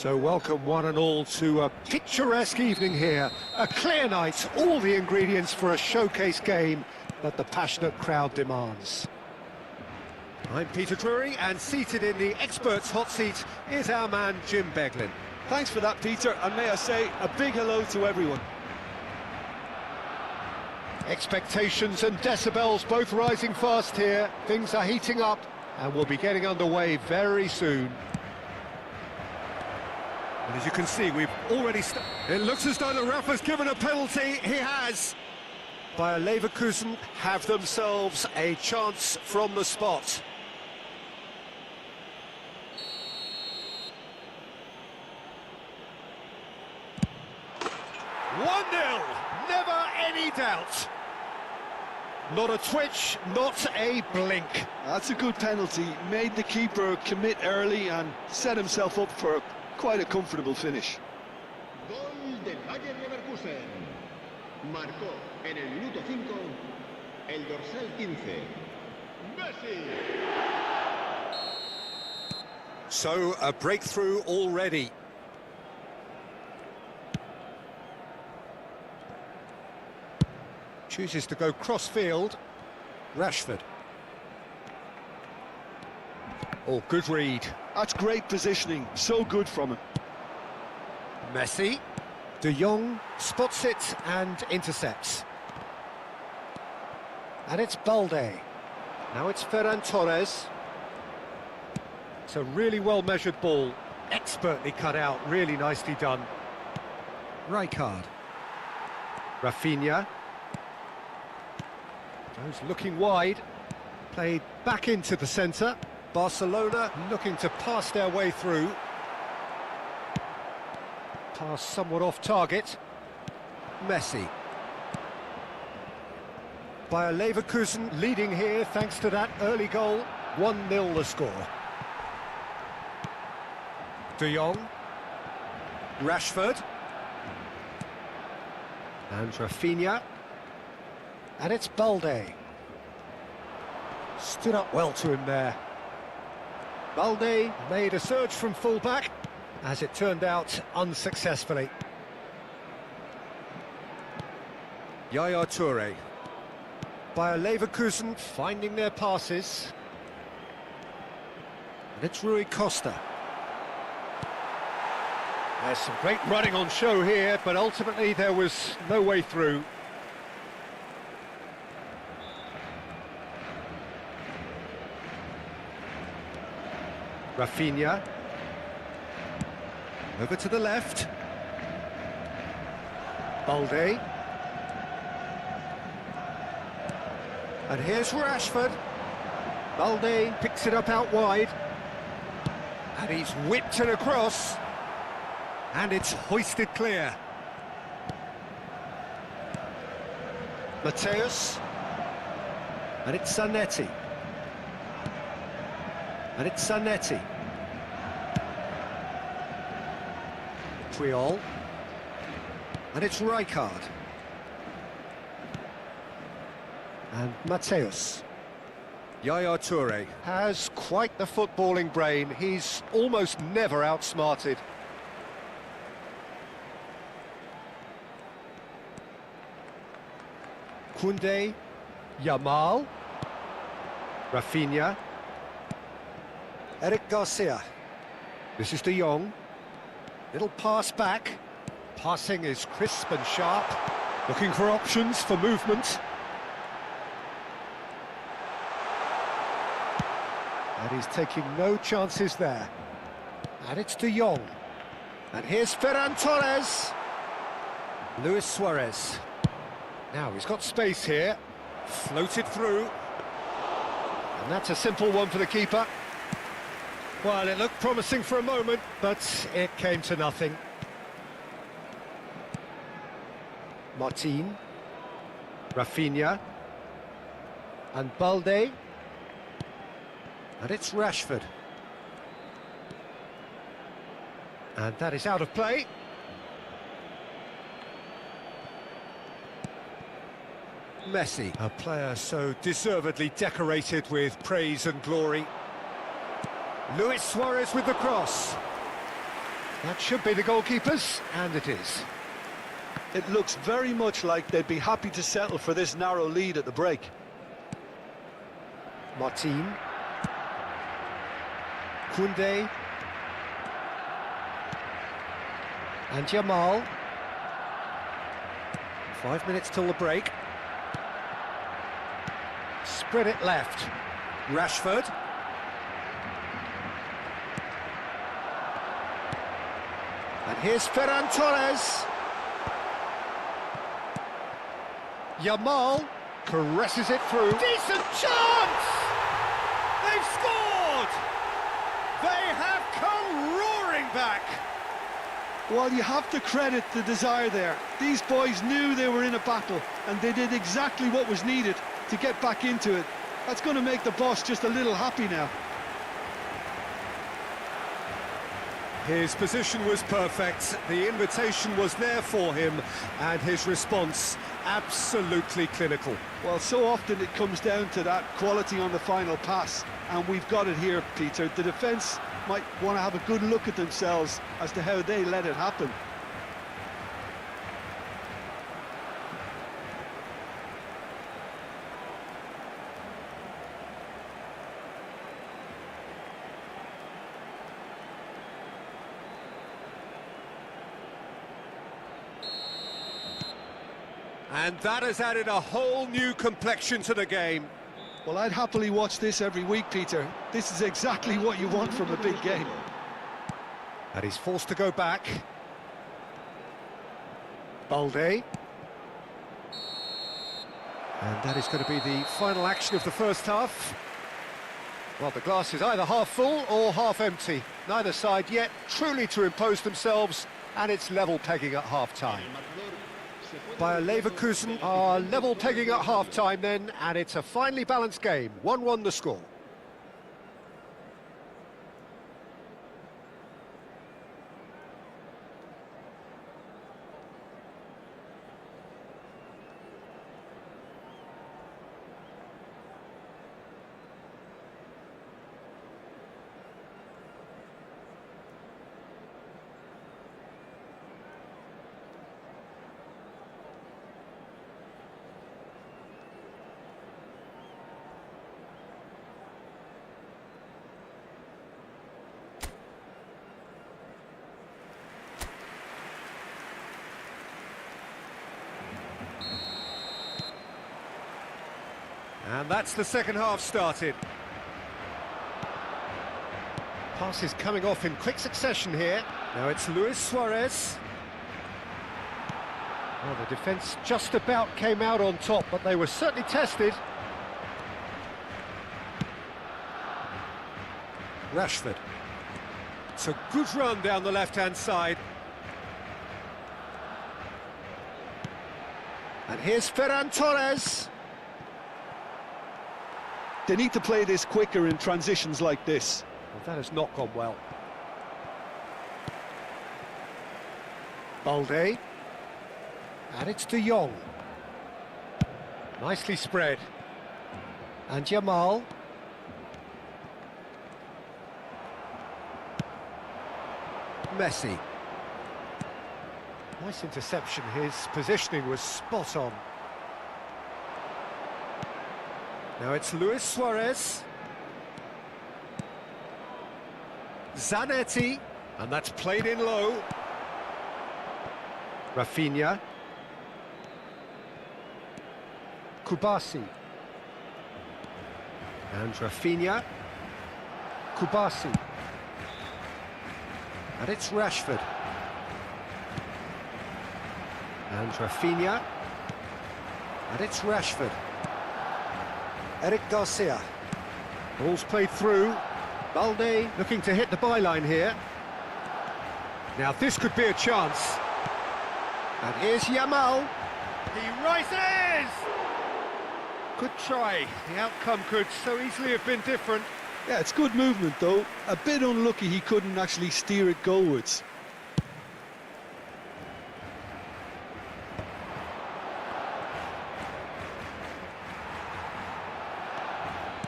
So welcome one and all to a picturesque evening here. A clear night, all the ingredients for a showcase game that the passionate crowd demands. I'm Peter Drury, and seated in the experts' hot seat is our man Jim Beglin. Thanks for that, Peter, and may I say a big hello to everyone. Expectations and decibels both rising fast here. Things are heating up and we'll be getting underway very soon. And as you can see, we've already it looks as though the ref has given a penalty. He has. Bayer Leverkusen have themselves a chance from the spot. One 0, never any doubt. Not a twitch, not a blink. That's a good penalty. Made the keeper commit early and set himself up for quite a comfortable finish. Gol del Bayer Leverkusen. Marcó en el minuto 5 el dorsal 15. Messi. So, a breakthrough already. Chooses to go cross-field. Rashford. Oh, good read. That's great positioning, so good from him. Messi. De Jong spots it and intercepts. And it's Balde. Now it's Ferran Torres. It's a really well-measured ball. Expertly cut out, really nicely done. Rijkaard. Rafinha. Goes looking wide. Played back into the centre. Barcelona looking to pass their way through. Pass somewhat off target. Messi. Bayer Leverkusen leading here thanks to that early goal. 1-0 the score. De Jong. Rashford. And Rafinha. And it's Balde. Stood up well to him there. Balde made a surge from fullback, as it turned out unsuccessfully. Yaya Toure. Bayer Leverkusen finding their passes. And it's Rui Costa. There's some great running on show here, but ultimately there was no way through. Rafinha. Over to the left. Balde. And here's Rashford. Balde picks it up out wide. And he's whipped it across. And it's hoisted clear. Mateus. And it's Zanetti. And it's Zanetti. Puyol. And it's Rijkaard. And Mateus. Yaya Toure has quite the footballing brain. He's almost never outsmarted. Koundé. Yamal. Rafinha. Eric Garcia. This is De Jong. Little pass back. Passing is crisp and sharp. Looking for options for movement. And he's taking no chances there. And it's De Jong. And here's Ferran Torres. Luis Suarez. Now he's got space here. Floated through. And that's a simple one for the keeper. Well, it looked promising for a moment, but it came to nothing. Martin. Rafinha. And Balde. And it's Rashford. And that is out of play. Messi, a player so deservedly decorated with praise and glory. Luis Suarez with the cross. That should be the goalkeepers, and it is. It looks very much like they'd be happy to settle for this narrow lead at the break. Martin. Koundé. And Yamal. 5 minutes till the break. Spread it left. Rashford. And here's Ferran Torres. Yamal caresses it through. Decent chance! They've scored! They have come roaring back! Well, you have to credit the desire there. These boys knew they were in a battle, and they did exactly what was needed to get back into it. That's going to make the boss just a little happy now. His position was perfect, the invitation was there for him, and his response absolutely clinical. Well, so often it comes down to that quality on the final pass, and we've got it here, Peter. The defence might want to have a good look at themselves as to how they let it happen. And that has added a whole new complexion to the game. Well, I'd happily watch this every week, Peter. This is exactly what you want from a big game. And he's forced to go back. Balde. And that is going to be the final action of the first half. Well, the glass is either half full or half empty. Neither side yet truly to impose themselves, and it's level pegging at half-time. Bayer Leverkusen are level pegging at half-time then, and it's a finely balanced game. 1-1 the score. And that's the second half started. Passes coming off in quick succession here. Now it's Luis Suarez. Well, the defence just about came out on top, but they were certainly tested. Rashford. It's a good run down the left-hand side. And here's Ferran Torres. They need to play this quicker in transitions like this. Well, that has not gone well. Balde. And it's De Jong. Nicely spread. And Jamal. Messi. Nice interception. His positioning was spot on. Now it's Luis Suarez. Zanetti. And that's played in low. Rafinha. Kubasi. And Rafinha. Kubasi. And it's Rashford. And Rafinha. And it's Rashford. Eric Garcia. Ball's played through. Balde looking to hit the byline here. Now this could be a chance. And here's Yamal. He rises! Good try. The outcome could so easily have been different. Yeah, it's good movement, though. A bit unlucky he couldn't actually steer it goalwards.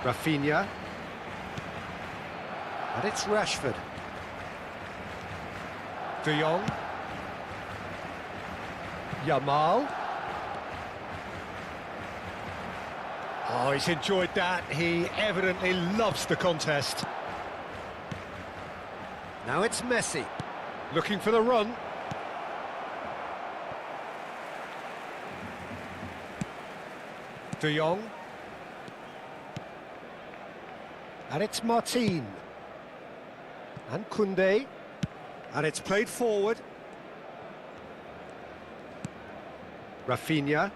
Rafinha. And it's Rashford. De Jong. Yamal. Oh, he's enjoyed that. He evidently loves the contest. Now it's Messi. Looking for the run. De Jong. And it's Martin. And Koundé. And it's played forward. Rafinha.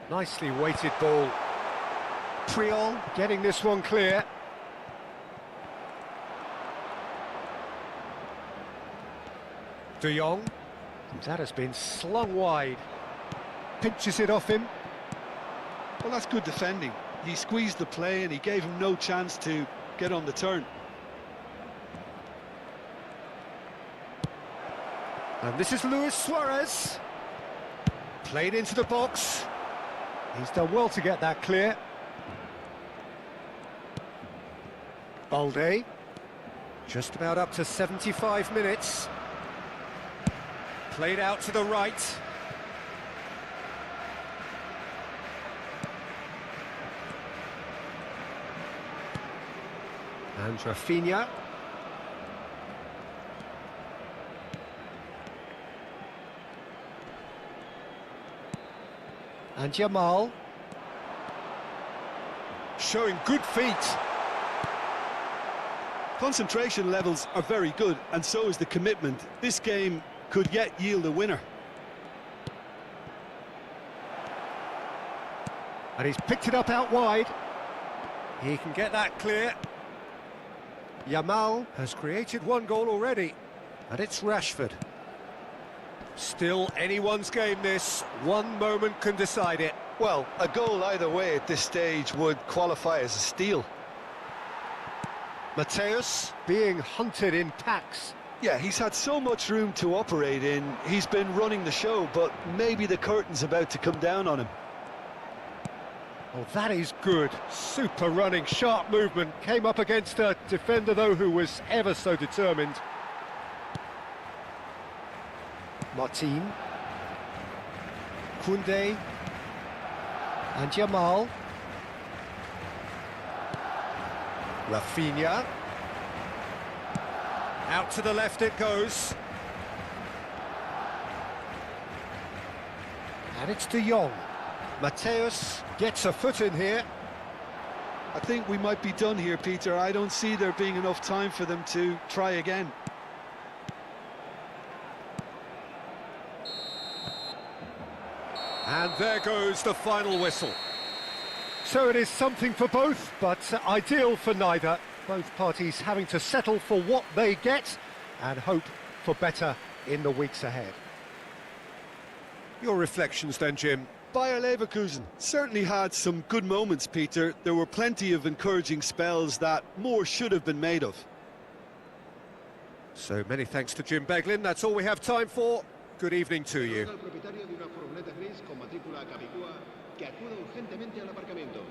Nicely weighted ball. Triol getting this one clear. De Jong. That has been slung wide. Pinches it off him. Well, that's good defending. He squeezed the play and he gave him no chance to get on the turn. And this is Luis Suarez. Played into the box. He's done well to get that clear. Balde. Just about up to 75 minutes. Played out to the right. And Rafinha. And Jamal. Showing good feet. Concentration levels are very good, and so is the commitment. This game could yet yield a winner. And he's picked it up out wide. He can get that clear. Jamal has created one goal already, and it's Rashford. Still anyone's game this. One moment can decide it. Well, a goal either way at this stage would qualify as a steal. Mateus being hunted in packs. Yeah, he's had so much room to operate in. He's been running the show, but maybe the curtain's about to come down on him. Oh, that is good. Super running, sharp movement. Came up against a defender, though, who was ever so determined. Martin. Koundé. And Jamal. Rafinha. Out to the left it goes. And it's De Jong. Mateus gets a foot in here. I think we might be done here, Peter. I don't see there being enough time for them to try again. And there goes the final whistle. So it is something for both, but ideal for neither. Both parties having to settle for what they get and hope for better in the weeks ahead. Your reflections then, Jim? Bayer Leverkusen certainly had some good moments, Peter. There were plenty of encouraging spells that more should have been made of. So many thanks to Jim Beglin. That's all we have time for. Good evening to you. Al propietario de una furgoneta gris con matrícula Capicúa que acuda urgentemente al aparcamiento.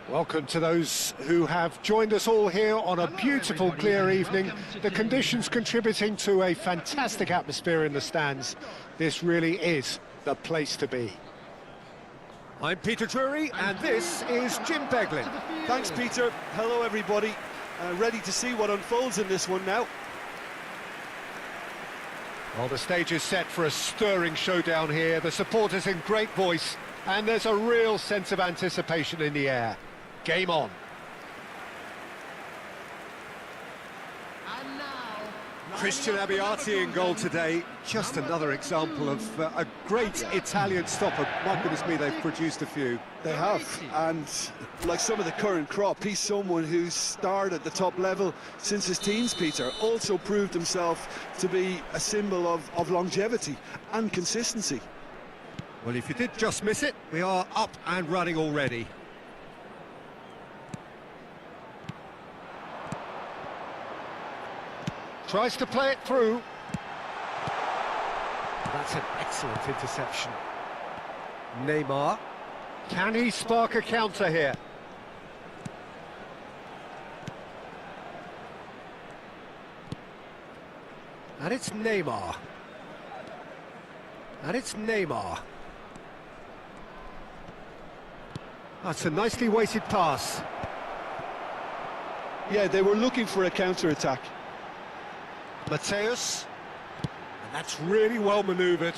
Welcome to those who have joined us all here on a beautiful, clear evening. The conditions contributing to a fantastic atmosphere in the stands. This really is the place to be. I'm Peter Drury, and this is Jim Beglin. Thanks, Peter. Hello, everybody. Ready to see what unfolds in this one now. Well, the stage is set for a stirring showdown here. The supporters in great voice, and there's a real sense of anticipation in the air. Game on. And now, Christian Abbiati in goal today. Just another example of a great Italian stopper. My goodness me, they've produced a few. They have, and like some of the current crop, he's someone who's starred at the top level since his teens, Peter. Also proved himself to be a symbol of longevity and consistency. Well, if you did just miss it, we are up and running already. Tries to play it through. That's an excellent interception. Neymar. Can he spark a counter here? And it's Neymar. And it's Neymar. That's a nicely weighted pass. Yeah, they were looking for a counter-attack. Mateus, and that's really well manoeuvred.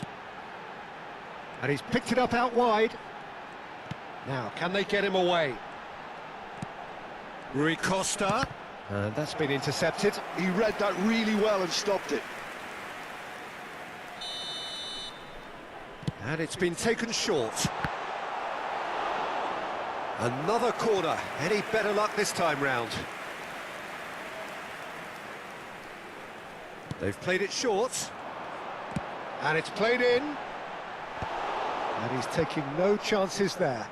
And he's picked it up out wide. Now, can they get him away? Rui Costa, and that's been intercepted. He read that really well and stopped it. And it's been taken short. Another corner. Any better luck this time round? They've played it short, and it's played in, and he's taking no chances there.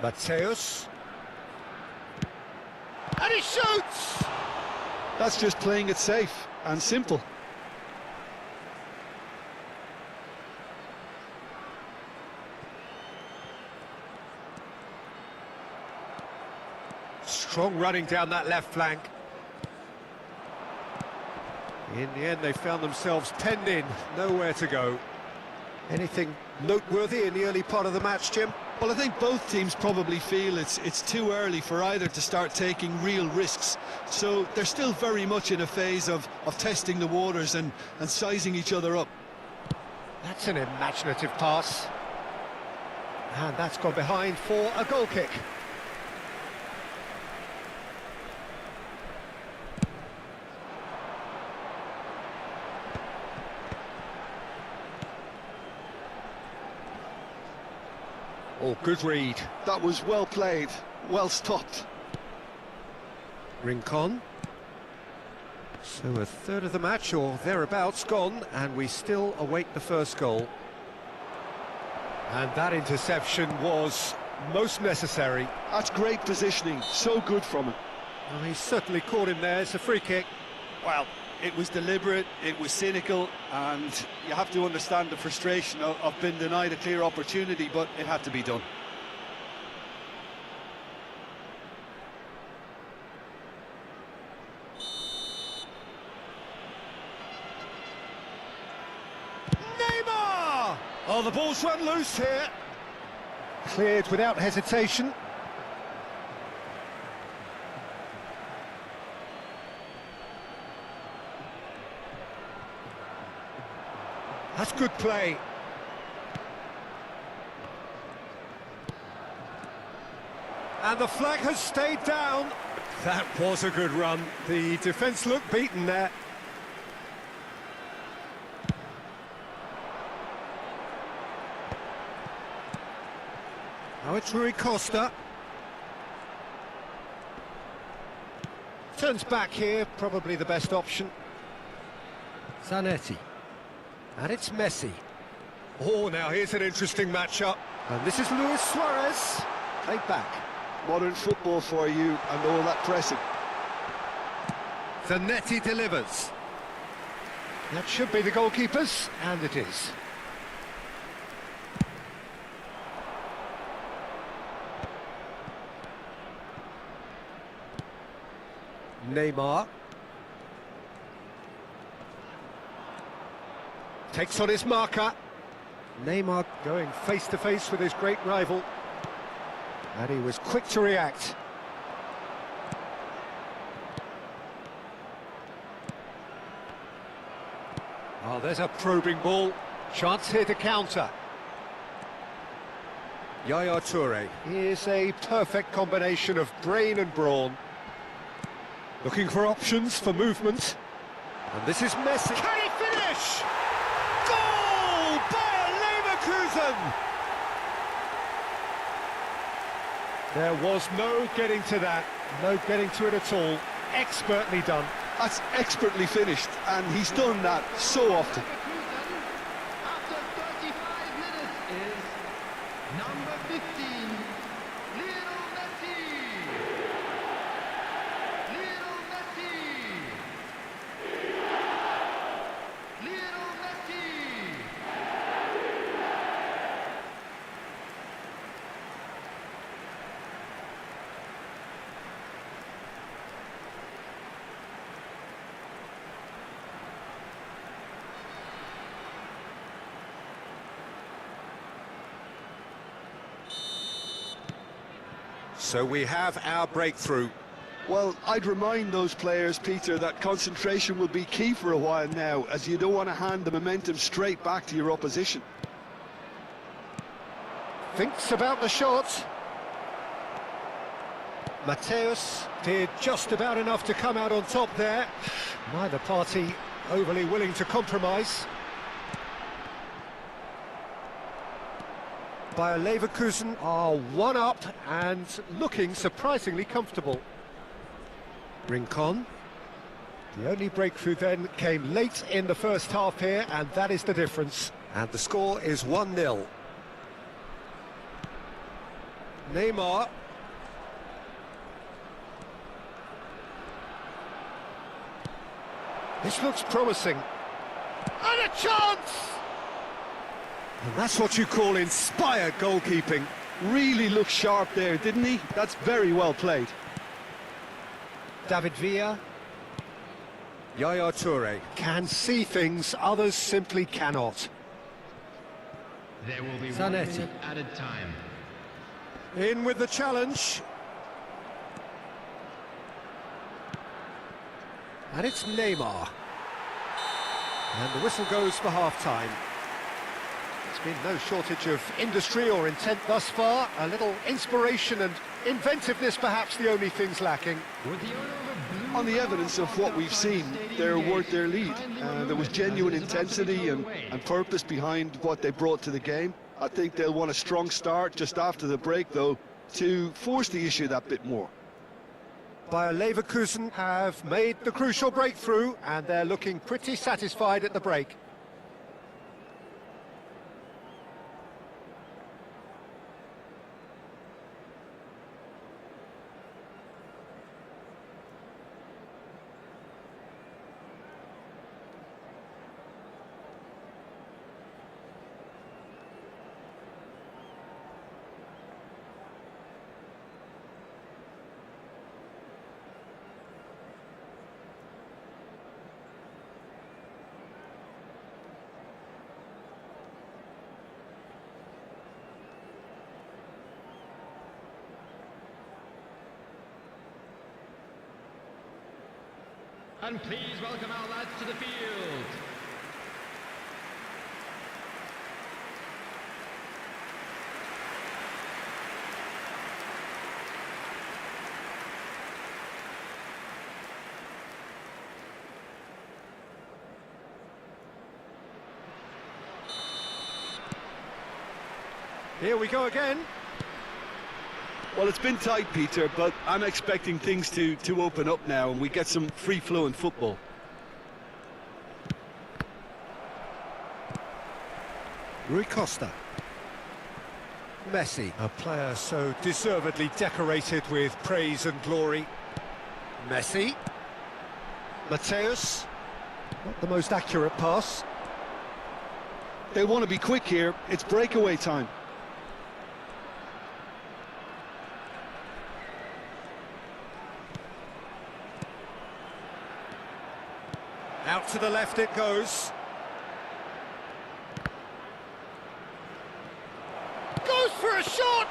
Mateus, and he shoots! That's just playing it safe and simple. Strong running down that left flank. In the end, they found themselves penned in, nowhere to go. Anything noteworthy in the early part of the match, Jim? Well, I think both teams probably feel it's too early for either to start taking real risks. So they're still very much in a phase of testing the waters and sizing each other up. That's an imaginative pass. And that's gone behind for a goal kick. Oh, good read. That was well played, well stopped. Rincon. So a third of the match, or thereabouts, gone, and we still await the first goal. And that interception was most necessary. That's great positioning, so good from him. Well, he's certainly caught him there. It's a free kick. Well, it was deliberate, it was cynical, and you have to understand the frustration of being denied a clear opportunity, but it had to be done. Neymar! Oh, the ball's run loose here. Cleared without hesitation. That's good play. And the flag has stayed down. That was a good run. The defence looked beaten there. Now it's Rui Costa. Turns back here, probably the best option. Zanetti. And it's Messi. Oh, now here's an interesting matchup. And this is Luis Suarez. Played back. Modern football for you and all that pressing. Zanetti delivers. That should be the goalkeepers, and it is. Neymar. Takes on his marker. Neymar going face-to-face with his great rival. And he was quick to react. Oh, there's a probing ball. Chance here to counter. Yaya Toure. Here's a perfect combination of brain and brawn. Looking for options for movement. And this is Messi. Can he finish? Goal! Bayer Leverkusen! There was no getting to that. No getting to it at all. Expertly done. That's expertly finished, and he's done that so often. After 35 minutes is number 15, Lionel Messi. Lionel Messi. Lionel Messi. So we have our breakthrough. Well, I'd remind those players, Peter, that concentration will be key for a while now, as you don't want to hand the momentum straight back to your opposition. Thinks about the shot. Mateus did just about enough to come out on top there. Neither party overly willing to compromise. Bayer Leverkusen are one up and looking surprisingly comfortable. Rincon. The only breakthrough then came late in the first half here, and that is the difference. And the score is 1-0. Neymar. This looks promising. And a chance! And that's what you call inspired goalkeeping. Really looked sharp there, didn't he? That's very well played. David Villa. Yaya Toure can see things others simply cannot. There will be 1 Zanetti. minute added time. In with the challenge. And it's Neymar. And the whistle goes for half-time. There's been no shortage of industry or intent thus far. A little inspiration and inventiveness perhaps the only things lacking. With the owner of a blue On the evidence of what we've seen, they're worth their lead. There was genuine intensity and purpose behind what they brought to the game. I think they'll want a strong start just after the break, though, to force the issue that bit more. Bayer Leverkusen have made the crucial breakthrough, and they're looking pretty satisfied at the break. And please welcome our lads to the field. Here we go again. Well, it's been tight, Peter, but I'm expecting things to open up now and we get some free-flowing football. Rui Costa. Messi, a player so deservedly decorated with praise and glory. Messi. Mateus. Not the most accurate pass. They want to be quick here. It's breakaway time. Out to the left it goes. Goes for a shot!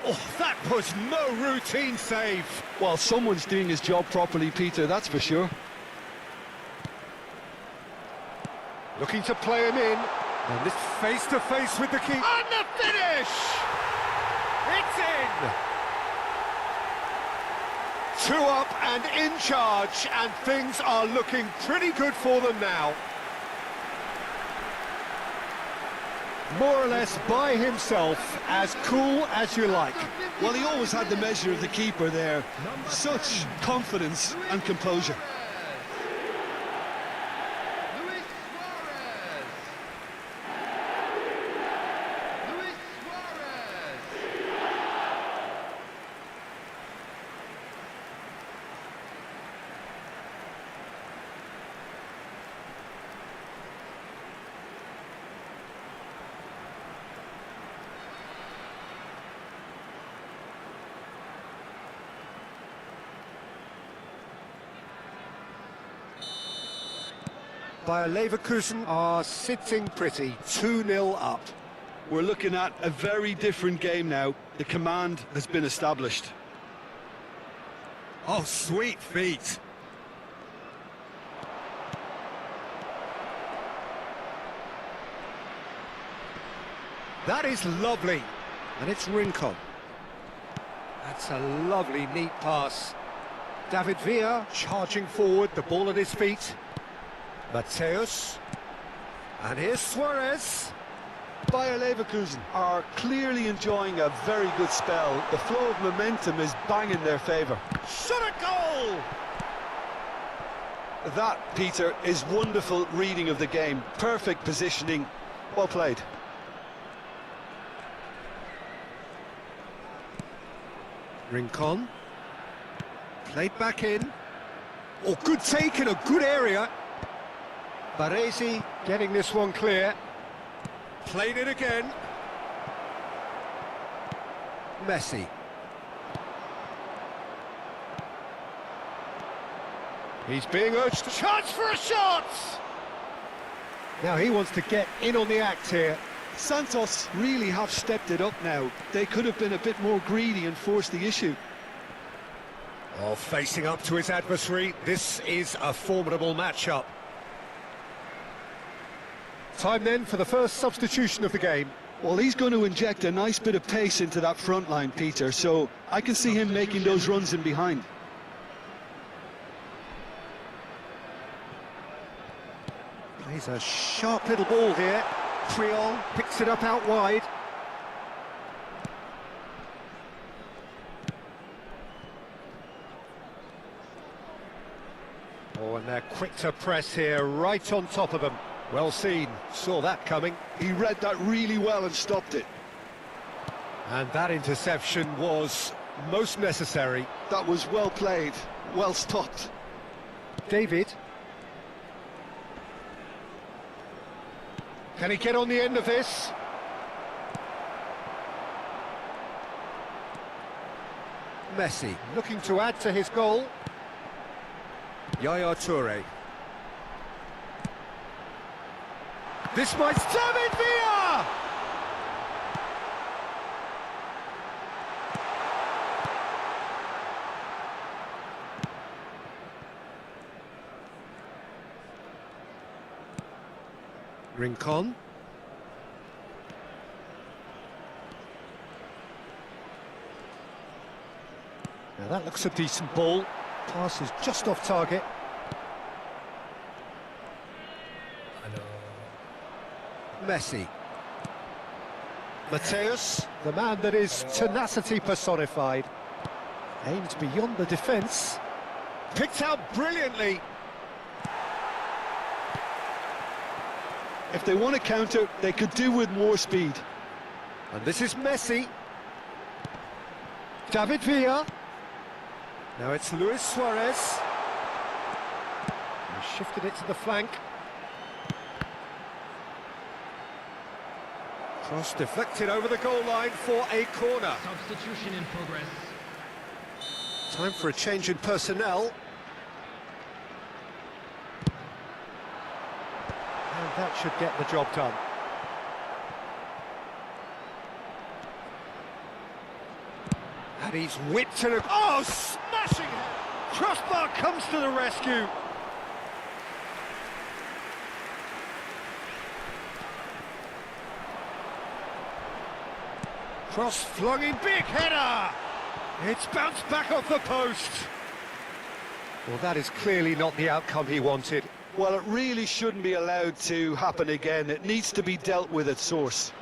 Oh, that was no routine save. Well, someone's doing his job properly, Peter, that's for sure. Looking to play him in. And this face-to-face with the keeper. And the finish! It's in! 2 up and in charge, and things are looking pretty good for them now. More or less by himself, as cool as you like. Well, he always had the measure of the keeper there. Such confidence and composure. Luis Suarez. Luis Suarez. Bayer Leverkusen are sitting pretty, 2-0 up. We're looking at a very different game now. The command has been established. Oh, sweet feet. That is lovely. And it's Rincon. That's a lovely, neat pass. David Villa charging forward, the ball at his feet. Mateus. And here's Suarez. Bayer Leverkusen are clearly enjoying a very good spell. The flow of momentum is bang in their favour. Shot a goal! That, Peter, is wonderful reading of the game. Perfect positioning. Well played. Rincon. Played back in. Oh, good take in a good area. Baresi getting this one clear. Played it again. Messi. He's being urged to chance for a shot! Now he wants to get in on the act here. Santos really have stepped it up now. They could have been a bit more greedy and forced the issue. Oh, facing up to his adversary, this is a formidable matchup. Time then for the first substitution of the game. Well, he's going to inject a nice bit of pace into that front line, Peter, so I can see him making those runs in behind. Plays a sharp little ball here. Triol picks it up out wide. Oh, and they're quick to press here, right on top of them. Well seen, saw that coming. He read that really well and stopped it. And that interception was most necessary. That was well played, well stopped. David. Can he get on the end of this? Messi looking to add to his goal. Yaya Toure. This might... David Villa! Rincon. Now that looks a decent ball. Pass is just off target. Messi. Mateus, the man that is tenacity personified. Aimed beyond the defence. Picked out brilliantly. If they want to counter, they could do with more speed. And this is Messi. David Villa. Now it's Luis Suarez. He shifted it to the flank. Cross deflected over the goal line for a corner. Substitution in progress. Time for a change in personnel. And that should get the job done. And he's whipped to the... Oh, smashing it! Crossbar comes to the rescue. Cross flung in, big header! It's bounced back off the post. Well, that is clearly not the outcome he wanted. Well, it really shouldn't be allowed to happen again. It needs to be dealt with at source.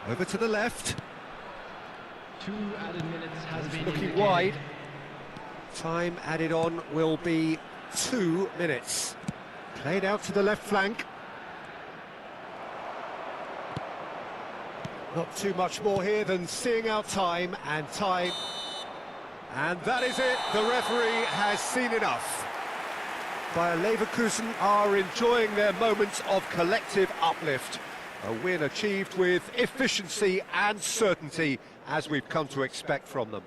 Over to the left. 2 added minutes has been Looking indicated. wide. Time added on will be 2 minutes. Played out to the left flank. Not too much more here than seeing out time, and time. And that is it. The referee has seen enough. Bayer Leverkusen are enjoying their moments of collective uplift. A win achieved with efficiency and certainty, as we've come to expect from them.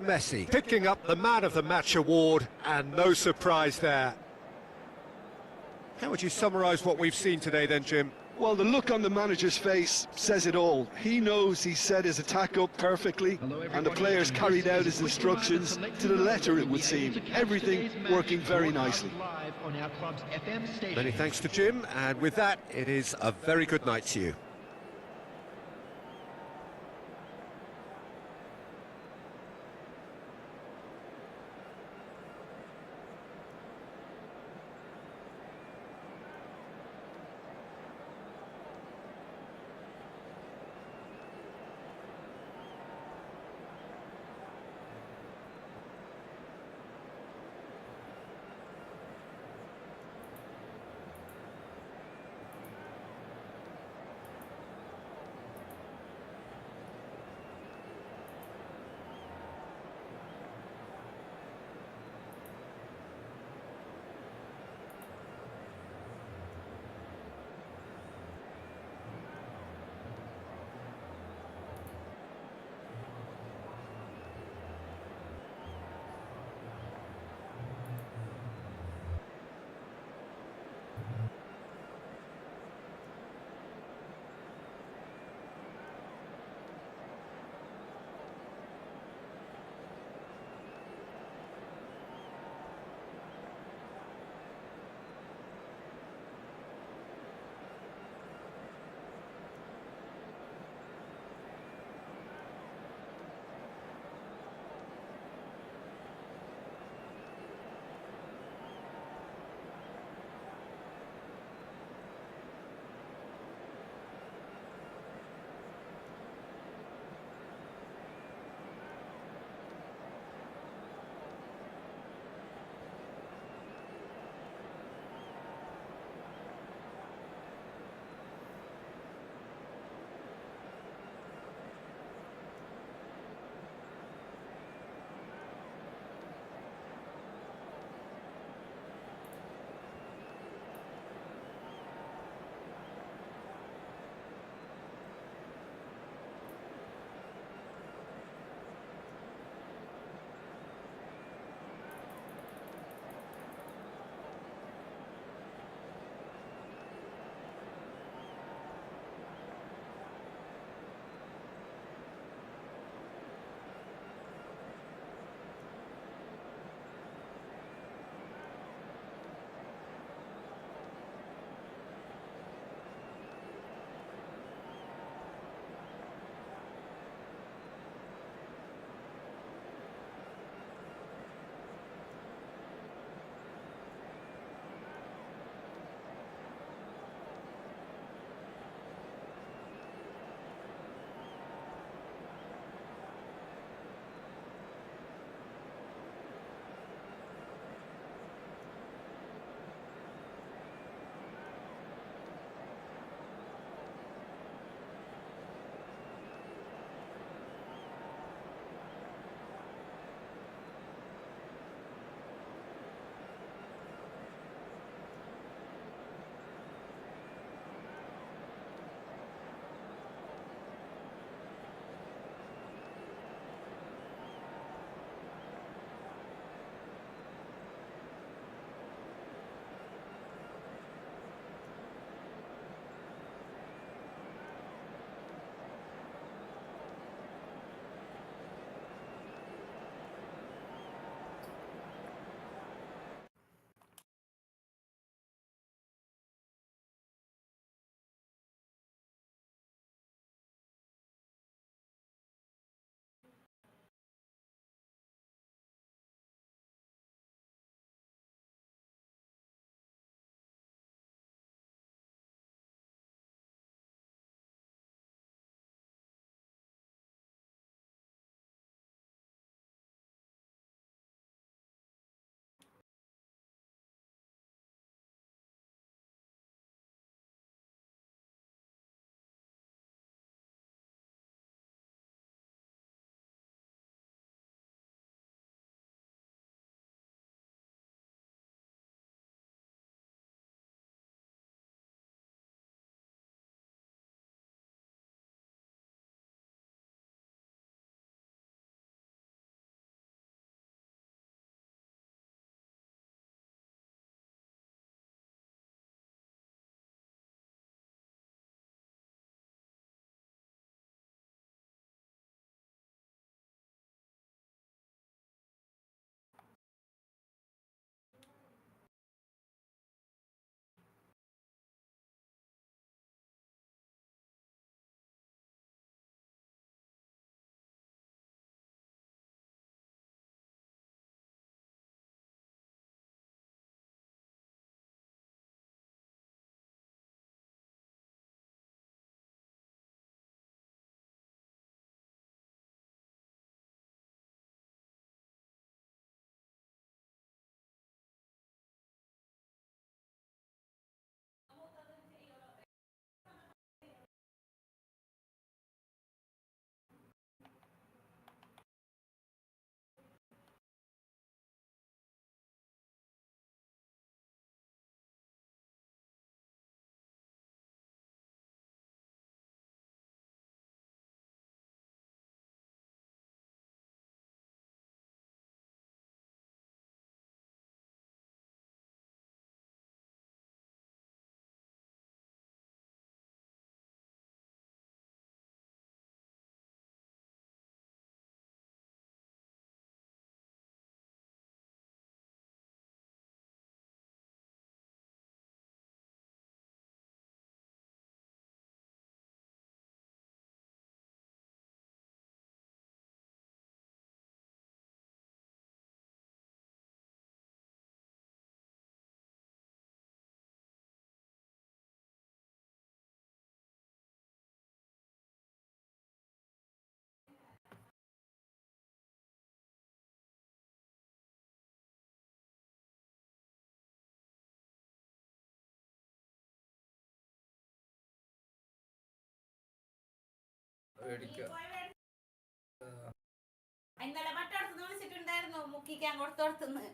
Messi picking up the Man of the Match award, and no surprise there. How would you summarise what we've seen today then, Jim? Well, the look on the manager's face says it all. He knows he set his attack up perfectly, and the players carried out his instructions to the letter, it would seem. Everything working very nicely. Many thanks to Jim, and with that, it is a very good night to you. ഇന്നലെ മറ്റടുത്ത് വിളിച്ചിട്ടുണ്ടായിരുന്നു മുക്കിക്കാൻ കൊടുത്തോടത്തുനിന്ന്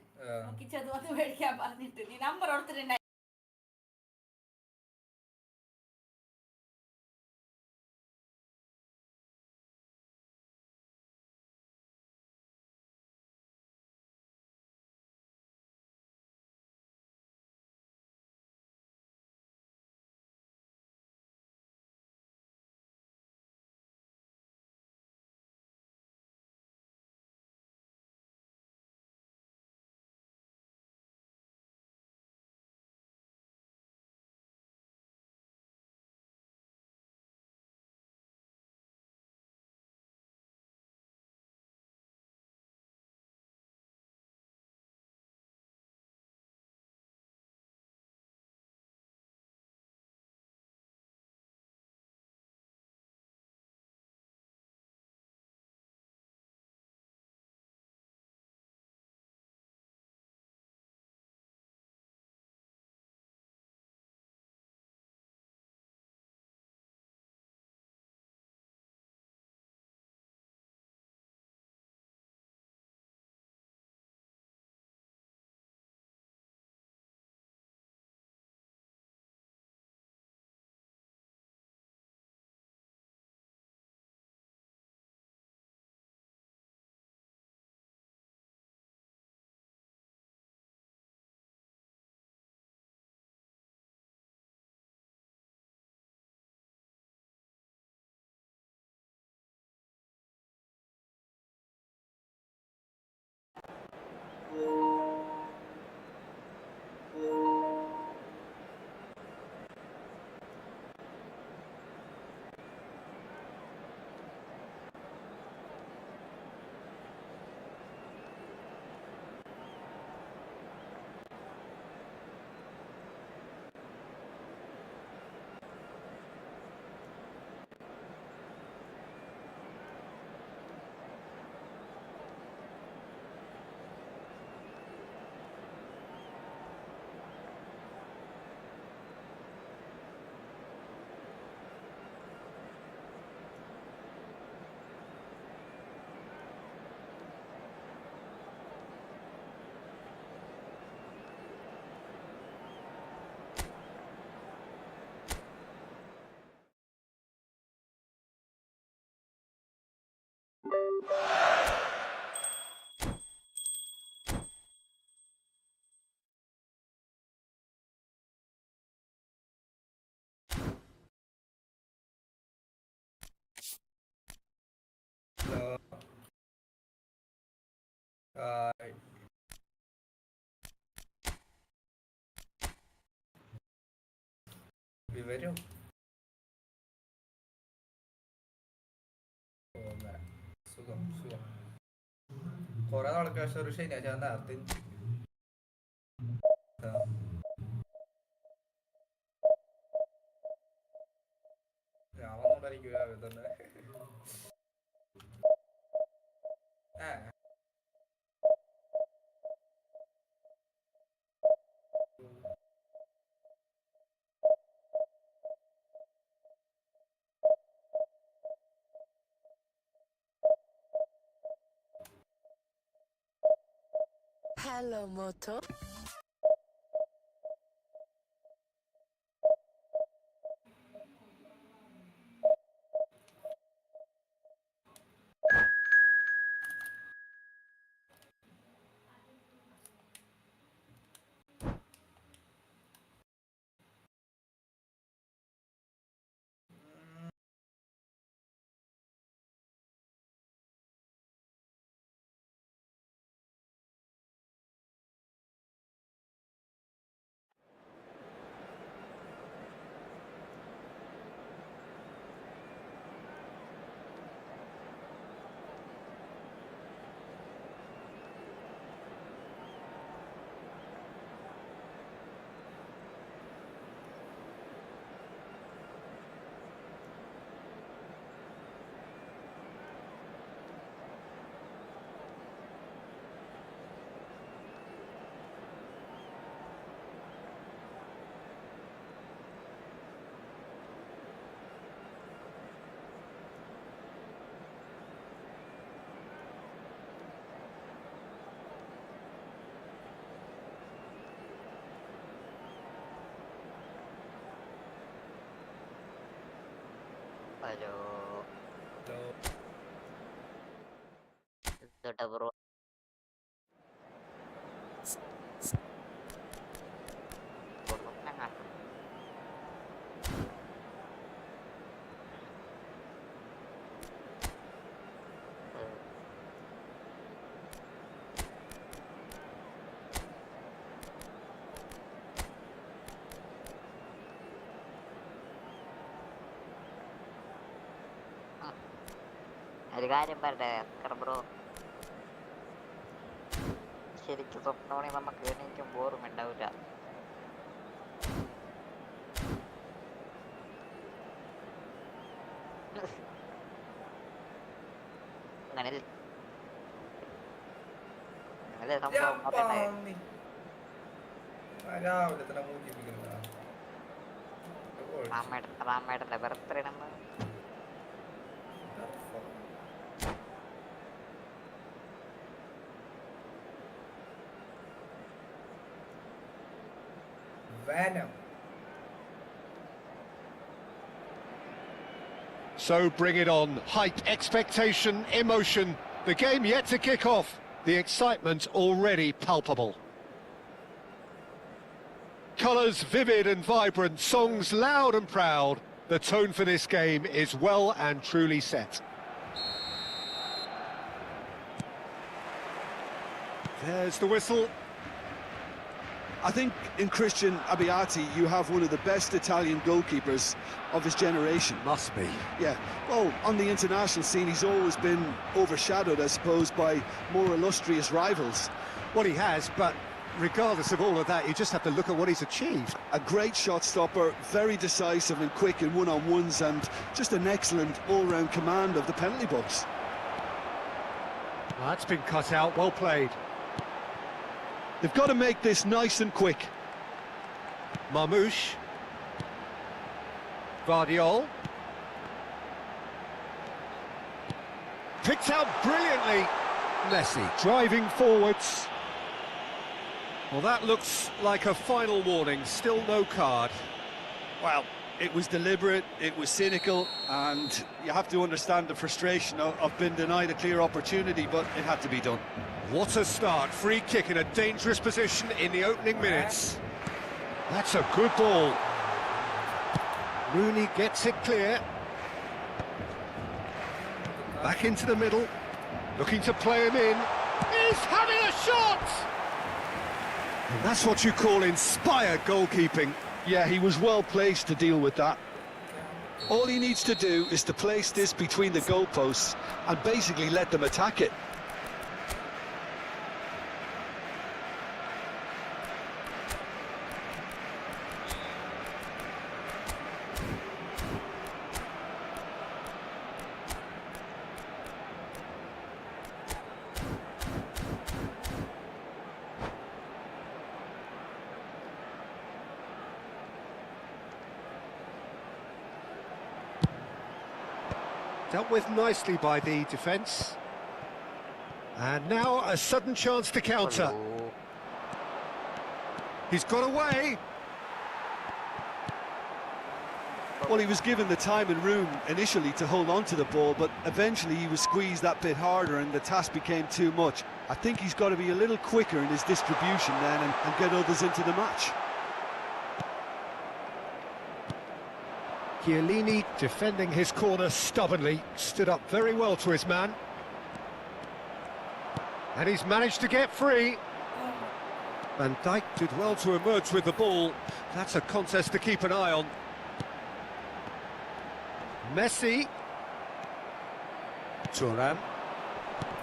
മുക്കിച്ചത് വന്ന് മേടിക്കാൻ പറഞ്ഞിട്ട് നീ number കൊടുത്തിട്ടുണ്ടായി. വിവരം സുഖം സുഖം കൊറേ നാൾക്ക് ശേഷം ഒരു ശനിയാഴ്ച നേരത്തെ ഞാൻ വന്നോണ്ടായിരിക്കും തന്നെ Hello, Moto. Halo. Halo. Sudah bro. ഒരു കാര്യം പറയട്ടെ ബ്രോ, ശരിക്കും സ്വപ്നമാണെങ്കിൽ നമുക്ക് എണീക്കും ബോറും ഉണ്ടാവില്ല. അങ്ങനെ സംഭവം പറയണ്ടേ? രാവിലെ തന്നെ മൂക്കിപ്പിക്കുന്നതാ. റാമേട്ടന്റെ ബർത്ത്ഡേ നമ്മൾ Venom. So bring it on. Hype, expectation, emotion. The game yet to kick off. The excitement already palpable. Colours vivid and vibrant, songs loud and proud. The tone for this game is well and truly set. There's the whistle. I think in Christian Abbiati you have one of the best Italian goalkeepers of his generation. Must be. Yeah, well, on the international scene he's always been overshadowed, I suppose, by more illustrious rivals. Well, he has, but regardless of all of that, you just have to look at what he's achieved. A great shot stopper, very decisive and quick in one-on-ones, and just an excellent all-round command of the penalty box. Well, that's been cut out, well played. They've got to make this nice and quick. Marmouche. Vardiol. Picked out brilliantly. Messi driving forwards. Well, that looks like a final warning, still no card. Well, it was deliberate, it was cynical, and you have to understand the frustration of being denied a clear opportunity, but it had to be done. What a start, free kick in a dangerous position in the opening minutes. That's a good ball. Rooney gets it clear. Back into the middle, looking to play him in. He's having a shot! And that's what you call inspired goalkeeping. Yeah, he was well placed to deal with that. All he needs to do is to place this between the goalposts and basically let them attack it. Dealt with nicely by the defence. And now a sudden chance to counter. He's got away. Well, he was given the time and room initially to hold on to the ball, but eventually he was squeezed that bit harder and the task became too much. I think he's got to be a little quicker in his distribution then and get others into the match. Chiellini defending his corner stubbornly, stood up very well to his man. And he's managed to get free. Van Dijk did well to emerge with the ball. That's a contest to keep an eye on. Messi. Thuram.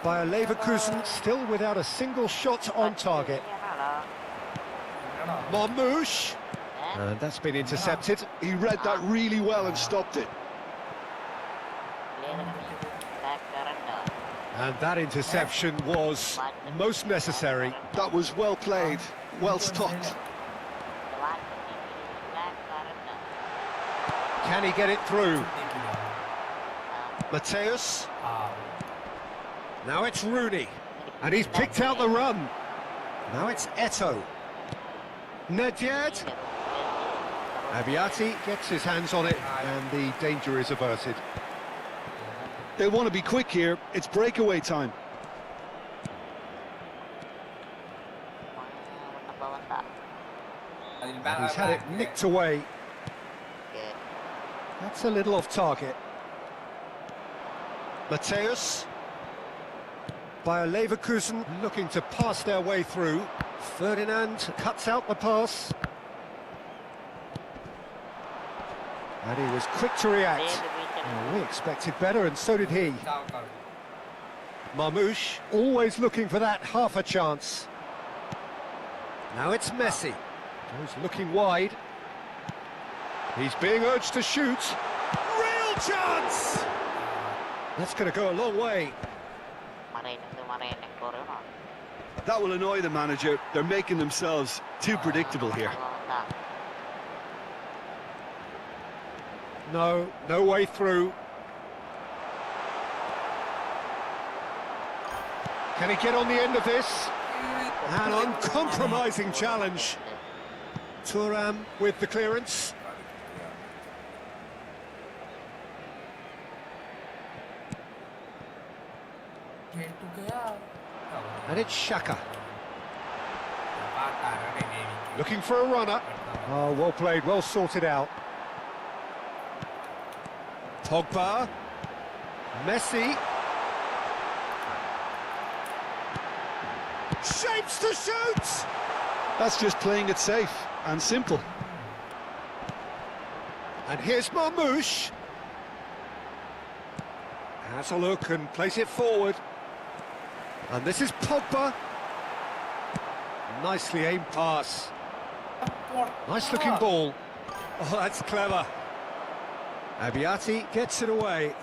Bayer Leverkusen still without a single shot on target. Marmouche. And that's been intercepted. He read that really well and stopped it. And that interception was most necessary. That was well played, well stopped. Can he get it through? Mateus. Now it's Rooney. And he's picked out the run. Now it's Eto'o. Nedved. Abiati gets his hands on it, and the danger is averted. They want to be quick here. It's breakaway time. അതിൽ He's had it nicked away. That's a little off target. Mateus. Bayer Leverkusen looking to pass their way through. Ferdinand cuts out the pass. And he was quick to react. We expected better, and so did he. Marmoush always looking for that half a chance. Now it's Messi. Goes looking wide. He's being urged to shoot. Real chance! That's going to go a long way. That will annoy the manager. They're making themselves too predictable here. No way through. Can he get on the end of this? An uncompromising challenge. Thuram with the clearance. And it's Xhaka. Looking for a runner. Oh, well played, well sorted out. Pogba. Messi. Shapes to shoot! That's just playing it safe and simple. And here's Marmoush. Has a look and plays it forward. And this is Pogba. Nicely aimed pass. Nice looking ball. Oh, that's clever. Abiati gets it away.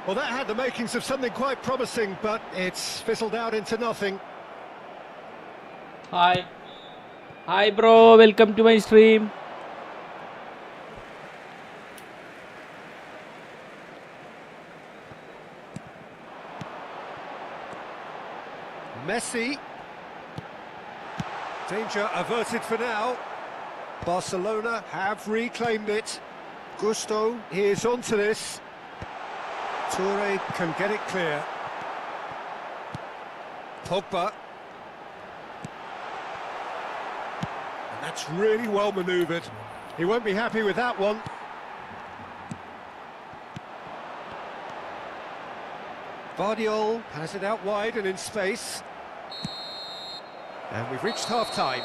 Well, that had the makings of something quite promising, but it's fizzled out into nothing. Hi bro, welcome to my stream. Messi. Danger averted for now. Barcelona have reclaimed it. Gusto is onto this. Toure can get it clear. Pogba. And that's really well manoeuvred. He won't be happy with that one. Vardiol has it out wide and in space. And we've reached half-time.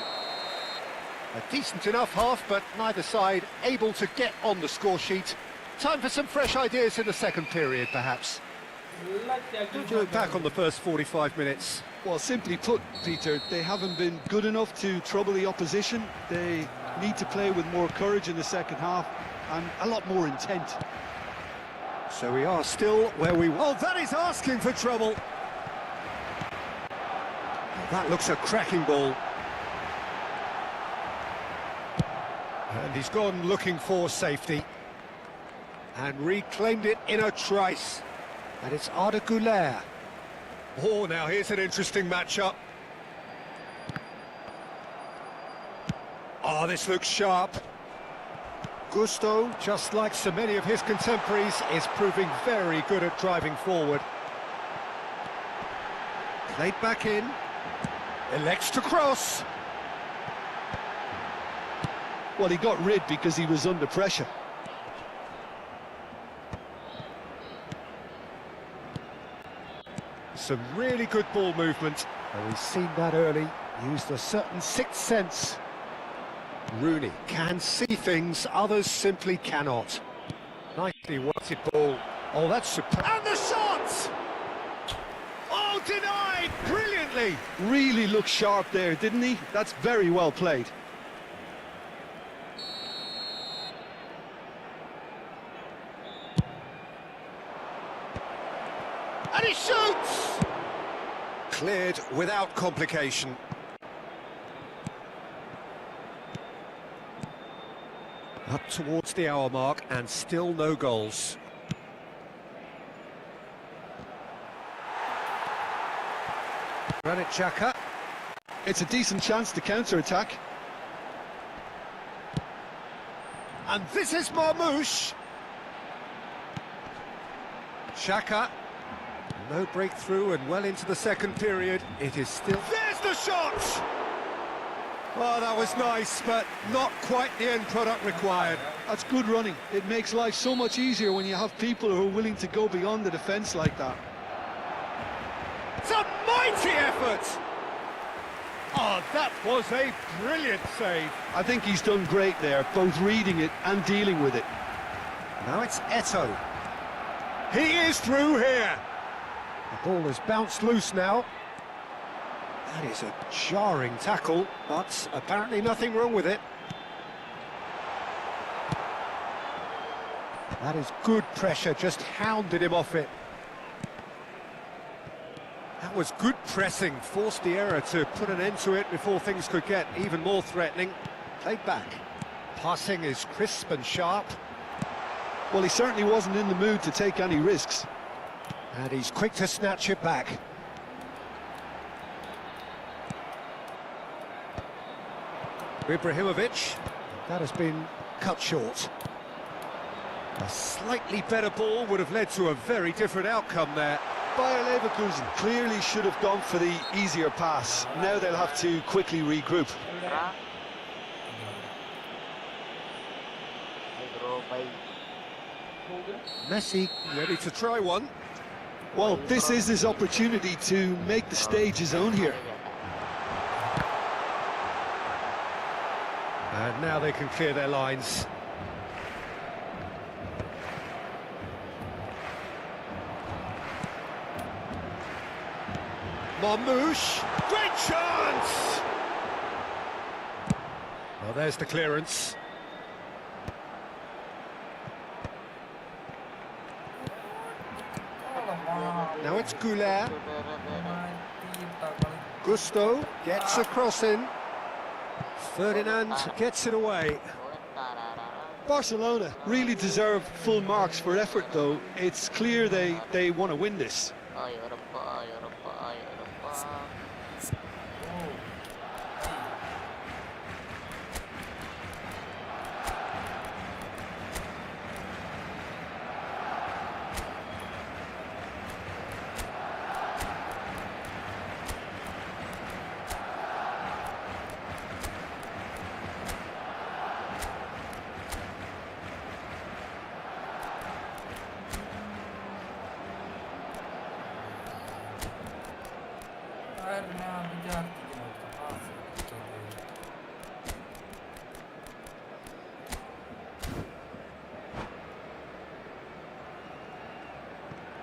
A decent enough half, but neither side able to get on the score sheet. Time for some fresh ideas in the second period, perhaps. How do you look back on the first 45 minutes? Well, simply put, Peter, they haven't been good enough to trouble the opposition. They need to play with more courage in the second half and a lot more intent. So we are still where we... Oh, that is asking for trouble! That looks a cracking ball. And he's gone looking for safety. And reclaimed it in a trice. And it's Arda Güler. Oh, now here's an interesting matchup. Oh, this looks sharp. Gusto, just like so many of his contemporaries, is proving very good at driving forward. Played back in. Elects to cross. Well, he got rid because he was under pressure. Some really good ball movement. And we've seen that early. Used a certain sixth sense. Rooney can see things others simply cannot. Nicely weighted ball. Oh, that's superb. And the shot! Oh, denied brilliantly. Really looked sharp there, didn't he? That's very well played. And he shoots! Cleared without complication. Up towards the hour mark and still no goals. Granit Xhaka. It's a decent chance to counter-attack. And this is Marmoush. Xhaka. No breakthrough and well into the second period. It is still... There's the shot! Oh, that was nice, but not quite the end product required. That's good running. It makes life so much easier when you have people who are willing to go beyond the defence like that. It's a mighty effort! Oh, that was a brilliant save. I think he's done great there, both reading it and dealing with it. Now it's Eto. He is through here. The ball has bounced loose now. That is a jarring tackle, but apparently nothing wrong with it. That is good pressure, just hounded him off it. That was good pressing, forced the error to put an end to it before things could get even more threatening. Played back. Passing is crisp and sharp. Well, he certainly wasn't in the mood to take any risks. And he's quick to snatch it back. Ibrahimovic, that has been cut short. A slightly better ball would have led to a very different outcome there. Bayer Leverkusen clearly should have gone for the easier pass. Now they'll have to quickly regroup. Messi ready to try one. Well, this is his opportunity to make the stage his own here. And now they can clear their lines. Marmoush, great chance! Well, there's the clearance. Now it's Goulart. Gusto gets a cross in. Ferdinand gets it away. Barcelona really deserve full marks for effort, though. It's clear they want to win this.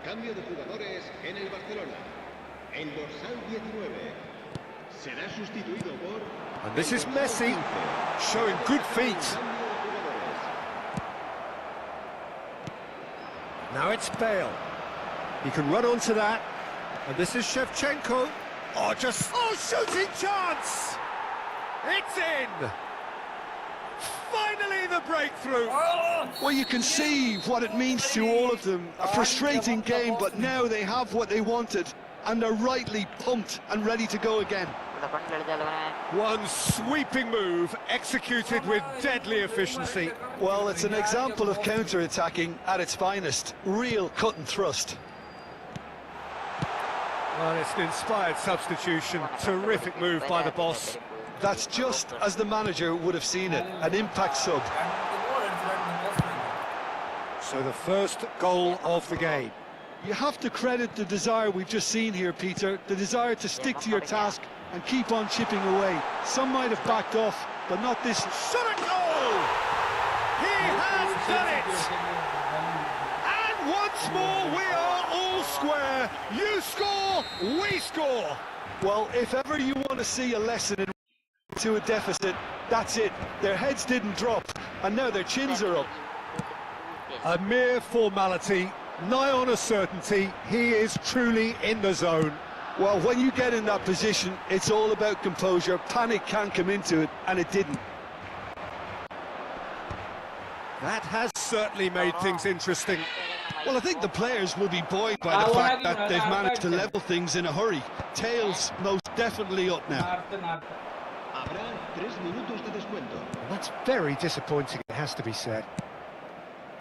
Cambio de jugadores en el Barcelona. El dorsal 19 será sustituido por... And this is Messi, showing good feet. Now it's Bale. He can run onto that. And this is Shevchenko. Oh, shooting chance! It's in! Finally the breakthrough! Well, you can see what it means to all of them. A frustrating game, but now they have what they wanted, and they're rightly pumped and ready to go again. One sweeping move, executed with deadly efficiency. Well, it's an example of counter-attacking at its finest. Real cut and thrust. Well, it's an inspired substitution. Terrific move by the boss. That's just as the manager would have seen it, an impact sub. So the first goal of the game. You have to credit the desire we've just seen here, Peter, the desire to stick to your task and keep on chipping away. Some might have backed off, but not this. Shot a goal! He has done it! And once more we are all square. You score, we score. Well, if ever you want to see a lesson in to a deficit, that's it. Their heads didn't drop, and now their chins are up. A mere formality, nigh on a certainty. He is truly in the zone. Well, when you get in that position, it's all about composure. Panic can come into it, and it didn't. That has certainly made things interesting. Well, I think the players will be buoyed by the fact that they've managed to level things in a hurry. Tails most definitely up now. Habrá 3 minutos de descuento. And that's very disappointing, it has to be said.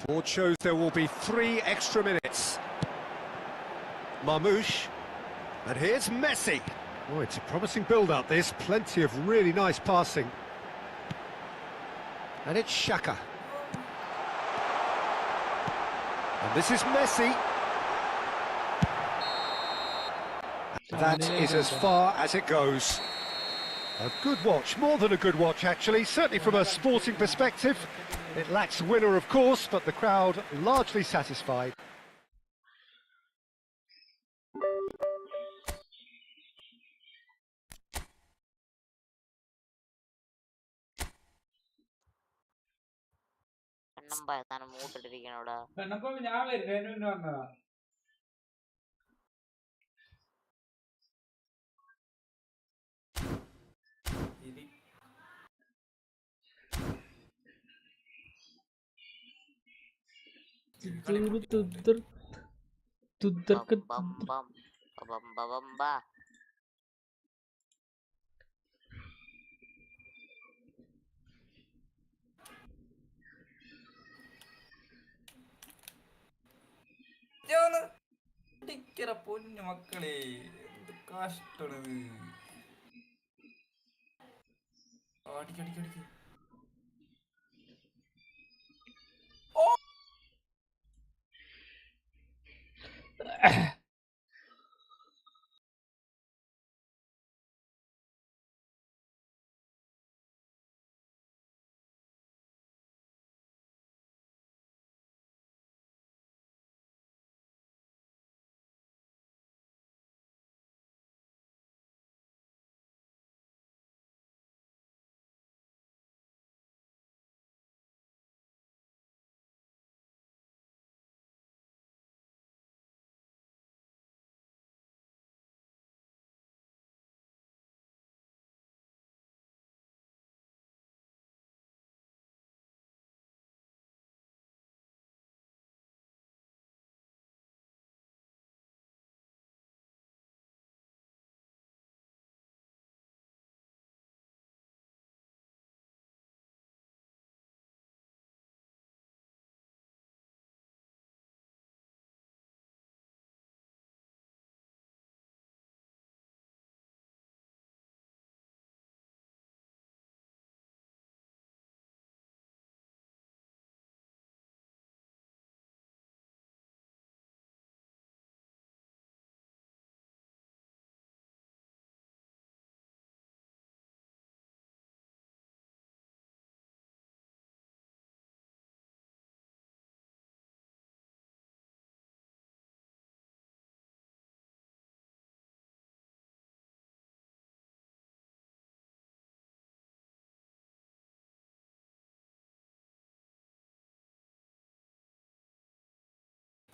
Board shows there will be 3 extra minutes. Marmoush. And here's Messi. Oh, it's a promising build-up, this. Plenty of really nice passing. And it's Xhaka. And this is Messi. That is as far as it goes. A good watch, more than a good watch actually, certainly from a sporting perspective. It lacks winner of course, but the crowd largely satisfied. പെണ്ണമ്പ താൻ മൂട്ടിട്ടിരിക്കണോടാ. ഞാൻ വരുന്നതിന് വന്നതാ. പൊന്നു മക്കളെ, എന്ത് കഷ്ടമാണിത്. അടിക്കടിക്കടിക്ക്.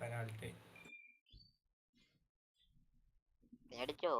Penalty. അടിച്ചോ?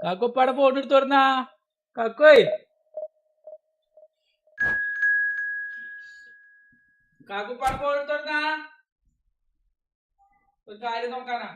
കാക്കുപ്പാടെ phone എടുത്ത് തുറന്നാ. കാക്കോയ്, കാക്കുപ്പാടെ ഫോൺ എടുത്ത് തുറന്നാ. ഒരു കാര്യം നോക്കാനാ.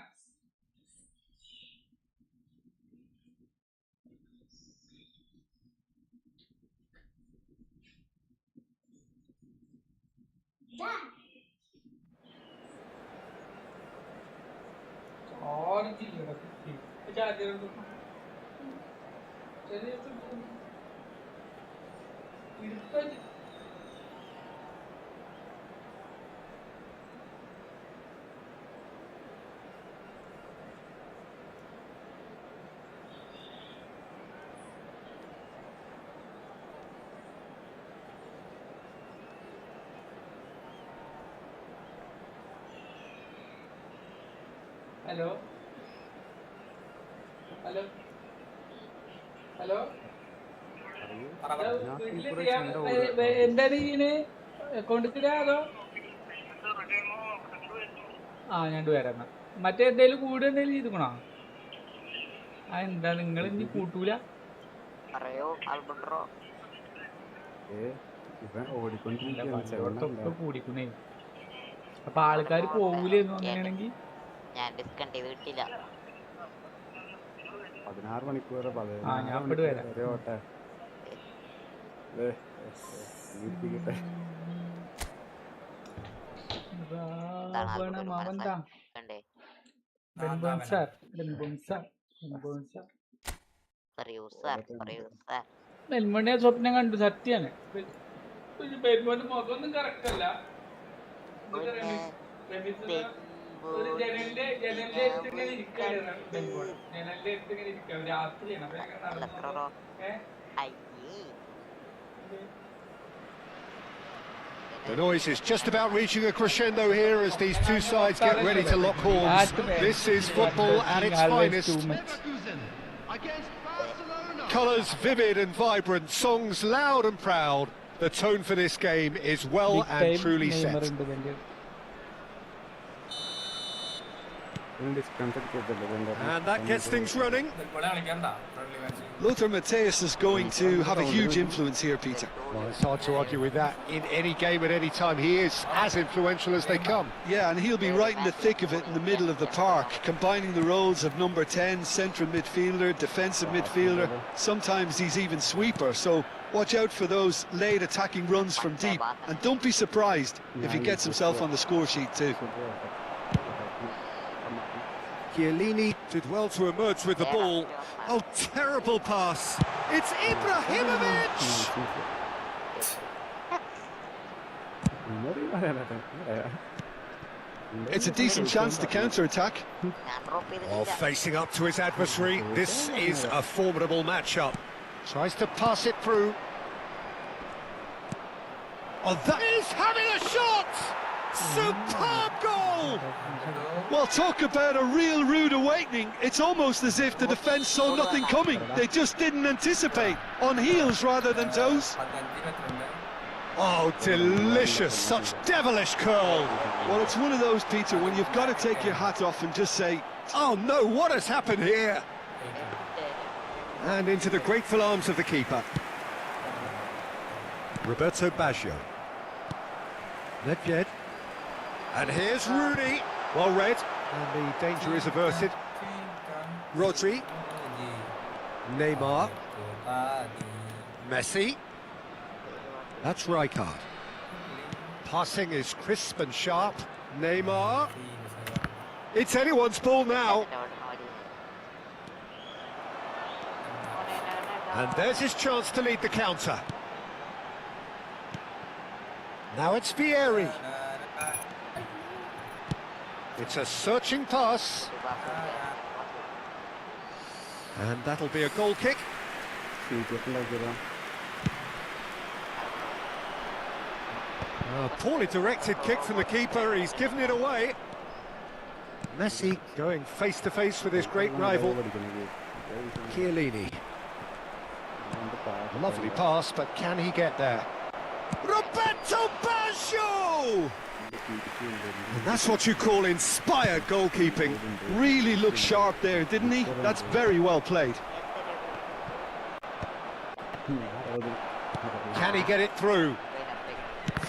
ഹലോ ഹലോ ഹലോ എന്താണ് ഇതിന് അക്കൗണ്ടിൽ അതോ രണ്ടുപേരാ മറ്റേ എന്തേലും കൂടെ എന്തേലും ചെയ്തുക്കണോ എന്താ നിങ്ങൾ ഇനി കൂട്ടൂല കൂടിക്കുന്നേ അപ്പൊ ആൾക്കാര് പോകൂലെന്നു അങ്ങനെയാണെങ്കിൽ ഞാൻ ഡിസ്കണ്ട് ചെയ്ത് കിട്ടില്ല 16 മണിക്കൂർ ഞാൻ ഇപ്പോഴും വരാം നെൽമണിയെ സ്വപ്നം കണ്ടു സത്യാണ് മുഖമൊന്നും കറക്റ്റ് അല്ല ഒരു ജനലിന്റെ അടുത്തിങ്ങനെ ഇരിക്കുകയാണ് രാത്രിയാണ് The noise is just about reaching a crescendo here as these two sides get ready to lock horns. This is football at its finest. Colours vivid and vibrant, songs loud and proud. The tone for this game is well and truly set. And that gets things running. Lothar Matthäus is going to have a huge influence here, Peter. Well, it's hard to argue with that. In any game at any time, he is as influential as they come. Yeah, and he'll be right in the thick of it in the middle of the park, combining the roles of number 10, central midfielder, defensive midfielder. Sometimes he's even sweeper, so watch out for those late attacking runs from deep. And don't be surprised if he gets himself on the score sheet too. Chiellini did well to emerge with the ball. Oh, terrible pass. It's Ibrahimovic! It's a decent chance to counter-attack. Oh, facing up to his adversary. This is a formidable matchup. Tries to pass it through. Oh, that is having a shot! Superb goal! Well, talk about a real rude awakening. It's almost as if the defence saw nothing coming. They just didn't anticipate. On heels rather than toes. Oh, delicious. Such devilish curl. Well, it's one of those, Peter, when you've got to take your hat off and just say, oh no, what has happened here? And into the grateful arms of the keeper. Roberto Baggio. Nedved. And here's Rooney. Well read. And the danger is averted. Rodri. Neymar. Messi. That's Rijkaard. Passing is crisp and sharp. Neymar. It's anyone's ball now. And there's his chance to lead the counter. Now it's Vieri. It's a searching pass. And that'll be a goal kick. A poorly directed kick from the keeper. He's given it away. Messi going face to face with his great rival. Chiellini. A lovely pass, but can he get there? Roberto Baggio! And that's what you call inspired goalkeeping. really looked sharp there, didn't he? That's very well played. Can he get it through?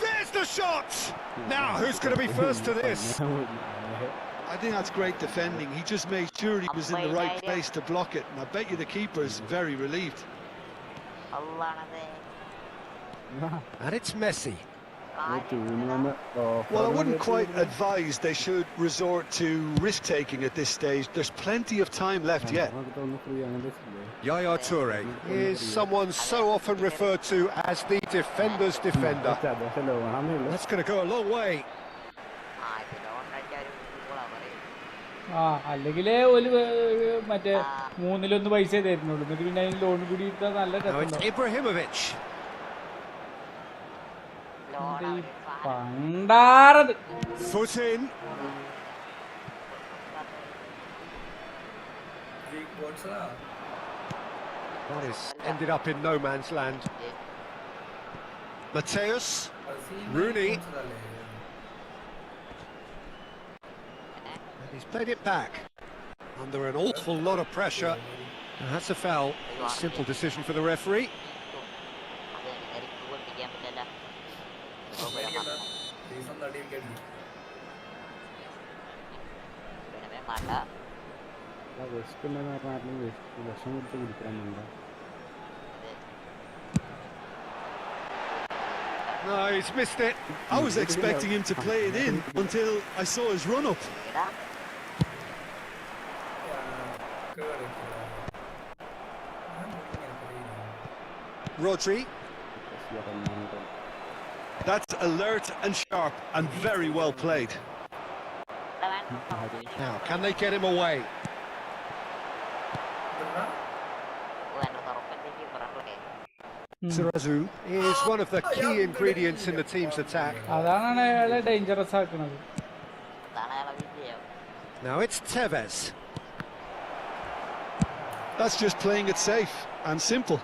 There's the shot! Now, who's going to be first to this? I think that's great defending. He just made sure he was in the right place to block it. And I bet you the keeper's very relieved. And it's Messi. Well, I wouldn't quite advise they should resort to risk-taking at this stage. There's plenty of time left yet. Yaya Toure is someone so often referred to as the defender's defender. That's going to go a long way. അല്ലെങ്കിൽ ഒരു മറ്റേ മൂന്നിലൊന്ന് പൈസ തരുന്നുള്ളൂ എന്നിട്ട് പിന്നെ അതിന് loan കൂടി ഇട്ടാൽ നല്ല Ibrahimovic. പണ്ടാറത് Foot in. That is ended up in no man's land. Mateus, Rooney. And he's played it back under an awful lot of pressure. And that's a foul. Simple decision for the referee. No, he's missed it. I was expecting him to play it in until I saw his run-up. Rodri. That's alert and sharp and very well played. Now, can they get him away? Sarazu is one of the key ingredients in the team's attack. അതാണ് അയാളെ dangerous ആക്കുന്നത്. Now it's Tevez. That's just playing it safe and simple.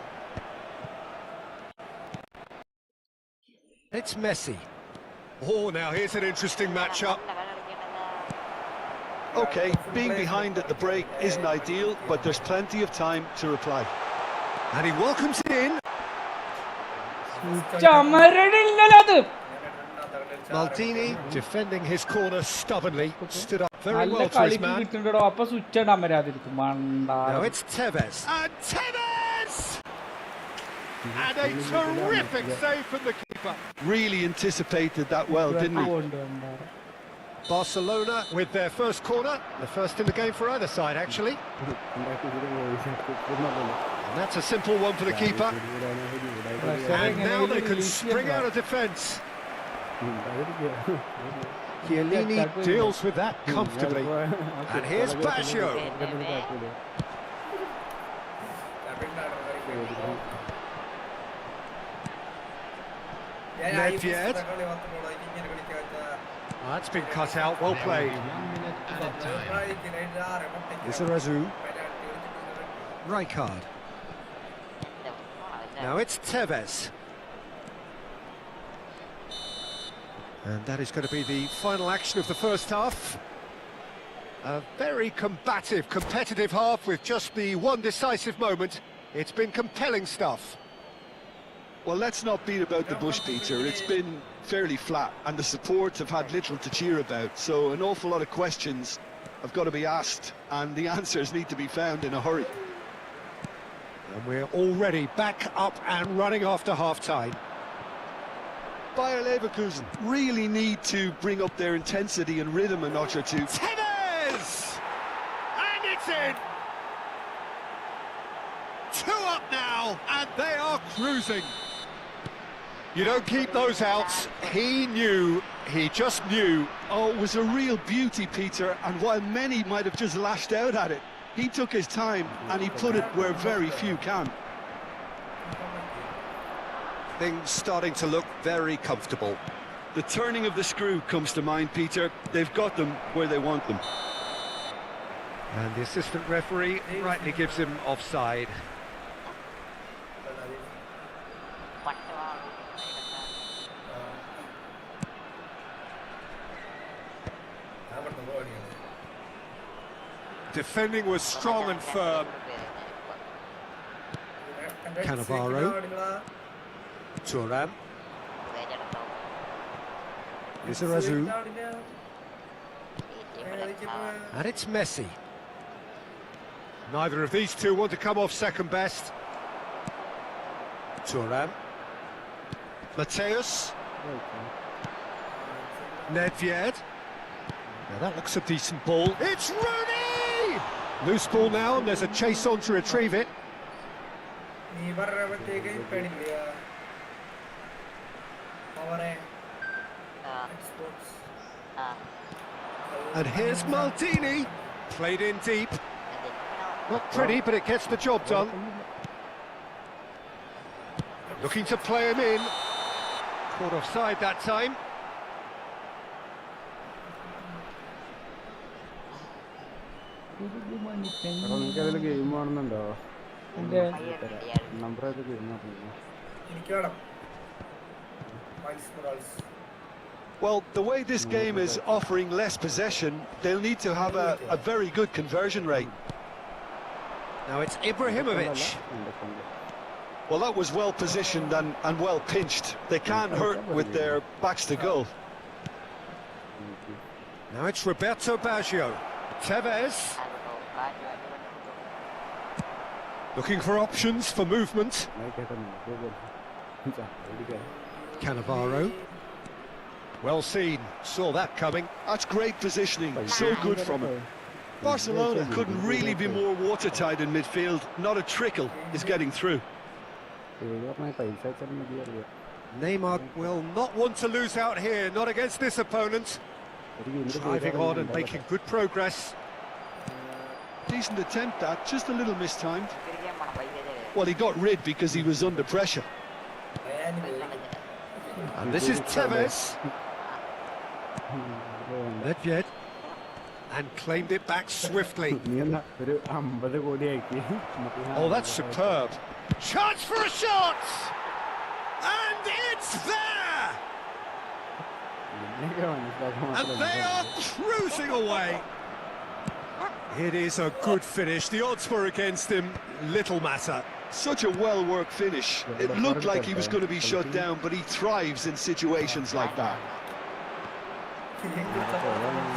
It's Messi. Oh, now here's an interesting matchup. Okay, being behind at the break isn't ideal, but there's plenty of time to reply. And he welcomes it in. Maldini defending his corner stubbornly, stood up very well for his man. Now it's Tevez. And Tevez! And a terrific save from the keeper. Really anticipated that well, didn't he? Barcelona with their first corner, the first in the game for either side actually. And that's a simple one for the keeper. And now they can spring out of defence. Chiellini deals with that comfortably. And here's Baggio. Nedved. That's been cut out, well played. Sarazu. Rijkaard. Now it's Tevez. And that is going to be the final action of the first half. A very combative, competitive half with just the one decisive moment. It's been compelling stuff. Well, let's not beat about the bush, Peter. It's been fairly flat, and the support have had little to cheer about. So an awful lot of questions have got to be asked, and the answers need to be found in a hurry. And we're already back up and running after half-time. Bayer Leverkusen really need to bring up their intensity and rhythm a notch or two. Tevez! And it's in! 2 up now, and they are cruising. You don't keep those outs. He knew, he just knew. Oh, it was a real beauty, Peter, and while many might have just lashed out at it, he took his time and he put it where very few can. Things starting to look very comfortable. The turning of the screw comes to mind, Peter. They've got them where they want them. And the assistant referee rightly gives him offside. Defending was strong and firm. Cannavaro. Thuram. Sarazu. And it's Messi. Neither of these two want to come off second best. Thuram. Mateus. Nedved. Now that looks a decent ball. It's Rooney! Loose ball now, and there's a chase on to retrieve it. And here's Maldini. Played in deep. Not pretty, but it gets the job done. Looking to play him in. Caught offside that time. നിങ്ങൾക്കതിൽ game കാണുന്നുണ്ടോ? എന്റെ number ഏത് game എനിക്ക് വേണം Miles Morales. Well, the way this game is offering less possession, they'll need to have a very good conversion rate. Now it's Ibrahimovic. Well, that was well positioned and well pinched. They can't hurt with their backs to goal. Now it's Roberto Baggio. Tevez. Looking for options for movement. Cannavaro. Well seen. Saw that coming. That's great positioning. So good from him. Barcelona couldn't really be more watertight in midfield. Not a trickle is getting through. Neymar will not want to lose out here, not against this opponent. Driving on and making good progress. Decent attempt that, just a little mistimed. Well, he got rid because he was under pressure. And this is Tevez. Nedved. And claimed it back swiftly. Oh, that's superb. Chance for a shot! And it's there! And they are cruising away. It is a good finish. The odds were against him. Little matter. Such a well-worked finish. It looked like he was going to be shut down, but he thrives in situations like that.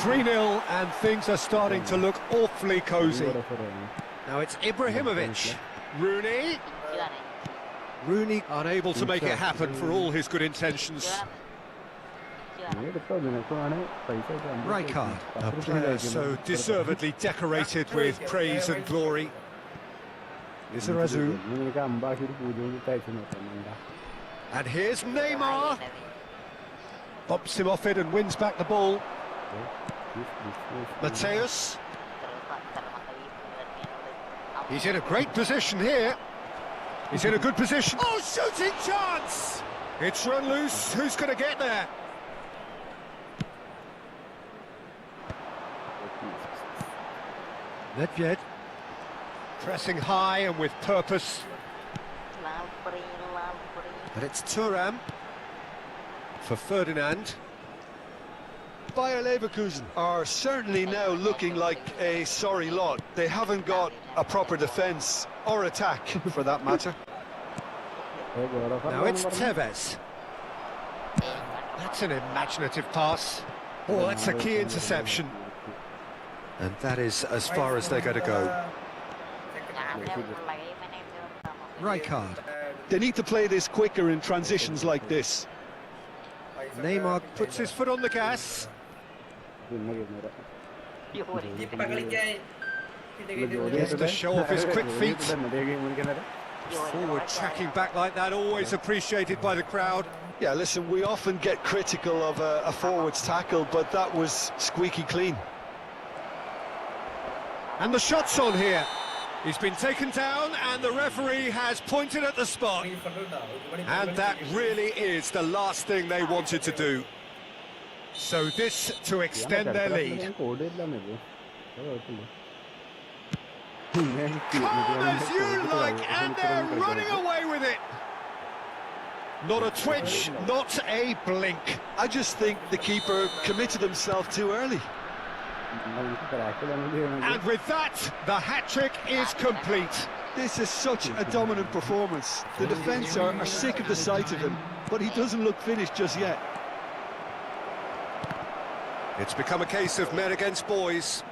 3-0 and things are starting to look awfully cosy. Now it's Ibrahimovic. Rooney unable to make it happen for all his good intentions. Rijkaard, a player so deservedly decorated with praise and glory. Lizarazu. And here's Neymar. Bops him off it and wins back the ball. Mateus. He's in a great position here. He's in a good position. Oh, shooting chance! It's run loose. Who's going to get there? Nedved. Pressing high and with purpose. But it's Thuram. For Ferdinand. Bayer Leverkusen are certainly now looking like a sorry lot. They haven't got a proper defence or attack, for that matter. Now it's Tevez. That's an imaginative pass. Oh, that's a key interception. And that is as far as they're going to go. Rijkaard. They need to play this quicker in transitions like this. Neymar puts his foot on the gas. Gets to show off his quick feet. Forward tracking back like that, always appreciated by the crowd. Yeah, listen, we often get critical of a forward's tackle, but that was squeaky clean. And the shot's on here. He's been taken down and the referee has pointed at the spot. And that really is the last thing they wanted to do. So this to extend their lead. Calm as you like, and they're running away with it. Not a twitch, not a blink. I just think the keeper committed himself too early. And with that, the hat-trick is complete. This is such a dominant performance. The defence are sick of the sight of him, but he doesn't look finished just yet. It's become a case of men against boys.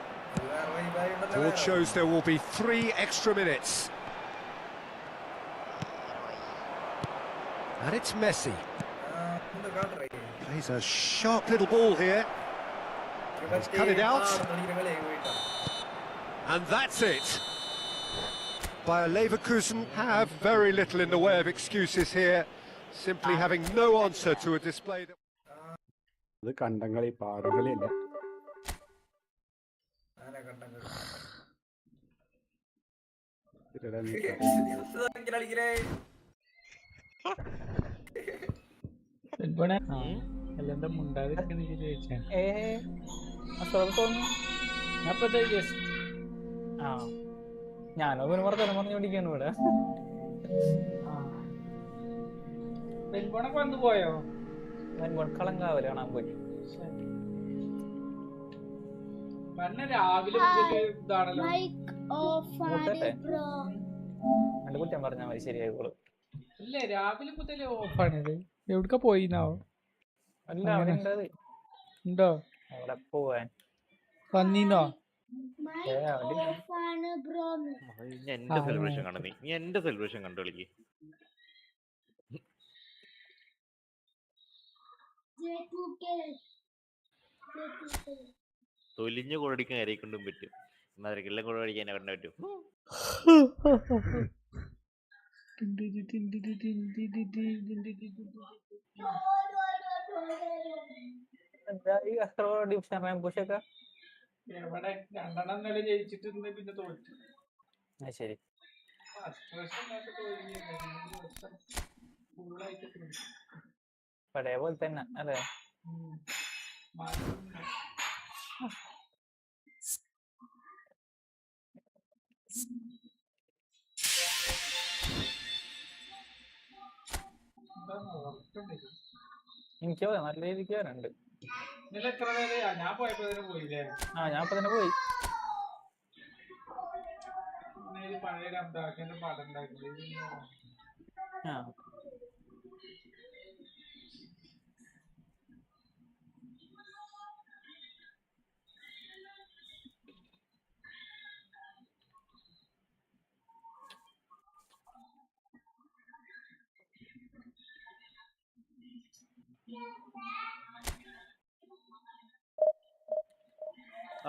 Board shows there will be 3 extra minutes. And it's Messi. Plays a sharp little ball here. He's cut it out. And that's it. Bayer Leverkusen have very little in the way of excuses here, simply having no answer to a display that... എല്ലാം മുണ്ടാതിരിക്കുന്ന ചോദിച്ചാ ഞാൻ just ആ ഞാനോ പിന്നെ വർത്തമാനം പറഞ്ഞു പിടിക്കാണ് ഇവിടെ. വെൻപോണൊക്കെ വന്നു പോയോ? വെൻപോൺ കളങ്കാവല് കാണാൻ പോയി. രാവിലെ ഇതാണല്ലോ എന്റെ കുറ്റം പറഞ്ഞാൽ മതി, ശരിയായിക്കോളൂ. അല്ലേ രാവിലെ മുതലേ ഓഫാണിത്. എവിടക്ക പോയിന്നാവോ? അല്ല അവിടെ ഉണ്ടോ? അവിടെ പോവാൻ വന്നീന്നോ? എന്റെ സെലിബ്രേഷൻ കണ്ടു. നീ എന്റെ സെലിബ്രേഷൻ കണ്ടു കളിക്ക്. തൊലിഞ്ഞ കുഴടിക്കാൻ ആരെ കൊണ്ടും പറ്റും. എല്ലാം കുഴടിക്കാൻ എന്നെ കണ്ടു പറ്റും. ശരി പഴയ പോലെ തന്നെ അല്ലേ? എനിക്ക് നല്ല രീതിക്ക് വരാനുണ്ട്. ഞാൻ പോയപ്പോ തന്നെ പോയില്ലേ? ആ ഞാൻ ഇപ്പൊ തന്നെ പോയി. പഴയ അബ്ദാഖിന്റെ പടം ഉണ്ടാക്കില്ലേ? ആ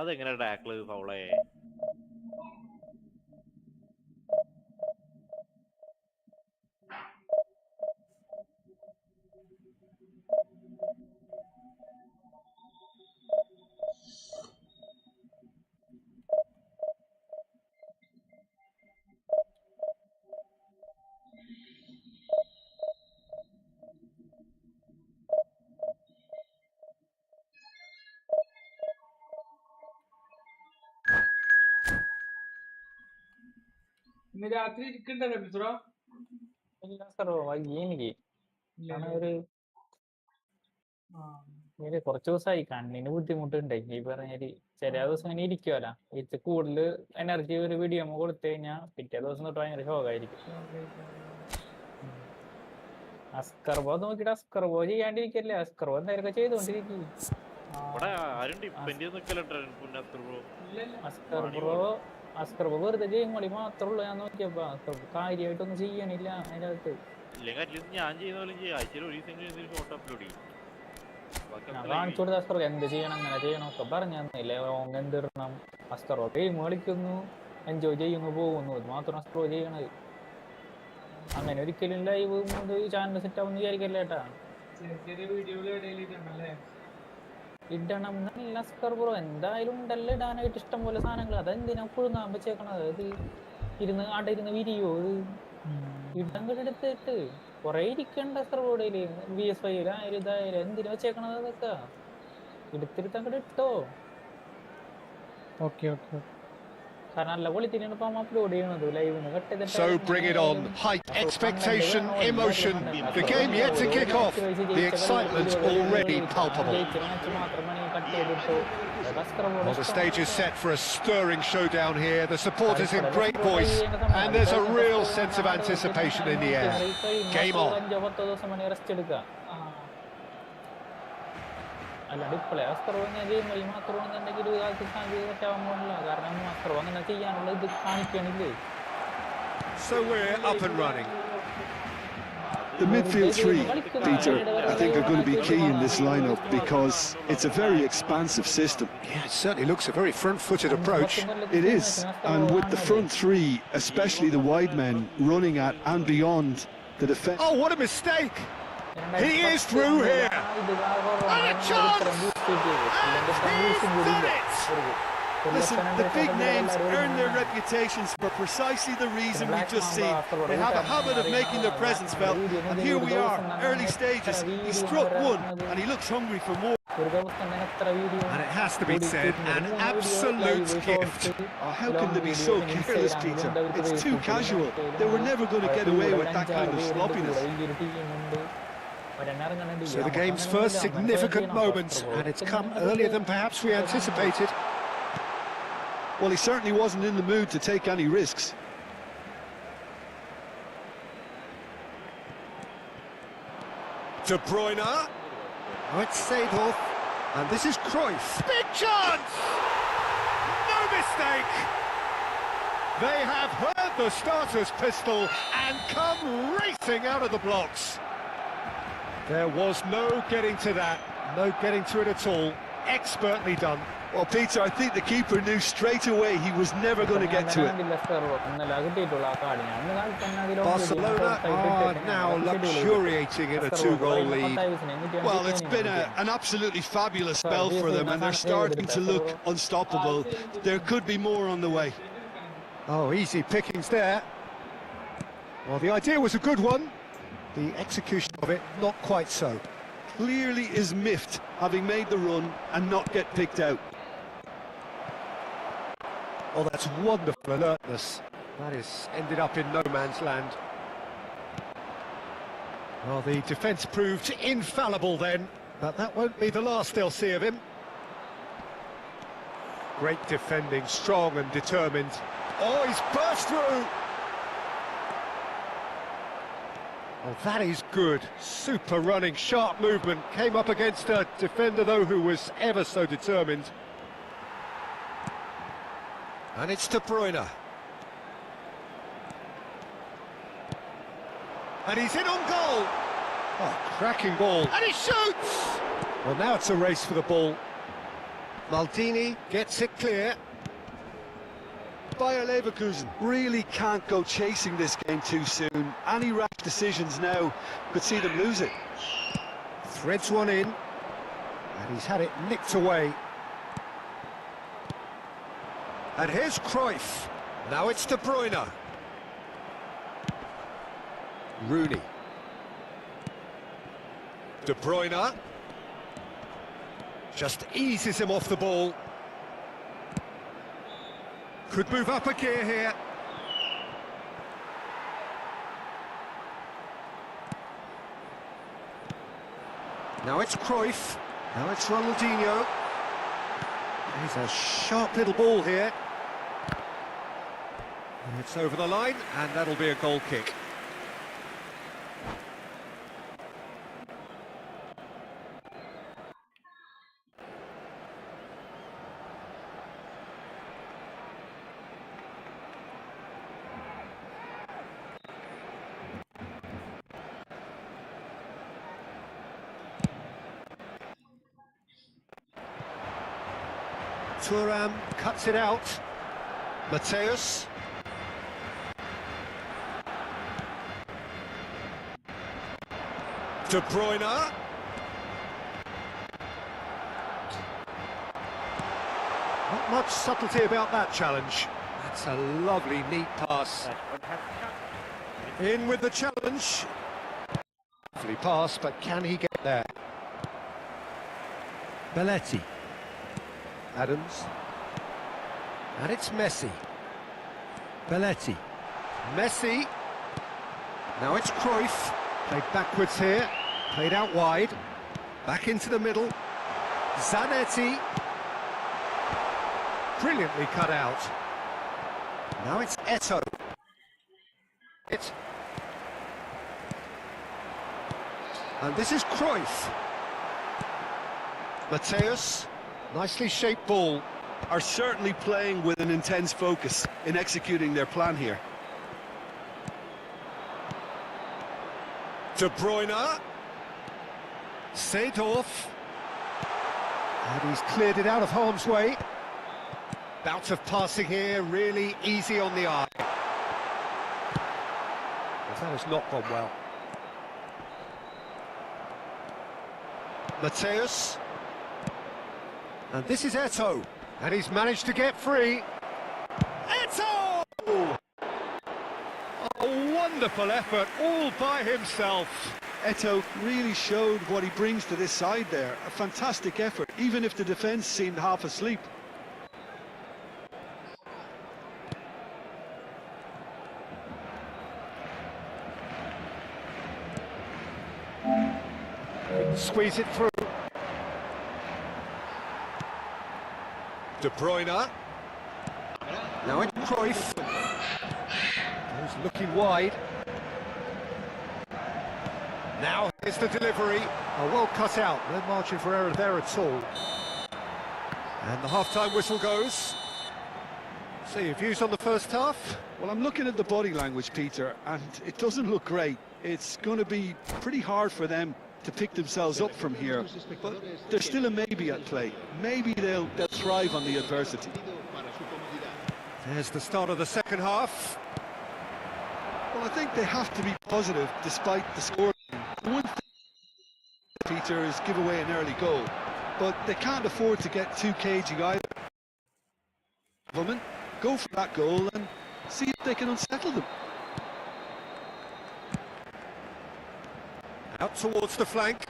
അതെങ്ങനെ ടാക്കിള് ഫൗളായേ? ഇന്ന് രാത്രി ഇരിക്കണ്ടല്ലോ മിത്രോ? ഇല്ല സാറോ എനിക്ക് കുറച്ച് ദിവസമായി കണ്ണിന് ബുദ്ധിമുട്ടുണ്ടായി. ഈ പറഞ്ഞാല് ചില ദിവസം അങ്ങനെ ഇരിക്കുവല്ല, ഇത് കൂടുതൽ എനർജി ഒരു വീഡിയോ കൊടുത്തു കഴിഞ്ഞാൽ പിറ്റേ ദിവസം തൊട്ട് ഭയങ്കര ഷോകായിരിക്കും. അസ്കർബോ നോക്കിട്ട് അസ്കർബോ ചെയ്യാണ്ടിരിക്കല്ലേ? അസ്കർബോ എന്തായാലും ചെയ്തോണ്ടിരിക്കും. അസ്കർബോ വെറുതെ ചെയ്യുമ്പോൾ മാത്രമേ ഉള്ളൂ. ഞാൻ നോക്കിയപ്പോ അസ്കർബോ കാര്യമായിട്ടൊന്നും ചെയ്യണില്ല അതിന്റെ അകത്ത്. ഞാൻ കാണിച്ചു കൊടുത്ത അസ്കർബോ എന്ത് ചെയ്യണം, അങ്ങനെ ചെയ്യണം ഒക്കെ പറഞ്ഞു തന്നില്ലേ? എന്ത് ഇടണം? അസ്കർബോ ഗെയിം കളിക്കുന്നു, എൻജോയ് ചെയ്യുന്നു, പോകുന്നു. ഇത് മാത്രം അസ്കർബോ ചെയ്യണത്. അങ്ങനെ ഒരിക്കലും ലൈവ് ചാനൽ സെറ്റ് ആവുന്ന വിചാരിക്കല്ലേ ഏട്ടാ. ഇടണം എന്നല്ല അസ്കർബോ, എന്തായാലും ഉണ്ടല്ലോ ഇടാനായിട്ട് ഇഷ്ടം പോലെ സാധനങ്ങൾ. അതെന്തിനാ പുഴുങ്ങാൻ വെച്ചേക്കണത്? അത് ഇരുന്ന് ഇരുന്ന് വിരിയോ? ഇടം കെടുത്തിട്ട് കൊറേ ഇരിക്കണ്ട അസ്കർബോയില്. VS5 ആയാലും ഇതായാലും എന്തിനു വെച്ചേക്കണത്? അതൊക്കെ എടുത്തിരുത്ത് അങ്ങോട്ട് ഇട്ടോ. Okay okay. So bring it on. Height, expectation, emotion. The game yet to kick off. The excitement already palpable. Well, the stage is set for a stirring showdown here. The supporters in great voice, and there's a real sense of anticipation in the air. Game on. അല്ലാണ്ട് ഇപ്പോഴേ അസ്കർബോ ഞാൻ game കളി മാത്രമാണെന്നുണ്ടെങ്കിൽ ഒരു കാലത്ത് സാങ്കേതിക തെറ്റാവാൻ പോകണില്ല. കാരണം അസ്കർബോ അങ്ങനെ ചെയ്യാനുള്ള ഇത് കാണിക്കണില്ലേ? So we're up and running. The midfield three, Peter, I think are going to be key in this lineup because it's a very expansive system. Yeah, it certainly looks a very front-footed approach. It is, and with the front three, especially the wide men running at and beyond the defence. Oh, what a mistake! He is through here. And a chance! And he's done it! Listen, the big names earn their reputations for precisely the reason we've just seen. They have a habit of making their presence felt, and here we are, early stages. He struck one, and he looks hungry for more. And it has to be said, an absolute gift. Oh, how can they be so careless, Peter? It's too casual. They were never going to get away with that kind of sloppiness. So the game's first significant moment, and it's come earlier than perhaps we anticipated. Well, he certainly wasn't in the mood to take any risks. De Bruyne. Oh, it's Seedorf. And this is Cruyff. Big chance! No mistake! They have heard the starter's pistol and come racing out of the blocks. There was no getting to that, no getting to it at all. Expertly done. Well, Peter, I think the keeper knew straight away he was never going to get to it. Barcelona are now luxuriating in a two-goal lead. Well, it's been an absolutely fabulous spell for them, and they're starting to look unstoppable. There could be more on the way. Oh, easy pickings there. Well, the idea was a good one. The execution of it, not quite so. Clearly is miffed, having made the run and not get picked out. Oh, that's wonderful alertness. That is ended up in no man's land. Well, the defence proved infallible then, but that won't be the last they'll see of him. Great defending, strong and determined. Oh, he's burst through! Oh, that is good. Super running, sharp movement. Came up against a defender, though, who was ever so determined. And it's De Bruyne. And he's in on goal. Oh, cracking ball. And he shoots! Well, now it's a race for the ball. Maldini gets it clear. Bayer Leverkusen really can't go chasing this game too soon. Any rash decisions now could see them lose it. Threads one in. And he's had it nicked away. And here's Cruyff. Now it's De Bruyne. Rooney. De Bruyne. Just eases him off the ball. Could move up a gear here. Now it's Cruyff. Now it's Ronaldinho. He's a sharp little ball here. It's over the line, and that'll be a goal kick. Thuram cuts it out. Mateus. De Bruyne. Not much subtlety about that challenge. That's a lovely, neat pass. In with the challenge. Lovely pass, but can he get there? Belletti. Adams. And it's Messi. Belletti. Messi. Now it's Cruyff. Played backwards here. Played out wide. Back into the middle. Zanetti. Brilliantly cut out. Now it's Eto'o. And this is Cruyff. Mateus. Nicely shaped ball. Are certainly playing with an intense focus in executing their plan here. De Bruyne. Seedorf. And he's cleared it out of harm's way. Bout of passing here, really easy on the eye. But that has not gone well. Mateus. And this is Eto'o. And he's managed to get free. Eto'o! A wonderful effort all by himself. Eto really showed what he brings to this side there. A fantastic effort, even if the defence seemed half asleep. Squeeze it through. De Bruyne. Now it's Cruyff. He's looking wide. Now here's the delivery. Oh, well cut out. No margin for error there at all. And the half-time whistle goes. So your views on the first half? Well, I'm looking at the body language, Peter, and it doesn't look great. It's going to be pretty hard for them to pick themselves up from here, but there's still a maybe at play. Maybe they'll thrive on the adversity. There's the start of the second half. Well, I think they have to be positive despite the score. The one thing, Peter, is give away an early goal, but they can't afford to get too cagey either. Woman, go for that goal and see if they can unsettle them. Out towards the flank.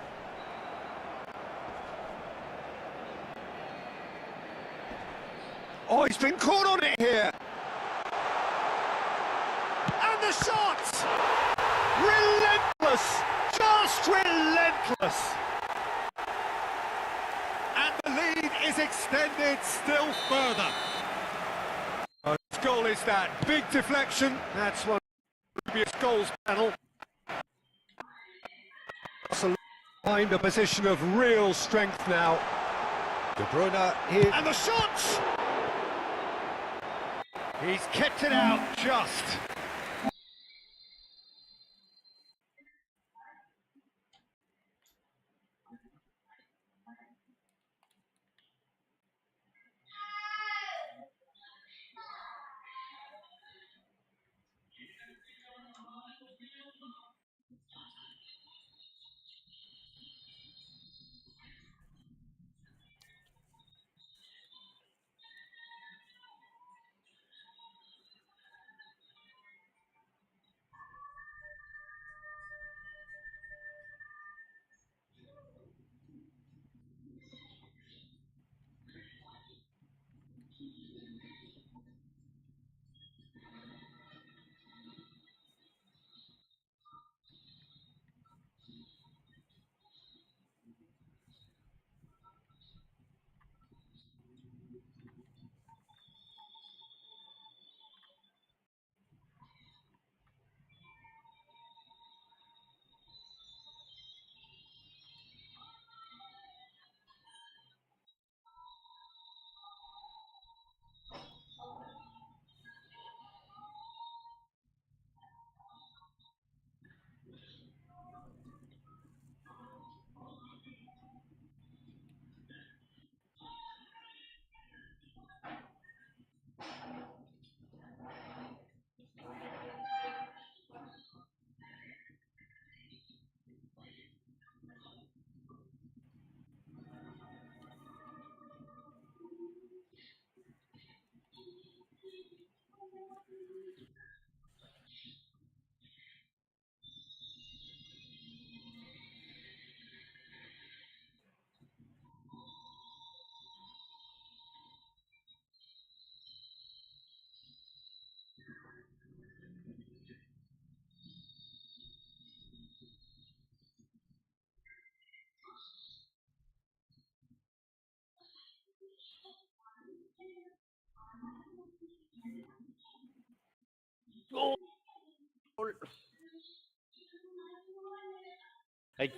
Oh, he's been caught on it here. And the shot! Relentless! Just relentless! And the lead is extended still further. Whose goal is that? Big deflection. That's one of the previous goals panel. Find a position of real strength now. De Bruyne here. And the shot! He's kept it out just.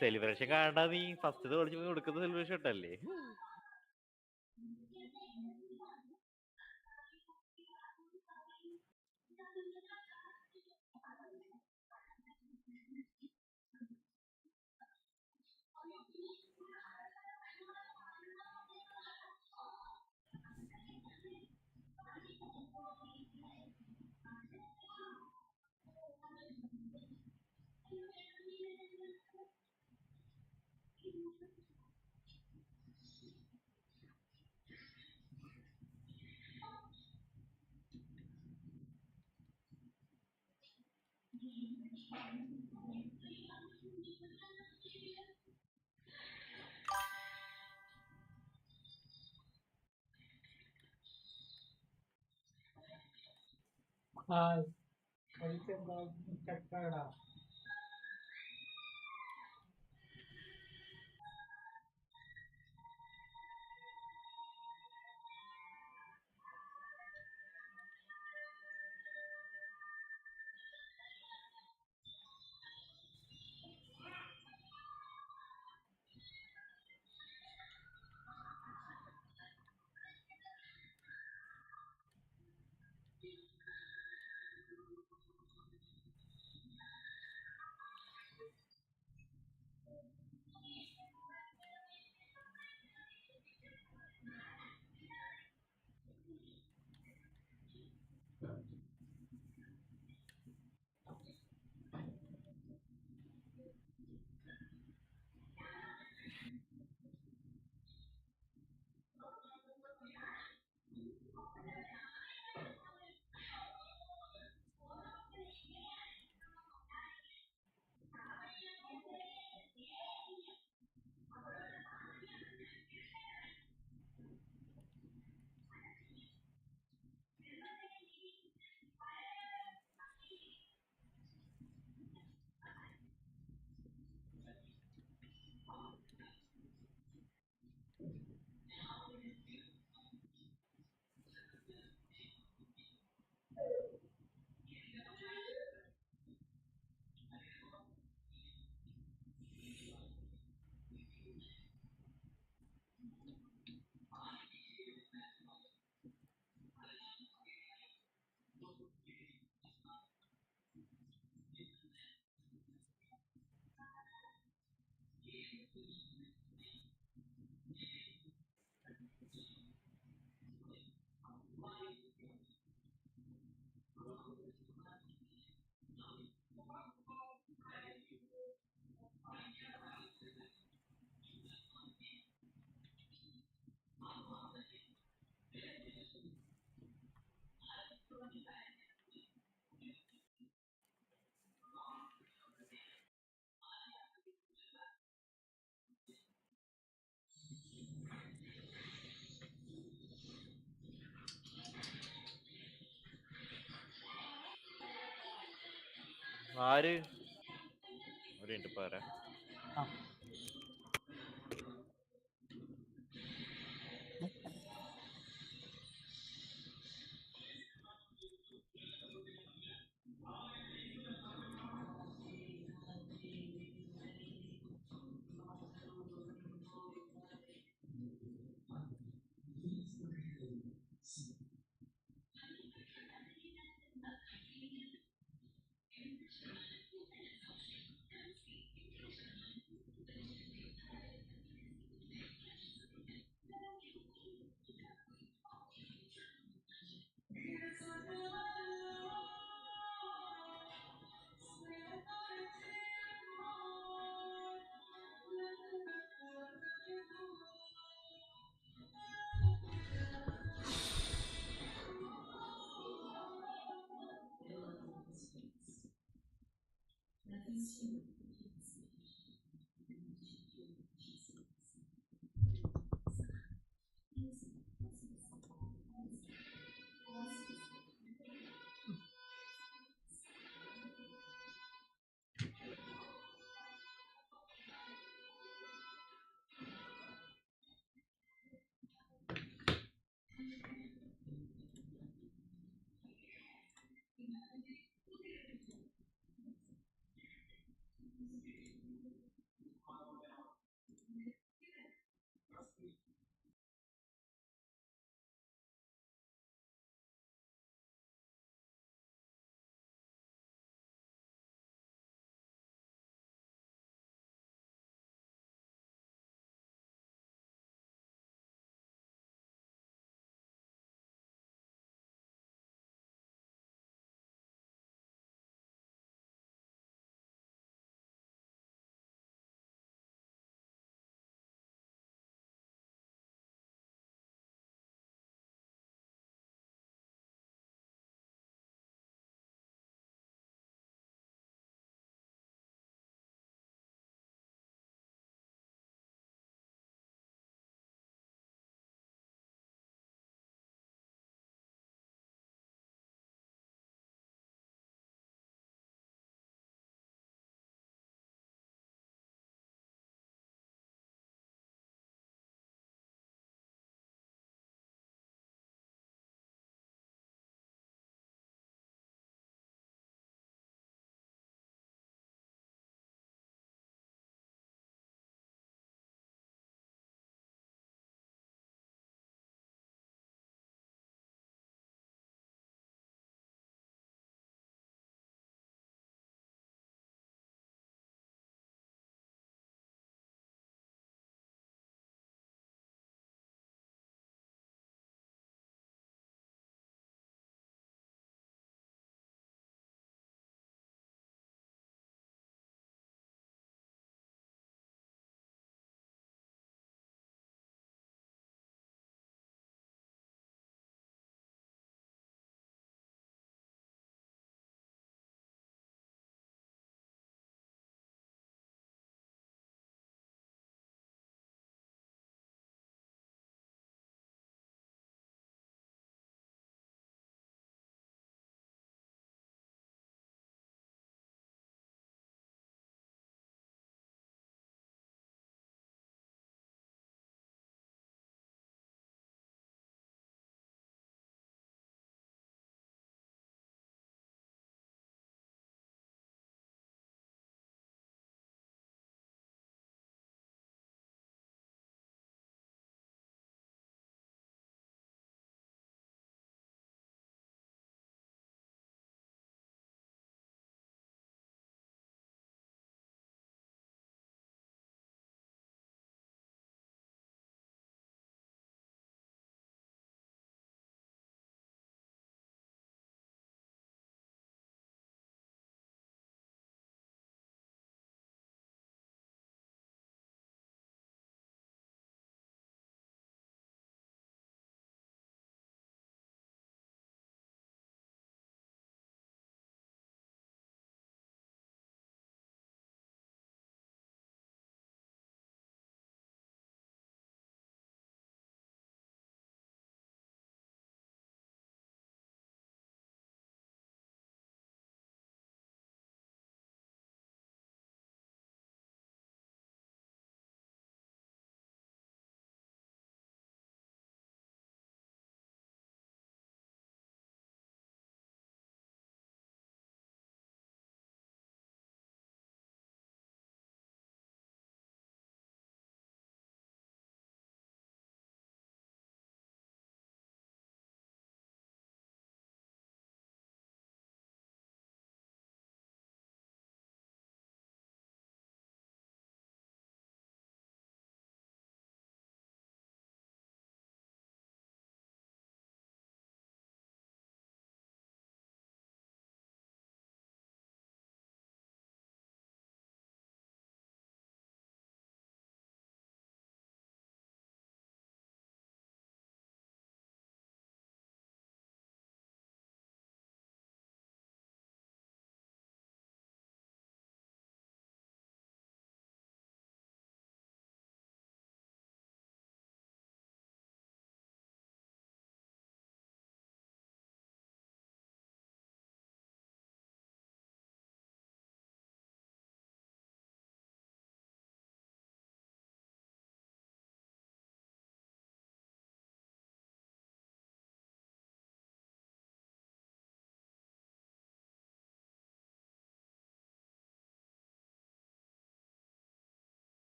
Celebration കാണാ നീ first കളിച്ച് കൊടുക്കുന്ന celebration ഇട്ടല്ലേ. ആര് ഒരു minute പോരാ.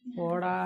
പോടാ.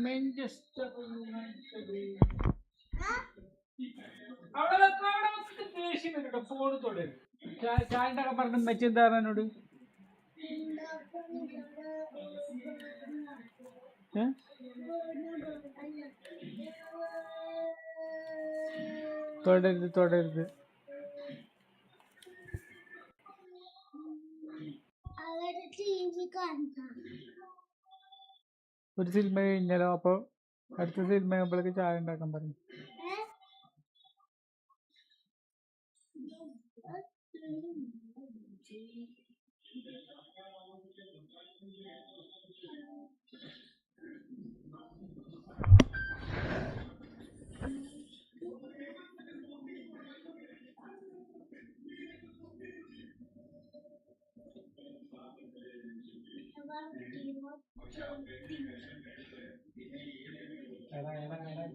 Manchester United അവിടെ ദേഷ്യം വരും. ഫോൺ തൊടരുത്. ചായണ്ടൊക്കെ പറഞ്ഞ മെച്ച എന്താ എന്നോട് തൊടരുത് തൊടരുത്. ഒരു സിനിമ കഴിഞ്ഞാലോ അപ്പൊ അടുത്ത സിനിമ ആകുമ്പോഴേക്ക് ചായ ഉണ്ടാക്കാൻ പറഞ്ഞു.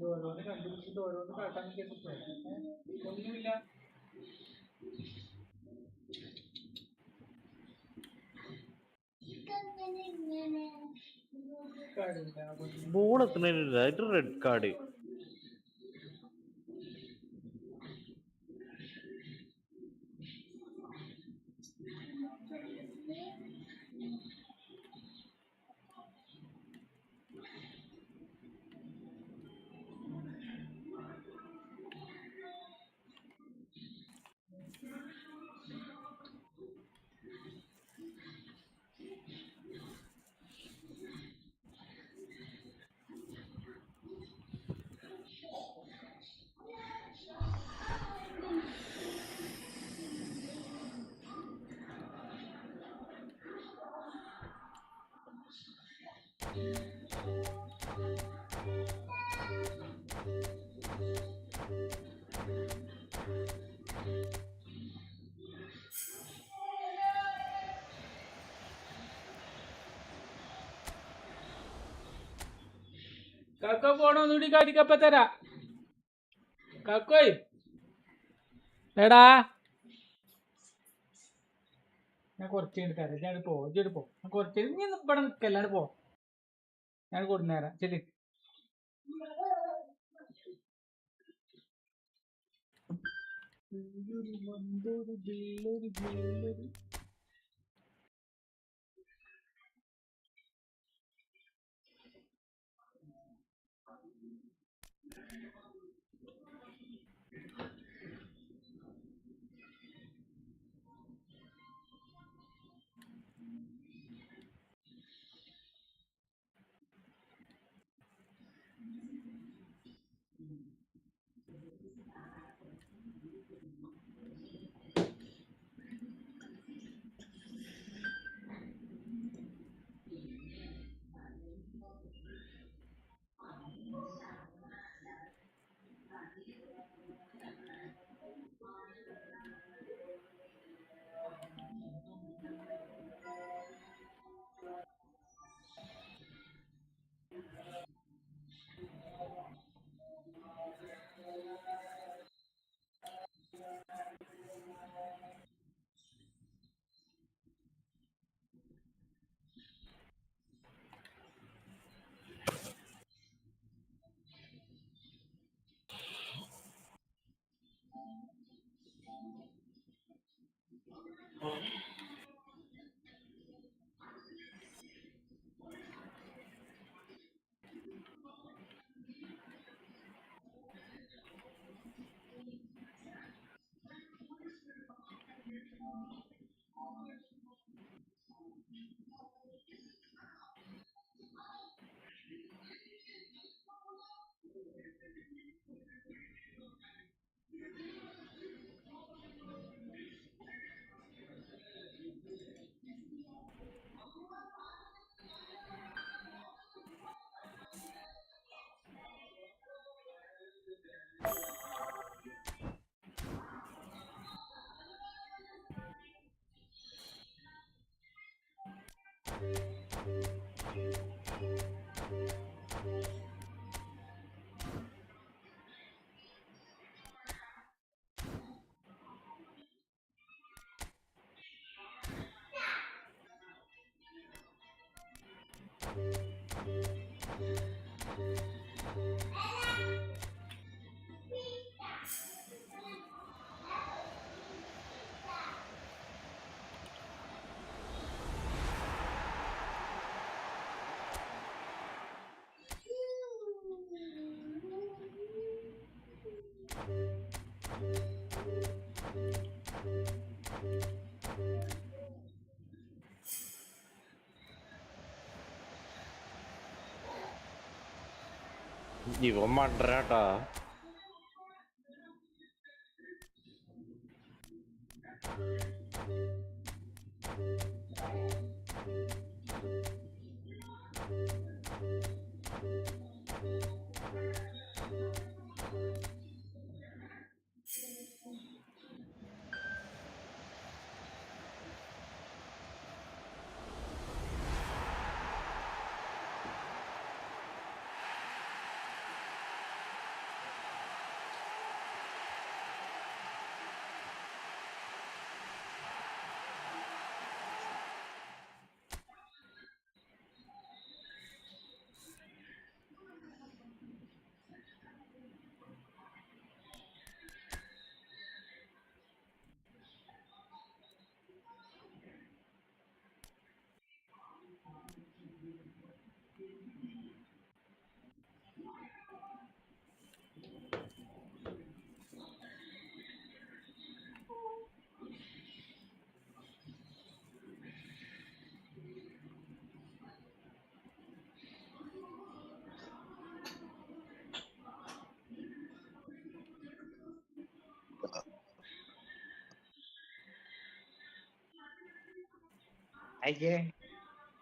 ഓരോന്ന് കണ്ടുപിടിച്ചിട്ട് ഓരോന്ന് കാട്ടാൻ ഒന്നുമില്ല. ബോൾ എത്തുന്നതിന് റെഡ് കാർഡ്. കക്ക പോണോന്നൂടി കാട്ടിക്കപ്പ തരാ. കക്കോയ് എടാ ഞാൻ കുറച്ച് കഴിഞ്ഞിട്ട് തരാം. ഞാൻ പോ ഞാൻ കുറച്ച് നീ ഇവിടെ നിൽക്കല്ലാണ്ട് പോ. ഞാൻ കൊടുന്നേരാം. ശരി. ഇവൻ മണ്ടരാട്ടാ.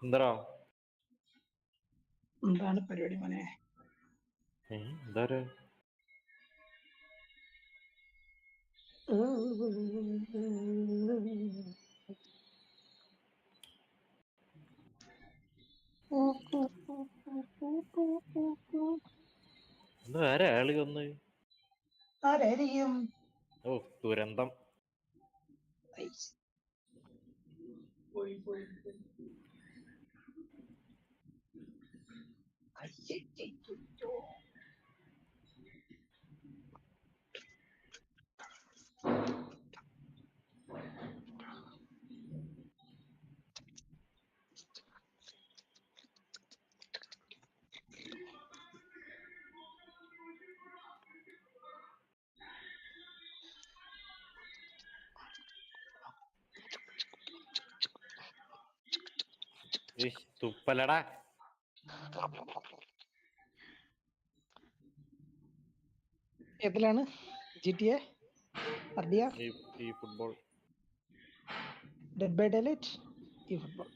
എന്താ എന്താണ് പരിപാടി മോനെ? എന്താ ആരാ ആളി വന്ന്? ആരായിരിക്കും? ഓ ദുരന്തം. തുപ്പലടാ. ഏതിലാണ്? GTA? RDR? ഈ football. Dead by Daylight? eFootball.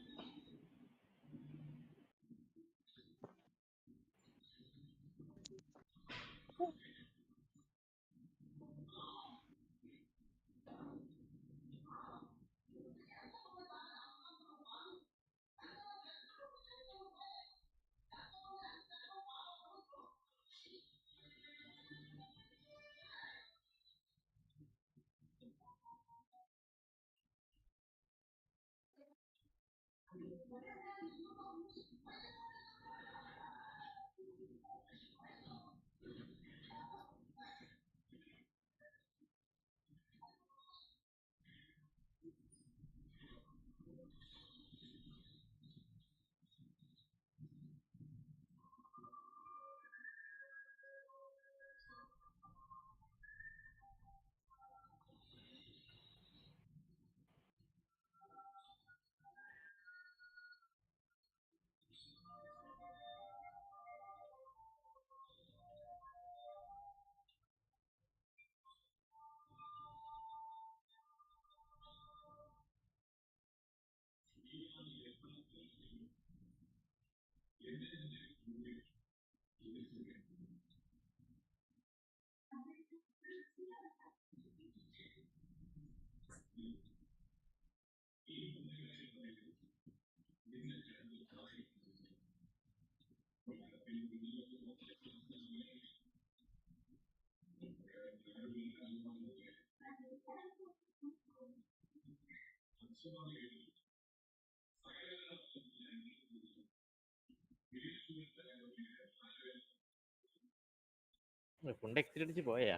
കൊണ്ട് എക്സിറ്റ് അടിച്ച് പോയാ.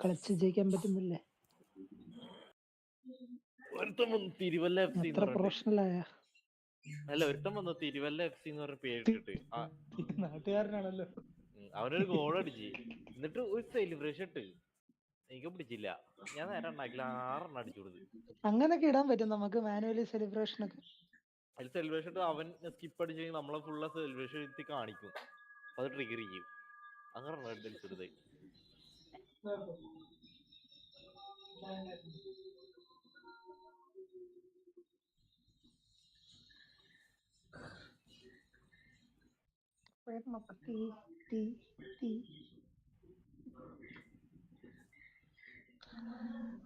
കളിച്ച് ജയിക്കാൻ പറ്റുന്നില്ലേ? ഒരുത്തം വന്നു തിരുവല്ല FC പ്രൊഫഷണലായ അല്ല, ഒരുത്തം വന്നു തിരുവല്ല FC എന്ന് പറഞ്ഞ പേരിട്ടിട്ട്. നാട്ടുകാരനാണല്ലോ. അവനൊരു ഗോൾ അടിച്ച്, എന്നിട്ട് ഒരു സെലിബ്രേഷൻ ഇട്ട്. എനിക്ക് പിടിച്ചില്ല. ഞാൻ നേരെ ഉണ്ടാക്കില്ല, 6 അടിച്ചു കൊടുത്തു. അങ്ങനൊക്കെ ഇടാൻ പറ്റും നമുക്ക് മാനുവലി സെലിബ്രേഷൻ ഒക്കെ. അതിൽ സെലിബ്രേഷൻ ഇട്ട് അവൻ സ്കിപ്പ് അടിച്ചെങ്കിൽ നമ്മളെ ഫുള്ള് സെലിബ്രേഷൻ എത്തി കാണിക്കും. അത് ട്രിഗർ ചെയ്യും. അങ്ങനെ അടിച്ചെടുത്തേ.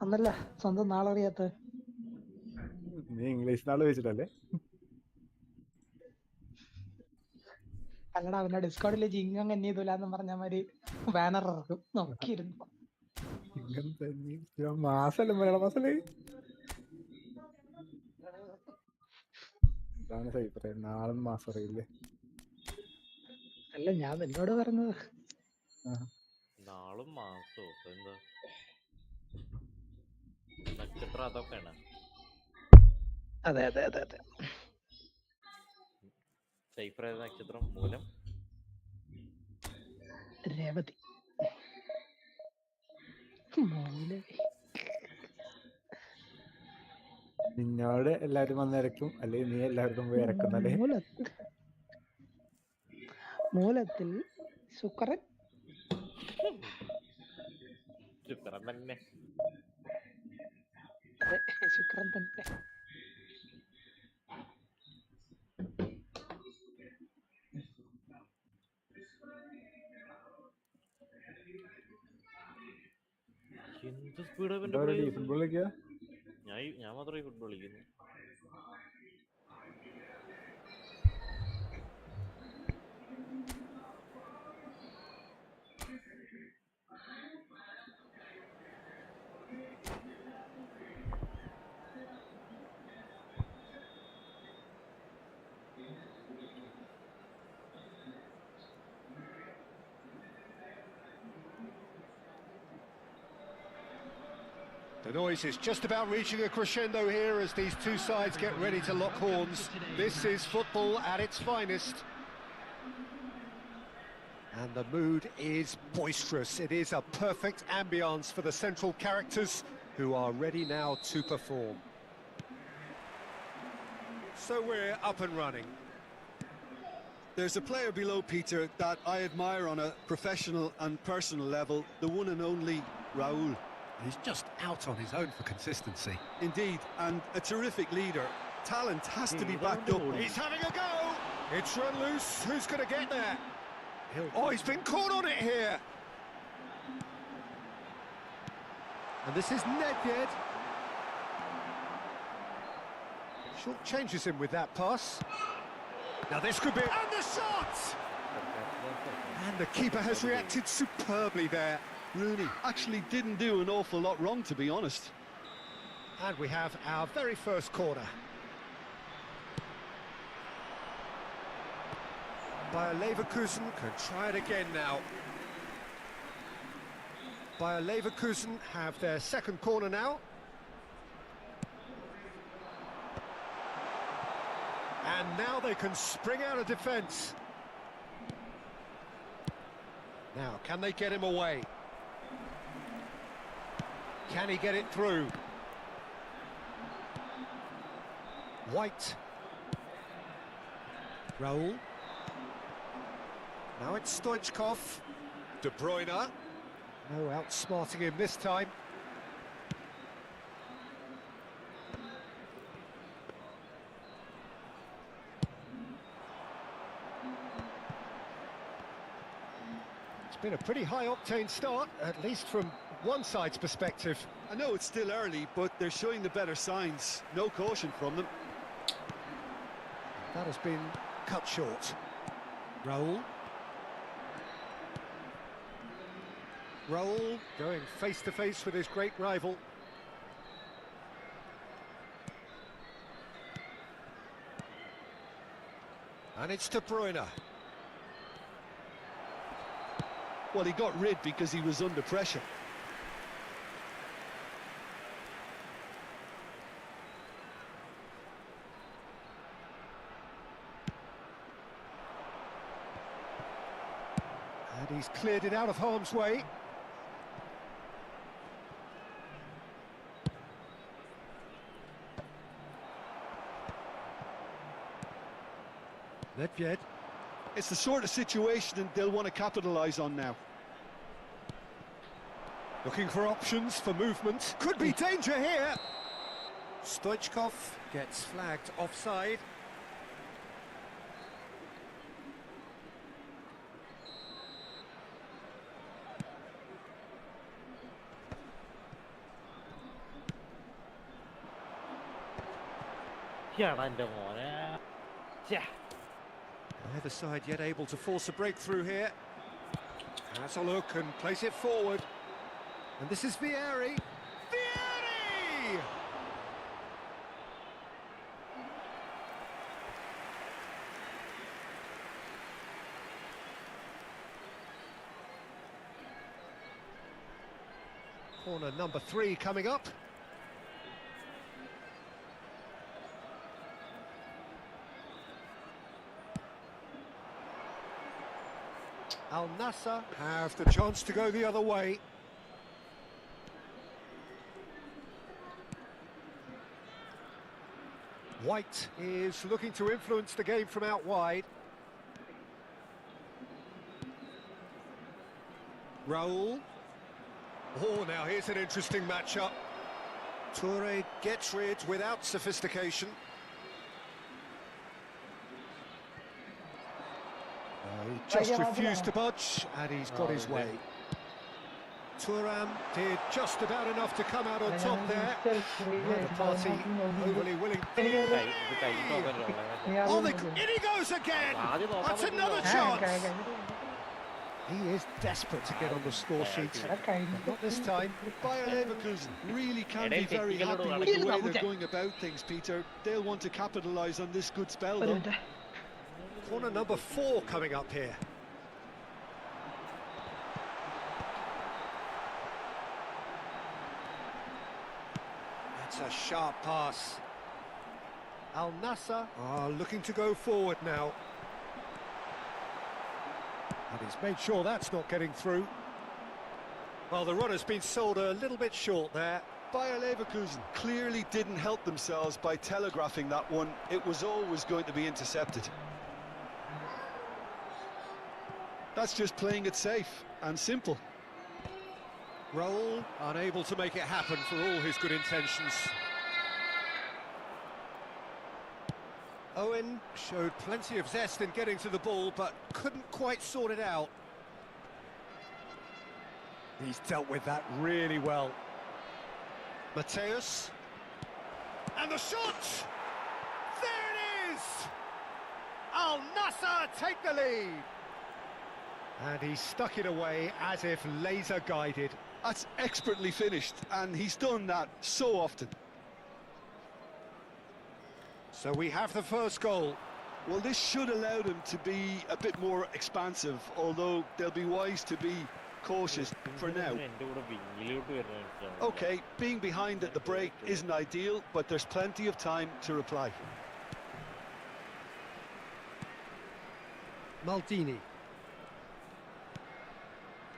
അന്നല്ല സ്വന്തം നാളറിയാത്ത. നീ ഇംഗ്ലീഷ് നാള് വെച്ചിട്ടല്ലേ? അല്ലടാ, അവന്റെ ഡിസ്കോഡില് ജിങ്ങ എന്നും പറഞ്ഞ മാതിരി ബാനർ ഇറക്കും. നോക്കിയിരുന്നു മാസല്ലേ മലയാള മാസല്ലേ? നാളെ മാസം അറിയില്ലേ? അല്ല, ഞാൻ എന്നോട് പറഞ്ഞത് നാളും മാസോ എന്താ നക്ഷത്രം അതൊക്കെയാണ്. അതെ അതെ അതെ അതെ. സൈഫർ ഏത് നക്ഷത്രം? മൂലം, രേവതി. നിന്നോട് എല്ലാരും വന്ന് ഇറക്കും, അല്ലെങ്കിൽ നീ എല്ലാവർക്കും പോയി ഇറക്കുന്നല്ലേ? മൂലത്തിൽ ശുക്രൻ. ശുക്രൻ തന്നെ. അതെ, ശുക്രൻ തന്നെ. എന്ത് സ്പീഡ് ഫുട്ബോൾ കളിക്കുക? ഞാൻ മാത്രമേ ഫുട്ബോൾ കളിക്കുന്നു. The noise is just about reaching a crescendo here as these two sides get ready to lock horns. This is football at its finest. And the mood is boisterous. It is a perfect ambience for the central characters who are ready now to perform. So we're up and running. There's a player below, Peter, that I admire on a professional and personal level, the one and only Raul. He's just out on his own for consistency. Indeed, and a terrific leader. Talent has to be backed up. He's having a go! It's run loose. Who's going to get there? Oh, he's been caught on it here! And this is Nedved. Short changes him with that pass. Now this could be... And the shot! And the keeper has reacted superbly there. Rooney actually didn't do an awful lot wrong, to be honest. And we have our very first corner. Bayer Leverkusen can try it again now. Bayer Leverkusen have their second corner now. And now they can spring out of defence. Now, can they get him away? Can he get it through? White. Raul. Now it's Stoichkov. De Bruyne. No outsmarting him this time. It's been a pretty high-octane start, at least from one side's perspective. I know it's still early, but they're showing the better signs. No caution from them. That has been cut short. Raul. Raul going face-to-face with his great rival. And it's De Bruyne. Well, he got rid because he was under pressure. And he's cleared it out of harm's way. Nedved. It's the sort of situation they'll want to capitalise on now. Looking for options for movement. Could be danger here. Stoichkov gets flagged offside. Neither side yet able to force a breakthrough here. Has a look and place it forward. And this is Vieri. Vieri! Corner number 3 coming up. Al Nassr have the chance to go the other way. White is looking to influence the game from out wide. Raul. Oh, now here's an interesting matchup. Toure gets rid without sophistication. He just refused to budge, and he's got his way. Thuram did just about enough to come out on top there. Neither party overly willing. Oh, in he goes again! That's another chance! He is desperate to get on the score sheet. Not this time. Bayer Leverkusen really can be very happy with the way they're going about things, Peter. They'll want to capitalise on this good spell, though. Corner number 4 coming up here. That's a sharp pass. Al Nassr are looking to go forward now. And he's made sure that's not getting through. Well, the runner's been sold a little bit short there. Bayer Leverkusen clearly didn't help themselves by telegraphing that one. It was always going to be intercepted. That's just playing it safe and simple. Raul unable to make it happen for all his good intentions. Owen showed plenty of zest in getting to the ball, but couldn't quite sort it out. He's dealt with that really well. Mateus. And the shot! There it is! Al Nassr take the lead. And he stuck it away as if laser guided. That's expertly finished, and he's done that so often. So we have the first goal. Well, this should allow them to be a bit more expansive, although they'll be wise to be cautious for now. Okay, being behind at the break isn't ideal, but there's plenty of time to reply. Maldini.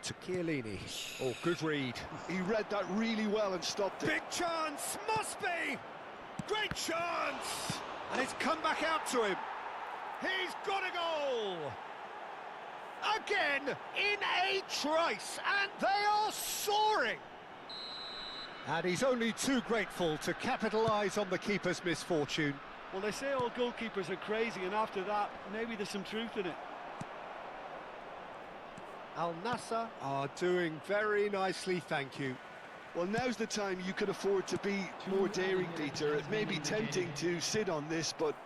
To Chiellini. Oh, good read. He read that really well and stopped it. Big chance, must be! Great chance! And it's come back out to him. He's got a goal! Again, in a trice, and they are soaring! And he's only too grateful to capitalise on the keeper's misfortune. Well, they say all goalkeepers are crazy, and after that, maybe there's some truth in it. Al Nassr are doing very nicely, thank you. Well, now's the time you can afford to be more daring, Peter. It may be tempting to sit on this, but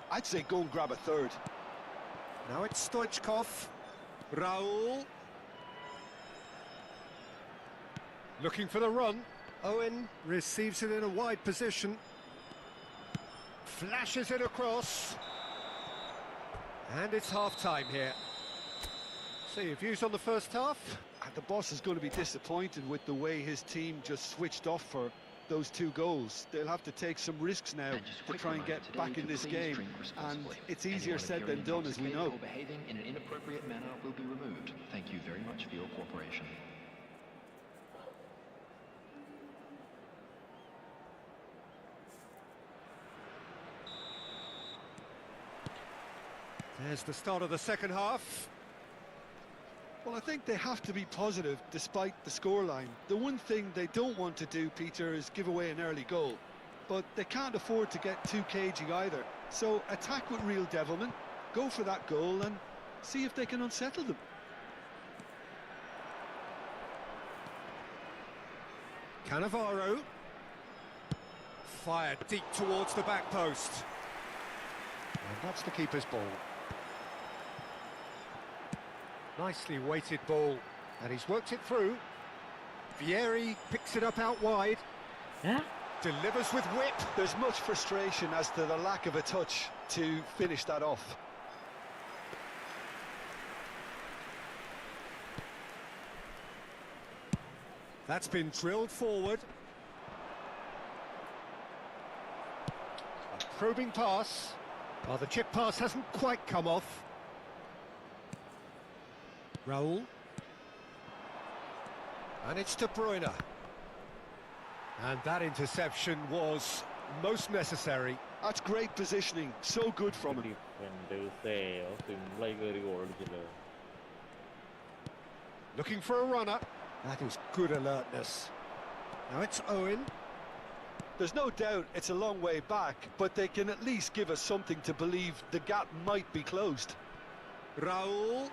I'd say go and grab a third. Now it's Stoichkov. Raul. Looking for the run. Owen receives it in a wide position. Flashes it across. And it's half-time here. So your views on the first half? And the boss is going to be disappointed with the way his team just switched off for those two goals. They'll have to take some risks now to try and get back in this game, and it's easier said than done, as we know. Behaving in an inappropriate manner will be removed. Thank you very much for your cooperation. There's the start of the second half. Well, I think they have to be positive despite the scoreline. The one thing they don't want to do, Peter, is give away an early goal. But they can't afford to get too cagey either. So attack with real devilment, go for that goal and see if they can unsettle them. Cannavaro. Fired deep towards the back post. And that's the keeper's ball. Nicely weighted ball, and he's worked it through. Vieri picks it up out wide. Yeah? Delivers with whip. There's much frustration as to the lack of a touch to finish that off. That's been drilled forward. A probing pass. Well, the chip pass hasn't quite come off. Raul. And it's De Bruyne. And that interception was most necessary. That's great positioning, so good from him. Looking for a runner. That is good alertness. Now it's Owen. There's no doubt it's a long way back, but they can at least give us something to believe the gap might be closed. Raul.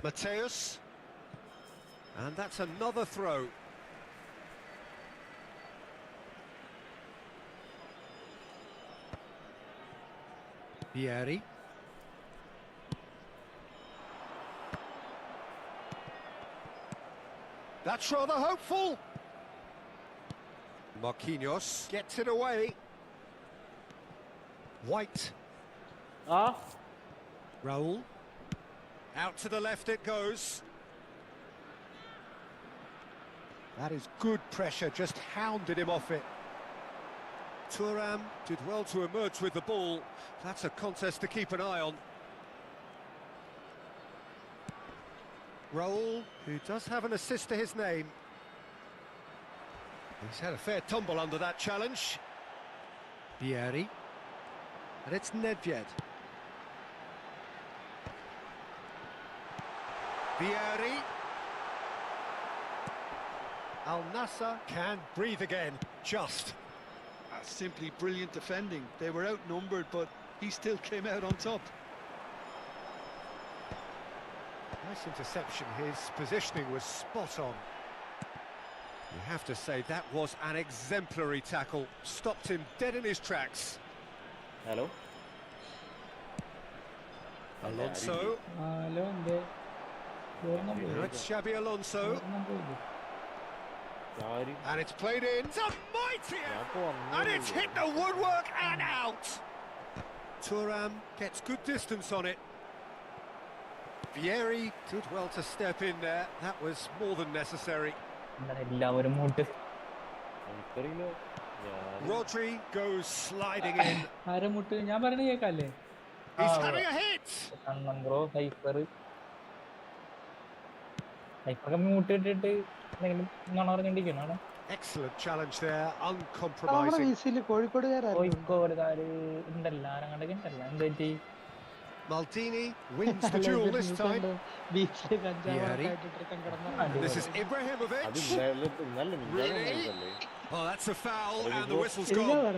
Mateus. And that's another throw. Vieri. That's rather hopeful. Marquinhos gets it away. White. Ah? Raul. Out to the left it goes. That is good pressure, just hounded him off it. Thuram did well to emerge with the ball. That's a contest to keep an eye on. Raul, who does have an assist to his name. He's had a fair tumble under that challenge. Vieri. And it's Nedved. Vieri. Al Nassr can breathe again, just. Simply brilliant defending. They were outnumbered, but he still came out on top. Nice interception. His positioning was spot on. You have to say that was an exemplary tackle. Stopped him dead in his tracks. Hello? Alonso. Hello എന്തേ Now it's Xabi Alonso. And it's played in. It's a mighty effort. And it's hit the woodwork and out. Thuram gets good distance on it. Vieri did well to step in there. That was more than necessary. എല്ലാവരും മൂട്ട് Rodri goes sliding in. ആരെ മുട്ട് ഞാൻ പറയണ കേക്കല്ലേ He's having a hit. കണ്ണം bro hyper ഹൈപ്പറൊക്കെ മൂട്ടിട്ടിട്ട് എന്തെങ്കിലും നുണ പറഞ്ഞോണ്ടിരിക്കണോ Excellent challenge there, uncompromising. കോഴിക്കോടുകാര് ഉണ്ടല്ലോ ആരങ്ങണ്ടൊക്കെ ഉണ്ടല്ലോ എന്താ പറ്റി Maldini wins the duel this time. Vieri. This is Ibrahimovic. Really? Oh, that's a foul and the whistle's gone.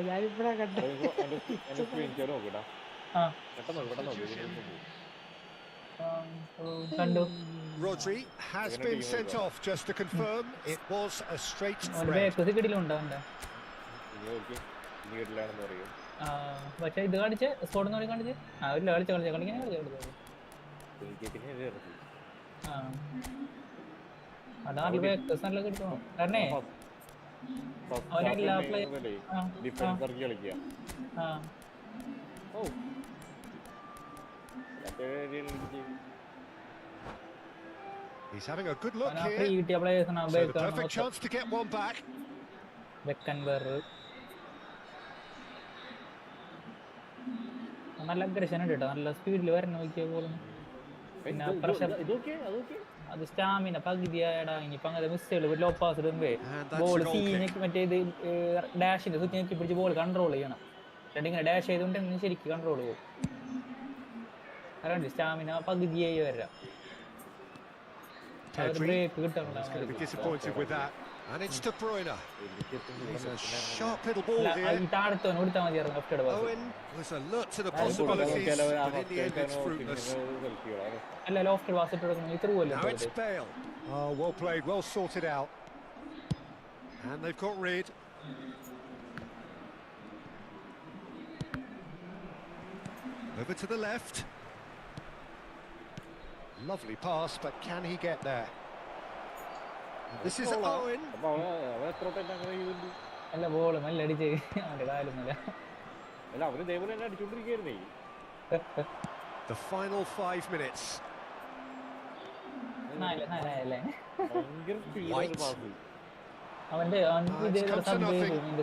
Rodri has been sent off, just to confirm. It was a straight red. പക്ഷെ ഇത് കാണിച്ച് sports കാണിച്ച് അവരില്ല കളിക്കാൻ അതാണ് കിട്ടണം കാരണേ അവനെല്ലാ He's having a good look here. So the perfect chance to get one back. നല്ല aggression ഉണ്ട് കേട്ടോ നല്ല സ്പീഡിൽ വരണം നോക്കിയ ബോളും പിന്നെ പ്രഷർ അത് സ്റ്റാമിന പകുതിയായടാ ഇനിയിപ്പോ അങ്ങനെ മിസ്സുകൾ ലോ പാസ് ഇടുമ്പേ ബോൾ സീനൊക്കെ മറ്റേ ഇത് ഡാഷിന്റെ സുറ്റി നോക്കി പിടിച്ച് ബോൾ കൺട്രോൾ ചെയ്യണം ഇങ്ങനെ ഡാഷ് ചെയ്തുകൊണ്ട് ശരിക്കും കൺട്രോൾ പോകും അറിയണ്ടേ സ്റ്റാമിന പകുതിയായി വരാം ബ്രേക്ക് കിട്ടണം And it's De Bruyne. He's a sharp little ball here. Owen was alert to the possibilities, but in the end it's fruitless. Now it's Bale. Oh, well played, well sorted out. And they've got rid. Over to the left. Lovely pass, but can he get there? This is Owen. അല്ല ball നല്ല അടിച്ച് അവന്റെ കാലൊന്നുമില്ല The final 5 minutes. White. അവന്റെ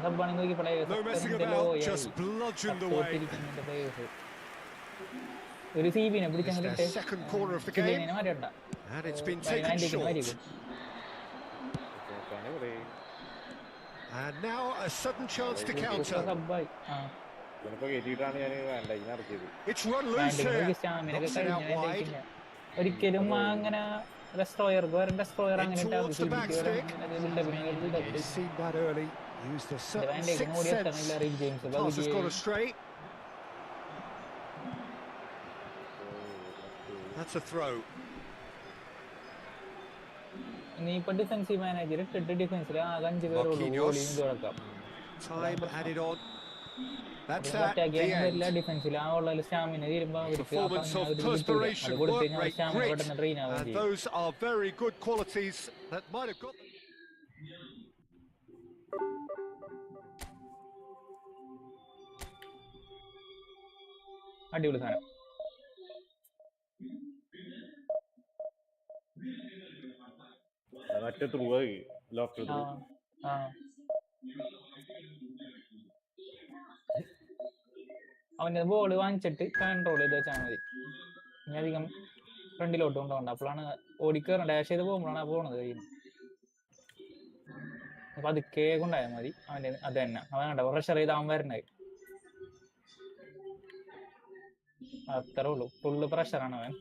സബ്ബാണി നോക്കി No messing about, just bludgeoned away. ഒരു സീബിനെ പിടിച്ചങ്ങനെ Second corner of the game. And it's been taken short. And now a sudden chance to counter. It's run loose here. Knocks it out wide. ഒരിക്കലും അങ്ങനെ destroyer അങ്ങനെ Towards the back stick. He's seen that early. Used a certain sixth sense. Pass has gone astray. That's a throw. നീ ഇപ്പൊ defensive manager ഇട്ടിട്ട് ഡിഫൻസിൽ ആകെ 5 പേരുള്ളൂ തുടക്കം ഡിഫൻസിൽ ആ ഉള്ള സ്റ്റാമിന തീരുമ്പോ പെട്ടെന്ന് ട്രെയിൻ ആവുകയും അടിപൊളി സാധനം മറ്റേ ത്രൂ ലോഫ്റ്റ് ത്രൂ. അവന്റെ ബോള് വാങ്ങിച്ചിട്ട് കൺട്രോൾ ചെയ്ത് വെച്ചാൽ മതി. ഇനി അധികം ഫ്രണ്ടിലോട്ട് കൊണ്ടുപോകണ്ട. അപ്പോഴാണ് ഓടിക്കേറ ഡാഷ് ചെയ്ത് പോകുമ്പോഴാണ് പോണത് കയ്യിൽ. അപ്പൊ അത് കേക്കുണ്ടായാൽ മതി അവന്റെ. അത് തന്നെ അവൻ കണ്ട പ്രഷർ ചെയ്ത് അവൻ വരണത്. അത്രേ ഉള്ളൂ. ഫുള്ള് പ്രഷറാണ് അവൻ.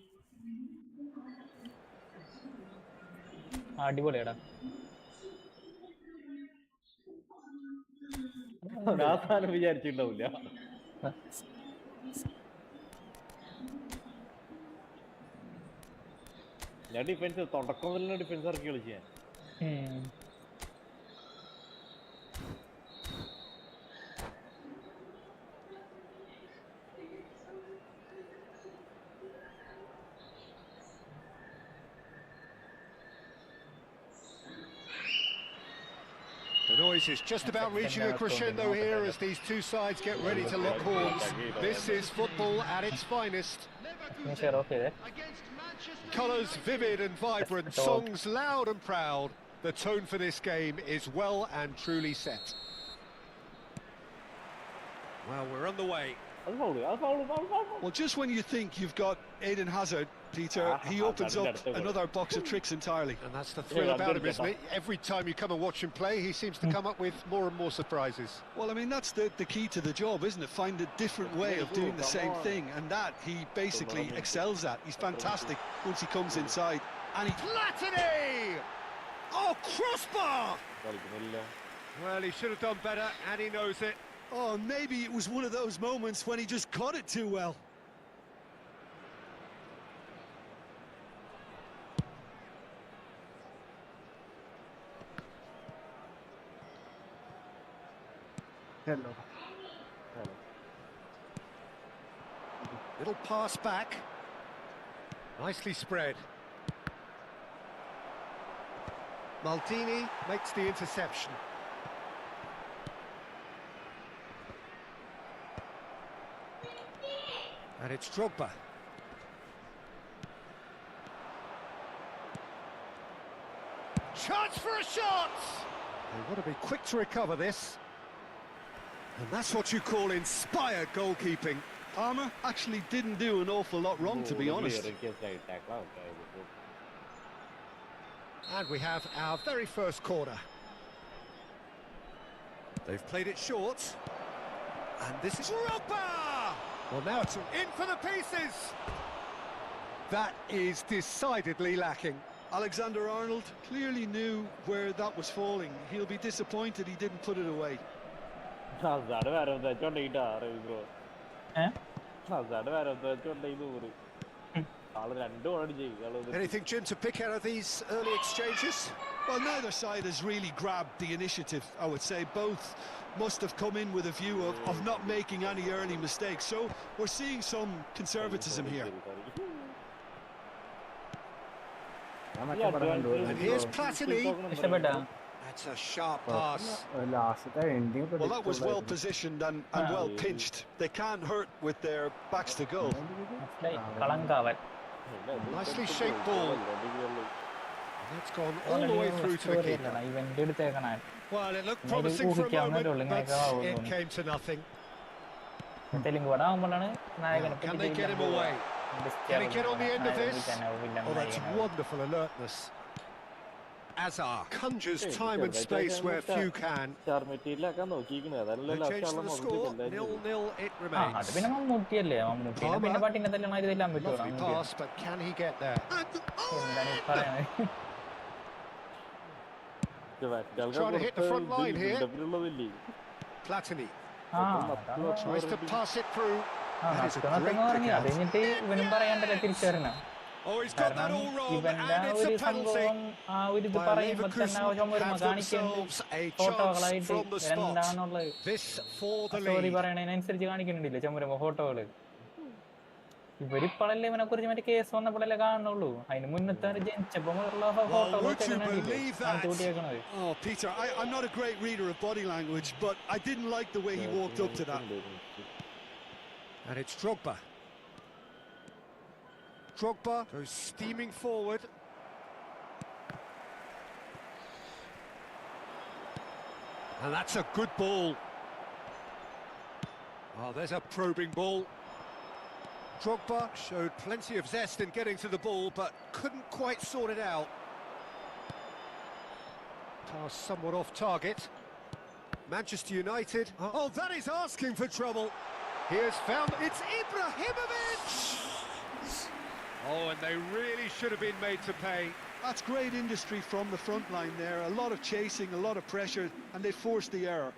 അടിപൊളിയാടാ. ആ സാധനം വിചാരിച്ചിട്ടുണ്ടാവില്ല. ഞാൻ ഡിഫൻസ് തുടക്കം മുതലുള്ള ഡിഫൻസ് ഇറക്കി കളിച്ചു ഞാൻ. The noise is just about reaching a crescendo here as these two sides get ready to lock horns. This is football at its finest. Colours vivid and vibrant, songs loud and proud. The tone for this game is well and truly set. Well, we're on the way. Well, just when you think you've got Eden Hazard, Peter, he opens up another box of tricks entirely. And that's the thrill about him, isn't it? Every time you come and watch him play, he seems to come up with more and more surprises. Well, I mean, that's the key to the job, isn't it? Find a different way of doing the same thing, and that he basically excels at. He's fantastic once he comes inside. And he... Platini! Oh, crossbar! Well, he should have done better, and he knows it. Oh, maybe it was one of those moments when he just caught it too well. Hello. Little pass back. Nicely spread. Maldini makes the interception. And it's Drogba. Chance for a shot! They've got to be quick to recover this. And that's what you call inspired goalkeeping. Palmer actually didn't do an awful lot wrong, to be honest. And we have our very first corner. They've played it short. And this is Drogba! Well, now it's in for the pieces. That is decidedly lacking. Alexander-Arnold clearly knew where that was falling. He'll be disappointed he didn't put it away. Anything, Jim, to pick out of these early exchanges? Well, neither side has really grabbed the initiative, I would say. Both must have come in with a view of not making any early mistakes. So we're seeing some conservatism here. And here's Platini. That's a sharp pass. Well, that was well positioned and well pinched. They can't hurt with their backs to goal. Nicely shaped ball. That's gone all the way through to the keeper. Well, it looked promising for a moment, but it came to nothing. Can they get him away? Can he get on the end of this? Oh, that's wonderful alertness. Azar conjures time and space where few can. No change to the score, 0-0 it remains. Lovely pass, but can he get there? Trying to hit the front line here. Platini tries to pass it through. That is a great pick out. Oh, he's got that all wrong, and it's a penalty. Leverkusen have themselves a chance from the spot. This for the lead. ഇവരിപ്പോഴല്ലേ ഇവനെ കുറിച്ച് മറ്റേ case വന്നപ്പോഴല്ലേ കാണുന്നുള്ളൂ. അതിന് മുന്നത്തെ ജനിച്ചപ്പോ Oh, Peter, I'm not a great reader of body language, but I didn't like the way he walked up to that. And it's Drogba. Drogba goes steaming forward. And that's a good ball. Oh, there's a probing ball. Drogba showed plenty of zest in getting to the ball, but couldn't quite sort it out. Pass somewhat off target. Manchester United. Oh, that is asking for trouble. He has found... It's Ibrahimovic! Oh, and they really should have been made to pay. That's great industry from the front line there. A lot of chasing, a lot of pressure, and they forced the error.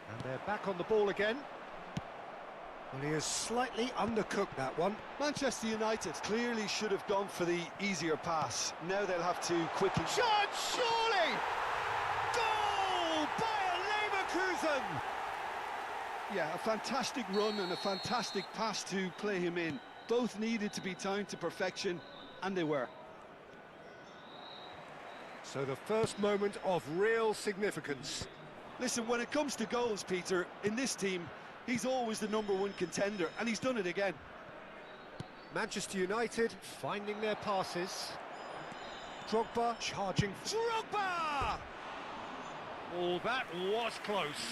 And they're back on the ball again. Well, he has slightly undercooked that one. Manchester United clearly should have gone for the easier pass. Now they'll have to quickly... Shot, surely! Goal! Bayer Leverkusen! Yeah, a fantastic run and a fantastic pass to play him in. Both needed to be timed to perfection, and they were. So the first moment of real significance. Listen, when it comes to goals, Peter, in this team, he's always the #1 contender, and he's done it again. Manchester United finding their passes. Drogba charging. Drogba! Oh, that was close.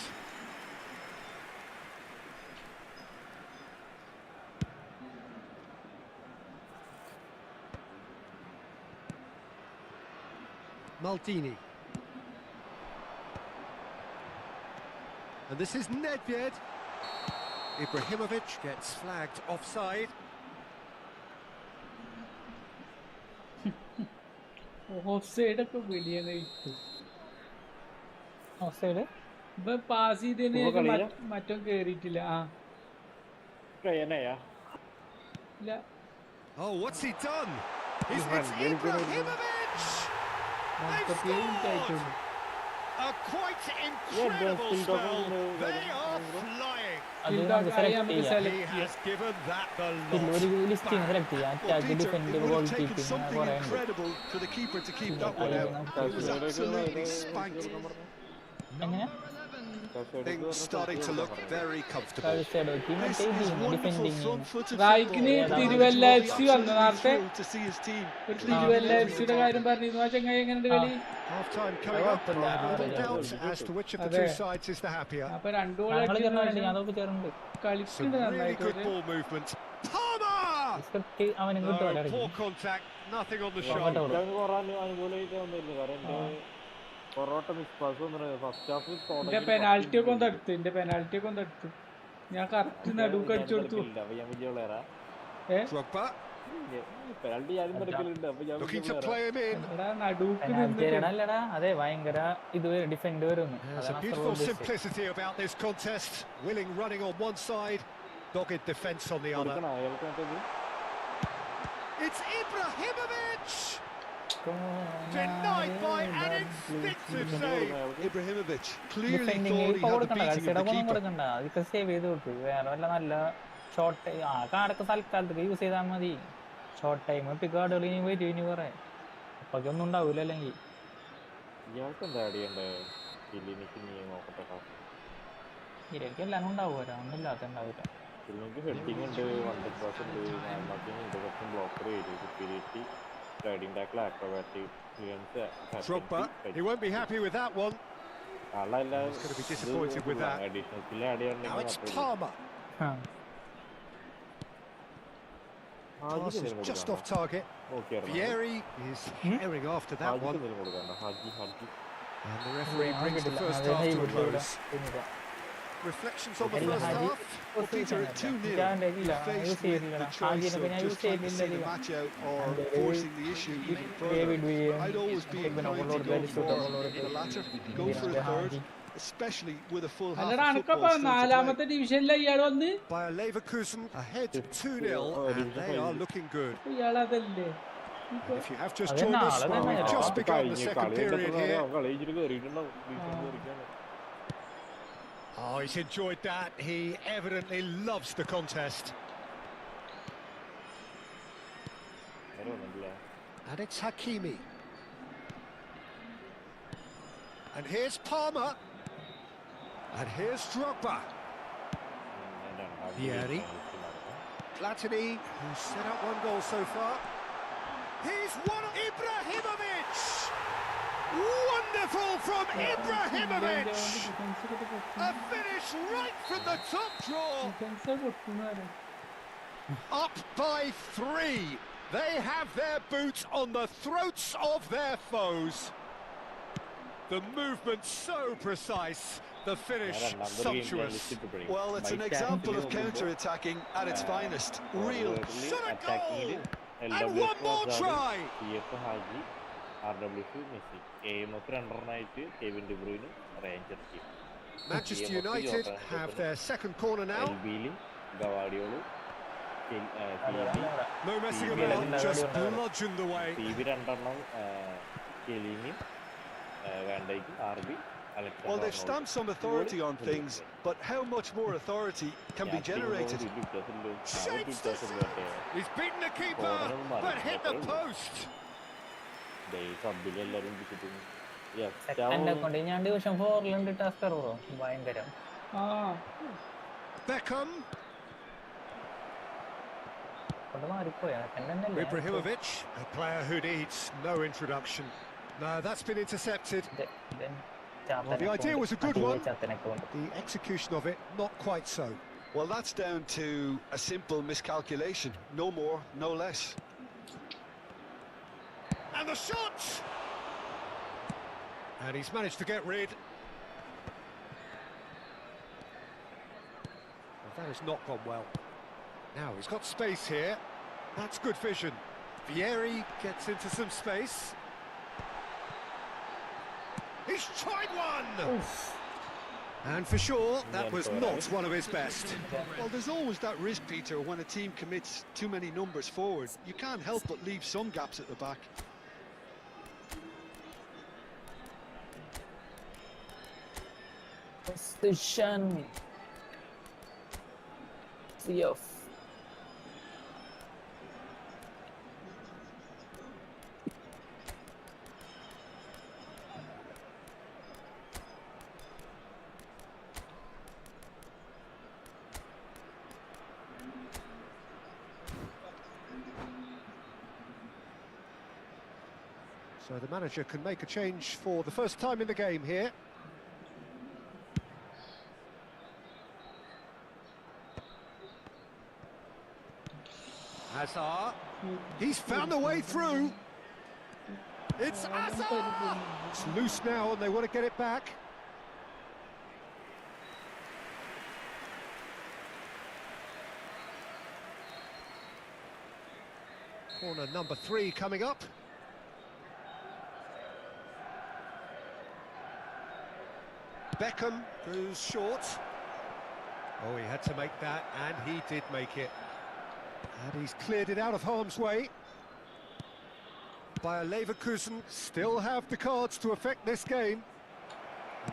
Maldini. And this is Nedved. Ibrahimovic gets flagged offside. Offside ഒക്കെ വെളിയാണ് offside ഇപ്പൊ pass ചെയ്തതിന് മറ്റോ കേറിയിട്ടില്ല ഇല്ല. Oh, what's he done? It's Ibrahimovic! A quite incredible spell. They are flying. He has given that the lot. Well, Peter, it would have taken something incredible for the keeper to keep that one out. It was absolutely spanked. Things starting to look very comfortable. This is wonderful front-footed Thiruvalla FC വന്നു നേരത്തെ to see his team. Thiruvalla FCയുടെ കാര്യം പറഞ്ഞിരുന്നു ആ ചങ്ങായി എങ്ങനെയുണ്ട് കളി Half-time coming up. Little doubt as to which of the two sides is the happier. അപ്പൊ രണ്ടു ഗോൾ കളിക്കുന്നുണ്ട് Really good ball movement. Palmer! Poor contact, nothing on the shoulder. എന്റെ പെനാൽറ്റി ഒക്കെ ഒന്ന് എടുത്തു ഞാൻ കറക്റ്റ് നടുക്ക് അടിച്ചു കൊടുത്തു. Looking to play him in. അതെ ഭയങ്കര ഇത് ഡിഫെൻഡ് വരുന്നു. There's a beautiful simplicity about this contest. Willing running on one side, dogged defence on the other. It's Ibrahimovic! Denied by an instinctive save. Ibrahimovic clearly thought he had the beating of the keeper. അതൊക്കെ save ചെയ്ത് കൊടുത്തു. വേറെ വല്ല നല്ല short കാടൊക്കെ തൽക്കാലത്തൊക്കെ use ചെയ്താൽ മതി. Short time പിക്കാർഡുകൾ ഇനി വരും ഇനി പറയാം. അപ്പൊക്കെ ഒന്നും ഉണ്ടാവൂല. അല്ലെങ്കിൽ ഇരക്ക് എല്ലാം ഉണ്ടാവുമല്ലോ, ഒന്നും ഇല്ലാത്ത ഉണ്ടാവില്ല. Drogba, he won't be happy with that one. He's going to be disappointed with that. Now it's Palmer. Pass is just off target. Vieri is herring after that one. And the referee brings the first half to a close. Reflections on the first half. Well, Peter, at 2-0, you're faced with the choice of just trying to see the match out or forcing the issue even further. I'd always be inclined to go for the latter, go for a third, especially with a full half of football still to play. Bayer Leverkusen ahead 2-0, and they are looking good. If you have just joined us, well, we've just begun the second period here. Oh, he's enjoyed that. He evidently loves the contest. And it's Hakimi. And here's Palmer. And here's Drogba. Vieri. Platini, who's set up one goal so far. He's won Ibrahimovic! Wonderful from Ibrahimovic! A finish right from the top draw. Up by 3. They have their boots on the throats of their foes. The movement so precise, the finish sumptuous. Well, it's an example of counter-attacking at its finest. Real shot a goal! And one more try! Manchester United have their second corner now. No messing about, just bludgeoned away. Well, they've stamped some authority on things, but how much more authority can be generated? Shapes the shot. He's beaten the keeper, but hit the post. Beckham. Ibrahimovic, a player who needs no introduction. No, that's been intercepted. Well, the idea was a good one. The execution of it, not quite so. Well, that's down to a simple miscalculation. No more, no less. And the shot! And he's managed to get rid. Well, that has not gone well. Now, he's got space here. That's good vision. Vieri gets into some space. He's tried one! Oof. And for sure, that was not one of his best. Well, there's always that risk, Peter, when a team commits too many numbers forward. You can't help but leave some gaps at the back. Position. See off. So the manager can make a change for the first time in the game here. Hazard, he's found a way through. It's Hazard! It's loose now and they want to get it back. Corner number 3 coming up. Beckham goes short. Oh, he had to make that, and he did make it. And he's cleared it out of harm's way. Bayer Leverkusen still have the cards to affect this game.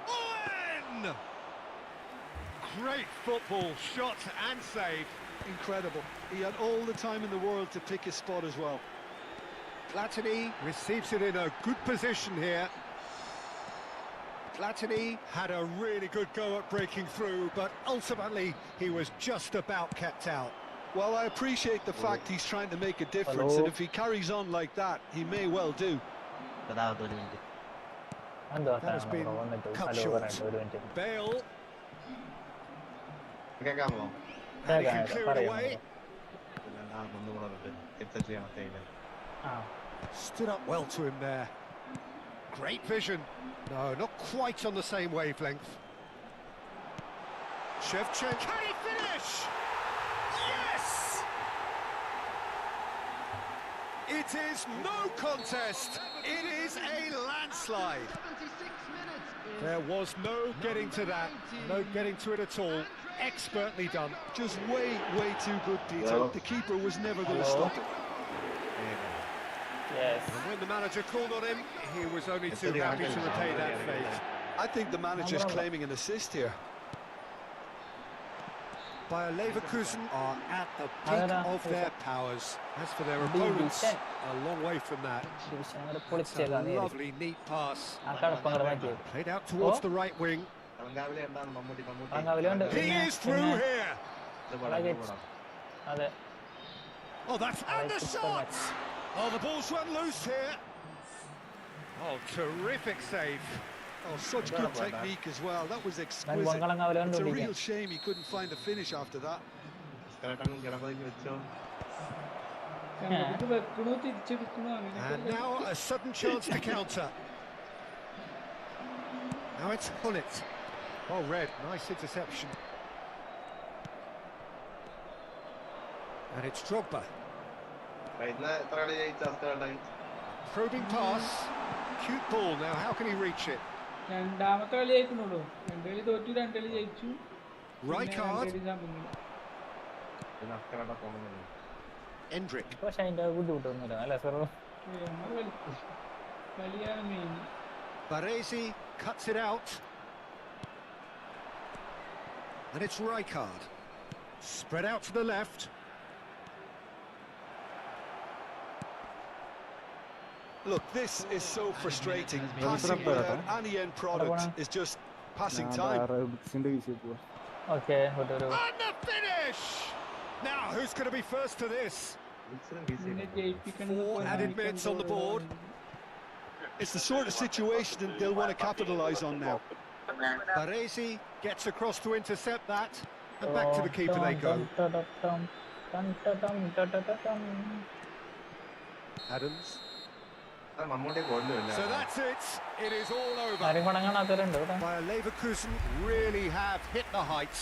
Owen! Great football, shot and save. Incredible. He had all the time in the world to pick his spot as well. Platini receives it in a good position here. Platini had a really good go at breaking through, but ultimately he was just about kept out. Well, I appreciate the fact he's trying to make a difference, and if he carries on like that, he may well do. That has been cut short. Bale. And he can clear it away. Stood up well to him there. Great vision. No, not quite on the same wavelength. Shevchenko. Can he finish? Yes! It is no contest. It is a landslide. There was no getting to that. No getting to it at all. Expertly done. Just way too good, Peter. The keeper was never going to stop it. Yes. And when the manager called on him, he was only too happy to repay that fate. I think the manager's claiming an assist here. Bayer Leverkusen are at the peak of their powers. As for their opponents, a long way from that. It's a lovely, neat pass. Played out towards the right wing. He is through here. അതെ. Oh, that's and the shot! Oh, the ball's run loose here. Oh, terrific save. Oh, such good technique as well. That was exquisite. It's a real shame he couldn't find the finish after that. And now a sudden chance to counter. Now it's Hullet. Oh, Red, nice interception. And it's Drogba. Probing pass. Cute ball now, how can he reach it? Rijkaard. Endrick. പക്ഷെ അതിന്റെ ബുദ്ധിമുട്ടൊന്നുമില്ല, അല്ല sir. Baresi cuts it out. And it's Rijkaard. Spread out to the left. Look, this is so frustrating. Passing without any end product is just passing time. Okay, And the finish! Now, who's going to be first to this? 4 added minutes on the board. It's the sort of situation that they'll want to capitalise on now. Baresi gets across to intercept that, and back to the keeper they go. Adams. So that's it. It is all over. Bayer Leverkusen really have hit the heights.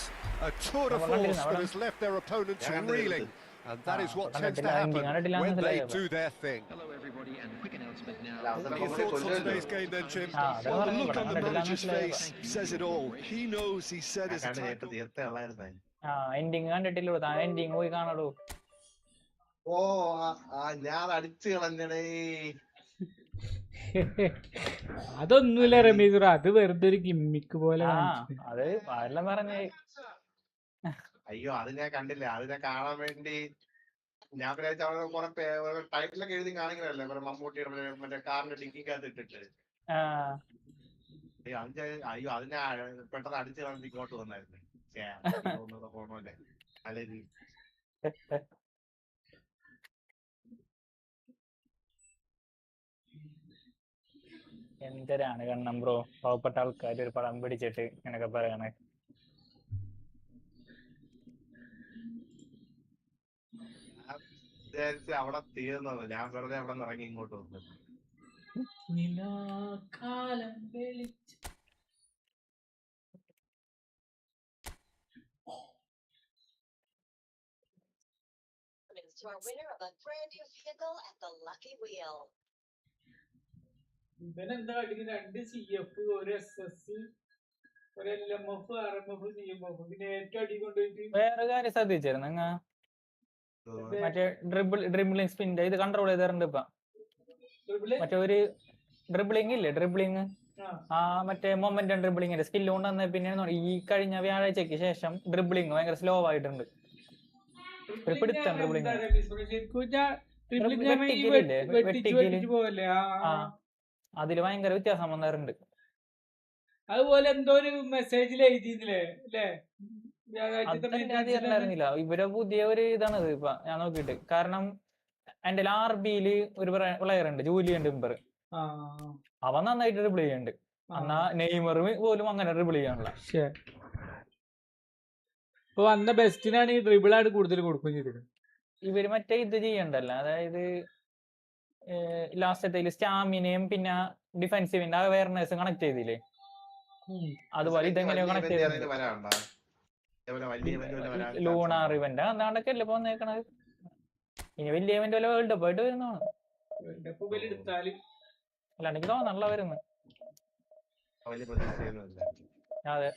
A tour de force that has left their opponents reeling. And that is what tends to happen when they do their thing. Hello everybody, and quick announcement now. What are your thoughts on today's game then, Jim? Well, the look on the manager's face says it all. He knows he said his attack. Ending കണ്ടിട്ടില്ലോ, താൻ ending പോയി കാണടോ. ഞാൻ അടിച്ചു കളഞ്ഞടേ. അതൊന്നുമില്ല രമേശ്, അത് വെറുതെ ഒരു ഗിമ്മിക്ക് പോലെ. അത് ആരെല്ലാം പറഞ്ഞേ. അയ്യോ, അത് ഞാൻ കണ്ടില്ല. അതിനെ കാണാൻ വേണ്ടി ഞാൻ വിചാരിച്ച അവിടെ കുറെ ടൈറ്റിലൊക്കെ എഴുതി കാണിക്കണല്ലേ, കുറെ മമ്മൂട്ടിയുടെ മറ്റേ കാറിന്റെ ഡിക്കിക്കകത്ത് ഇട്ടിട്ട്. അയ്യോ അതിനെ പെട്ടെന്ന് അടിച്ചു കളഞ്ഞ് ഇങ്ങോട്ട് വന്നായിരുന്നു. പോണല്ലേ അല്ലെ. എന്തരാണ് കണ്ണം ബ്രോ, പാവപ്പെട്ട ആൾക്കാർ ഒരു പടം പിടിച്ചിട്ട് ഇങ്ങനൊക്കെ പറയണേ. അവിടെ തീർന്നത്, ഞാൻ വെറുതെ അവിടെ നിന്ന് ഇറങ്ങി ഇങ്ങോട്ട് വന്നു. ഇവനെന്താ കളിക്കുന്നത്? 2 CF, 1 SS, 1 LMF, RMF, CMF. പിന്നെ ഏറ്റവും അടി കൊണ്ടുപോയിട്ട് വേറെ കാര്യം ശ്രദ്ധിച്ചായിരുന്നു നിങ്ങ, മറ്റേ ഡ്രിബിളിങ് സ്പിന്റെ ഇത് കൺട്രോൾ ചെയ്തിട്ടുണ്ട് ഇപ്പൊ. മറ്റേ ഒരു ഡ്രിബിളിങ് ഇല്ലേ, ഡ്രിബിളിങ്, ആ മറ്റേ മൊമെന്റം ഡ്രിബിളിങ്ങിന്റെ സ്കില്ല് കൊണ്ടുവന്ന പിന്നെ ഈ കഴിഞ്ഞ വ്യാഴാഴ്ചക്ക് ശേഷം ഡ്രിബിളിങ് ഭയങ്കര സ്ലോ ആയിട്ടുണ്ട്. ഒരു പിടുത്തം ഡ്രിബിളിങ് അതില് ഭയങ്കര വ്യത്യാസം വന്നാറുണ്ട്. അതുപോലെ എന്തോ ഒരു മെസ്സേജിൽ എഴുതിയില്ലേ അല്ലേ? അറിയില്ല, ഇവരെ പുതിയ ഒരു ഇതാണിത് ഇപ്പൊ ഞാൻ നോക്കിയിട്ട്. കാരണം എന്റെ RB-യില് ഒരു പ്ലെയർ ഉണ്ട്, ജൂലിയൻ ടിംബർ. അവൻ നന്നായിട്ട് ഡ്രിബിൾ ചെയ്യുന്നുണ്ട്. എന്നാ നെയ്മർ പോലും അങ്ങനെ ഡ്രിബിൾ ചെയ്യാനുള്ള. ഇപ്പൊ വന്ന ബെസ്റ്റിനാണ് ഈ ഡ്രിബിൾ ആയിട്ട് കൂടുതൽ കൊടുക്കുകയും ചെയ്തത്. ഇവര് മറ്റേ ഇത് ചെയ്യണ്ടല്ലോ, അതായത് ലാസ്റ്റത്തെ സ്റ്റാമിനയും പിന്നെ ഡിഫെൻസീവിന്റെ അവയർനെസ് കണക്ട് ചെയ്തില്ലേ, അതുപോലെ ഇതെങ്ങനെയോ കണക്ട് ചെയ്ത് ലൂണാർ ഇവന്റ് അതാണ്ടൊക്കെ അല്ലേ ഇപ്പൊ വന്നേക്കണത്. ഇനി വലിയ ഇവന്റ് വല്ല വേൾഡ് കപ്പ് ആയിട്ട് വരുന്നതാണ്. അല്ലാണ്ട് എനിക്ക് തോന്നണല്ലോ വരുന്നത്. അതെ,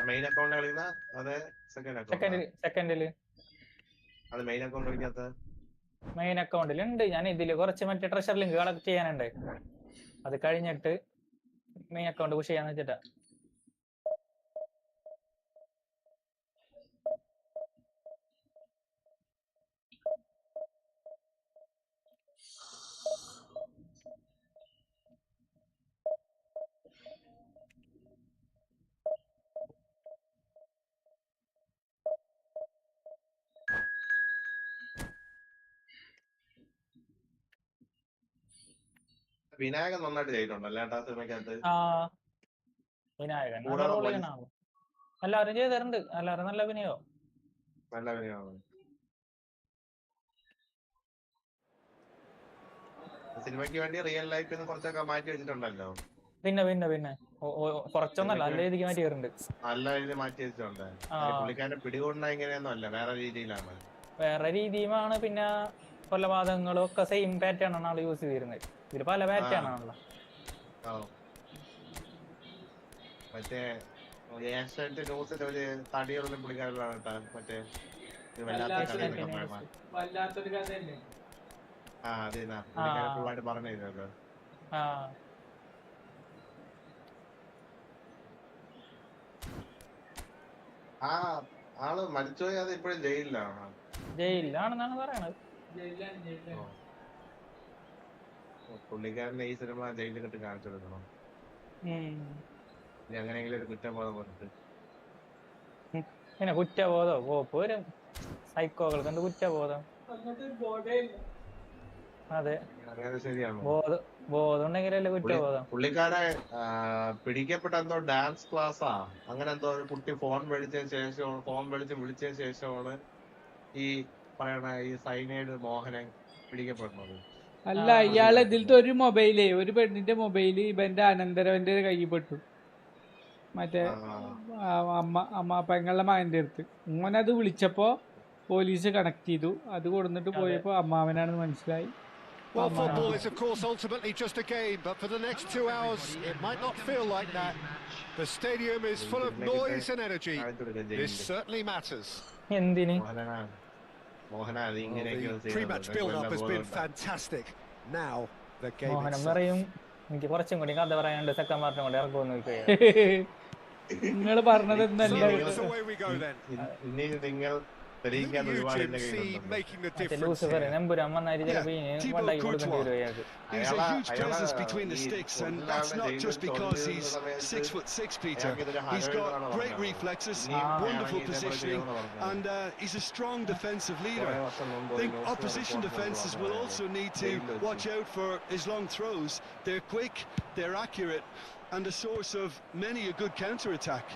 മെയിൻ അക്കൗണ്ട് കളിക്കുന്ന അതെ സെക്കൻഡില് മെയിൻ അക്കൗണ്ടിൽ ഉണ്ട്. ഞാൻ ഇതില് കുറച്ച് മറ്റേ ട്രഷർ ലിങ്ക് കളക്ട് ചെയ്യാനുണ്ട്, അത് കഴിഞ്ഞിട്ട് മെയിൻ അക്കൗണ്ട് പുഷ് ചെയ്യാന്ന് വെച്ചിട്ടാ. വിനായകൻ നന്നായിട്ട് ചെയ്തിട്ടുണ്ടല്ലേ ആ സിനിമയ്ക്കകത്ത്. ആ വിനായകൻ നല്ല കൂടാതെ റോൾ പോലീസ് ചെയ്യണം. എല്ലാവരും ചെയ്തിട്ടുണ്ട്, എല്ലാവരും നല്ല അഭിനയോ. നല്ല അഭിനയമാണ്. സിനിമയ്ക്ക് വേണ്ടി റിയൽ ലൈഫിൽ നിന്ന് കുറച്ചൊക്കെ മാറ്റി വെച്ചിട്ടുണ്ടല്ലോ. പിന്നെ പിന്നെ പിന്നെ കുറച്ചൊന്നല്ല, നല്ല രീതിക്ക് മാറ്റിയിട്ടുണ്ട്. നല്ല രീതിയിൽ മാറ്റി വെച്ചിട്ടുണ്ട്. പുള്ളിക്കാരന്റെ പിടികൊണ്ട ഇങ്ങനെയൊന്നും അല്ല, വേറെ രീതിയിലാണ്. വേറെ രീതിയുമാണ്. പിന്നെ കൊലപാതകങ്ങളും ഒക്കെ സെയിം പാറ്റേൺ ആണ് ആള് യൂസ് ചെയ്തിരുന്നത്. ഇതിൽ പല പാറ്റേൺ ആണല്ലോ. മറ്റേ ഏഷ്യാനെറ്റ് ന്യൂസിന്റെ ഒരു തടിയുള്ള പുള്ളിക്കാരനാണ് മറ്റേ വല്ലാത്തൊരു കഥയല്ലേ. ഫുള്ളായിട്ട് പറഞ്ഞിരുന്നല്ലോ. ആ ആള് മരിച്ചുപോയി, അത് ഇപ്പോഴും ജയിലിലാണ്. ജയിലിലാണെന്നാണ് പറയണത്. പുള്ളിക്കാരന്റെ ഈ സിനിമ ജയിലിൽ കിട്ടി കാണിച്ചു കൊടുക്കണം. എങ്ങനെയെങ്കിലും ഒരു കുറ്റബോധം കൊടുത്ത്. പിന്നെ കുറ്റബോധം പോരും സൈക്കോകൾക്ക് എന്ത് കുറ്റബോധം. അതെ, ശരിയാണ്. ബോധം ഉണ്ടെങ്കിലല്ലേ കുറ്റബോധം. പുള്ളിക്കാരെ പിടിക്കപ്പെട്ട എന്തോ ഡാൻസ് ക്ലാസ്സാ അങ്ങനെ എന്തോ ഒരു കുട്ടി ഫോൺ വിളിച്ചതിന് ശേഷമാണ് ഈ പറയണ ഈ സൈനൈഡ് മോഹനെ പിടിക്കപ്പെടുന്നത്. അല്ല, ഇയാളെ ഇതിലത്തെ ഒരു മൊബൈലേ, ഒരു പെണ്ണിന്റെ മൊബൈല് ഇവന്റെ അനന്തരവന്റെ കയ്യിൽ പെട്ടു. മറ്റേ പെങ്ങളുടെ മകന്റെ അടുത്ത്. മോനത് വിളിച്ചപ്പോ പോലീസ് കണക്ട് ചെയ്തു. അത് കൊടുത്തിട്ട് പോയപ്പോ അമ്മാവനാണെന്ന് മനസ്സിലായി. Well, football is of course ultimately just a game, but for the next 2 hours it might not feel like that. The stadium is full of noise and energy. This certainly matters. എന്തിന്? The pre-match build-up has been fantastic. Now the game മോഹനം പറയും എനിക്ക് കുറച്ചും കൂടി കഥ പറയാനുണ്ട്, second പാർട്ടും കൂടി ഇറക്കുമെന്ന് നിങ്ങൾ പറഞ്ഞത് നിങ്ങൾ Lúcifer and Thibaut Courtois. He's a huge presence between the sticks, and that's not just because he's 6'6", Peter. He's got great reflexes, wonderful positioning, and he's a strong defensive leader. I think opposition defences will also need to watch out for his long throws. They're quick, they're accurate, and a source of many a good counter-attack.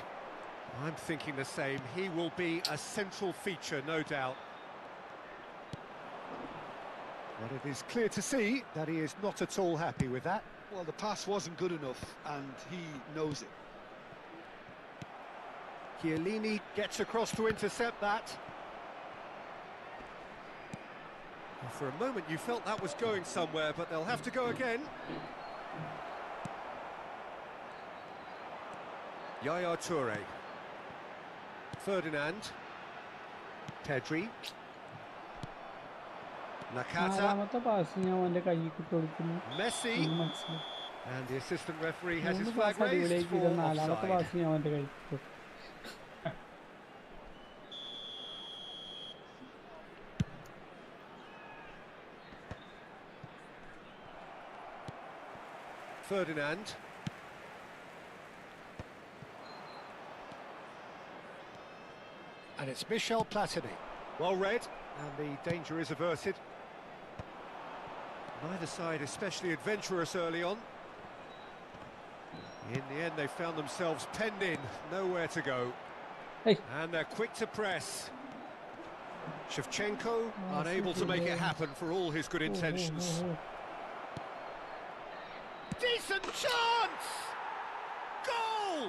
I'm thinking the same. He will be a central feature, no doubt. But it is clear to see that he is not at all happy with that. Well, the pass wasn't good enough, and he knows it. Chiellini gets across to intercept that. Well, for a moment you felt that was going somewhere, but they'll have to go again. Yaya Toure. Ferdinand. Pedri. Nakata. Messi. And the assistant referee has his flag raised for offside. Ferdinand. And it's Michel Platini. Well read, and the danger is averted. Neither side especially adventurous early on. In the end, they found themselves penned in, nowhere to go. Hey. And they're quick to press. Shevchenko unable to make it happen for all his good intentions. Decent chance! Goal!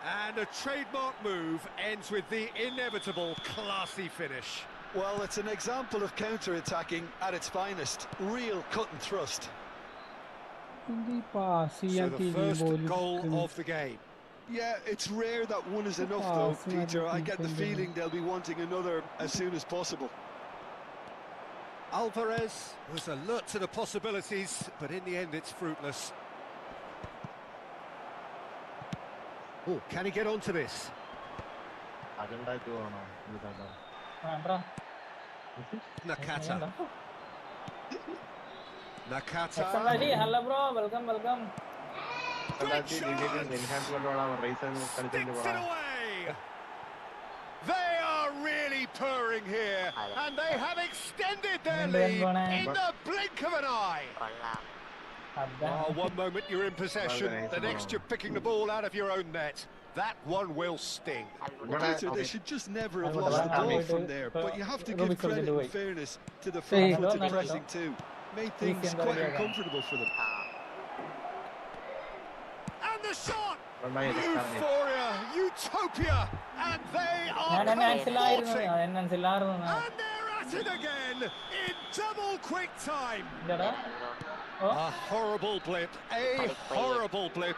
And a trademark move ends with the inevitable classy finish. Well, it's an example of counter-attacking at its finest. Real cut and thrust. So the first goal of the game. Yeah, it's rare that one is enough though, Peter. I get the feeling they'll be wanting another as soon as possible. Alvarez was alert to the possibilities, but in the end it's fruitless. Oh, can he get onto this? Nakata. Nakata. Hello bro, welcome. Sticks it away! They are really purring here, and they have extended their lead in the blink of an eye. One moment you're in possession, the next you're picking the ball out of your own net. That one will sting. Peter, they should just never have lost the ball from there, but you have to give credit and fairness to the front-footed pressing too. Made things quite uncomfortable for them. And the shot! Euphoria, utopia, and they are comforting. And they're at it again in double quick time. A horrible blip,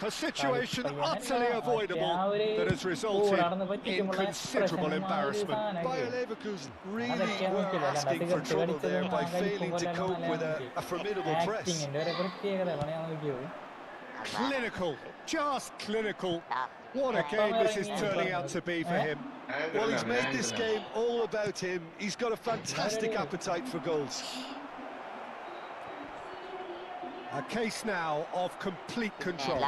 a situation utterly avoidable that has resulted in considerable embarrassment. Bayer Leverkusen really were asking for trouble there by failing to cope with a formidable press. Clinical, just clinical. What a game this is turning out to be for him. Well, he's made this game all about him. He's got a fantastic appetite for goals. A case now of complete control.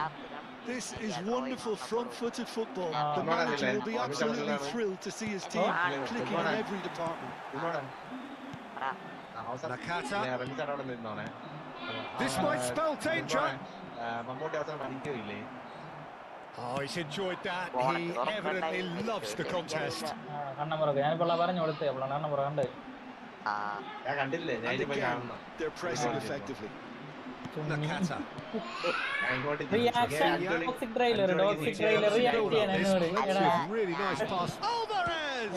This is wonderful front-footed football. The manager will be absolutely thrilled to see his team clicking in every department. Nakata. This might spell danger. Oh, he's enjoyed that. He evidently loves the contest. And again, they're pressing effectively. Nakata. Really nice pass. Alvarez!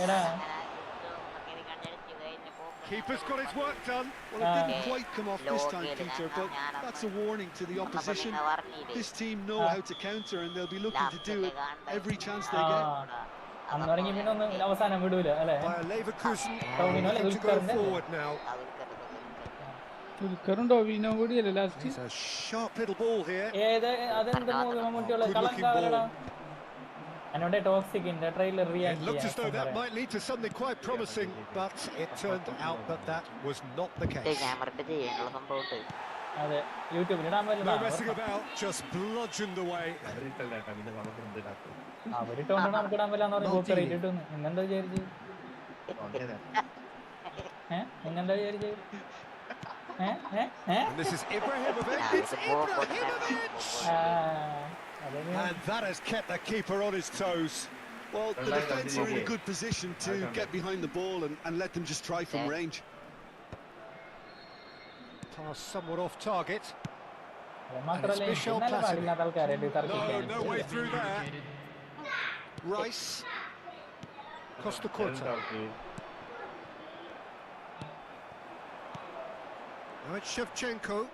Keeper's got his work done. Well, it didn't quite come off this time, Peter, but that's a warning to the opposition. This team know how to counter, and they'll be looking to do it every chance they get. Bayer Leverkusen looking to go forward now. It's a sharp little ball here. Good looking ball. It looked as though that might lead to something quite promising, but it turned out that that was not the case. No messing about, just bludgeoned away. And this is Ibrahimovic. It's Ibrahimovic! And that has kept the keeper on his toes. Well, the defence are in a good position to get behind the ball and let them just try from range. Pass somewhat off target. And it's Michel passing. No way through there. Rice. Costa Curta. Now it's Shevchenko.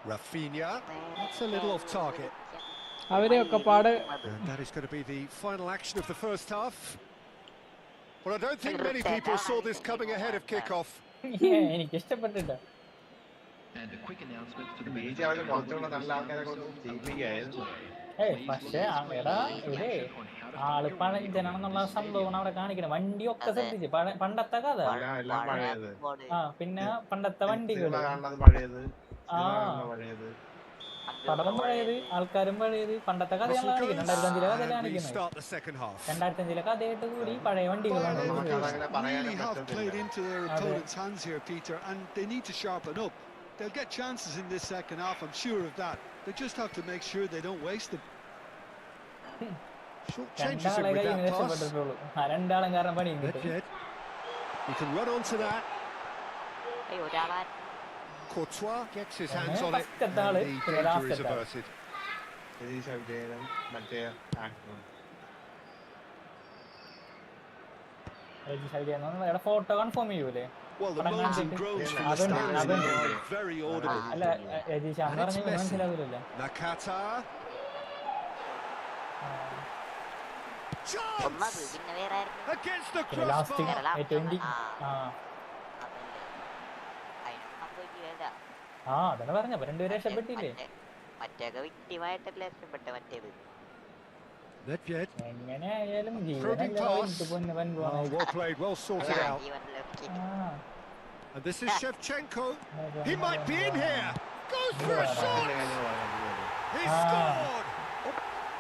Rafinha. That's a little off target. And that is going to be the final action of the first half. Well, I don't think many people saw this coming ahead of kickoff. And a quick announcement for the Start the second half. Really have played into their opponent's hands here, Peter, and they need to sharpen up. They'll get chances in this second half, I'm sure of that. They just have to make sure they don't waste them. Short changes it with that pass. He can run onto that. Courtois gets his hands on it, and the danger is averted. Well, the moans and groans from the stands are very audible. Nakata. Chance! Against the crossbar! Nedved. Probing pass. Well played, well sorted out. And this is Shevchenko. He might be in here. Goes for a shot. He scored.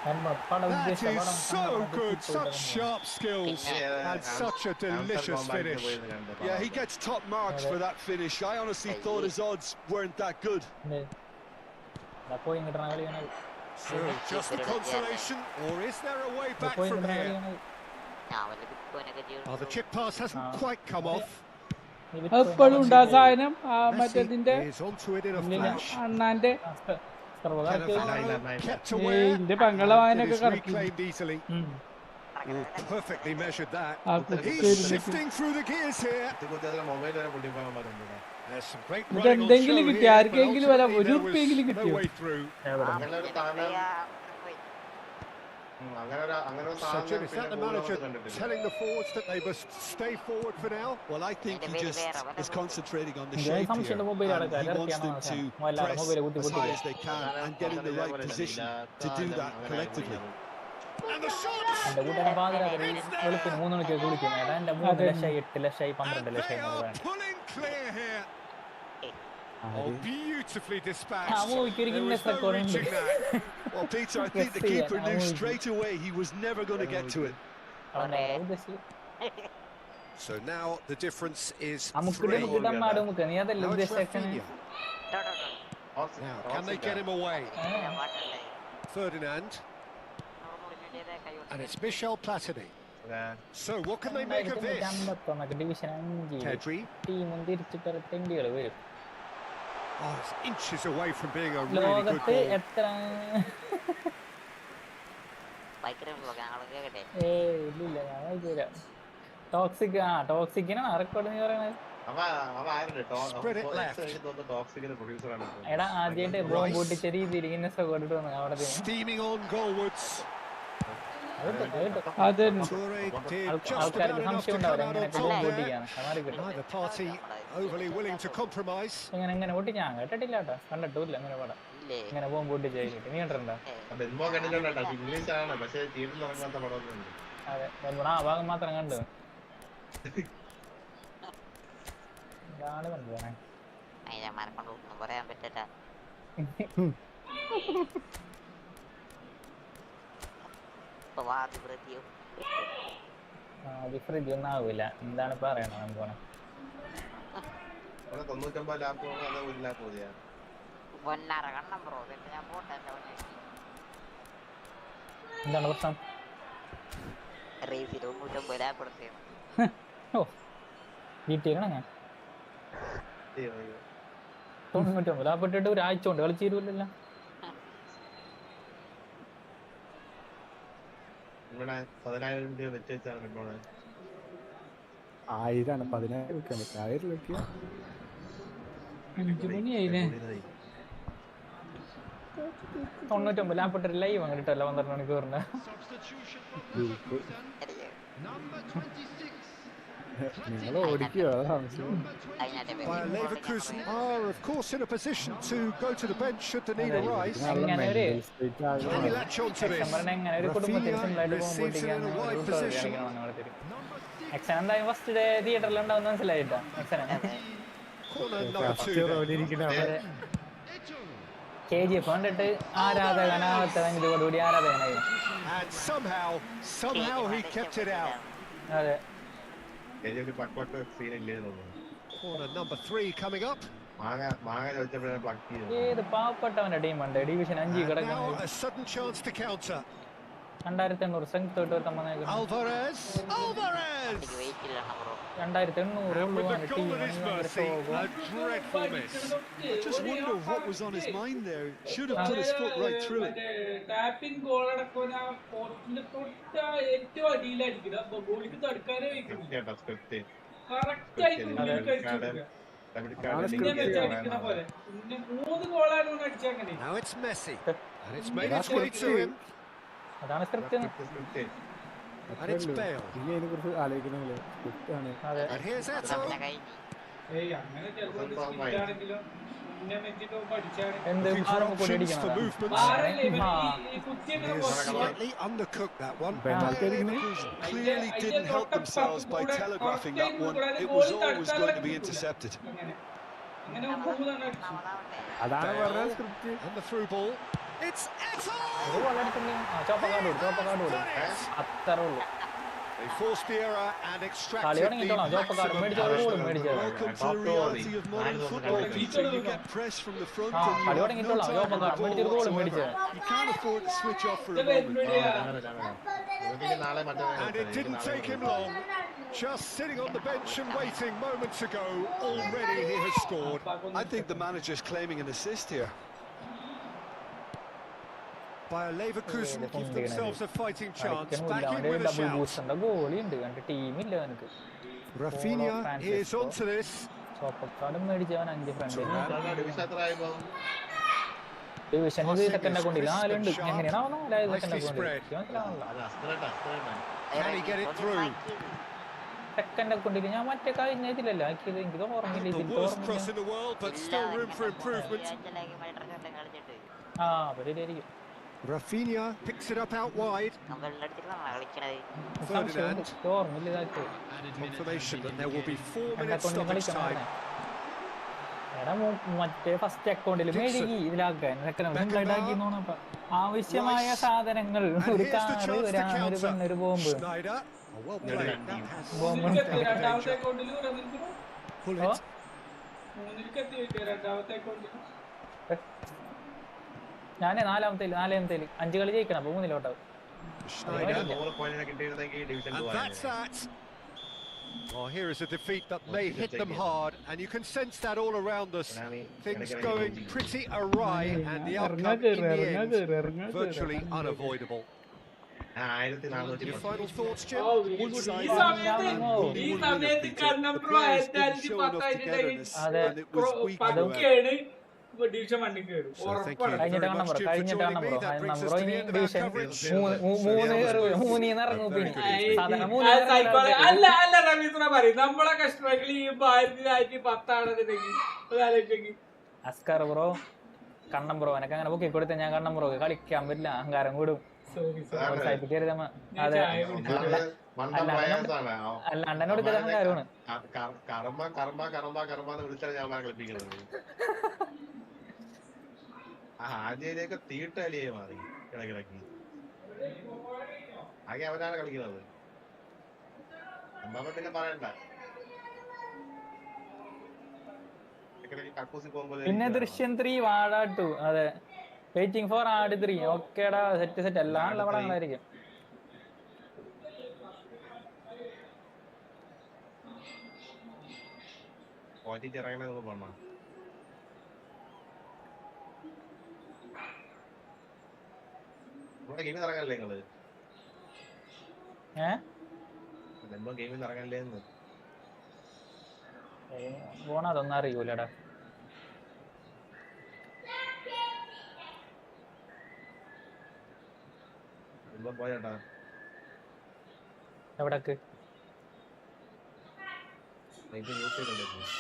That is so good, such sharp skills and such a delicious finish. Yeah, he gets top marks for that finish. I honestly thought his odds weren't that good. So, just the consolation, or is there a way back from here? Oh, the chip pass hasn't quite come off. എപ്പോഴും ഉണ്ട് ആ സാധനം ആ മറ്റേതിന്റെ Messi is onto it in a flash. അണ്ണാന്റെ Kept away, ഇതിന്റെ പെങ്ങളെ വായനൊക്കെ and correct reclaimed easily. Perfectly measured that. ആ He's shifting through the gears here. Mobile വരെ പൊട്ടിപ്പോകാൻ പറ്റുന്നില്ല. There's some great എന്നിട്ട് running on എന്തെങ്കിലും show കിട്ടി here, but ആർക്കെങ്കിലും വരാം ഒരു ultimately there ഉറുപ്പെങ്കിലും was no കിട്ടിയോ way through. അങ്ങനെ ഒരു സാധനം അങ്ങനെ ഒരു So, സാധനം Jim, is that the manager കണ്ടിട്ടില്ല. telling the forwards that they must stay forward for now? Well, I think he just is concentrating on the Yeah, shape some here, shit mobile and he wants them to Mobile press mobile as high as they can and get in the right position to do that collectively. And the shot! എന്റെ കൂട്ടുകാരൻ പാതിരാത്രി വെളുപ്പിന് 3 മണിക്ക് കുളിക്കും ഏട്ടാ എന്റെ 3 ലക്ഷമായി 8 ലക്ഷമായി 12 And ലക്ഷമായി they are pulling clear here. Oh, beautifully dispatched. ആ മൂവിക്ക് ഒരു There Guinness was no record ഉണ്ട് reaching that. Well, Peter, I think the keeper knew straight away he was never going to get to it. So now the difference is അമുക്കിട്ട് 3. മുക്കിട്ട് അമ്മാട് മുക്ക നീ അതല്ലേ Now it's ഉദ്ദേശിച്ചേ Rafinha. Now, can they get him away? Ferdinand. And it's Michel Platini. So, what can they make of this? Division 5 Pedri. ടീമും തിരിച്ചിട്ട് തെണ്ടികൾ വരും Oh, it's inches away from being a really good ലോകത്ത് goal. എത്ര ഇല്ല ഞാൻ വായിക്കൂല ടോക്സിക്കിനാണ് record നീ പറയണത് ടോക്സിക്കിന്റെ പ്രൊഡ്യൂസറാണ്. എടാ ആദ്യമായിട്ട് ബോംബ് പൊട്ടിച്ച രീതിയിൽ ഗിന്നസ് റെക്കോർഡ് വന്നു അവിടെ Steaming on goalwards. അത് Toure did just ആൾക്കാർക്ക് about enough സംശയം to come ഉണ്ടാവില്ല out എങ്ങനെ on top ബോംബ് there. പൊട്ടിക്കാണ് അമാരി കിട്ടും Neither party overly willing to compromise. എങ്ങനെ പൊട്ടിക്കാൻ കേട്ടിട്ടില്ല കേട്ടോ കണ്ടിട്ടില്ല അങ്ങനെ പടം ഇങ്ങനെ ബോംബ് പൊട്ടിച്ച് കഴിഞ്ഞിട്ട് നീ കണ്ടിട്ടുണ്ടോ ബെൻമോ കണ്ടിട്ടുണ്ടോ? ഇംഗ്ലീഷാണ്, പക്ഷേ തീരിൽ ഇറങ്ങാത്ത പടമൊക്കെ ഉണ്ട്. അതെ ആ ഭാഗം മാത്രം കണ്ടു ഇതാണ് കണ്ടു പറയാൻ പറ്റില്ല. ഫ്രിഡ്ജ് ഒന്നും ആവൂല എന്താണ് പറയണത് നമുക്ക് 99 ലാപ്പ് അതോ 1 ലാപ്പ് മതിയാ? എന്താണ് പ്രശ്നം ഓ വീട്ടിൽ ഞാൻ 99 ലാപ്പിട്ടിട്ട് ഒരാഴ്ച കൊണ്ട് കളിച്ചേരുമല്ലോ ഇവിടെ 10,000 രൂപ വെച്ച് വെച്ചാണ് കിട്ടുന്നത്. 1000 10,000 വെക്കാൻ പറ്റും 1000 വെക്കുക 5 മണിയായില്ലേ 99 ലാപ്പിട്ടിട്ട് ലൈവ് കിട്ടല്ലോ 12 മണിക്കൂറിന് നിങ്ങൾ ഓടിക്കുക അതാ സംശയം. While Leverkusen are, of course, in a position to go to the bench should the need arise. എങ്ങനെ ഒരു Can he latch on to this? എങ്ങനെ ഒരു കുടുംബത്തിന് സിമ്പിളായിട്ട് ബോംബ് പൊട്ടിക്കാൻ എക്സൻ എന്തായാലും ഫസ്റ്റ് ഡേ തിയേറ്ററിൽ ഉണ്ടാവും മനസ്സിലായിട്ടാ എക്സൻ Corner number 2 then. KGF കണ്ടിട്ട് ആരാധകനാവത്തതെങ്കിലോടുകൂടി ആരാധകനായി And somehow he kept it out. അതെ Corner number 3 coming up. മാങ്ങ ചോദിച്ചപ്പോഴാണ് പ്ലഗ് ചെയ്തത്. ഏത് പാവപ്പെട്ടവന്റെ ടീമുണ്ട് ഡിവിഷൻ 5 Now കിടക്കുന്നത് a sudden chance to counter. 2800 strength തൊട്ട് Alvarez. 2800 And with the goal at his mercy, a dreadful miss. I just wonder what was on his mind there. Should have put his foot right through it. Tapping goal അടക്കുന്ന പോസ്റ്റിന്റെ തൊട്ട ഏറ്റവും അടിയിലായിരിക്കും അപ്പൊ ഗോളിക്ക് തടുക്കാനേ വെക്കുന്നില്ല script correct ആയിട്ട് ഉള്ളിലേക്ക് അടിച്ചിരിക്കുന്ന പോലെ പിന്നെ 3 ഗോളാണ് അടിച്ചേക്കണേ. Now it's Messi. And it's made its way to him. അതാണ് സ്ക്രിപ്റ്റ് And it's Bale. ഇനി അതിനെക്കുറിച്ച് ആലോചിക്കണമെങ്കിലേ സ്ക്രിപ്റ്റാണ്. And here's Eto. അങ്ങനെ ചിലപ്പോൾ ആണെങ്കിലും പിന്നെ വെച്ചിട്ട് പഠിച്ചാണ് എന്ത് Looking for options for movement. ഈ കുറ്റിയൊക്കെ Slightly undercooked that one. Leverkusen clearly didn't help themselves by telegraphing that one. It was always going to be intercepted. അങ്ങനെ 3 അതാണ് പറഞ്ഞ script. And the through ball. It's Eto'o! They forced the error and extracted the maximum. Welcome to the reality of modern football, Peter. You get press from the front and you have no time on the ball whatsoever. You can't afford to switch off for a moment. And it didn't take him long. Just sitting on the bench and waiting moments ago, already he has scored. I think the manager's claiming an assist here. Bayer Leverkusen give themselves a fighting chance. Back in with a shout. Rafinha is onto this. Nicely spread. Can he get it through? The worst cross in the world, but still room for improvement. Rafinha picks it up out wide. Ferdinand. Confirmation that there will be 4 minutes stoppage time. Schneider. Oh, well played. That has pull it. And that's that. Oh, here is a defeat that may hit them hard, and you can sense that all around us. Things going pretty awry, and the outcome in the end virtually unavoidable. Your final thoughts, Jim? So thank you very much, Jim, for joining me. That brings us to the end of our coverage. Askar bro, Kannam bro, and I can't book it. Kannam bro, Kalikam, Angarangudu. ആദ്യമൊക്കെ തീട്ടല്ലേ മാറി കിടക്കിടക്കി ആകെ അവനാണ് കളിക്കുന്നത്. പിന്നെ പറയണ്ട പിന്നെ ദൃശ്യം 3 വാഴ 2 അതെ വെയിറ്റിംഗ് ഫോർ ആട് 3 ഓക്കേടാ സെറ്റ് എല്ലാം ഉള്ള പടങ്ങളായിരിക്കും. പോണതൊന്നും അറിയൂലടാ. എവിടക്ക്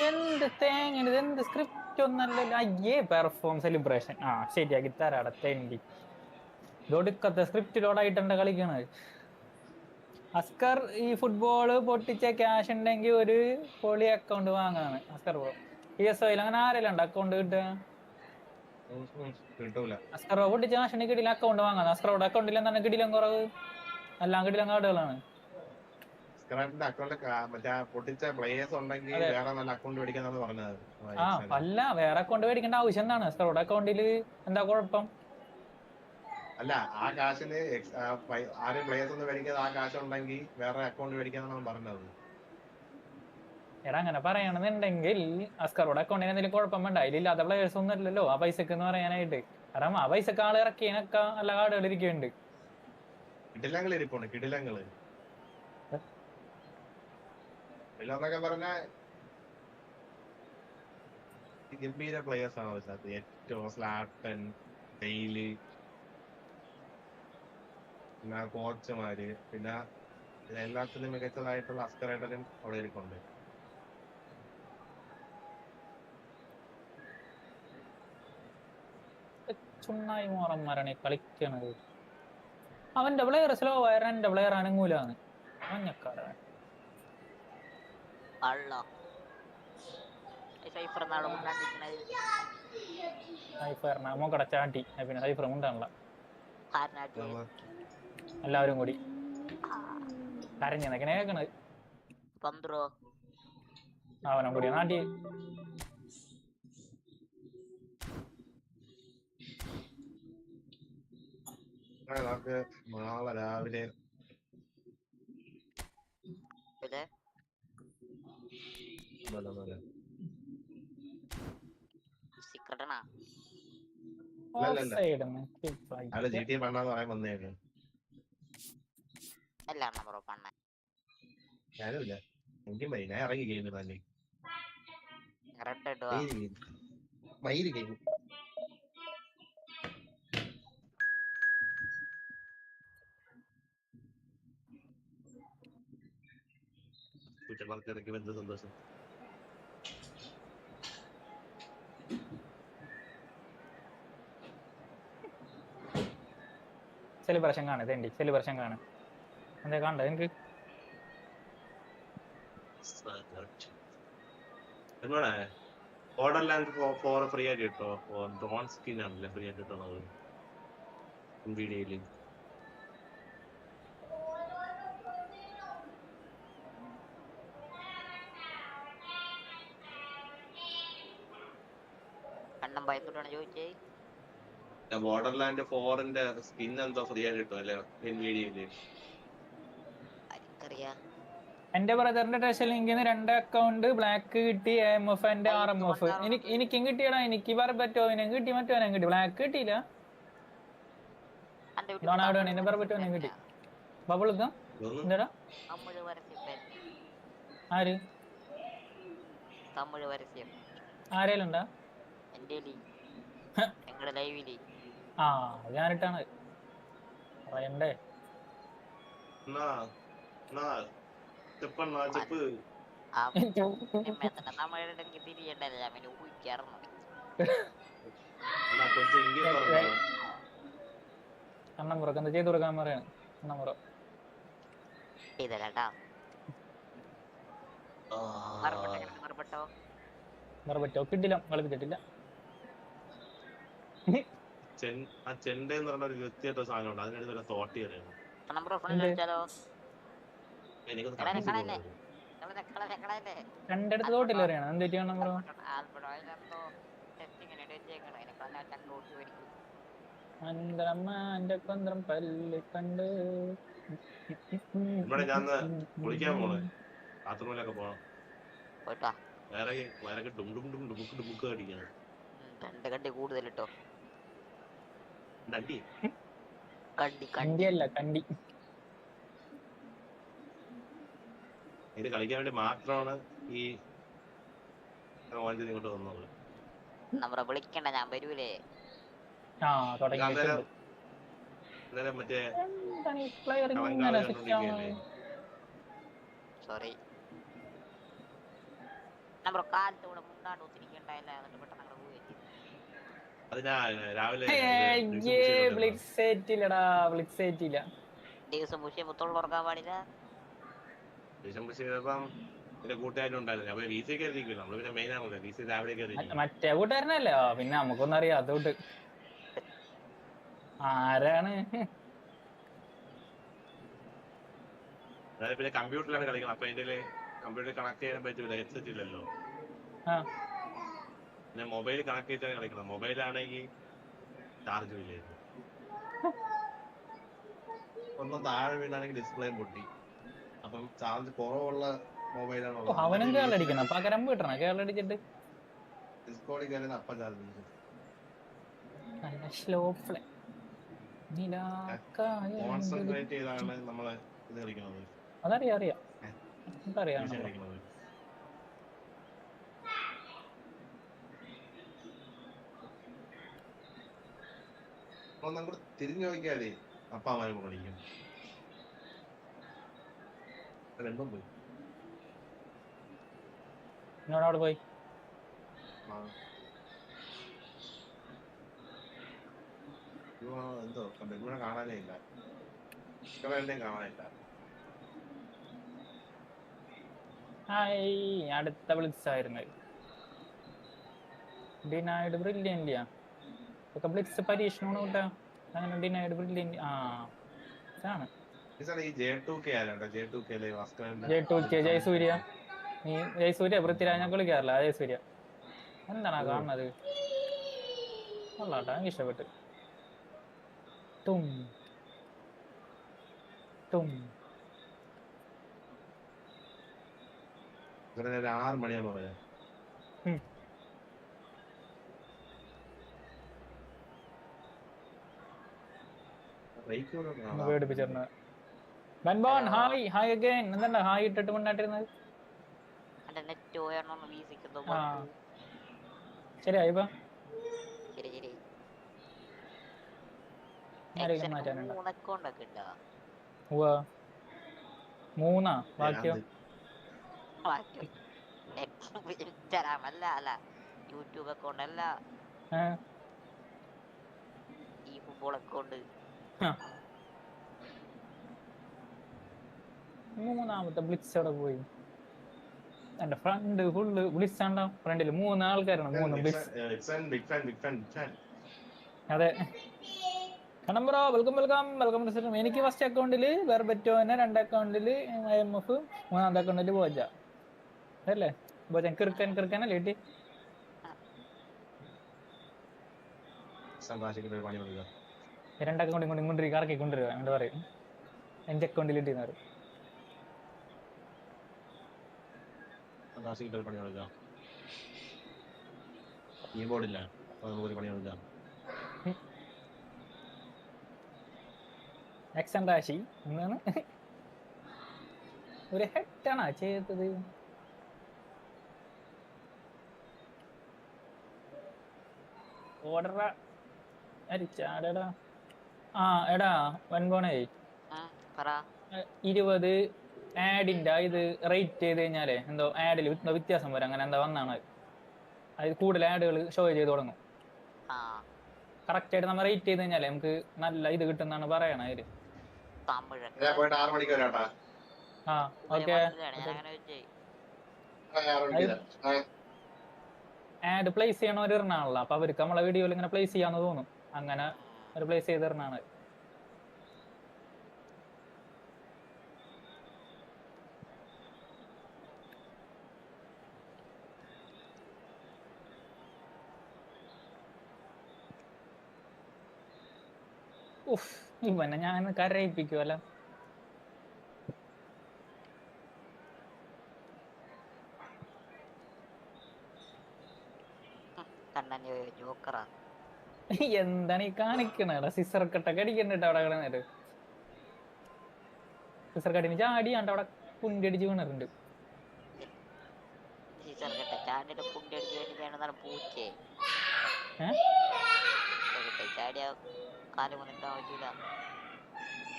എന്ത് തേങ്ങ എന്ത് സ്ക്രിപ്റ്റ് ഒന്നല്ലല്ലോ. അയ്യേ പെർഫോം സെലിബ്രേഷൻ ആ ശരിയാക്കി തരാടാ തെണ്ടി. ഇതൊടുക്കത്തെ സ്ക്രിപ്റ്റിലോടായിട്ടുണ്ട് കളിക്കണത്. അസ്കർ ഈ ഫുട്ബോള് പൊട്ടിച്ച ക്യാഷ് ഉണ്ടെങ്കിൽ ഒരു പൊളി അക്കൗണ്ട് വാങ്ങാണ് അസ്കർ ബ്രോ. PSOയിൽ അങ്ങനെ ആരെല്ലാം ഉണ്ട് അക്കൗണ്ട് കിട്ടുക? അസ്കർ ബ്രോ പൊട്ടിച്ച ക്യാഷ് ഉണ്ടെങ്കിൽ കിടിലം അക്കൗണ്ട് വാങ്ങാം. അസ്കറോടെ അക്കൗണ്ടിൽ എന്താണ് കിടിലം കുറവ്? എല്ലാം കിടിലം കാർഡുകളാണ്. ആ അല്ല വേറെ അക്കൗണ്ട് മേടിക്കേണ്ട ആവശ്യം എന്താണ്? അസ്കറോടെ അക്കൗണ്ടിൽ എന്താ കുഴപ്പം? അല്ല ആ കാശിന് ആരും പ്ലേയേഴ്സ് ഒന്നും മേടിക്കാതെ ആ കാശ് ഉണ്ടെങ്കിൽ വേറെ അക്കൗണ്ട് മേടിക്കാന്നാണ് പറഞ്ഞത്. എടാ അങ്ങനെ പറയണമെന്നുണ്ടെങ്കിൽ അസ്കറോടെ അക്കൗണ്ടിന് എന്തെങ്കിലും കുഴപ്പം വേണ്ട. അതിലില്ലാത്ത പ്ലേയേഴ്സ് ഒന്നും ഇല്ലല്ലോ ആ പൈസക്ക് എന്ന് പറയാനായിട്ട്. കാരണം ആ പൈസക്ക് ആൾ ഇറക്കിയതിനൊക്കെ നല്ല കാർഡുകൾ ഇരിക്കുന്നുണ്ട്. കിടിലങ്ങൾ ഇരിപ്പുണ്ട് കിടിലങ്ങള് എന്നൊക്കെ പറഞ്ഞ ഗംഭീര പ്ലേയേഴ്സ് ആണ് വെച്ചത്. ഏറ്റവും സ്ലാട്ടൻ ഡെയിലി പിന്നെ കോച്ചുമാര് പിന്നെ എല്ലാത്തിനും മികച്ചതായിട്ടുള്ള അസ്കറേട്ടനും അവിടെ ഇരിക്കുന്നുണ്ട്. ചുണ്ണായി മോറന്മാരാണ് കളിക്കണത്. അവന്റെ പ്ലെയർ സ്ലോ ആയ എന്റെ പ്ലെയർ അനങ്ങൂലാണ്. മഞ്ഞക്കാരൻ അള്ള സൈഫറിനെ മോക്കട ചാട്ടി പിന്നെ സൈഫർ ഉണ്ടാണല്ലോ ആരനാട്ടി എല്ലാവരും കൂടി കരഞ്ഞെന്നൊക്കെ കേൾക്കണത് പന്ത്രോ അവനും കൂടി നാട്ടി നമുക്ക് നാളെ രാവിലെ GTA പണ്ണാന്ന് പറയാൻ വന്നേന് ഞാനുമില്ല എനിക്കും വൈ ഞാൻ ഇറങ്ങി ഗെയിം തന്നെ മയില് ഗെയിം കുറ്റമാർക്കിടയ്ക്ക് എന്ത് സന്തോഷം സെലിബ്രേഷൻ കാണും ഇതേണ്ടി സെലിബ്രേഷൻ കാണും എന്താ കണ്ടത് എനിക്ക് എന്താണ് ബോർഡർലാൻഡ് 4 ഫ്രീ ആയിട്ട് കിട്ടോ ഡ്രോൺ സ്കിൻ ആണല്ലേ ഫ്രീ ആയിട്ട് കിട്ടുന്നത് വീഡിയോയില് ബോർഡർലാൻഡ് 4ന്റെ സ്കിൻ എന്തോ ഫ്രീ ആയിട്ട് കിട്ടും അല്ലേ വീഡിയോയില് എന്റെ ബ്രദറിന്റെ ട്രഷർ ലിങ്കിൽ നിന്ന് 2 അക്കൗണ്ട് ബ്ലാക്ക് കിട്ടി AMF എന്റെ RMF എനിക്കും കിട്ടിയടാ എനിക്ക് പറയാൻ പറ്റുമോ എനിക്ക് കിട്ടി മറ്റോ കിട്ടി ബ്ലാക്ക് കിട്ടിയില്ല എന്നെ പറയാൻ പറ്റുമോ കിട്ടി ബബിൾക്കാം എന്താടാ ആര് ആരേലുണ്ടാ ആ ഞാനിട്ടാണ് പറയണ്ടേ കണ്ണമ്പുറക്ക് എന്താ ചെയ്ത് കൊടുക്കാൻ പറയാണ് കണ്ണമ്പുറം മറുപറ്റോ കിട്ടില്ല കളിപ്പിച്ചിട്ടില്ല ചെണ്ട എന്ന് പറഞ്ഞ ഒരു വ്യക്തിയായിട്ട സാധനമുണ്ട് അതിനടുത്ത് തോട്ടി അറിയണം രണ്ടിടത്ത് തോട്ടില്ല അറിയണം എന്ത് നമ്പറോ അന്തരമ്മ എന്റെ കൊന്തരം പല്ല് കണ്ട് ഇവിടെ ഞാൻ കുളിക്കാൻ പോണേ ബാത്റൂമിലൊക്കെ പോണം വേറെ ഡുമുക്ക് അടിക്കണം കൂടുതലിട്ടോ കണ്ടിയല്ല കണ്ടി ഇത് കളിക്കാൻ വേണ്ടി മാത്രമാണ് ഈ ഇങ്ങോട്ട് വന്നത് നമ്മളെ വിളിക്കണ്ട ഞാൻ വരൂലേ മറ്റേ സോറി നമ്മൾ കാലത്തൂടെ മുണ്ടാണ്ട് ഒത്തിരിക്കണ്ടായില്ല എന്നിട്ട് പെട്ടെന്ന് അങ്ങോട്ട് പോയി ദിവസം മുഷിയ മുത്തോളം ഉറങ്ങാൻ പാടില്ല മറ്റേ കൂട്ടുകാരനല്ലോ പിന്നെ നമുക്കൊന്നും അറിയാം അതുകൊണ്ട് ആരാണ് പിന്നെ കമ്പ്യൂട്ടറിലാണ് കളിക്കണം അപ്പൊ അതിന്റെ കമ്പ്യൂട്ടർ കണക്ട് ചെയ്യാൻ പറ്റൂല ഹെഡ്സെറ്റ് ഇല്ലല്ലോ പിന്നെ മൊബൈൽ കണക്ട് ചെയ്താണ് കളിക്കണം മൊബൈലാണെങ്കിൽ ചാർജ് ഇല്ലായിരുന്നു ഒന്നും താഴെ വീണാണെങ്കിൽ ഡിസ്പ്ലേയും പൊട്ടി അപ്പം ചാർജ് കുറവുള്ള മൊബൈലാണ് അവനും കേരളടിക്കണം പകരം വീട്ടണം കേരളടിച്ചിട്ട് ഡിസ്കോഡിൽ കയറുന്ന അപ്പം ചാർജ് സ്ലോ ഫ്ലേ കോൺസെൻട്രേറ്റ് ചെയ്താണ് നമ്മള് ഇത് കളിക്കുന്നത് അതറിയാം അറിയാം അറിയാം നമുക്ക് തിരിഞ്ഞു നോക്കിയാലേ അപ്പാമാരും കളിക്കും രണ്ടും പോയി അവിടെ പോയി എന്തോ ഇവിടെ കാണാനേ ഇല്ല കാണാനില്ല അടുത്ത വിളിച്ചായിരുന്നു ഡിനൈഡ് ബ്രില്യൻ്റ് ഒക്കെ ബ്ലിറ്റ്സ് പരീക്ഷണമാണ് കൂട്ടാ. അങ്ങനെ ഡിനൈഡ് ബ്രില്യൻ്റ് ഇതാണ് ജയസൂര്യ. നീ ജയസൂര്യ പൃഥ്വിരാജ് ഞാൻ വിളിക്കാറില്ല. ജയസൂര്യ എന്താണ് കാണുന്നത്? കൊള്ളാട്ടാ, എനിക്ക് ഇഷ്ടപ്പെട്ട്. തും തും 6 മണിയാകുമ്പോ പറയാം. പേടിപ്പിച്ചിരുന്നത്. ബൻബോൺ ഹായ് ഹായ് അഗൈൻ. എന്താ ഹായ് ഇട്ടിട്ട് കൊണ്ടാട്ടിരുന്നത്? ശരിയായി ഇപ്പൊ മാറ്റാനുണ്ടോ? 3 ബാക്കിയോ? യൂട്യൂബ് അക്കൗണ്ട് അല്ല, ഈ ഫുട്ബോൾ അക്കൗണ്ട്. 3ാമത്തെ ബ്ലിറ്റ്സ് എവിടെ പോയി? എന്റെ ഫ്രണ്ട് ഫുള്ള് ബ്ലിറ്റ്സ് ആണ്ടോ. ഫ്രണ്ടില് 3 ആൾക്കാരാണ്, 3 ബ്ലിറ്റ്സ്. അതെ കണംബ്രോ, വെൽക്കം വെൽക്കം വെൽക്കം. എനിക്ക് ഫസ്റ്റ് അക്കൗണ്ടില് വെർബറ്റോനെ, 2 അക്കൗണ്ടില് IMF, 3ാമത്തെ അക്കൗണ്ടില് ബോജ അല്ലേ? ബോജ കിറുക്കനല്ലേ കിട്ടി? 2 അക്കൗണ്ട് ഇങ്ങോട്ട് കറക്കി കൊണ്ടുവരിക. എന്താ പറയും, 5 അക്കൗണ്ടിൽ ഇട്ടിന്ന് പറയും. രാശി എന്നാണ് ഒരു ഹെറ്റാണോ ചെയ്തത്? ഓർഡർ അരിച്ചാടാ. എടാ വൻപോണേ 20 ആഡിന്റെ ഇത് റേറ്റ് ചെയ്ത് കഴിഞ്ഞാലേ എന്തോ ആഡിൽ വ്യത്യാസം വരും. അങ്ങനെ എന്താ വന്നാണ് അത് കൂടുതൽ ആഡുകൾ ഷോ ചെയ്ത് തുടങ്ങും. കറക്റ്റ് ആയിട്ട് നമ്മൾ റേറ്റ് ചെയ്ത് കഴിഞ്ഞാലേ നമുക്ക് നല്ല ഇത് കിട്ടുന്നാണ് പറയണ അവര്. ഓക്കെ ആഡ് പ്ലേസ് ചെയ്യണവർ ഇടണാണല്ലോ. അപ്പൊ അവർക്ക് നമ്മളെ വീഡിയോയിൽ ഇങ്ങനെ പ്ലേസ് ചെയ്യാന്ന് തോന്നും. അങ്ങനെ ഒരു പ്ലേസ് ചെയ്ത് ഇടണാണ്. ഇവനെ ഞാൻ കരയിപ്പിക്കുവല്ല. എന്താണ് ഈ കാണിക്കണ? സിസർ കട്ടൊക്കെ അടിക്കണ്ടിട്ട് അവിടെ കിടന്നിട്ട്. സിസർ കട്ടിന് ചാടിയാണ്ട് അവിടെ കുണ്ടിയടിച്ച് വീണിട്ടുണ്ട്.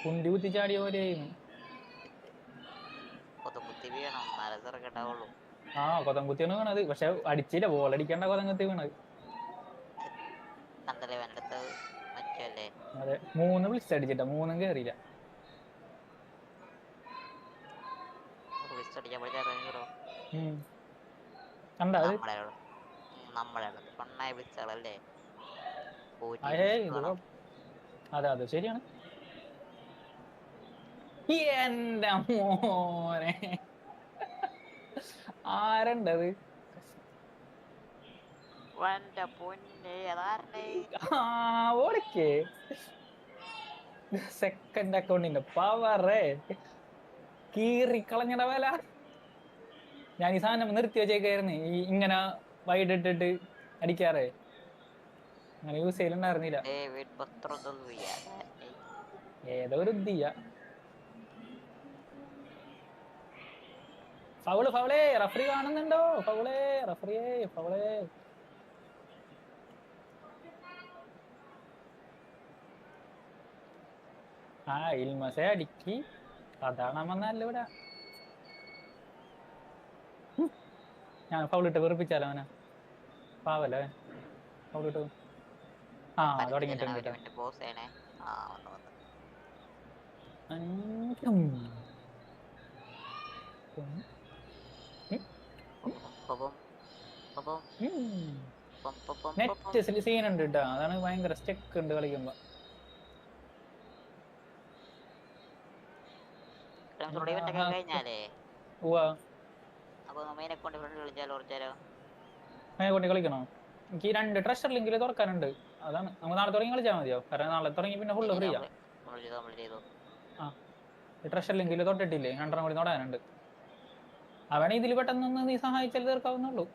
കുണ്ടി കുത്തി ചാടിയ പോലെ കൊതംകുത്തിയാണ് വീണത്. പക്ഷെ അടിച്ചില്ല, ബോൾ അടിക്കേണ്ട കൊതംകുത്തി വീണത്. അതെ 3 വിളിച്ച് അടിച്ചിട്ട, 3 കേറിയില്ല. കണ്ടാ അതെ അതെ ശരിയാണ്. എന്റെ മോനെ ആരണ്ടത്? ഓടിക്കേ സെക്കൻഡ് അക്കൗണ്ടിന്റെ പവറേ കീറിക്കളഞ്ഞട വേല. ഞാൻ ഈ സാധനം നിർത്തി വെച്ചേക്കായിരുന്നു, ഈ ഇങ്ങനെ വൈഡ് ഇട്ടിട്ട് അടിക്കാറേ. അങ്ങനെ യൂസ് ചെയ്യലുണ്ടായിരുന്നില്ല. ഏതോ ഒരു ഉദ്ദിയ ഫൗള് ഫൗളേ. റഫറി കാണുന്നുണ്ടോ? ഫൗളേ റഫറിയേ ഫൗളേ. ഇൽമസെ അടിക്കി. അതാണ് വന്നല്ല ഇവിടെ. ഞാൻ ഫൗളിട്ട് വെറുപ്പിച്ചാലോ അവനെ? പാവല്ലേ ഫൗളിട്ട്. തുടങ്ങിയിട്ടുണ്ട്. നെറ്റ് സീൻ ഉണ്ട് കേട്ടോ, അതാണ് ഭയങ്കര സ്റ്റെക്ക് ഉണ്ട് കളിക്കുമ്പോ. കൊണ്ട് കളിക്കണോ? എനിക്ക് 2 ട്രഷർ ലിങ്കിൽ തുറക്കാനുണ്ട്, അതാണ്. നമുക്ക് നാളെ തുടങ്ങി കളിച്ചാൽ മതിയോ? കാരണം നാളെ തുടങ്ങി പിന്നെ ഫുള്ള് ഫ്രീ ആ. ട്രഷർ ലിങ്കിൽ തൊട്ടിട്ടില്ലേ? 2 കൂടി തൊടാനുണ്ട്. അവനെ ഇതിൽ പെട്ടെന്ന് നീ സഹായിച്ചാൽ തീർക്കാവുന്നുള്ളൂ.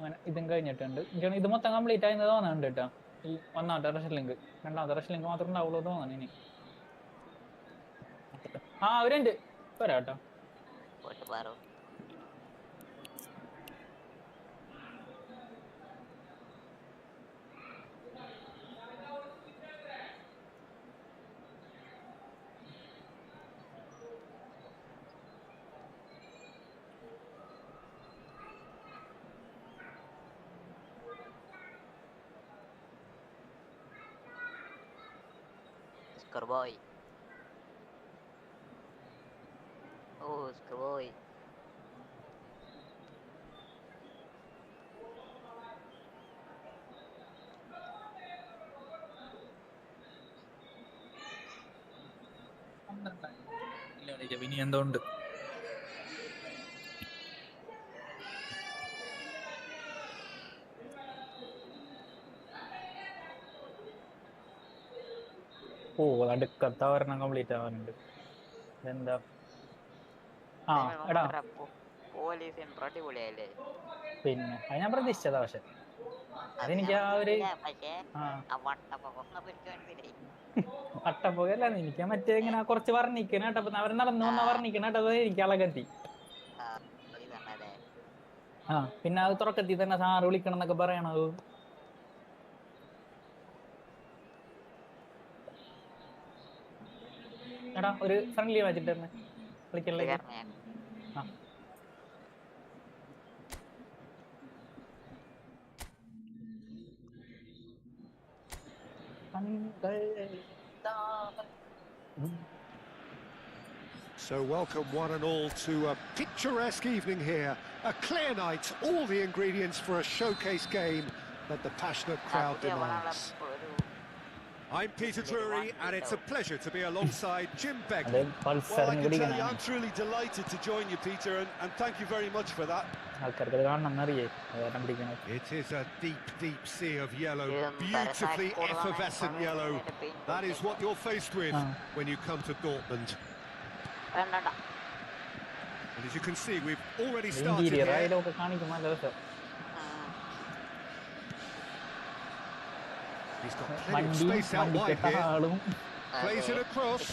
അങ്ങനെ ഇതും കഴിഞ്ഞിട്ടുണ്ട്. ഇത് മൊത്തം കംപ്ലീറ്റ് ആയെന്ന് തോന്നുന്നുണ്ട് കേട്ടോ. ഈ 1ാമത്തെ ട്രഷർ ലിങ്ക്, 2ാമത്തെ ട്രഷർ ലിങ്ക് മാത്രമേ ഉണ്ടാവുള്ളൂ തോന്നുന്നു ഇനി. അവരുണ്ട്, പോരാ കേട്ടോ. Boy. Oh, boy. ഇനി എന്തുകൊണ്ട് അടുക്കത്ത ഒരെണ്ണം കംപ്ലീറ്റ് ആവാനുണ്ട്. എന്താ എടാ പിന്നെ അത് ഞാൻ പ്രതീക്ഷിച്ചതാ. പക്ഷെ അതെനിക്ക് ആ ഒരു അട്ടപ്പുകയല്ല, എനിക്ക് മറ്റേ ഇങ്ങനെ കുറച്ച് വർണ്ണിക്കണ കേട്ടപ്പോ, അവർ നടന്നു വന്ന വർണ്ണിക്കണ കേട്ടപ്പോ എനിക്ക് അളകത്തി. പിന്നെ അത് തുറക്കത്തി തന്നെ സാറ് വിളിക്കണം എന്നൊക്കെ പറയണത്. എടാ ഒരു ഫ്രണ്ട്ലി മാച്ചിട്ട് തന്നെ കളിക്കല്ലേ. So welcome one and all to a picturesque evening here. A clear night, all the ingredients for a showcase game that the passionate crowd demands. I'm Peter Drury, and it's a pleasure to be alongside Jim Begley. Well, I can tell you, I'm truly delighted to join you, Peter, and thank you very much for that. It is a deep, deep sea of yellow, beautifully effervescent yellow. That is what you're faced with when you come to Dortmund. And as you can see, we've already started here. He's got plenty of space out wide here. Plays it across.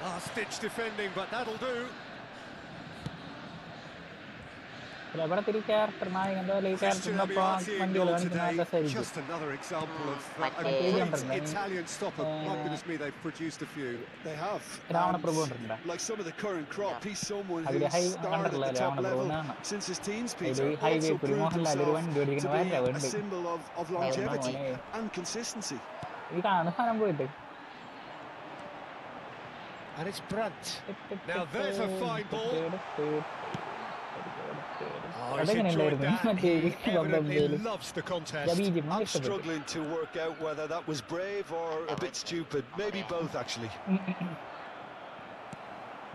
Last-ditch defending, but that'll do. Just another example of a great Italian stopper. My goodness me, they've produced a few. They have. Like some of the current crop, he's someone who's starred at the top level since his teens, Peter. Also proved himself to be a symbol of longevity and consistency. And it's Brandt. Now there's a fine ball. He's enjoyed that. He evidently loves the contest. I'm struggling to work out whether that was brave or a bit stupid. Maybe both, actually.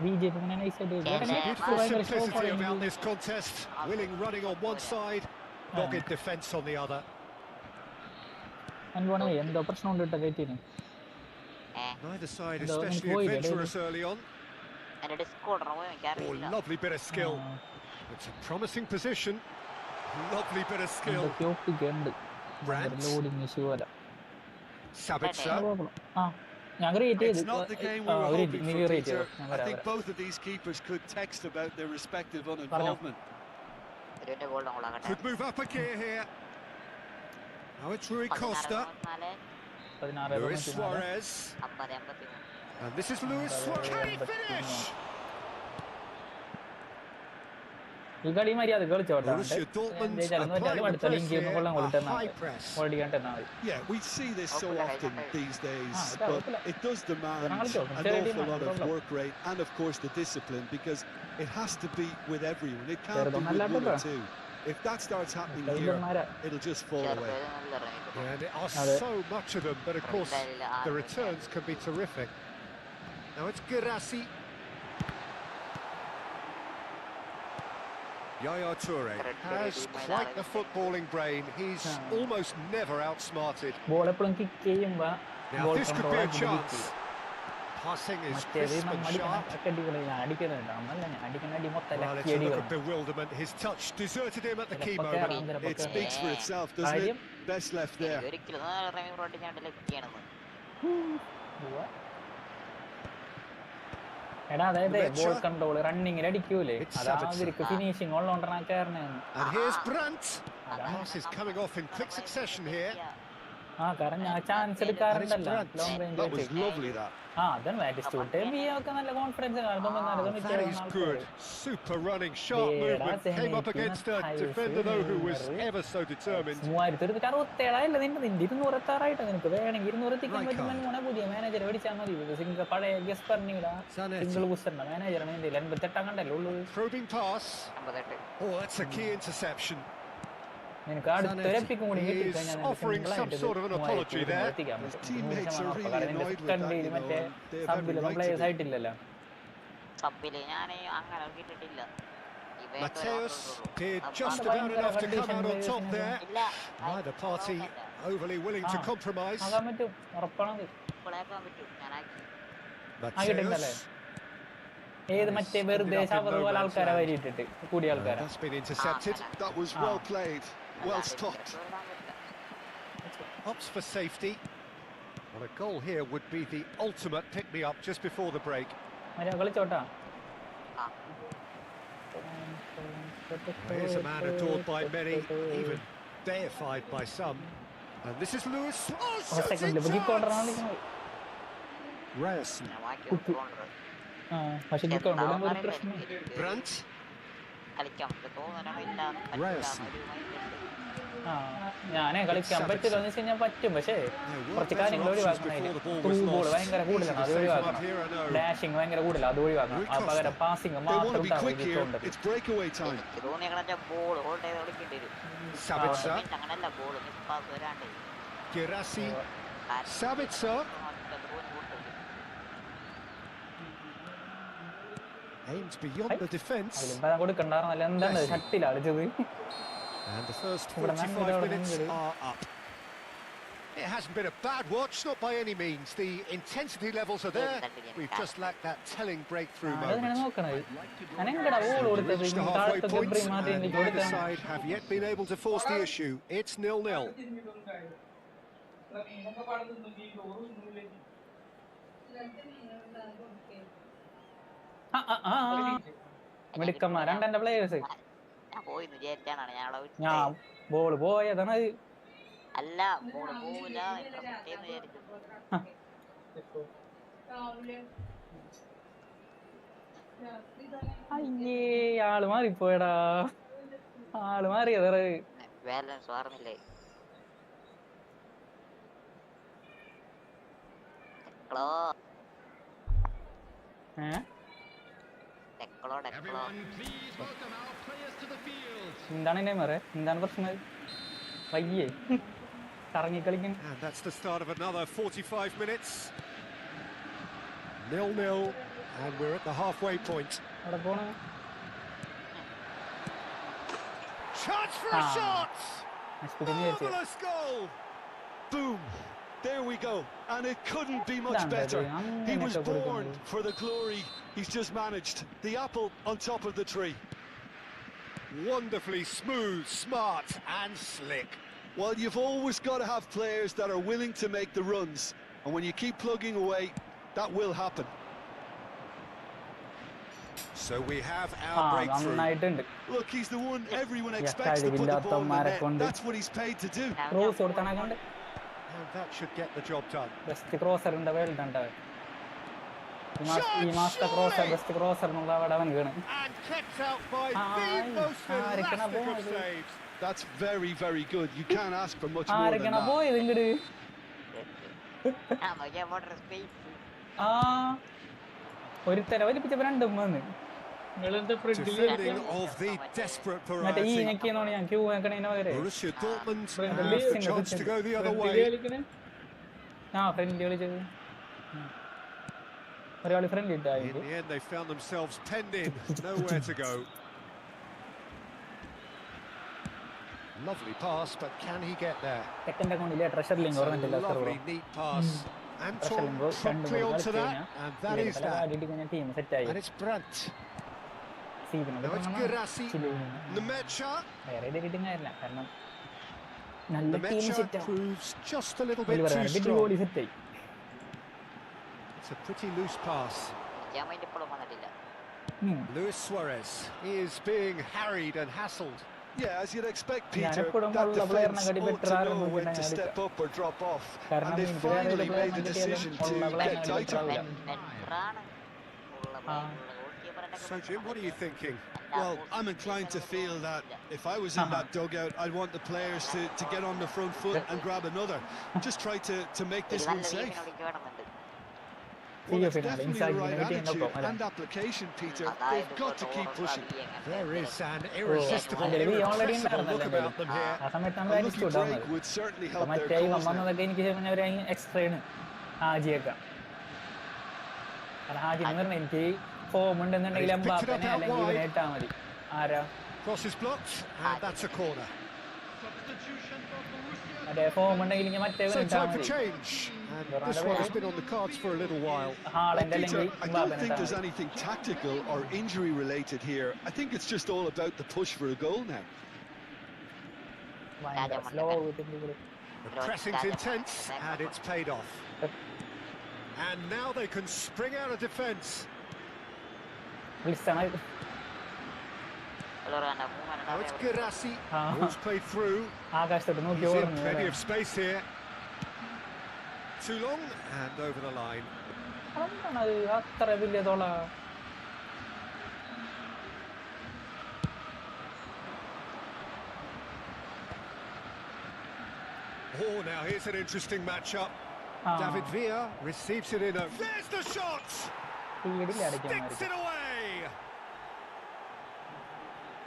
There's a beautiful simplicity about this contest. Willing running on one side, dogged defence on the other. Neither side especially adventurous early on. Oh, lovely bit of skill. It's a promising position. Lovely bit of skill. Brandt. Sabitzer. It's not the game we were hoping for, Peter. I think both of these keepers could text about their respective uninvolvement. Could move up a gear here. Now it's Rui Costa. Luis Suarez. And this is Luis Suarez. Can he finish? ഈ കളി മര്യാദ കളിച്ചോട്ടെ Borussia Dortmund applying the press here, a high press. Yeah, we see this so often these days, but it does demand an awful lot of work rate and, of course, the discipline, because it has to be with everyone. It can't be with one or two. If that starts happening here, it'll just fall away. Yeah, there are so much of them, but of course the returns can be terrific. Now it's Girassi. Yaya Toure has quite the footballing brain. He's almost never outsmarted. Now this could be a chance. Passing is crisp and sharp. Well, it's a look of bewilderment. His touch deserted him at the key moment. It speaks for itself, doesn't it? Best left there. എടാ അതായത് ball control റണ്ണിങ്ങിൽ അടിക്കൂലേ അതാ finishing ഉള്ളോണ്ടാണ് കേറണേന്ന്. ആ കാരണം ഞാൻ chance എടുക്കാറുണ്ടല്ലോ long range വെച്ച്. ആ അതാണ് മാറ്റിസ്റ്റൂട്ട് ഒക്കെ നല്ല കോൺഫിഡൻസ് അറുപത്തേഴായില്ല നിന്റെ 266 നിനക്ക് വേണമെങ്കിൽ 200 എത്തിക്കാൻ പറ്റുന്ന പുതിയ മാനേജർ മേടിച്ചാൽ മതി. പഴയ ഗസ് പറഞ്ഞില്ല സിംഗിൾ ബൂസ്റ്ററിന്റെ മാനേജറാണ് ഇന്ത്യയിൽ 88 കണ്ടല്ലേ ഉള്ളൂ. നിനക്ക് അടുത്തൊരു എപ്പിക്കും കൂടി കിട്ടിക്കഴിഞ്ഞാൽ മറ്റേ സബിലൊന്നും പ്ലേയേഴ്സ് ആയിട്ടില്ലല്ലോ. Mateus did just about enough to come out on top there. Neither party overly willing to compromise. Mateus. ഏത് മറ്റേ വെറുതെ ശവർ പോലെ ആൾക്കാരെ വരിയിട്ടിട്ട് കൂടിയ ആൾക്കാരെ. That's been intercepted. That was well played. Well stopped. Opts for safety. Well, a goal here would be the ultimate pick-me-up just before the break. കളിച്ചോട്ടാ. Here's a man adored by many, even deified by some. And this is Lewis. Oh, shooting chance! Ryerson. Brandt. Ryerson. ഞാനേ കളിക്കാൻ പറ്റില്ല എന്ന് വെച്ച് കഴിഞ്ഞാൽ പറ്റും, പക്ഷേ കുറച്ച് കാര്യങ്ങൾ ഒഴിവാക്കണം. ബോൾ ഭയങ്കര കൂടുതലാണ്, അത് ഒഴിവാക്കണം. ഡാഷിങ് ഭയങ്കര കൂടുതലാണ്, അത് ഒഴിവാക്കണം. പകരം പാസിംഗ് മാത്രം aims beyond the defence. കൊടുക്കണ്ടായിരുന്നല്ലോ, എന്താണ് ഷട്ടിൽ അടിച്ചത്. And the first 45 minutes are up. It hasn't been a bad watch, not by any means. The intensity levels are there. We've just lacked that telling breakthrough moment. Reached the halfway point, and neither side have yet been able to force the issue. It's 0-0. മിടുക്കന്മാരാണ് എന്റെ players. ഞാൻ ball പോയതാണ്. അല്ല ball പോവില്ല. അയ്യേ ആള് മാറിപ്പോയടാ, ആള് മാറിയതാ. Balance മാറുന്നില്ലേ? എന്താണ് നെയ്മറെ, എന്താണ് പ്രശ്നം? വയ്യേ കറങ്ങി കളിക്കാൻ. And that's the start of another 45 minutes. 0-0, and we're at the halfway point. അവിടെ പോണ chance for a shot. Marvelous goal. Boom. There we go, and it couldn't be much better. He was born for the glory he's just managed. The apple on top of the tree. Wonderfully smooth, smart and slick. Well, you've always got to have players that are willing to make the runs, and when you keep plugging away, that will happen. So we have our breakthrough. Look, he's the one everyone expects to put the ball in the net. That's what he's paid to do. And that should get the job done. Best crosser in the world. Chance, master crosser best crosser എന്നുള്ള അവിടെ അവൻ വീണ്. and kept out by the most elastic of saves. That's very, very good. You can't ask for much more than ആരൊക്കെയാണ് that. പോയത് ഇങ്ങട്? ആ ഒരുത്തര വലിപ്പിച്ചപ്പോ രണ്ടും വന്ന് നിങ്ങളെന്താ ഫ്രണ്ടിൽ Defending of the desperate മറ്റേ ഈ variety. ഞെക്കിയെന്നോട് ഞാൻ ക്യൂ വെക്കണേനോ വരെ. Borussia Dortmund Friendly have the chance to go the other way. ആ ഫ്രണ്ട്ലി കളിച്ചത് ഒരാള് friendly In the end, they found themselves penned in, nowhere to go. Lovely pass, but can he get there? Second അക്കൗണ്ടിലെ treasure link It's a ഓർമ്മയില്ല. lovely, neat pass. Treasure Anton link രണ്ടും promptly onto that, and that is that. അടിയിട്ട് കഴിഞ്ഞാൽ team സെറ്റായി. And it's Brandt. സീബിനോട് Now it's Girassi. Nemecha. വേറെ എതിരിട്ടും കാര്യമില്ല, കാരണം നല്ല ടീം Nemecha സെറ്റാണ്. proves just a little bit too strong. Goalie സെറ്റായി. It's a pretty loose pass. Luis Suarez is being harried and hassled. Yeah, as you'd expect, Yeah, Peter, put him that all the defence player ought nagadi to better know are when to nagadi step up or drop off. Karanam And they in finally player made the decision to get tight on them. So, Jim, what are you thinking? Well, I'm inclined to feel that if I was in that dugout, I'd want the players to get on the front foot and grab another. Just try to make this one safe. Well, it's definitely the right attitude and application, Peter. They've got to keep pushing. There is an irresistible, irrepressible look about them here. ആ സമയത്താണ് A lucky break would certainly help their മറ്റേ cause now. വന്നതൊക്കെ എനിക്ക് ഒരു എക്സ്ട്രാണ് ഹാജിയൊക്കെ. കാരണം ഹാജി എന്ന് പറഞ്ഞാൽ എനിക്ക് form ഉണ്ടെന്നുണ്ടെങ്കിൽ എംബാപ്പനെ അല്ലെങ്കിൽ ഇവനെ ഇട്ടാ മതി. ആരാ Cross is blocked, and that's a corner. മറ്റേ ഫോം ഉണ്ടെങ്കിൽ ഇങ്ങനെ മറ്റേ So ഇട്ടാ time for മതി. change, and this one has been on the cards for a little while. ഹാളന്റെ Peter, അല്ലെങ്കിൽ I don't think there's anything tactical or injury related here. I think it's just all about the push for a goal now. Slow. The pressing's intense, and it's paid off. And now they can spring out of defence. Now it's Girassi, who's played through. ആകാശത്തോട്ട് നോക്കി He's in ഓടുന്നു. plenty of space here. Too long, and over the line. അതെന്താണത് അത്ര വലിയ തോള? Oh, now here's an interesting matchup. David Villa receives it in a... There's the shot! Sticks it away!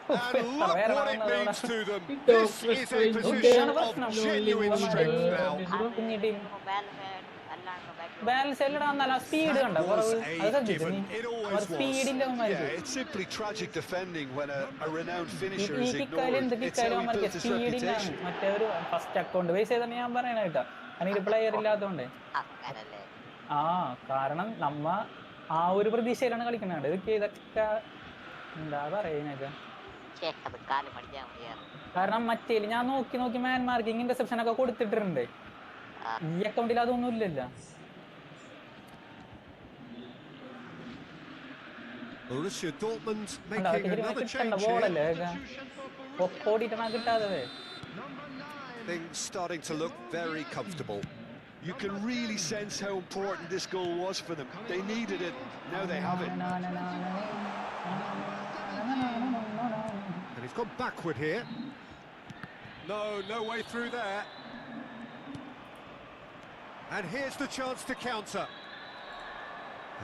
And look what it means to them. This is a position of genuine strength now. Balance എല്ലാം നല്ല speed കണ്ടോ കുറവ്? അത് ശ്രദ്ധിച്ചു നീ? സ്പീഡിന്റെ Yeah, it's simply tragic defending when a renowned finisher ഈ is കിക്കാലും എന്ത് ignored. It's how കിക്കാലും he അവർക്ക് built his സ്പീഡിലാണ്. reputation. മറ്റേ ഒരു ഫസ്റ്റ് അക്കൗണ്ട് ബേസ് ചെയ്താണ് ഞാൻ പറയണ കേട്ടോ. അതിന് പ്ലെയർ ഇല്ലാത്തതുകൊണ്ട്. ആ കാരണം നമ്മ ആ ഒരു പ്രതീക്ഷയിലാണ് കളിക്കുന്നത്. ഇതൊക്കെ ഇതൊക്കെ എന്താ പറയുന്നത്? കാരണം മറ്റേ ഞാൻ നോക്കി നോക്കി മാൻ മാർക്കിംഗ് ഇന്റർസെപ്ഷൻ ഒക്കെ കൊടുത്തിട്ടുണ്ട്. ഈ അക്കൗണ്ടിൽ അതൊന്നും ഇല്ലല്ലോ. Borussia Dortmund making another change here. Things starting to look very comfortable. You can really sense how important this goal was for them. They needed it. Now they have it. And he's gone backward here. No way through there. And here's the chance to counter.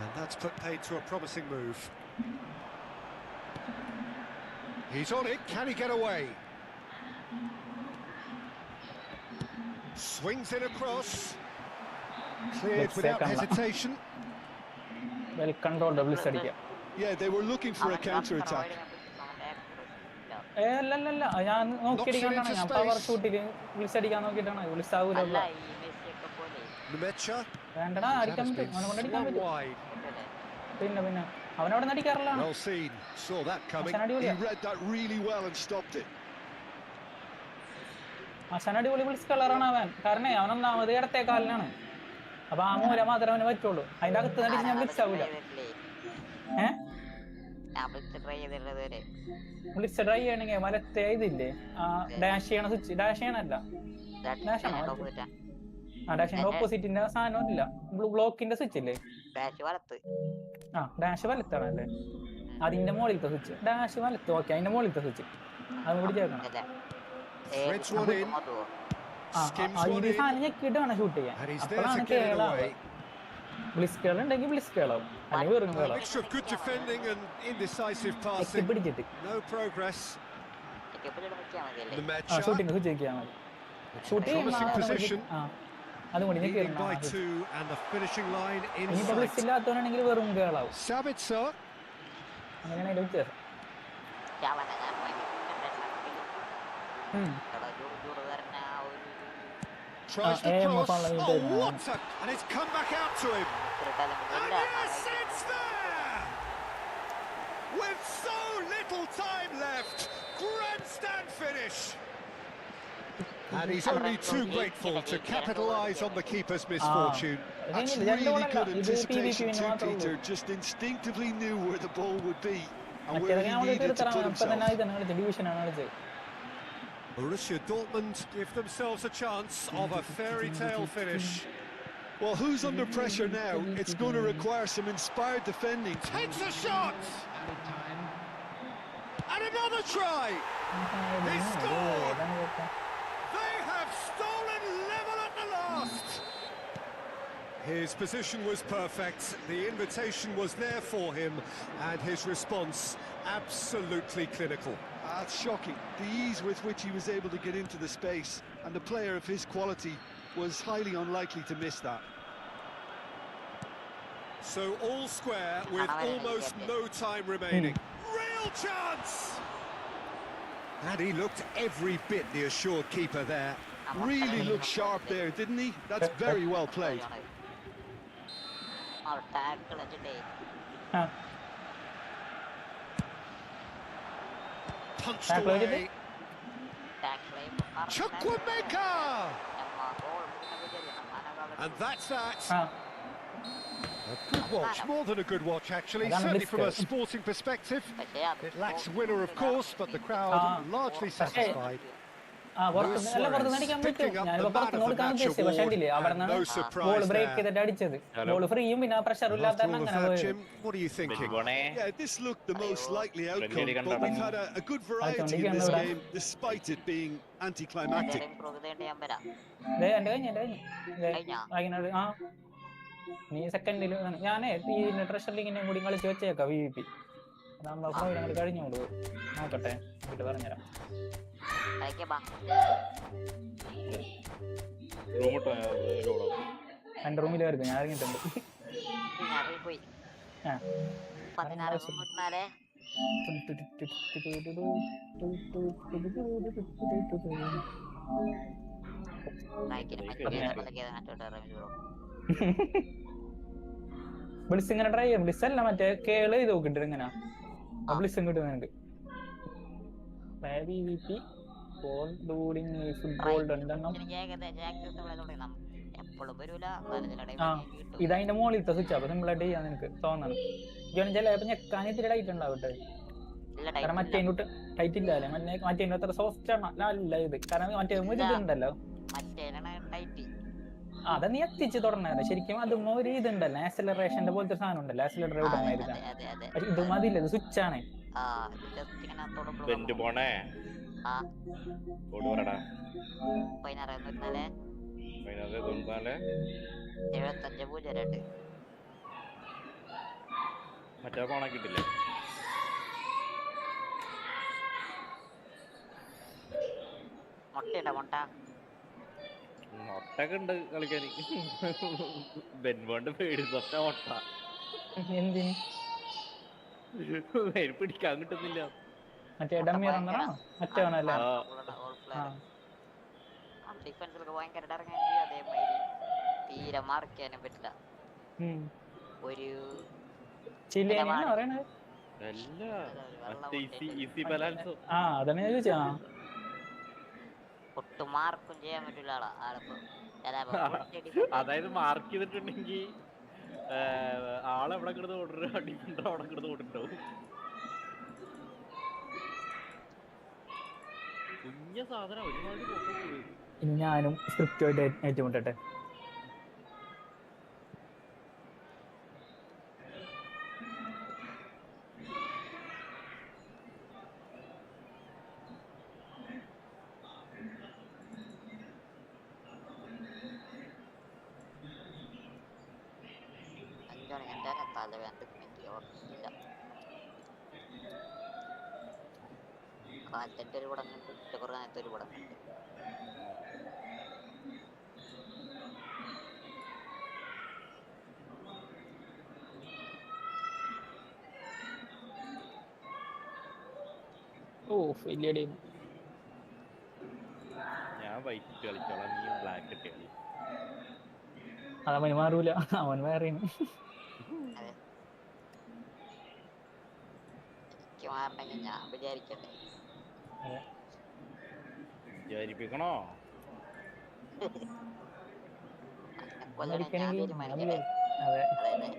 And that's put paid to a promising move. He's on it, can he get away? Swings it across. Cleared without hesitation. Well controlled blitz അടിക്കുക. Yeah, they were looking for a counter-attack. അല്ലല്ല ഞാൻ നോക്കിയിരിക്കാനാണ് ഞാൻ power ഷൂട്ടില് വിളിച്ച് അടിക്കാൻ നോക്കിയിട്ടാണ് വിളിച്ച് ആവൂല. Nemecha. വേണ്ടടാ അടിക്കാൻ പറ്റും, അവനെ കൊണ്ട് അടിക്കാൻ പറ്റും. പിന്നെ അവനവിടെ നിന്ന് അടിക്കാറില്ല. Well seen, saw that coming. He read that really well and stopped it. അടിപൊളി വിളിച്ച് കളറാണ് അവൻ. കാരണം അവനൊന്നാമത് ഇടത്തെ കാലിനാണ്. അപ്പൊ ആ മൂല മാത്രമേ അവന് പറ്റുള്ളൂ. അതിന്റെ അകത്ത് നടിച്ച് ഞാൻ വിളിച്ച് ആവൂല. വിളിച്ച് ട്രൈ ചെയ്യണെങ്കിൽ വലത്തെ ഇതില്ലേ ഡാഷ് ചെയ്യണ സ്വിച്ച്, ഡാഷ് ചെയ്യണല്ല ഡാഷ് ഓപ്പോസിറ്റിന്റെ സാധനം ഇല്ല, ബ്ലോക്കിന്റെ സ്വിച്ച് ഇല്ലേ ആ ഡാഷ് വലത്താണല്ലേ, അതിന്റെ മുകളിലത്തെ സ്വിച്ച് ഡാഷ് വലത്ത്. ഓക്കെ, അതിന്റെ മുകളിലത്തെ സ്വിച്ച് അതും കൂടി ചേർക്കണം. ഇത് സാധനം ഞെക്കിയിട്ട് വേണം ഷൂട്ട് ചെയ്യാൻ. അപ്പോഴാണ് കേളാവുക. ബ്ലിസ് കേൾ ഉണ്ടെങ്കിൽ ബ്ലിസ് കേളാവും, അല്ലെങ്കിൽ വെറും കേളാവും. പിടിച്ചിട്ട് ഷൂട്ടിങ് സ്വിച്ച് വെക്കാൻ മതി. ഷൂട്ട് ചെയ്യുന്ന അതും കൂടി ഇനിയിപ്പോ ബ്ലിസ് ഇല്ലാത്തവനാണെങ്കിൽ വെറും കേളാവും. അങ്ങനെയാണ് അതിന്റെ വ്യത്യാസം. Tries to cross. Oh, what a... And it's come back out to him. And yes, it's there! With so little time left, grandstand finish. And he's only too grateful to capitalise on the keeper's misfortune. That's really good anticipation too, Peter. Just instinctively knew where the ball would be and where he needed to put himself. Borussia Dortmund give themselves a chance of a fairy tale finish. Well, who's under pressure now? It's going to require some inspired defending. Takes a shot! And another try! They score! They have stolen level at the last! His position was perfect, the invitation was there for him, and his response absolutely clinical. That's shocking, the ease with which he was able to get into the space, and a player of his quality was highly unlikely to miss that. So all square with almost no time remaining. Real chance! And he looked every bit the assured keeper there. Really looked sharp there, didn't he? That's very well played. Punched away. Chukwuemeka! And that's that. A good watch, more than a good watch actually, certainly from a sporting perspective. It lacks winner of course, but the crowd largely satisfied. പറ്റില്ല. ഞാനിപ്പോ പുറത്തുനിന്ന് കൊടുക്കാൻ ഉദ്ദേശിച്ചത്, പക്ഷേ ഉണ്ടില്ലേ അവിടെ നിന്നാണ് ball break ചെയ്തിട്ട് അടിച്ചത്. ബോൾ ഫ്രീയും പിന്നെ പ്രഷർ ഇല്ലാത്ത അങ്ങനെ Yeah, this looked the most likely outcome, but we've had a good variety in this game, despite it being anticlimactic. നീ സെക്കൻഡിൽ ഞാനേ ഈ ട്രഷർ ലീഗിന്റെ കൂടി കളിച്ച് വെച്ചേക്കാം VVP. അതാകുമ്പോ ഞങ്ങൾ കഴിഞ്ഞോളൂ. നോക്കട്ടെ, എന്നിട്ട് പറഞ്ഞുതരാം. എന്റെ റൂമിൽ വരും, ഞാൻ ഇറങ്ങിയിട്ടുണ്ട്. ബ്ലിസ് ഇങ്ങനെ ട്രൈ ചെയ്യാം. ബ്ലിസ് അല്ല, മറ്റേ കേള് ചെയ്ത് നോക്കിട്ട് ഇങ്ങനെ ബ്ലിസ് ഇങ്ങോട്ട് വേണ്ട ഇതതിന്റെ മുകളിലത്തെ സ്വിച്ച് അപ്പൊ സിമ്പിളായിട്ട് ചെയ്യാൻ എനിക്ക് തോന്നണം. ചിലപ്പോ ഞെക്കാൻ ഇത്തിരി ടൈറ്റ് ഉണ്ടാവട്ടെ, കാരണം മറ്റേനോട്ട് ടൈറ്റ് ഇല്ലല്ലേ, മറ്റേനോ അത്ര സോഫ്റ്റ് ആണ് അല്ല ഇത്. കാരണം മറ്റേ ഇതുണ്ടല്ലോ, അതാ നീ എത്തിച്ച് തുടങ്ങാറ് ശരിക്കും. അതും ഒരു ഇതുണ്ടല്ലോ, ആക്സിലറേഷന്റെ പോലത്തെ സാധനം ഉണ്ടല്ലോ, ആക്സിലറേറ്റർ വിടാനായിരിക്കാം. ഇത് മതിയില്ല, ഇത് സ്വിച്ച് ആണ്. മറ്റേ ഫോണാക്കിട്ടില്ലേ? മുട്ടൊക്കെ ഉണ്ട് കളിക്കാൻ. ബെൻബോണ്ട് പേടി തൊട്ട മുട്ട എന്തിന് പിടിക്കാൻ കിട്ടുന്നില്ല. മറ്റേ ഡമ്മി റണ്ണറാണോ? മറ്റേ ആണല്ലേ? തീരെ മാർക്കാനും പറ്റില്ല. ഒരു അതാണ് ചോദിച്ചാ, ഒട്ടും മാർക്കും ചെയ്യാൻ പറ്റില്ല ആളിപ്പോ. അതായത് മാർക്ക് ചെയ്തിട്ടുണ്ടെങ്കിൽ ആളെവിടെ കിടന്ന് ഓർഡർ അടിക്കണ്ടോ അവിടെ കിടന്ന് ഓടുണ്ടാവും. കുഞ്ഞ സാധനം ഒരുപാട്. ഞാനും സ്ക്രിപ്റ്റുമായിട്ട് ഏറ്റുമുട്ടട്ടെ. തലവേദന ഉറച്ചില്ല. കാറ്റന്റെ ഒരു പടം കണ്ട് കുറേ നേരത്തെ ഒരു പടം കണ്ട്. ഓ വലിയ ടീം. ഞാൻ വൈറ്റ് കളിച്ചോളാം, നീ ബ്ലാക്ക് ഇട്ട് കളി. അതവന് മാറൂല, അവൻ വേറെ. എനിക്ക് മാറണമെങ്കിൽ ഞാൻ വിചാരിക്കട്ടെ. വിചാരിപ്പിക്കണോ? കൊല്ലണേ ഞാൻ തീരുമാനിക്കട്ടെ. അതെ. അതെ അതെ.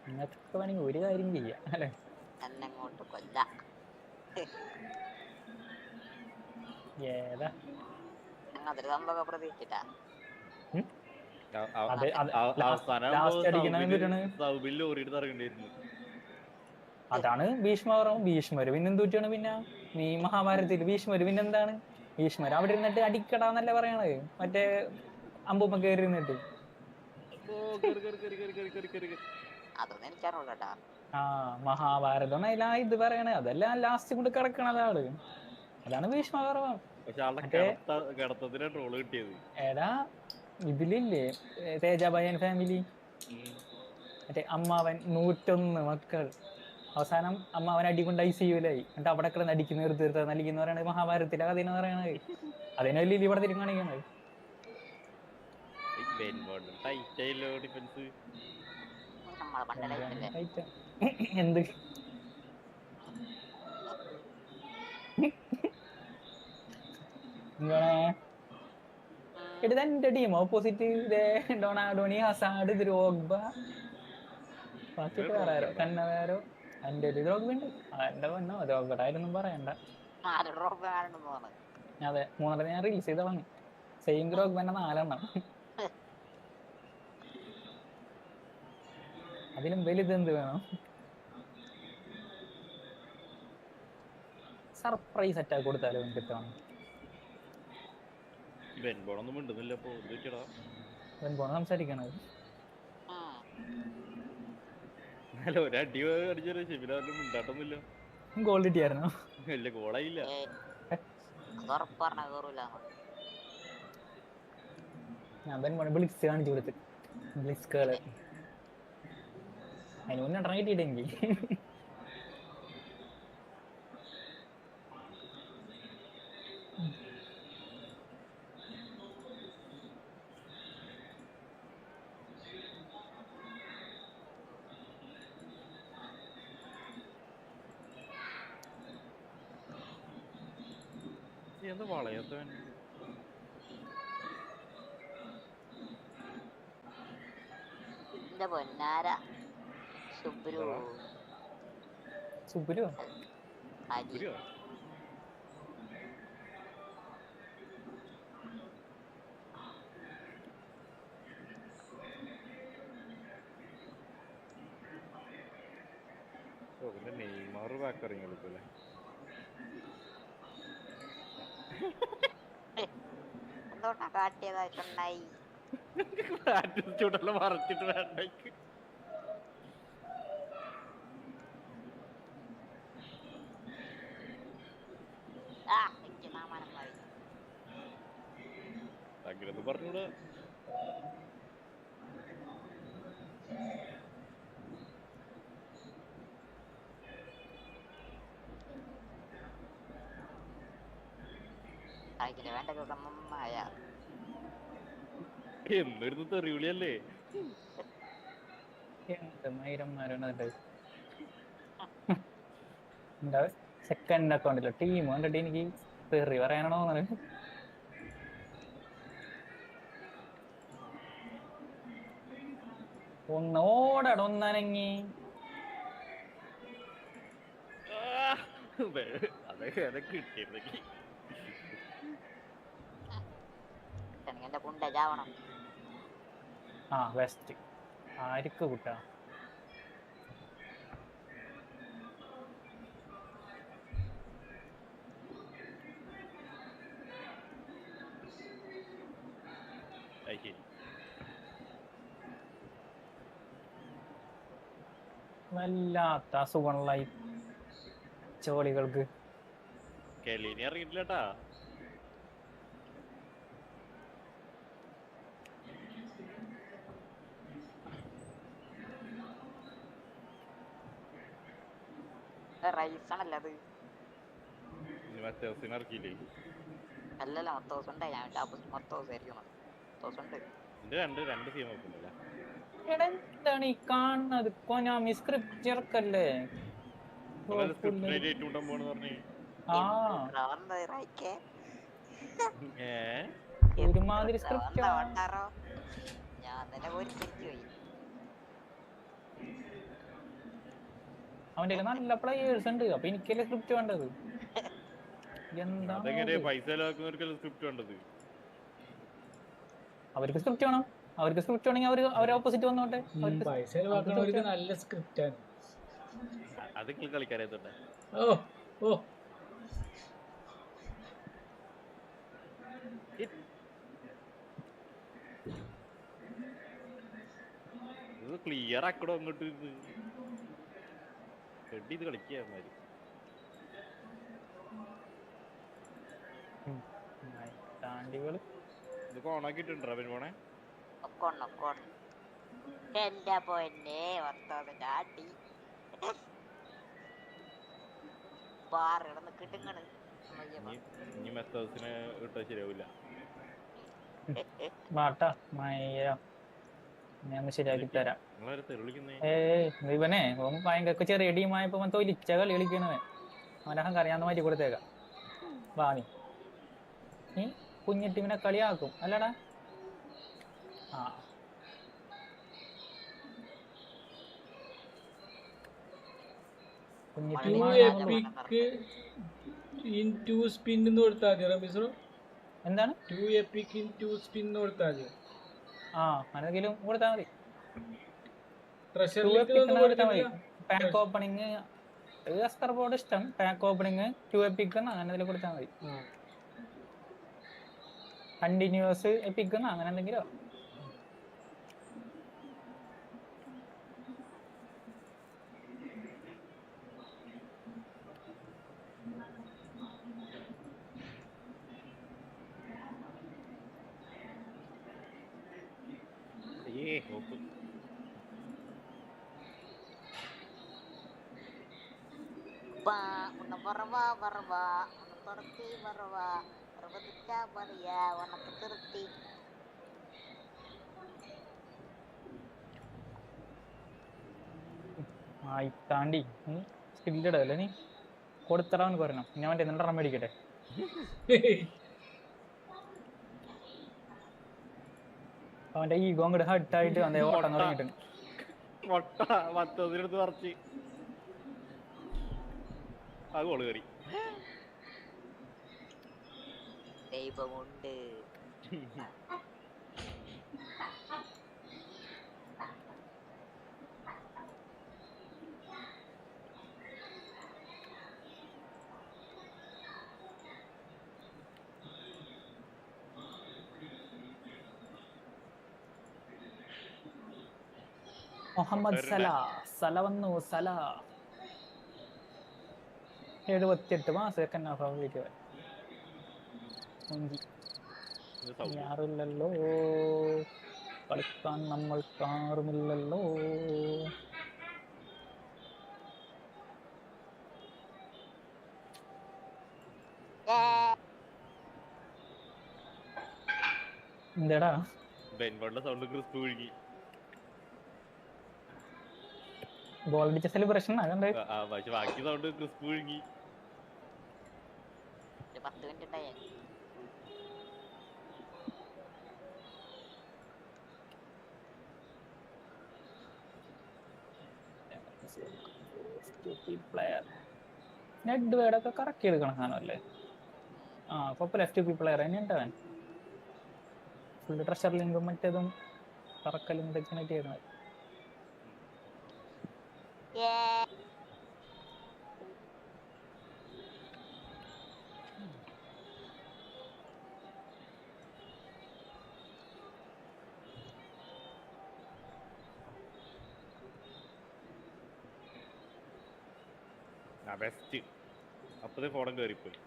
നിങ്ങൾക്ക് വേണമെങ്കിൽ ഒരു കാര്യം ചെയ്യാം അല്ലെ, എന്നങ്ങോട്ട് കൊല്ല. ഏതാ അങ്ങനത്തെ സംഭവം പ്രതീക്ഷിച്ചിട്ടാ. അതാണ് ഭീഷ്മപർവം. ഭീഷ്മര് പിന്നെന്തൂറ്റാണ് പിന്നെ നീ മഹാഭാരതത്തിൽ ഭീഷ്മര് പിന്നെന്താണ്? ഭീഷ്മര് അവിടെ ഇരുന്നിട്ട് അടിക്കടാന്നല്ലേ പറയണത്, മറ്റേ അമ്പുമ്മ കയറി ഇരുന്നിട്ട്. അതൊന്നും എനിക്കറിയില്ല. ആ മഹാഭാരതം അതിലാ ഇത് പറയണേ, അതെല്ലാം ലാസ്റ്റ് കൊണ്ട് കിടക്കണത് ആള്. അതാണ് ഭീഷ്മപർവം. എടാ ഇതിലില്ലേ തേജാബായൻ ഫാമിലി, മറ്റേ അമ്മാവൻ 101 മക്കൾ, അവസാനം അമ്മാവൻ അടികൊണ്ട് ICU എന്നിട്ട് അവിടെ കിടന്ന് അടിക്കുന്ന തീർത്ത നലിക്കുന്ന പറയണത് മഹാഭാരതത്തിലെ കഥ എന്ന് പറയണത്. അതിനല്ലേ ഇവിടെ തിരിഞ്ഞ് കാണിക്കണത്. എന്ത് എന്റെ ടീം ഓപ്പോസിറ്റ് ഡൊണാഡോണി, ഹസാഡ്, ദ്രോഗ്ബ, ബാക്കിട്ട് വേറെ കന്നവേരോ. എന്റെ ഒരു ദ്രോഗ്ബുണ്ട്, എന്റെ പൊന്നോ ദ്രോഗ്ബടായാലൊന്നും പറയണ്ട. അതെ 3 ഞാൻ റിലീസ് ചെയ്തതാണ്. സെയിം ദ്രോഗ്ബ തന്നെ 4 അതിലും വലുത് എന്ത് വേണം? സർപ്രൈസ് അറ്റാക്ക് കൊടുത്താലോ കിട്ടണം. സംസാരിക്കണത് ഗോൾ കിട്ടിയായിരുന്നോ? ഗോളായില്ല. ഞാൻ ബ്ലിക്സ് കാണിച്ചു കൊടുത്ത്, ബ്ലിക്സ് കേള് അതിന് മുന്നേ കിട്ടിയിട്ടെങ്കിൽ. എന്താ വളയത്തവൻ? പൊന്നാര സുബ്രു സുബ്രു നെയ്മർ ബാക്കറിങ് കളിക്കൂലേ? എന്തോട്ടാ കാട്ടിയതായിട്ടുണ്ടായി? ചൂടല്ല മറച്ചിട്ട് വേണ്ട. അങ്ങനൊന്നും പറഞ്ഞൂടാ. എന്നൊരു തെറിവിളിയല്ലേ? സെക്കൻഡ് അക്കൗണ്ടിലോ ടീം കണ്ടിട്ട് എനിക്ക് തെറി പറയാനാണോ? ഒന്നോടൊന്നനങ്ങി കിട്ടിയിരുന്നെങ്കിൽ വെസ്റ്റ് ആർക്ക് കൂട്ടാ. വല്ലാത്ത അസുഖമുള്ള ഈ ചോളികൾക്ക്. കെലിനി അറിയില്ലട്ടാ. റൈസാണല്ലോ അത്. മറ്റേ ദിവസം ഇറക്കിയില്ലേ? അല്ലല്ല, മൊത്തം ദിവസം ഉണ്ട്. ഞാൻ മൊത്തം ദിവസമായിരിക്കും. രണ്ട് സീൻ നോക്കുന്നില്ല. എന്താണ് ഈ കാണുന്നത്? കൊനാമി സ്ക്രിപ്റ്റ് ഇറക്കല്ലേ? ഒരുമാതിരി സ്ക്രിപ്റ്റ്. ഞാൻ തന്നെ പോയി പോയി. അവന്റെ നല്ല പ്ലേയേഴ്സ് ഉണ്ട്. അപ്പൊ എനിക്കല്ലേ സ്ക്രിപ്റ്റ് വേണ്ടത്? എന്താ പൈസ ചെലവാക്കുന്നവർക്കല്ലേ സ്ക്രിപ്റ്റ് വേണ്ടത്? അവർക്ക് സ്ക്രിപ്റ്റ് വേണം. അവർക്ക് സ്ക്രിപ്റ്റ് വേണമെങ്കിൽ അവരെ ഓപ്പോസിറ്റ് വന്നോട്ടെ. പൈസ ചെലവാക്കുന്നവർക്ക് നല്ല സ്ക്രിപ്റ്റ് ആണ്. അത് കളിക്കാറിയത്തോട്ടെ. ഓ ഓ ഇത് ക്ലിയർ ആക്കടോ അങ്ങോട്ട്. ഇത് കളിക്കാമാര് ഇത് ഓണാക്കിട്ടുണ്ടോ പിന്നെ പോണേ? എന്റെ പൊന്നെ വർത്താവിന്റെ അടി പാറിടന്ന് കിട്ടുങ്ങണ്. ഇനി മെത്തേഴ്സിനെ ഇട്ടാ ശരിയാവില്ല. ഞാൻ ശരിയാക്കി തരാം. ഇവനെ ഭയങ്കര ചെറിയ ടീമായപ്പോ തൊലിച്ച കളി കളിക്കണവൻ. അവന്റെ അഹങ്കാരം മാറ്റി കൊടുത്തേക്കാം. വാ നീ കുഞ്ഞു ടീമിനെ കളിയാക്കും അല്ലടാ. ആ കുഞ്ഞു എന്താണ് ആരെങ്കിലും കൊടുത്താൽ മതി. പാക്ക് ഓപ്പണിങ് ബോർഡ് ഇഷ്ടം. പാക്ക് ഓപ്പണിങ് 2 എപ്പിക് അങ്ങനെ എന്തെങ്കിലും കൊടുത്താൽ മതി. കണ്ടിന്യൂസ് എപ്പിക് അങ്ങനെ എന്തെങ്കിലും. താണ്ടി സ്കില്ലടല്ലേ നീ കൊടുത്തടാന്ന് പറയണം. ഞാൻ മറ്റേ നിന്റെ റം മേടിക്കട്ടെ. അവന്റെ ഈഗോ അങ്ങോട്ട് ഹട്ടായിട്ട് വന്നേ ഓട്ടം തുടങ്ങിയിട്ടുണ്ട്. ദൈവമുണ്ട്. മുഹമ്മദ് സല വന്നു. 78 മാസം യാറില്ലല്ലോ കളിക്കാൻ നമ്മൾ കാറുമില്ലല്ലോ. എന്താടാ ഗോൾ അടിച്ച സെലിബ്രേഷൻ ബാക്കി സൗണ്ട് ക്രിസ്പ് ഒഴുകി. 10 മിനിറ്റ് ഉണ്ടായി. നെഡ് വേർഡൊക്കെ കറക്റ്റ് ചെയ്ത് കണക്കാണല്ലേ. ആ കുഴപ്പമില്ല. FTP പ്ലെയർ തന്നെയുണ്ട് അവൻ. ഫുള്ള് ട്രഷർ ലിങ്കും മറ്റേതും കറക്കലും ഇതൊക്കെയാണ് ചെയ്യുന്നത്. ആ ബെസ്റ്റ്. അപ്പതേ ഫോടം കയറിപ്പോയി.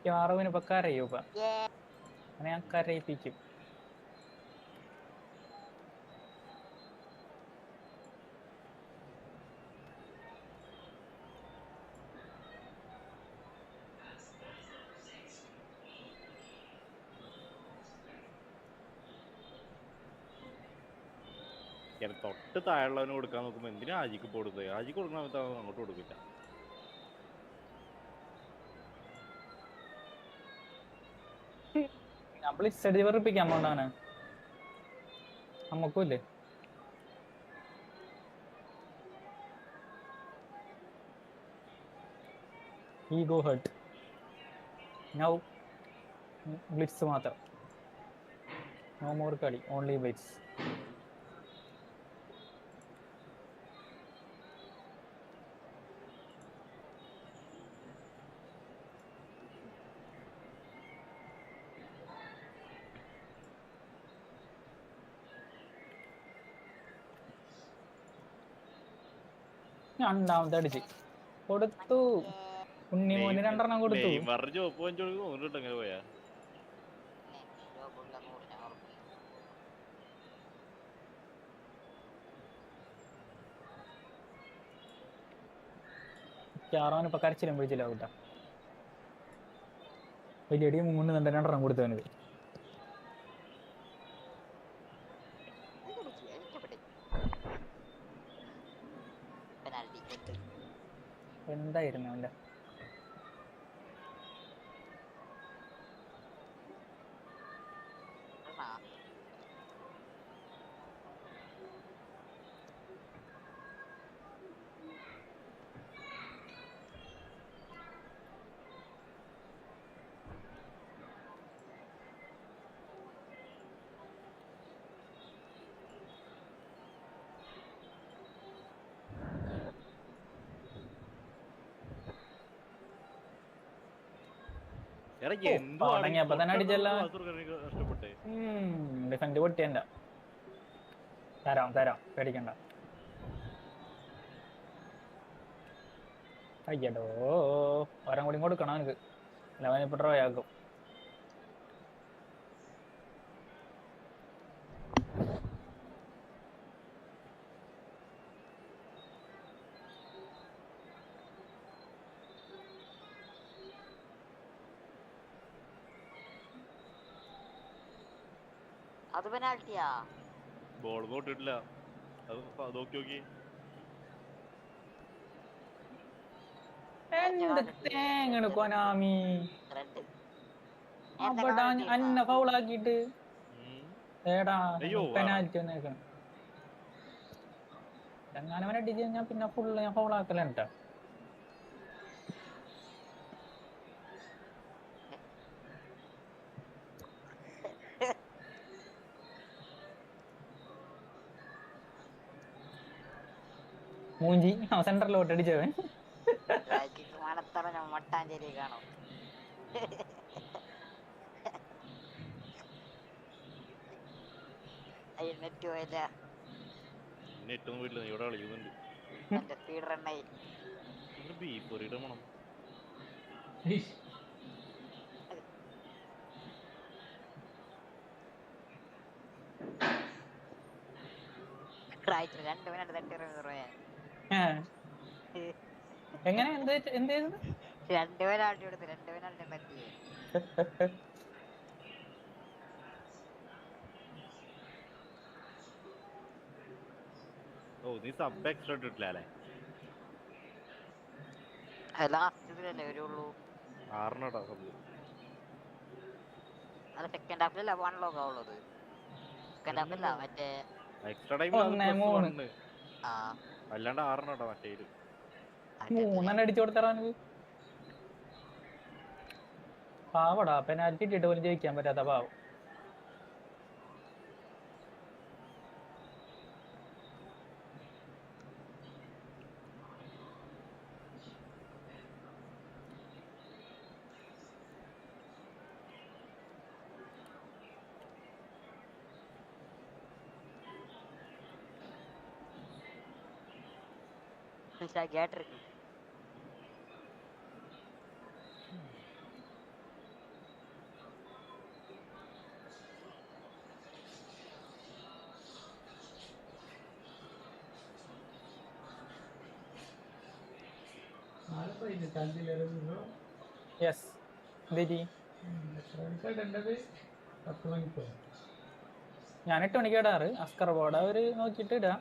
മിക്കവാറും ഇപ്പൊ കരയും ഇപ്പൊ. ഞാൻ കരയിപ്പിക്കും. തൊട്ട് താഴെയുള്ളവന് കൊടുക്കാൻ നോക്കുമ്പോ എന്തിനാ ആജിക്ക് കൊടുത്തത്? ആജിക്ക് കൊടുക്കുന്ന സമയത്ത് അങ്ങോട്ട് കൊടുക്കില്ല. നമ്മൾ സ്റ്റഡി വെറുപ്പിക്കാൻ പോണ്ടാണ് നമ്മക്കൂല്ലേ. Ego hurt. നൗ ബ്ലിറ്റ്സ് മാത്രം. നോ മോർ കളി, ഓൺലി ബ്ലിറ്റ്സ്. രണ്ടാമത്തെ അടിച്ച് കൊടുത്തു. ഉണ്ണിമോന് 2 കൊടുത്തു. പോയാ ക്യാറാൻ ഇപ്പൊ കരച്ചിലും പിടിച്ചില്ല കൂട്ടാ. വലിയ അടി 3 2 കൊടുത്തവനത്. എന്തായിരുന്നു അവന്റെ അടങ്ങിയപ്പോ തന്നെ അടിച്ചല്ല. ഡിഫൻഡ് പൊട്ടിയണ്ട. തരാം പേടിക്കണ്ട. അയ്യടോ ഒരം കൂടി കൊടുക്കണം എനിക്ക്. അവനിപ്പോ ഡ്രോ ആക്കും. അത് പെനാൽറ്റിയാ? ബോൾ ഇട്ടിട്ടില്ല. അത് നോക്കി നോക്കി. എന്ത് തേങ്ങണ് കൊനാമി. അവിടെ അന്ന ഫൗളാക്കിട്ട് ഏടാ പെനാൽറ്റി വന്നേക്കണം. എങ്ങാനവൻ അടിച്ച് കഴിഞ്ഞാൽ പിന്നെ ഫുള്ള് ഞാൻ ഫൗളാക്കലുണ്ടാ. മൂഞ്ചി സെന്ററിലോട്ട് അടിച്ചവൻ. മട്ടാഞ്ചേരി കാണോ? നെറ്റ് പോയില്ല. നെറ്റൊന്നും വീട്ടിൽ ഇവിടെ കളിക്കുന്നുണ്ട്. സ്പീഡ് റണ്ണായി. ബീഫ് കറിയുടെ മണം. എങ്ങനെ എന്ത് 2 പെനാൽറ്റി കൊടുത്ത് 2 പെനാൽറ്റി പറ്റി. ഓ നീ സബ് എക്സ്ട്രാ ഇട്ടിട്ടില്ല അല്ലേ? ലാസ്റ്റ് വരുള്ളൂ. 6 സബ്. അത് സെക്കൻഡ് ഹാഫിലല്ല 1 ലോഗ് ആവുള്ളത്. സെക്കൻഡ് ഹാഫില്ല മറ്റേ എക്സ്ട്രാ ടൈം അല്ലാണ്ട് 6 മറ്റേ 3 അടിച്ചു കൊടുത്തറാ. പാവടാ, പെനാൽറ്റി ഇട്ടിട്ട് പോലും ജയിക്കാൻ പറ്റാത്ത പാവം. கேட்டிருக்கு. യെസ്. എന്ത് ഞാൻ 8 മണിക്ക് ഇടാറ്. അസ്കർ ബോർഡ് അവര് നോക്കിയിട്ട് ഇടാം.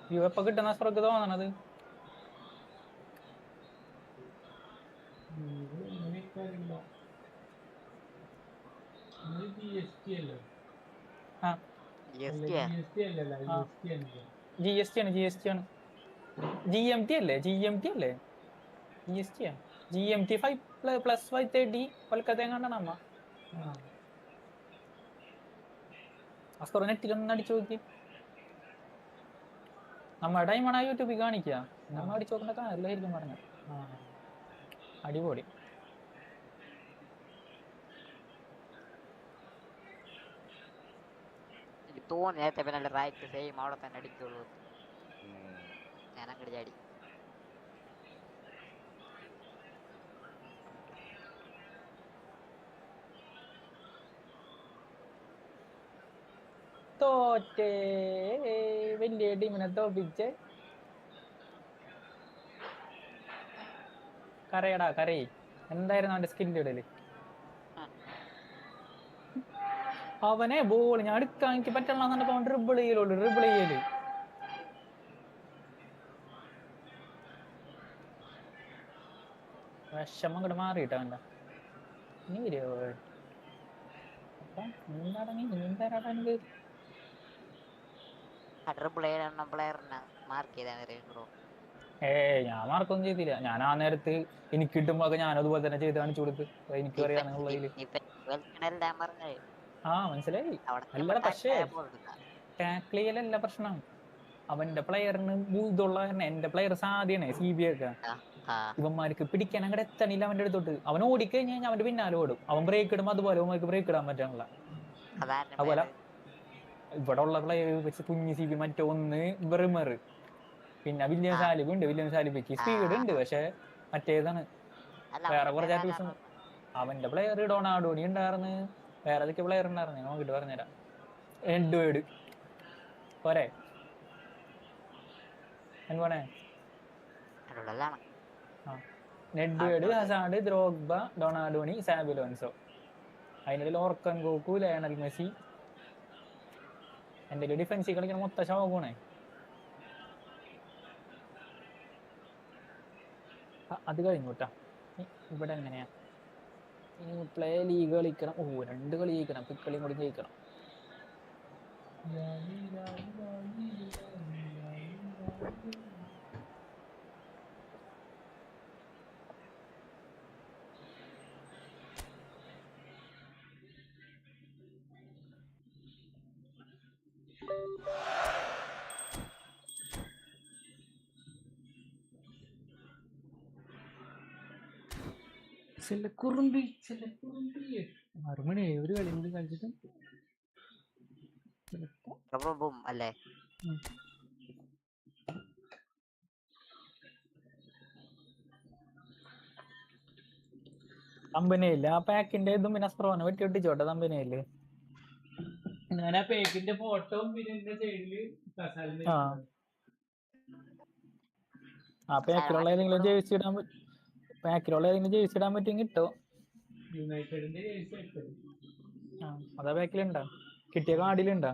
വ്യൂ എപ്പോൾ കിട്ടുന്ന അസ്കർക്ക് തോന്നണത്? GST ആണ്. GMT അല്ലേ? GST GMT 5+530 കൊൽക്കത്ത എങ്ങാണ്ടാണ് അമ്മ. അസ്കർ നെറ്റിലൊന്നും അടിച്ചു നോക്കി. നമ്മുടെ ടൈമാണ് യൂട്യൂബിൽ കാണിക്കുക. നമ്മ അടിച്ചു നോക്കേണ്ട കാര്യമായിരിക്കും പറഞ്ഞ. അടിപൊളി. തോന്നി നേരത്തെ പിന്നെ റൈറ്റ് സെയിം അവിടെ തന്നെ അടിക്കുള്ളൂ. ഞാൻ അങ്ങോട്ട് ചാടി. തോറ്റേ, വലിയ ടീമിനെ തോപ്പിച്ച്. കരയടാ കരയി. എന്തായിരുന്നു അവന്റെ സ്കില്ല് ഇടല്? അവനെ ബോൾ ഞാൻ എടുക്കാൻ എനിക്ക് പറ്റണമെന്നുണ്ടപ്പോ അവൻ ഡ്രിബിൾ ചെയ്യല്. വിഷമം അങ്ങോട്ട് മാറിയിട്ട അവൻ്റെ. നീ വരുമോ? എന്താടങ്ങി നീന്താരാടാ എനിക്ക്? ഞാൻ മാർക്കൊന്നും ചെയ്തില്ല. ഞാൻ ആ നേരത്ത് എനിക്ക് കിട്ടുമ്പോ ഞാൻ അതുപോലെ തന്നെ ചെയ്ത് കാണിച്ചു കൊടുത്ത്. എനിക്ക് അറിയാന്നുള്ളതില് മനസ്സിലായി. അല്ല, പക്ഷേ ടാക്കിൾ ചെയ്യലല്ല പ്രശ്നം. അവന്റെ പ്ലെയറിന് ഇതുള്ള തന്നെ. എന്റെ പ്ലെയർ സാധ്യമാണ് CB ഒക്കെ. ഇവന്മാർക്ക് പിടിക്കാൻ അങ്ങോട്ട് എത്തണില്ല അവന്റെ അടുത്തോട്ട്. അവൻ ഓടിക്കഴിഞ്ഞാൽ അവന്റെ പിന്നാലെ ഓടും. അവൻ ബ്രേക്ക് ഇടുമ്പോ അതുപോലെ അവന്മാർക്ക് ബ്രേക്ക് ഇടാൻ പറ്റാനുള്ള. അതുപോലെ ഇവിടെ ഉള്ള പ്ലെയർ വെച്ച് കുഞ്ഞി CB മറ്റോ ഒന്ന് വെറുമറ്. പിന്നെ വില്യം സാലിബ് ഉണ്ട്. വില്യം സാലിബിക്ക് സ്പീഡ് ഉണ്ട്, പക്ഷെ മറ്റേതാണ്. വേറെ കുറച്ച് ദിവസം അവന്റെ പ്ലെയർ ഡൊണാഡോണി ഉണ്ടായിരുന്നു. വേറെ ഏതൊക്കെ പ്ലെയർ ഉണ്ടായിരുന്നു നോക്കിട്ട് പറഞ്ഞുതരാം. എഡ്വേർഡ് പോരെ എന്തുവാണേ? Edward, Hazard, Drogba, Donadoni, Xabi Alonso. അതിനിടയിൽ ഓർക്കൻ ഗോക്കു, ലയണൽ മെസ്സി. എൻ്റെ ഡിഫൻസിൽ കളിക്കുന്ന മൊത്തം ശോകമാണ്. അത് കഴിഞ്ഞു കേട്ടാ. ഇവിടെ എങ്ങനെയാ പ്ലേ ലീഗ് കളിക്കണം? 2 കളി ജയിക്കണം. പിക്കളിയും കൂടി ജയിക്കണം. കുറുമ്പി 6 മണി ഒരു കളി കൂടി കളിച്ചിട്ട് അല്ലേ? കമ്പനിയില്ല ആ പാക്കിന്റെ ഇതും പിന്നെ സ്പ്രോനെ വെട്ടി ഒട്ടിച്ചോട്ടെ കമ്പനിയില്. ഞാൻ ആ പേക്കിന്റെ ഫോട്ടോ പിന്നെ സൈഡില് ആ പാക്കിലുള്ള ഏതെങ്കിലും ജേഴ്സി ഇടാൻ പറ്റും കിട്ടോ? യുണൈറ്റഡിന്റെ അതാ പാക്കിലുണ്ടാ? കിട്ടിയ കാർഡിലുണ്ടാ?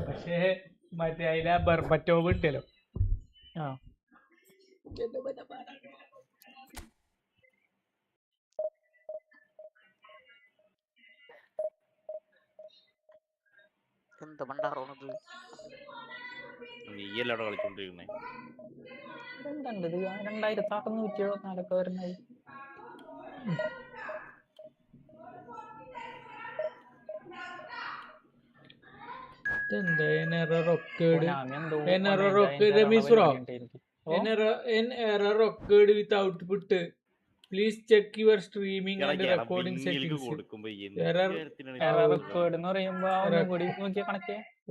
പക്ഷേ മറ്റേ അതിലെ ബർബറ്റോവ് കിട്ടിയല്ലോ. നീയല്ലേ അവിടെ കളിച്ചോണ്ടിരിക്കുന്നേ? എന്തുണ്ട് ഇത് 2674 വരുന്നത്. with output. Please check your streaming and recording settings.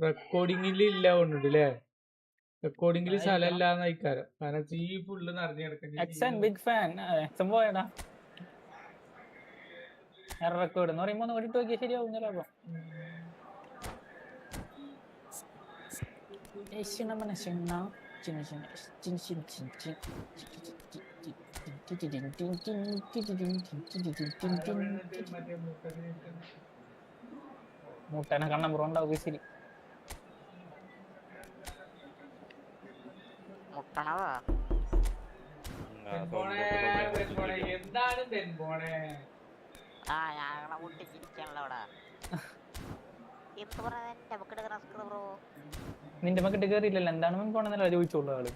റെക്കോർഡിംഗിൽ ഇല്ല കൊണ്ടില്ലേ? റെക്കോർഡിംഗിൽ സ്ഥലമില്ലാന്ന് അയക്കാരം. കാരണം ഈ ഫുള്ള് നിറഞ്ഞു കിടക്കും. ബിഗ് ഫാൻ പോയടാ. റെക്കോർഡ് എന്ന് പറയുമ്പോ നോക്കിട്ട് നോക്കിയാൽ ശരിയാവുന്നല്ലോ. മുട്ടനെ കണ്ണം പുറണ്ടാവും ശരി. എന്താണ് തെൻപോണേ? നിന്റെ മക്കിട്ട് കേറിയില്ലല്ലോ. എന്താണ് പോണെന്നല്ല ചോദിച്ചോളൂ ആള്.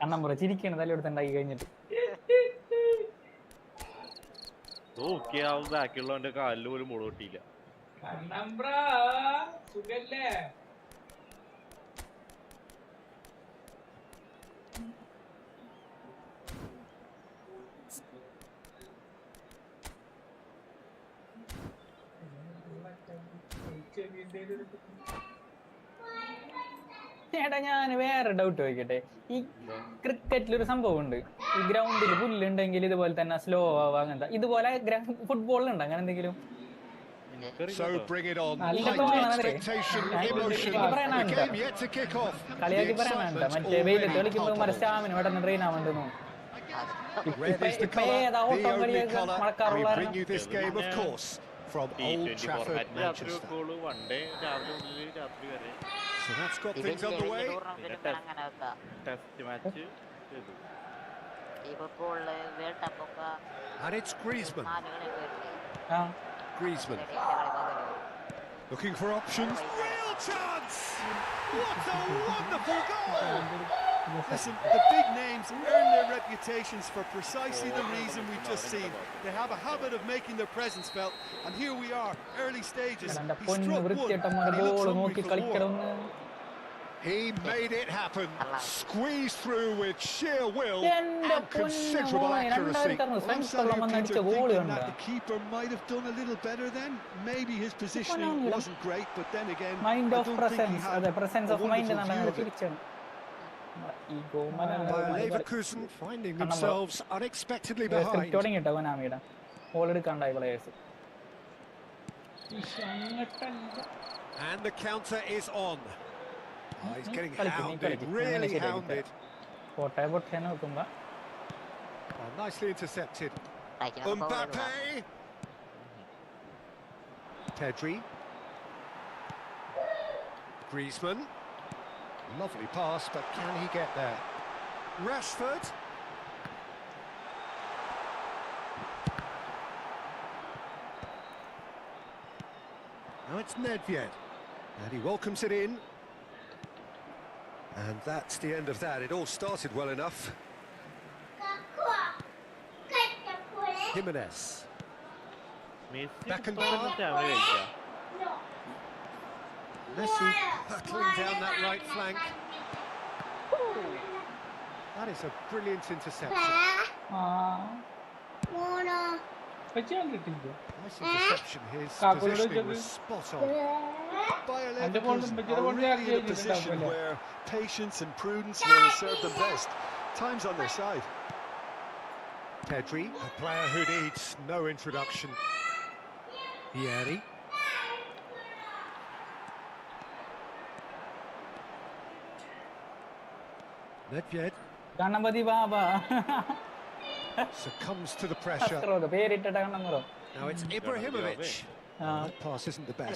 കണ്ണം പുറ ചിരിക്കണം തലയെടുത്തുണ്ടാക്കി കഴിഞ്ഞിട്ട്. ബാക്കിയുള്ളവന്റെ കാലിൽ പോലും മുള കിട്ടിയില്ല. സുഖല്ലേ? ചേട്ടാ ഞാൻ വേറെ ഡൗട്ട് ചോദിക്കട്ടെ. ഈ ക്രിക്കറ്റിലൊരു സംഭവം ഉണ്ട്, ഈ ഗ്രൗണ്ടിൽ പുല്ലുണ്ടെങ്കിൽ ഇതുപോലെ തന്നെ സ്ലോ ആവാ അങ്ങനത്തെ. ഇതുപോലെ ഫുട്ബോളിലുണ്ട് അങ്ങനെ എന്തെങ്കിലും? കളിയാക്കി പറയാനുണ്ട്. മറ്റേ വെയിലത്ത് കളിക്കുമ്പോൾ മറ്റേ സ്റ്റാമിന പെട്ടെന്ന് ട്രെയിൻ ആവേണ്ടെന്നു. ഇപ്പൊ ഏതാ ഓട്ടം കളിയൊക്കെ മഴക്കാറുള്ള from Old Trafford, Manchester. So that's got things underway. Test match. And it's Griezmann. Griezmann. Looking for options. Real chance! What a wonderful goal! Listen, the big names earn their reputations for precisely the reason we've just seen. They have a habit of making their presence felt, and here we are, early stages. He struck one, and he looks hungry for more. He made it happen, squeezed through with sheer will and considerable accuracy. I'm sorry, Peter, thinking that the keeper might have done a little better then. Maybe his positioning wasn't great, but then again, I don't think he had a wonderful view of it. Bayer Leverkusen finding themselves unexpectedly behind. And the counter is on. Oh, he's getting hounded, really hounded. Oh, nicely intercepted. Mbappe. Pedri. Griezmann. Lovely pass, but can he get there? Rashford. Now it's Nedved, and he welcomes it in. And that's the end of that. It all started well enough. Jimenez. Back and forth. Messi hurtling down that right flank. That is a brilliant interception. Nice interception. His positioning was spot on. Bayer Leverkusen are really in a position where patience and prudence will serve them best. Time's on their side. Pedri, a player who needs no introduction. Vieri. Nedved succumbs to the pressure. Now it's Ibrahimovic. That pass isn't the best.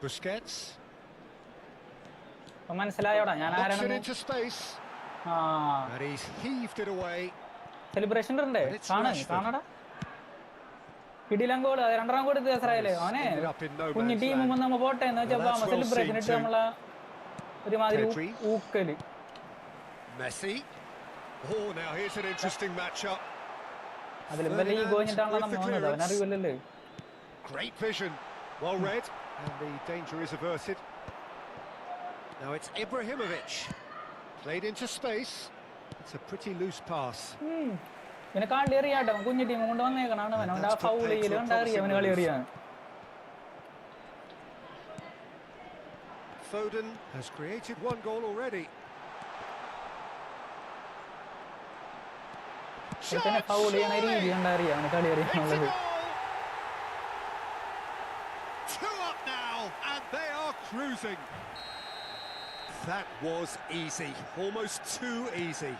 Busquets. Knocks it into space. And he's heaved it away. Celebration. കിടിലം goal രണ്ടാം കൊടുത്ത് Israel അവനെ കുഞ്ഞു team നമ്മ പോട്ടെ എന്ന് വെച്ചാൽ celebration ഇട്ട് നമ്മളെ ഒരുമാതിരി ഊക്കല്. അതിലും വലിയ ഈ ഗോഞ്ഞിട്ടാണല്ലോ നമ്മ വന്നത്, അവനറിയില്ലല്ലോ. Great vision, well read, and the danger is averted. Now it's Ibrahimovic, played into space. It's a pretty loose pass. ഇവനെ കളി അറിയാട്ടോ, കുഞ്ഞു ടീം കൊണ്ട് വന്നേക്കണം. അവൻ്റെ ആ ഫൗൾ ചെയ്യല് കണ്ടറിയാം അവന് കളി അറിയാൻ. Foden has created one goal already. പിന്നെ ഫൗൾ ചെയ്യണ രീതി കണ്ടറിയാം അവന് കളി അറിയാനുള്ളത്. Two up now, and they are cruising. That was easy, almost too easy.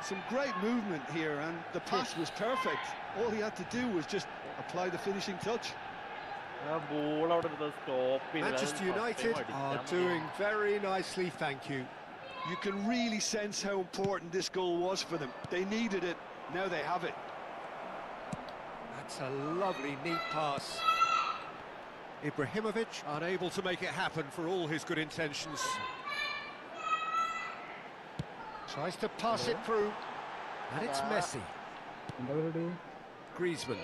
Some great movement here, and the pass was perfect. All he had to do was just apply the finishing touch. Manchester United are doing very nicely, thank you. You can really sense how important this goal was for them. They needed it, now they have it. That's a lovely, neat pass. Ibrahimovic unable to make it happen for all his good intentions. Tries to pass it through, and it's Messi. Griezmann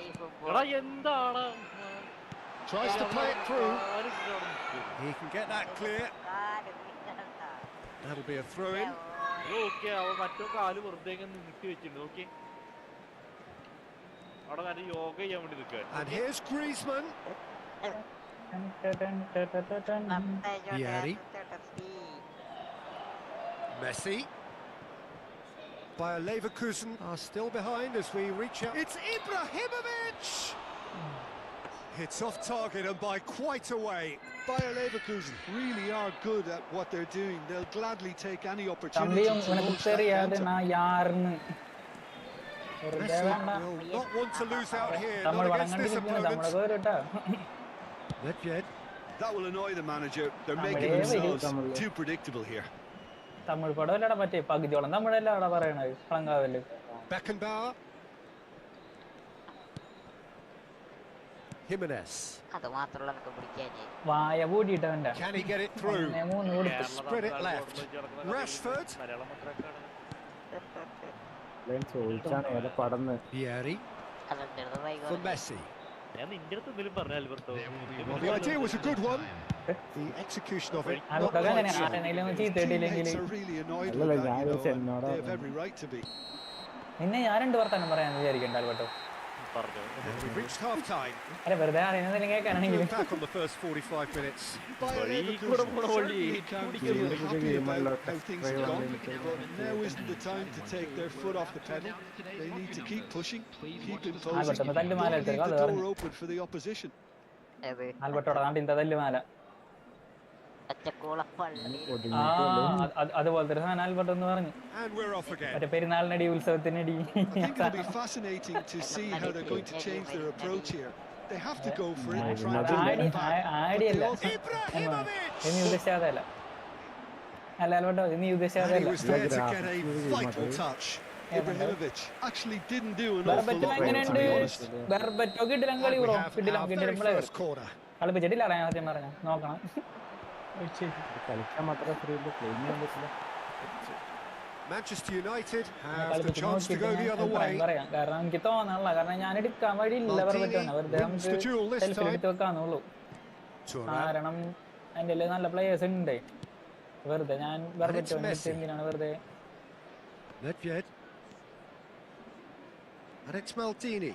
tries to play it through. He can get that clear. That'll be a throw-in. And here's Griezmann. Yeri. Messi. Bayer Leverkusen are still behind as we reach out. It's Ibrahimovic! It's off target and by quite a way. Bayer Leverkusen really are good at what they're doing. They'll gladly take any opportunity to launch that counter. Messi will not want to lose out here, not against this opponent. That will annoy the manager. They're making themselves too predictable here. Tamil പടമല്ലടാ മറ്റേ പകുതിയോളം തമിഴല്ല അവിടെ പറയണത് കളങ്കാവല്. Beckenbauer. Jimenez. അത് മാത്രമല്ല നമുക്ക് പിടിക്കാൻ. വായ പൂട്ടിയിട്ടവന്റെ. Can he get it through? Spread it left. Rashford. Yeri. For Messi. Well, the idea was a good one. The execution of it. Not quite so. Teammates are really annoyed with that, you know, and they have every right to be. നിന്നെ ഞാൻ രണ്ട് വർത്താനം പറയാന്ന് വിചാരിക്കണ്ട Alberto. We've reached half time. അല്ല വെറുതെ അറിയുന്നതിന് കേൾക്കാനാണെങ്കിൽ Back on the first 45 minutes. Bayer Leverkusen certainly can't feel happy about how things have gone, but now isn't the time to take their foot off the pedal. They need to keep pushing, keep imposing, don't leave the door open for the opposition. ആൽബർട്ടോടെ നാട്ടിൽ തല്ലുമാല അതുപോലത്തെ ഒരു സാധനം Albert എന്ന് പറഞ്ഞു. മറ്റേ പെരുന്നാളിനടി ഉത്സവത്തിനടി. I think it'll be fascinating to see how they're going to change their approach here. They have to go for it and try and win it back. ആടിയല്ല എന്നീ ഉദ്ദേശിച്ചാതല്ല. അല്ല Alberto എന്നീ ഉദ്ദേശിച്ചാതല്ല. Ibrahimovic actually didn't do an awful lot. ബെർബറ്റോ കിട്ടില്ല കളി bro, കിട്ടില്ല കളിപ്പിച്ചിട്ടില്ല സത്യം പറഞ്ഞ നോക്കണം. Manchester United have the chance to go the other way. കാരണം എനിക്ക് തോന്നാനുള്ള കാരണം ഞാൻ എടുക്കാൻ വഴിയില്ല ബെർബറ്റോനെ, വെറുതെ നമുക്ക് സെൽഫിൽ എടുത്ത് വെക്കാന്നുള്ളൂ. കാരണം എൻ്റെ നല്ല പ്ലേയേഴ്സ് ഉണ്ട്, വെറുതെ ഞാൻ ബെർബറ്റോനെ എന്തിനാണ് വെറുതെ. And it's Maldini.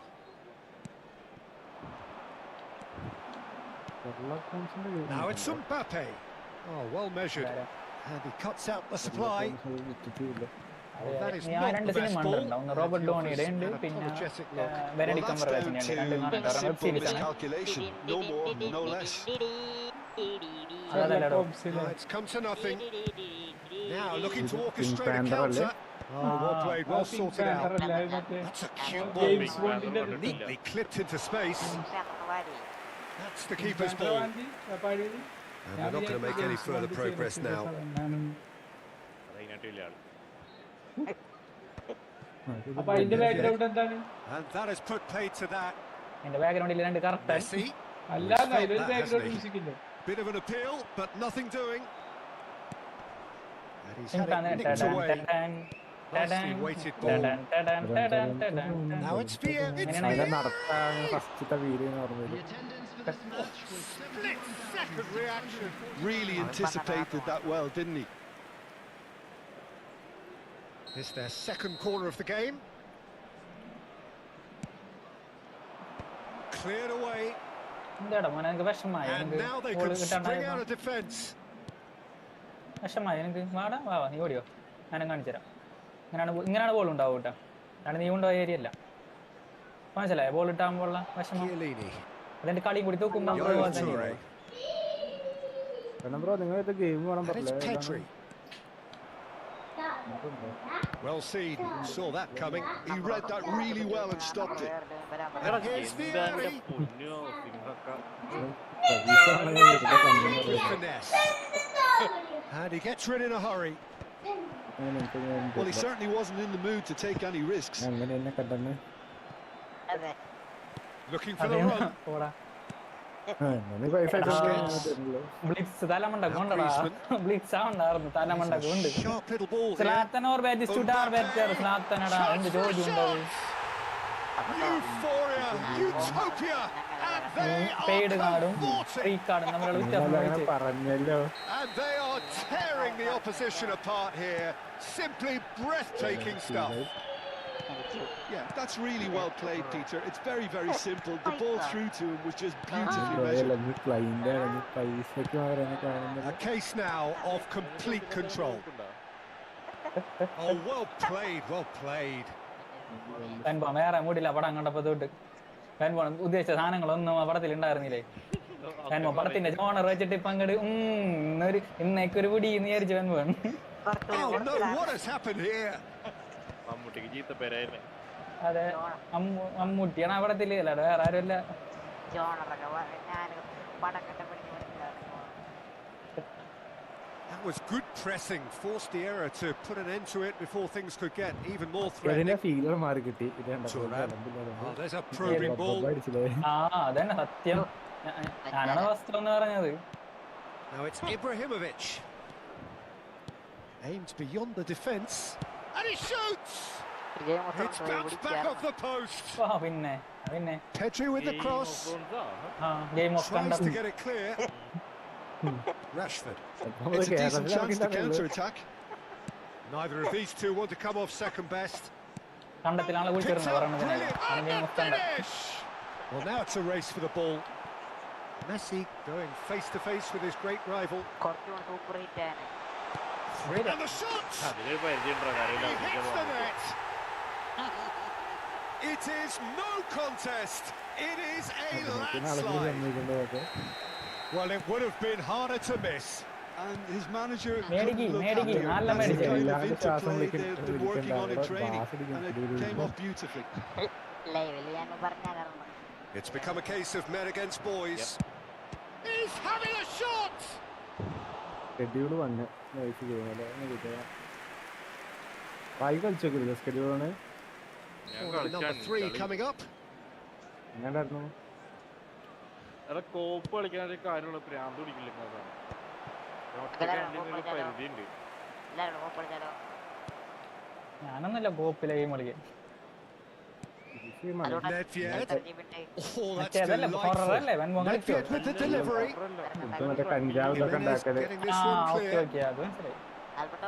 Now it's Mbappe. Oh, well measured. And he cuts out the supply. Well, that is not the best ball. Robert ഡോണിയുടെ ഉണ്ട്, പിന്നെ ബെനഡിക്ട് കംബർബാച്ചിന്റെ ഉണ്ട്. Calculation, no more, no less. It's come to nothing. Now looking to orchestrate a counter. Oh, well played, well sorted out. That's a cute ball. Neatly clipped into space. That's the keeper's ball. And they're not going to make any further progress now. അപ്പൊ അതിന്റെ background എന്താണ്? And that has put paid to that. എന്റെ ബാക്ക്ഗ്രൗണ്ടിൽ രണ്ട് correct Messi. അല്ല He's felt അതിലൊരു that, background hasn't he? Music ഇല്ലേ? Bit of an appeal, but nothing doing. And he's had ഇങ്ങോട്ടാണ് it nicked away. ടടൻ Nicely weighted ball. Now it's Villa. It's അതിനെ Villa. നടത്താണ് ഫസ്റ്റത്തെ video ഓർമ്മ The attendance for this match was Split-second reaction. Really anticipated that well, didn't he? It's their second corner of the game. Cleared away. എന്താടാ മോനെ എനിക്ക് വിഷമായി And എനിക്ക് now they ball could spring out കിട്ടാണ്ടായപ്പോ of defence. വിഷമായി എനിക്ക് വാടാ വാ നീ ഓടിയോ ഞാനും കാണിച്ചു തരാം ഇങ്ങനെയാണ് ബോൾ ഉണ്ടാവും കേട്ടോ കാരണം നീ കൊണ്ടുപോയ ഏരിയ അല്ല മനസ്സിലായോ ബോൾ ഇട്ടാകുമ്പോഴുള്ള വിഷമം Chiellini. അതെന്റെ കളിയും കൂടി തൂക്കുമ്പോ Yaya Toure. ബ്രോ നിങ്ങൾ ഇത് ഗെയിം കാണാൻ And it's പറ്റില്ല Petri. Well seen. Saw that coming. He read that really well and stopped it. And here's Vieri. പൊന്നോ സിംഹക്ക With finesse. And he gets rid in a hurry. Well, he certainly wasn't in the mood to take any risks. അങ്ങനെ എന്നെ കണ്ടെന്ന് അതെ Looking for അതെ the run. ഓടാ പൈസ blitz തലമണ്ട കൊണ്ടടാ blitz ആവണ്ടായിരുന്നു തലമണ്ട കൊണ്ട് Sharp little ball here. Zlatan or ബാറ്റ് സ്റ്റുഡാർ ബാറ്റർ സ്ലാത്തനടാ എന്ത് ജോലി ഉണ്ടാവും Euphoria, utopia, and they paid are കാർഡും convorting. ഫ്രീ കാർഡും തമ്മിലുള്ള വ്യത്യാസം അങ്ങനെ ചോദിച്ചേ. പറഞ്ഞല്ലോ And they are tearing the opposition apart here. Simply breathtaking stuff. Yeah, that's really well played, Peter. It's very, very simple. The ball through to him was just beautifully measured. Client പൈസക്ക് പകരം കാണുന്നത് A case now of complete control. Oh, well played, well played. വെൻബോ വേറെ മൂടില്ല പടം കണ്ടപ്പോ തൊട്ട് വെൻബോ ഉദ്ദേശിച്ച സാധനങ്ങളൊന്നും ആ പടത്തിൽ ഉണ്ടായിരുന്നില്ലേ വെൻബോ പടത്തിന്റെ ജോണർ വെച്ചിട്ട് ഇപ്പൊ അങ്ങോട്ട് ഇന്നേക്കൊരു പിടി എന്ന് വിചാരിച്ചു വെൻബോ Oh no, what has happened here? മമ്മൂട്ടിക്ക് ചീത്ത പേരായിരുന്നു. അതെ മമ്മൂട്ടിയാണ് ആ പടത്തില് അല്ലാതെ വേറെ ആരുമല്ല ജോണറൊക്കെ ഞാൻ പടം കണ്ടപ്പോൾ That was good pressing, forced the error to put an end to it before things could get even more അതിന്റെ threatening. ഫീലർ മാറി കിട്ടി ഇത് Thuram. Oh, there's a probing ball. അടിച്ചില്ലേ ആ അതന്നെ സത്യം ഞാനാണ് ഫസ്റ്റ് എന്ന് പറഞ്ഞത് Now it's Ibrahimovic. Aims beyond the defence. And he shoots! It's bounced back off the post. ആ പിന്നെ Petri with the cross. ആ ഗെയിം ഓഫ് Tries കണ്ടം to get it clear. Rashford. It's a decent chance to counter-attack. Neither of these two want to come off second best. കണ്ടത്തിലാണ് Picks വിളിച്ചിരുന്നത് up, പറഞ്ഞത് brilliant, game and of the കണ്ടം finish! Well, now it's a race for the ball. Messi going face to face with his great rival. കുറച്ചുകൂടി super hit ആണ് And the shot! അതിലൊരു പരിചയമുണ്ടോ He hits the കാര്യമില്ല. net. It is no contest. It is a landslide. Well, it would have been harder to miss. And his manager Medigi, couldn't look Medigi, happier. നല്ല That's the Medigi. kind of എല്ലാവരും interplay ശ്വാസം they've been working on in training, and it came off beautifully. ലൈവിൽ ഞാൻ പറഞ്ഞ കാരണം It's become a case of men against boys. He's having a shot! Schedule വന്ന് വായി കളിച്ചോക്കില്ല ഷെഡ്യൂളാണ് Number 3 coming up. എങ്ങനെയായിരുന്നു അല്ല കോപ്പ് കളിക്കാൻ കാര്യമുള്ള പ്രാന്ത് പിടിക്കില്ല പരിധിയുണ്ട്. എല്ലാവരും കോപ്പടിച്ചാലോ ഞാനൊന്നുമില്ല ഗോപ്പിലെ ഗെയിം കളിക്കാൻ Nedved. Oh, that's മറ്റേ അതല്ലേ ഹൊറർ delightful. അല്ലേ വെൻബോ കളിച്ചോ Nedved with the delivery. മറ്റേ കഞ്ചാവൊക്കെ Jimenez ഉണ്ടാക്കല് getting this ആ one ഓക്കെ clear. ഓക്കെ അത് മനസ്സിലായി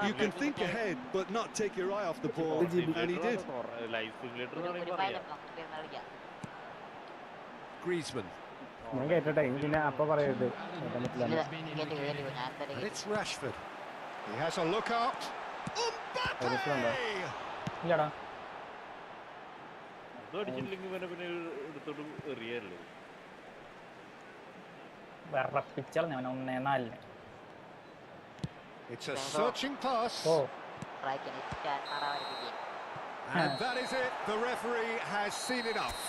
You can think ahead, but not take your eye off the ball, and he did. Life simulator ഒരു പറയാം. ഫയലും നമുക്ക് കളിക്കാം Griezmann. ഞാൻ കേട്ടട്ടെ പിന്നെ അപ്പൊ പറയരുത് കേട്ടാൻ പറ്റില്ല ഞാൻ And it's Rashford. He has a look up. Mbappe! ഇല്ലടാ അത് അടിച്ചില്ലെങ്കിൽ പിന്നെ എടുത്തോട്ട് എറിയല്ലേ. വിറപ്പിച്ചളഞ്ഞ അവനെ 1-4 It's a searching pass. Oh സ്ട്രൈക്കിന് മാറാതിരിക്കുകയും And that is it. The referee has seen enough.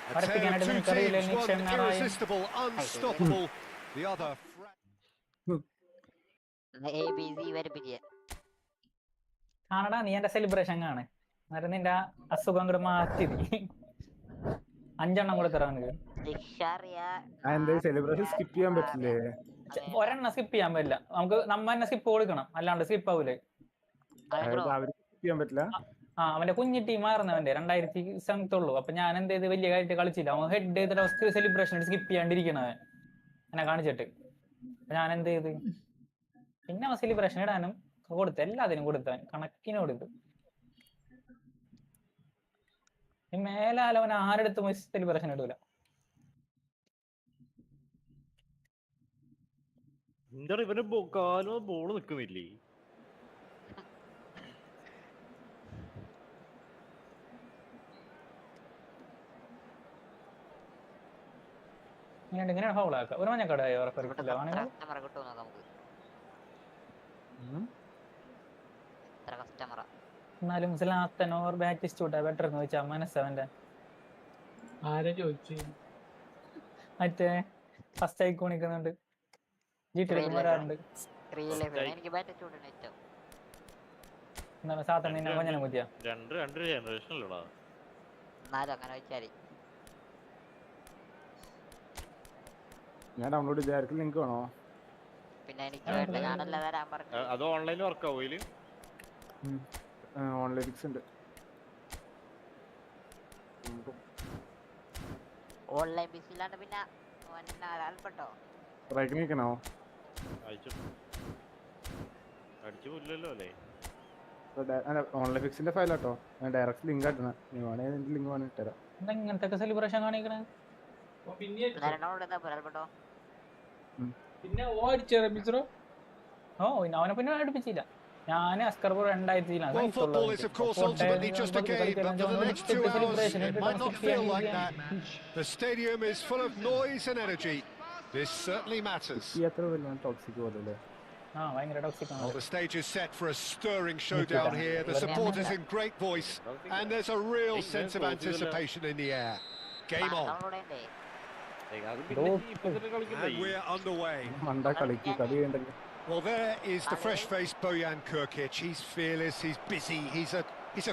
A Parece tale que of no two tiene carril en teams, one Nixon, Narayan. irresistible, unstoppable, the other ABC വരപ്പിക്കുക കാണടാ നീ എന്റെ celebration കാണ് എന്നിട്ട് നിന്റെ അസുഖം അങ്ങോട്ട് മാറ്റി നീ 5 കൂടെ തരാൻ സെലിബ്രേഷൻ സ്കിപ്പ് ചെയ്യാൻ പറ്റില്ലേ? ഒരെണ്ണം സ്കിപ്പ് ചെയ്യാൻ പറ്റില്ല. നമുക്ക് നമ്മ തന്നെ സ്കിപ്പ് കൊടുക്കണം, അല്ലാണ്ട് സ്കിപ്പ് ആവൂലേ? സ്കിപ്പ് ചെയ്യാൻ പറ്റില്ല. അവന്റെ കുഞ്ഞി ടീമായിരുന്നു, അവന്റെ 2000 ഉള്ളൂ. അപ്പൊ ഞാൻ എന്ത് ചെയ്ത് വലിയ കാര്യമായിട്ട് കളിച്ചില്ല. അവൻ ഹെഡ് ചെയ്തിട്ട് സെലിബ്രേഷൻ സ്കിപ്പ് ചെയ്യാണ്ടിരിക്കണവൻ എന്നെ കാണിച്ചിട്ട്. ഞാൻ എന്ത് ചെയ്ത് പിന്നെ അവൻ സെലിബ്രേഷൻ ഇടാനും കൊടുത്തു, എല്ലാത്തിനും കൊടുത്തവൻ കണക്കിന് കൊടുത്തു. മേലാൽ അവൻ ആരെടുത്തും സെലിബ്രേഷൻ ഇടൂല. ഇവന് കാലോ ബോള് നിക്കുന്നില്ലേ? ഇങ്ങനെ ഫൗളാക്കാം. ഒരു മഞ്ഞക്കടയോ എന്നാലും സ്ലാത്തനോർ ബാറ്റിസ്റ്റൂട്ടാ ബെറ്റർ എന്ന് വെച്ചാൽ മനസ്സവന്റെ. ആരെ ചോദിച്ചു? മറ്റേ ഫസ്റ്റ് ഐക്കോണിക്കുന്നുണ്ട്, ജീട്ടിലേക്ക് വരാറുണ്ട്. എന്താണ് സാത്തൻ നിന്നെ കൊഞ്ഞനെ കുത്തിയ? രണ്ട് ജനറേഷൻ അല്ലടാ. ഞാൻ ഡൗൺലോഡ് ചെയ്ത ലിങ്ക് വേണോ? അത് ഓൺലൈനിൽ വർക്ക് ആവോ? ഓൺലൈൻ ഫിക്സ് ഉണ്ട്. ഓൺലൈൻ ബിസിലാണ് പിന്നെ അൽപ്പെട്ടോ റൈക്കണോ അടിച്ചില്ലല്ലോ അല്ലേ? ഓൺലൈൻ ഫിക്സിന്റെ ഫയലാട്ടോ. ഞാൻ ഡയറക്റ്റ് ലിങ്ക് ആട്ടണ. നീ വേണേ ലിങ്ക് വേണേ ഇട്ടരാം. ഇങ്ങനത്തെ സെലിബ്രേഷൻ കാണിക്കണേ. പിന്നെ അവനെ പിന്നെ അടുപ്പിച്ചില്ല. ഞാൻ അസ്കർപൂർ 2000 Well, football is of course ultimately just a game, but for the next 2 hours it might not feel like that. The stadium is full of noise and energy. This certainly matters. Well, the stage is set for a stirring showdown here. The supporters in great voice, and there's a real sense of anticipation in the air. Game on. And we're underway. Well, there is the fresh-faced Bojan Kirkic. He's fearless, he's busy, he's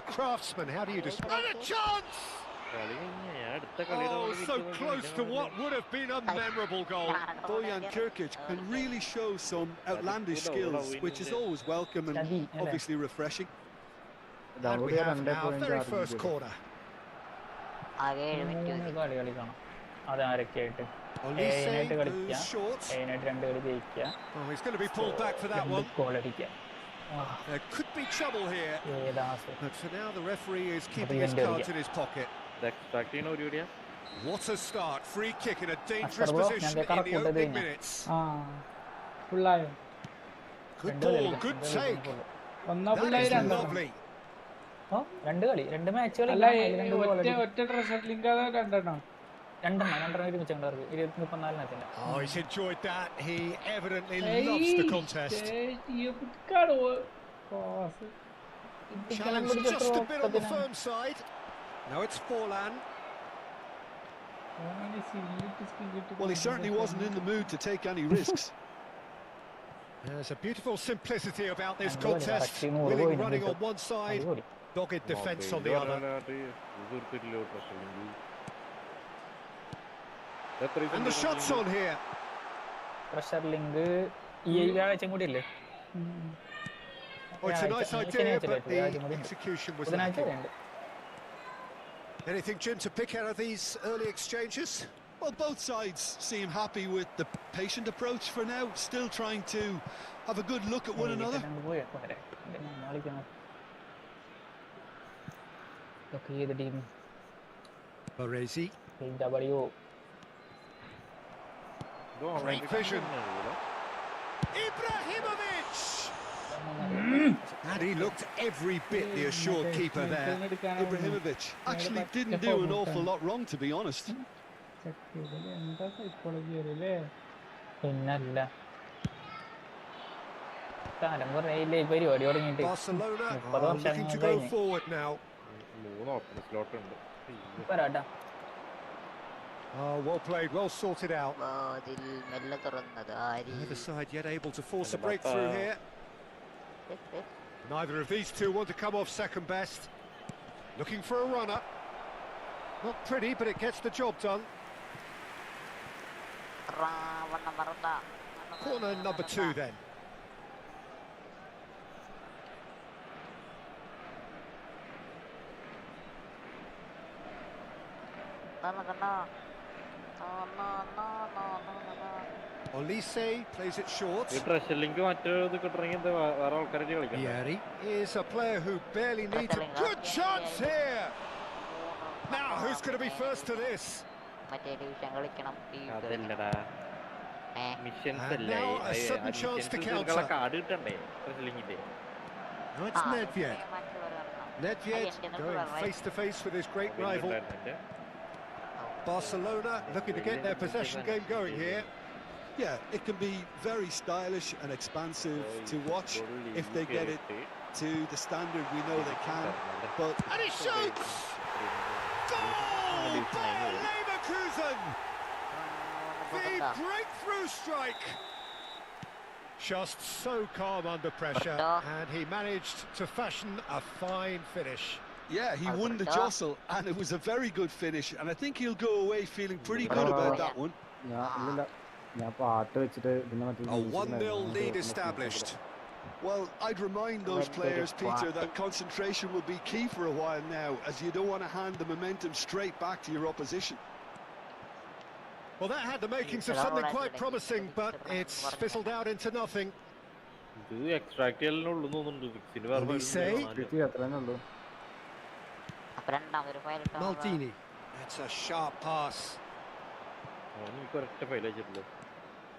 a craftsman. How do you describe it? A chance! Oh, so close to what would have been a memorable goal. Bojan Kirkic can really show some outlandish skills, which is always welcome and obviously refreshing. And we have our very first corner. Short. Oh, he's going to be pulled back for that one. There could be trouble here, but for now the referee is keeping his cards in his pocket. What a start! Free kick in a dangerous position in the opening minutes. Good ball, good take. That is lovely. Oh, he's enjoyed that. He evidently loves the contest. Challenge just a bit on the firm side. Now it's Forlan. Well, he certainly wasn't in the mood to take any risks. There's a beautiful simplicity about this contest. Willing running on one side, dogged defence on the other. And the shot's on here. Oh, it's a nice idea, but the execution was lacking. Anything, Jim, to pick out of these early exchanges? Well, both sides seem happy with the patient approach for now, still trying to have a good look at one another. Baresi. Great vision. Ibrahimovic! And he looked every bit the assured keeper there. Ibrahimovic actually didn't do an awful lot wrong, to be honest. Barcelona are looking to go forward now. Oh, well played, well sorted out. Neither side yet able to force a breakthrough here. Neither of these two want to come off second best. Looking for a runner. Not pretty, but it gets the job done. Corner number 2 then. Olise plays it short. Vieri is a player who barely needs a good chance here. Now, who's going to be first to this? And now a sudden chance to counter. Now it's Nedved. Nedved going face to face with his great rival. Barcelona looking to get their possession game going here. Yeah, it can be very stylish and expansive to watch if they get it to the standard we know they can. But and he shoots! Goal! Bayer Leverkusen! The breakthrough strike! Just so calm under pressure, and he managed to fashion a fine finish. Yeah, he won the jostle, and it was a very good finish, and I think he'll go away feeling pretty good about that one. A 1-0 lead established. Well, I'd remind those players, Peter, that concentration will be key for a while now, as you don't want to hand the momentum straight back to your opposition. Well, that had the makings of something quite promising, but it's fizzled out into nothing. Maldini. That's a sharp pass.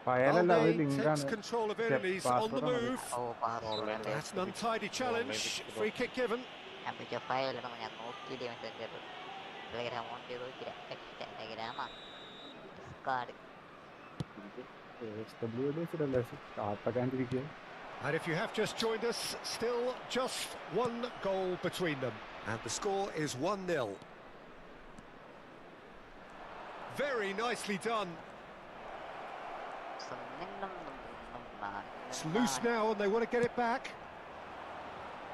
Balde takes control of enemies on the move. That's an untidy challenge. Free kick given. And if you have just joined us, still just 1 goal between them. And the score is 1-0. Very nicely done. It's loose now and they want to get it back.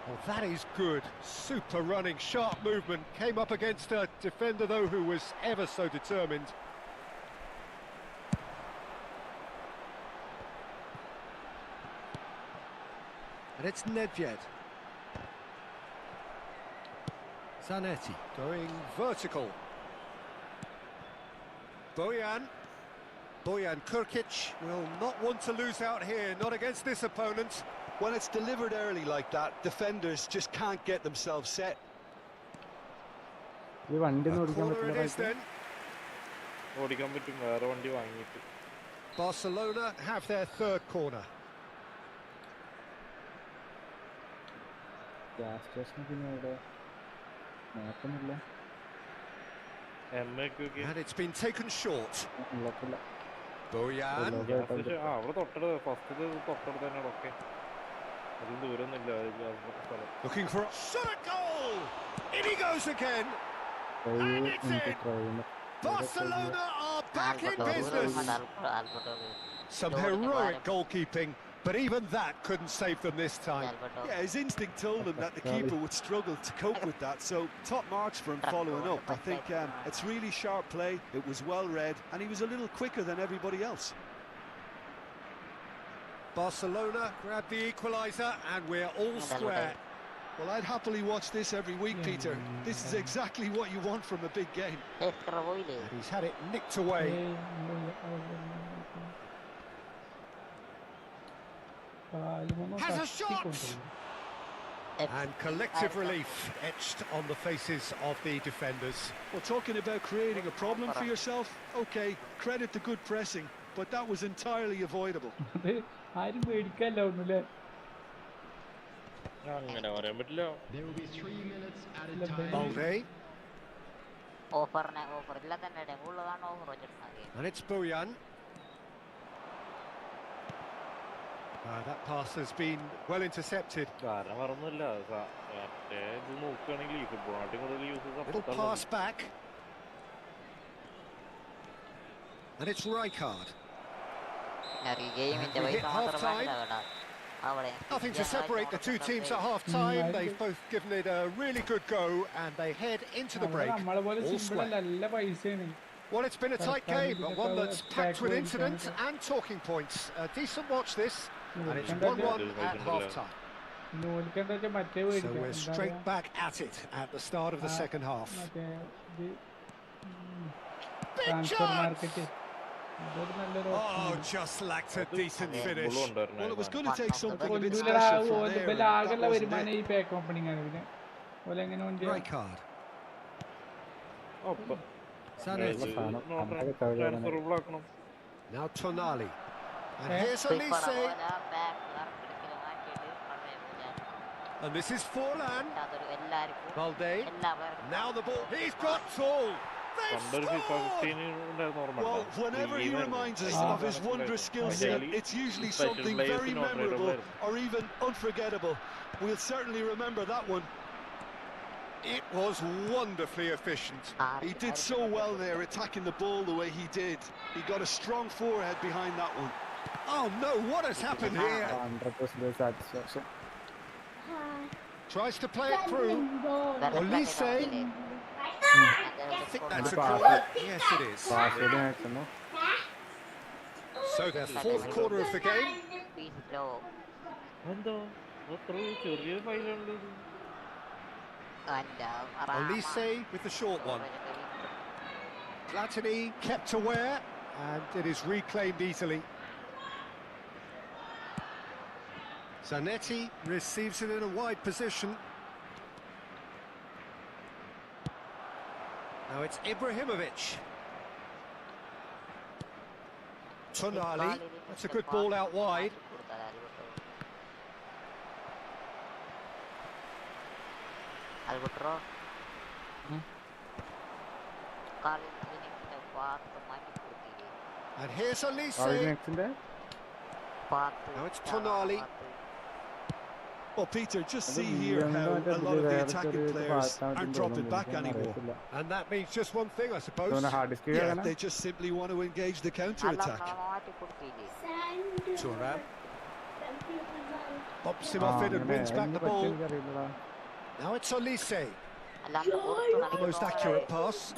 Well, that is good. Super running, sharp movement. Came up against a defender, though, who was ever so determined. And it's Nedved. Zanetti going vertical. Bojan Kurkic will not want to lose out here, not against this opponent. When it's delivered early like that, defenders just can't get themselves set. A corner it is then. Barcelona have their 3rd corner. And it's been taken short. Bojan. Looking for a shot at goal! In he goes again! And it's in! Barcelona are back in business! Some heroic goalkeeping, but even that couldn't save them this time. Yeah, his instinct told him that the keeper would struggle to cope with that, so top marks for him following up. I think it's really sharp play, it was well read, and he was a little quicker than everybody else. Barcelona grab the equaliser, and we're all square. Well, I'd happily watch this every week, Peter. This is exactly what you want from a big game. And he's had it nicked away. Has a shot! And collective relief etched on the faces of the defenders. Well, talking about creating a problem for yourself, okay, credit the good pressing, but that was entirely avoidable. There will be 3 minutes at a time. Balde. And it's Bojan. That pass has been well intercepted. Little pass back. And it's Rijkaard. We hit half-time. Nothing to separate the two teams at half-time. They've both given it a really good go, and they head into the break. All square. Well, it's been a tight game, but one that's packed with incidents and talking points. A decent watch this, and it's 1-1 at half-time. So we're straight back at it at the start of the second half. Big chance! Oh, just lacked a decent finish. Well, it was going to take something a bit special from there. That wasn't it. Right card. Now Tonali. And here's Elise. And this is Forlan. Balde. Now the ball. He's got tall. Well, whenever he reminds us of his wondrous skill set, it's usually something very memorable or even unforgettable. We'll certainly remember that one. It was wonderfully efficient. He did so well there, attacking the ball the way he did. He got a strong forehead behind that one. Oh no, what has happened here? 100% satisfaction. Tries to play it through. Olise. I think that's a goal. Yes, it is. So their fourth quarter of the game. Olise with the short one. Platini kept aware, and it is reclaimed easily. Zanetti receives it in a wide position. Now it's Ibrahimovic. Tonali, that's a good ball out wide. And here's Elise. Now it's Tonali. Well, Peter, just see here how a lot of the attacking players aren't dropping back anymore. And that means just one thing, I suppose. Yeah, they just simply want to engage the counter-attack. Thuram. Pops him off it and wins back the ball. Now it's Olise. Almost accurate pass.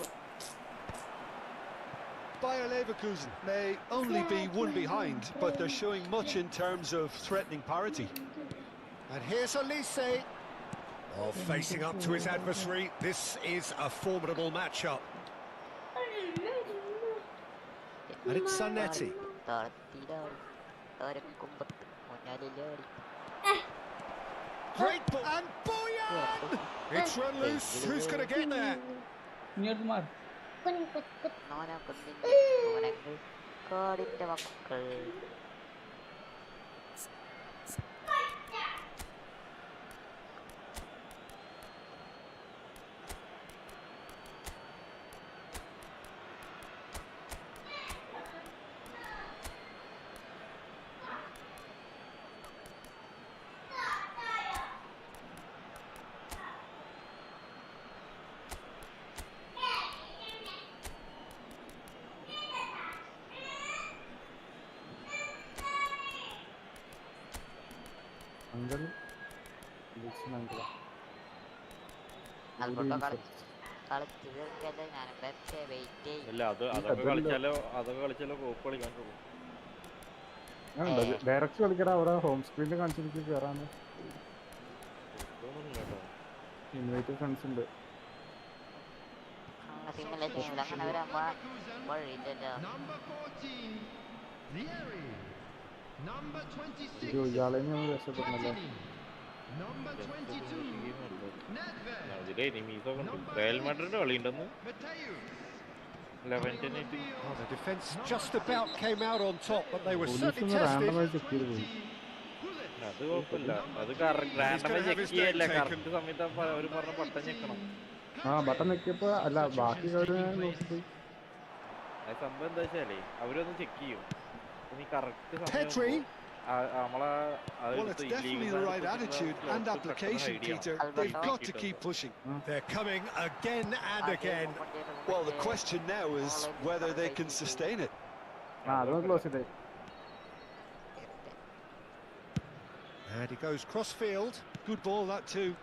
Bayer Leverkusen may only be one behind, but they're showing much in terms of threatening parity. And here's Elise. Oh, facing up to his adversary. This is a formidable matchup. And it's Zanetti. Great ball. And Boyan! It's run loose. Who's going to get there? Direct കളിക്കടാ അവിടെ home സ്ക്രീനിൽ കാണിച്ചിരിക്കും കയറാന്ന് invite friends ഉണ്ട് ഇയാളെ നമ്മൾ രക്ഷപ്പെടണല്ലോ Real Madrid കളിയുണ്ടെന്ന് Oh, the defence just about came out on top, but they were certainly tested. അത് കുഴപ്പമില്ല അത് റാൻഡമായി ചെക്ക് ചെയ്യല്ല കറക്റ്റ് സമയത്ത് അവർ പറഞ്ഞ ബട്ടൺ ഞെക്കണം ബട്ടൺ ഞെക്കിയപ്പോ അല്ല ബാക്കി നോക്കി സംഭവം എന്താ വെച്ചാലേ അവരൊന്ന് ചെക്ക് ചെയ്യും നീ കറക്റ്റ് സമയം Well, it's definitely the right attitude and application, Peter. They've got to keep pushing. They're coming again and again. Well, the question now is whether they can sustain it. And he goes cross-field. Good ball, that too.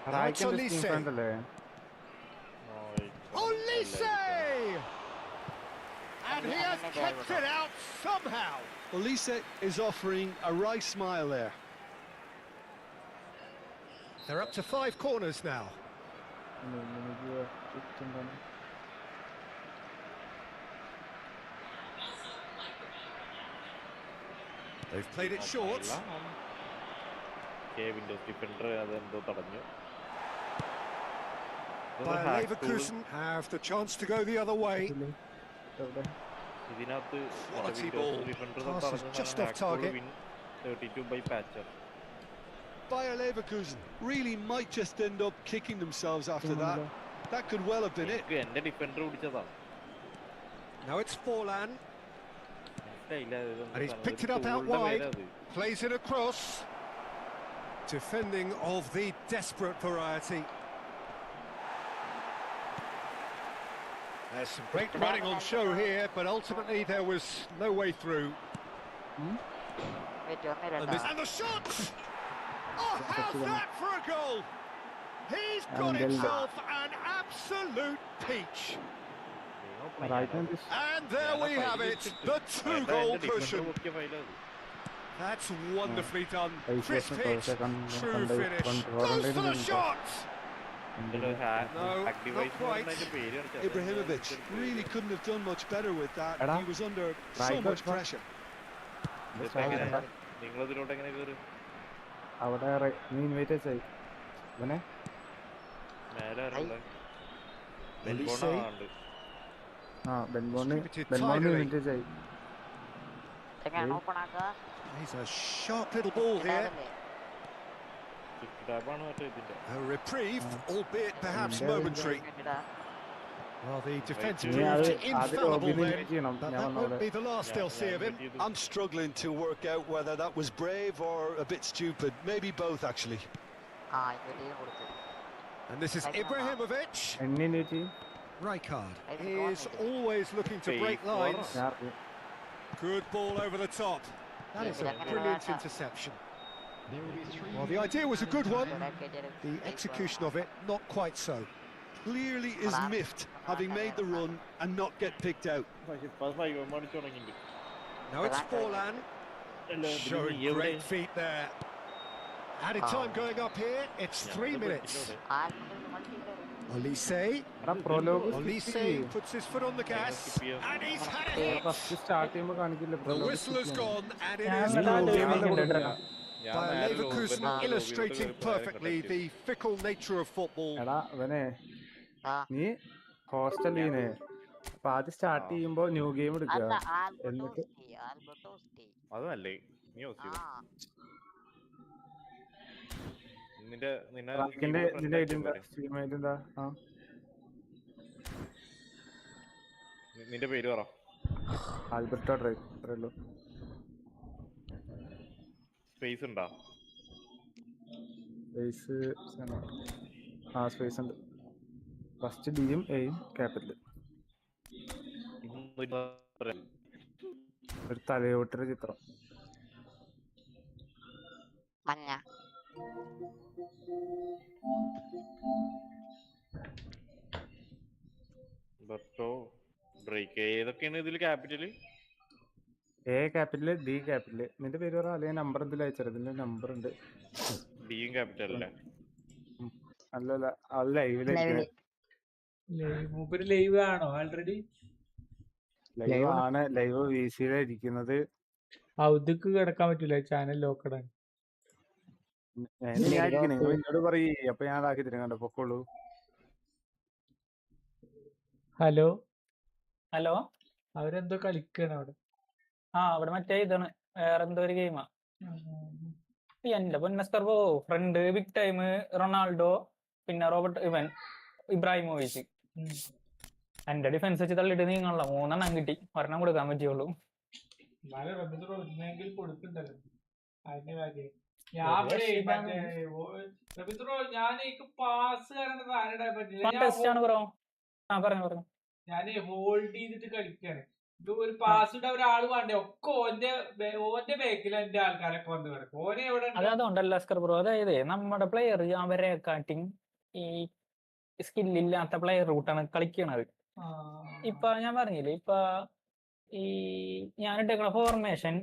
Now it's Olise. Olise! And he has kept it out somehow. Olise is offering a wry smile there. They're up to 5 corners now. They've played it short. Bayer Leverkusen have the chance to go the other way. Quality ball. Pass is just off target. 32 by Patcher. Bayer Leverkusen really might just end up kicking themselves after that. That could well have been it. Now it's Forlan. And he's picked it up out wide. Plays it across. Defending of the desperate variety. There's some great running on show here, but ultimately there was no way through. And the shot! Oh, how's that for a goal? He's got himself an absolute peach. And there we have it, the 2-goal cushion. That's wonderfully done. Crisp hit, true finish. Goes for the shot! No, not quite. Ibrahimovic really couldn't have done much better with that. He was under so much pressure. He's a sharp little ball here. A reprieve, albeit perhaps momentary. Well, the defence proved infallible then, but that won't be the last they'll see of him. I'm struggling to work out whether that was brave or a bit stupid. Maybe both, actually. And this is Ibrahimovic. Rijkaard is always looking to break lines. Good ball over the top. That is a brilliant interception. Well, the idea was a good one. The execution of it, not quite so. Clearly is miffed, having made the run and not get picked out. Now it's Forlan. Showing great feet there. Added time going up here, it's 3 minutes. Olise. Olise puts his foot on the gas, and he's had it. The whistle has gone, and it is Bayer Leverkusen illustrating perfectly the fickle nature of football. Start ചെയ്യുമ്പോ new game എടുക്കുക അതല്ലേ നീ നിന്റെ പേര് പറ. Alberto drive. അത്രയുള്ളൂ. Space ഉണ്ടോ? Space space ഉണ്ട്. ഫസ്റ്റ് ഡിയും എയും ക്യാപിറ്റൽ. ഒരു തലയോട്ടൊരു ചിത്രം. ഏതൊക്കെയാണ് ഇതില് capital? A capital, D capital. നിന്റെ പേര് പറ, അല്ലെങ്കിൽ നമ്പർ എന്തെങ്കിലും അയച്ചാൽ ഇതിന്റെ നമ്പർ ഉണ്ട്. ഡിയും ക്യാപിറ്റൽ അല്ലേ? അല്ലല്ല, അത് ലൈവില് ലൈവ് ആണോ? ഓൾറെഡി ലൈവ് ആണ്. ലൈവ് വിസിയിലായിരിക്കുന്നത്. ഔദ്യോഗിക കിടക്കാൻ പറ്റൂല, ചാനൽ ലോക്കഡാണ്. എന്നോട് പറയേ, അപ്പൊ ഞാൻ ആക്കി തരും. കണ്ടോ, പൊക്കോളൂ. ഹലോ ഹലോ, അവരെന്തോ കളിക്കാണ് അവിടെ. അവിടെ മറ്റേ ഇതാണ്, വേറെന്തോ ഒരു ഗെയിമാ. എന്റെ പൊന്നസ്കർ ഫ്രണ്ട്, ബിഗ് ടൈം, റൊണാൾഡോ, പിന്നെ റോബർട്ട് ഇബ്രാഹിമോവിച്ച്. എന്റെ ഡിഫൻസ് വെച്ച് തള്ളിട്ട് നീങ്ങാനുള്ള 3 എണ്ണം കിട്ടി, 1 എണ്ണം കൊടുക്കാൻ പറ്റുള്ളൂ. കൊടുക്കണ്ടല്ലോ അതിന്റെ കാര്യം. ഞാൻ ഹോൾഡ് ചെയ്തിട്ട് കളിക്കാണ്. ഇത് ഒരു പാസ് ഇട്ട ഒരാള് വേണ്ടേ, ഒക്കെ ഓന്റെ ബാക്കിൽ എന്റെ ആൾക്കാരൊക്കെ വന്ന് കിടക്കും. ഓനെ എവിടെ അതുകൊണ്ടല്ല അസ്കർ ബ്രോ, അതായത് നമ്മുടെ പ്ലെയർ അവരെ കാട്ടിങ് ഈ സ്കില്ലില്ലാത്ത പ്ലെയർ കൂട്ടാണ് കളിക്കണത്. ഇപ്പൊ ഞാൻ പറഞ്ഞില്ലേ, ഇപ്പൊ ഈ ഞാനിട്ടേക്കുന്ന ഫോർമേഷൻ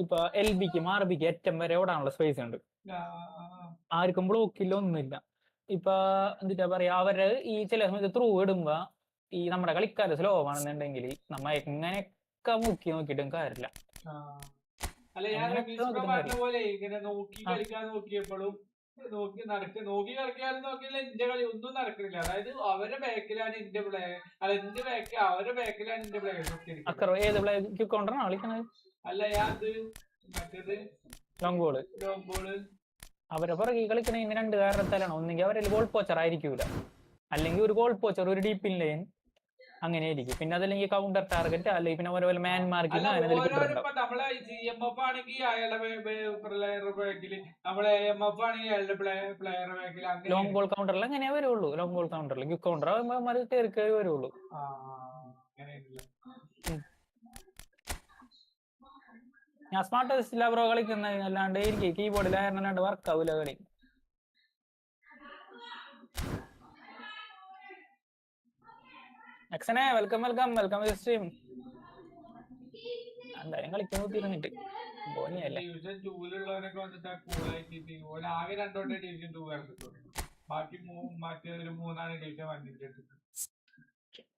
ഇപ്പൊ LBക്കും RBക്കും ഏറ്റവും വരെ ഓടാനുള്ള സ്പേസ് ഉണ്ട്, ആർക്കും ബ്ലോക്കില്ല, ഒന്നുമില്ല. ഇപ്പൊ എന്താ പറയാ, അവര് ഈ ചില സമയത്ത് ത്രൂ ഇടുമ്പോ ഈ നമ്മുടെ കളിക്കാര് സ്ലോ ആണെന്നുണ്ടെങ്കിൽ നമ്മ എങ്ങനെയൊക്കെ മുക്കി നോക്കിയിട്ടും കാര്യമില്ല. അല്ല, ഞാൻ പറഞ്ഞ പോലെ ഇങ്ങനെ നോക്കി കളിക്കാൻ നോക്കിയപ്പോഴും നോക്കി കളിക്കാനും നോക്കിയില്ല, എന്റെ കളി ഒന്നും നടക്കുന്നില്ല. അതായത് അവരുടെ ബാക്കിലാണ് എന്റെ പ്ലെയർ, അല്ല എന്റെ ബാക്ക് അവരുടെ ബാക്കിലാണ് എന്റെ പ്ലെയർ. ഏത് പ്ലെയർ കൊണ്ടാണ് കളിക്കണത്? അല്ല, ഞാൻ മറ്റേത് ലോങ് ബോള് അവരെ പുറകെ കളിക്കണതിന് രണ്ട് കാരണത്താലാണ്. ഒന്നെങ്കിൽ അവരിൽ ഗോൾ പോച്ചർ ആയിരിക്കൂല, അല്ലെങ്കിൽ ഒരു ഗോൾ പോച്ചർ ഒരു ഡീപ്പ് ഇൻ ലൈൻ അങ്ങനെ ആയിരിക്കും. പിന്നെ അതല്ലെങ്കിൽ കൗണ്ടർ ടാർഗറ്റ്, അല്ലെങ്കിൽ പിന്നെ ഓരോ മാൻ മാർക്കിംഗ് നമ്മളെ CMF ആണെങ്കിൽ അയാളുടെ പ്ലെയർ ബാക്കിൽ, നമ്മളെ AMF ആണെങ്കിൽ അയാളുടെ പ്ലെയർ ബാക്കിൽ. ലോങ് ബോൾ കൗണ്ടറിൽ അങ്ങനെ വരുള്ളൂ. ലോങ് ബോൾ കൗണ്ടറിൽ ക്വിക്ക് കൗണ്ടർ ആകുമ്പോൾ കയറി വരുള്ളൂ. ഞാൻ സ്മാർട്ട് ടെസ്റ്റില്ല ബ്രോ കളിക്കുന്നത്, അല്ലാണ്ട് എനിക്ക് കീബോർഡിൽ അല്ലാണ്ട് വർക്ക് ആവൂല കളി. എക്സനെ വെൽക്കം സ്ട്രീം. എന്തായാലും കളിക്കാൻ തീർന്നിട്ട് ബോനിയല്ലേ. ചൂലുള്ളവനൊക്കെ വന്നിട്ട് ആകെ 2 വട്ടം ഡിവിഷൻ 2 കണ്ടിട്ടുള്ളൂ, ബാക്കി മറ്റേതൊരു 3-4 ഡിവിഷൻ വന്നിട്ടുണ്ട്.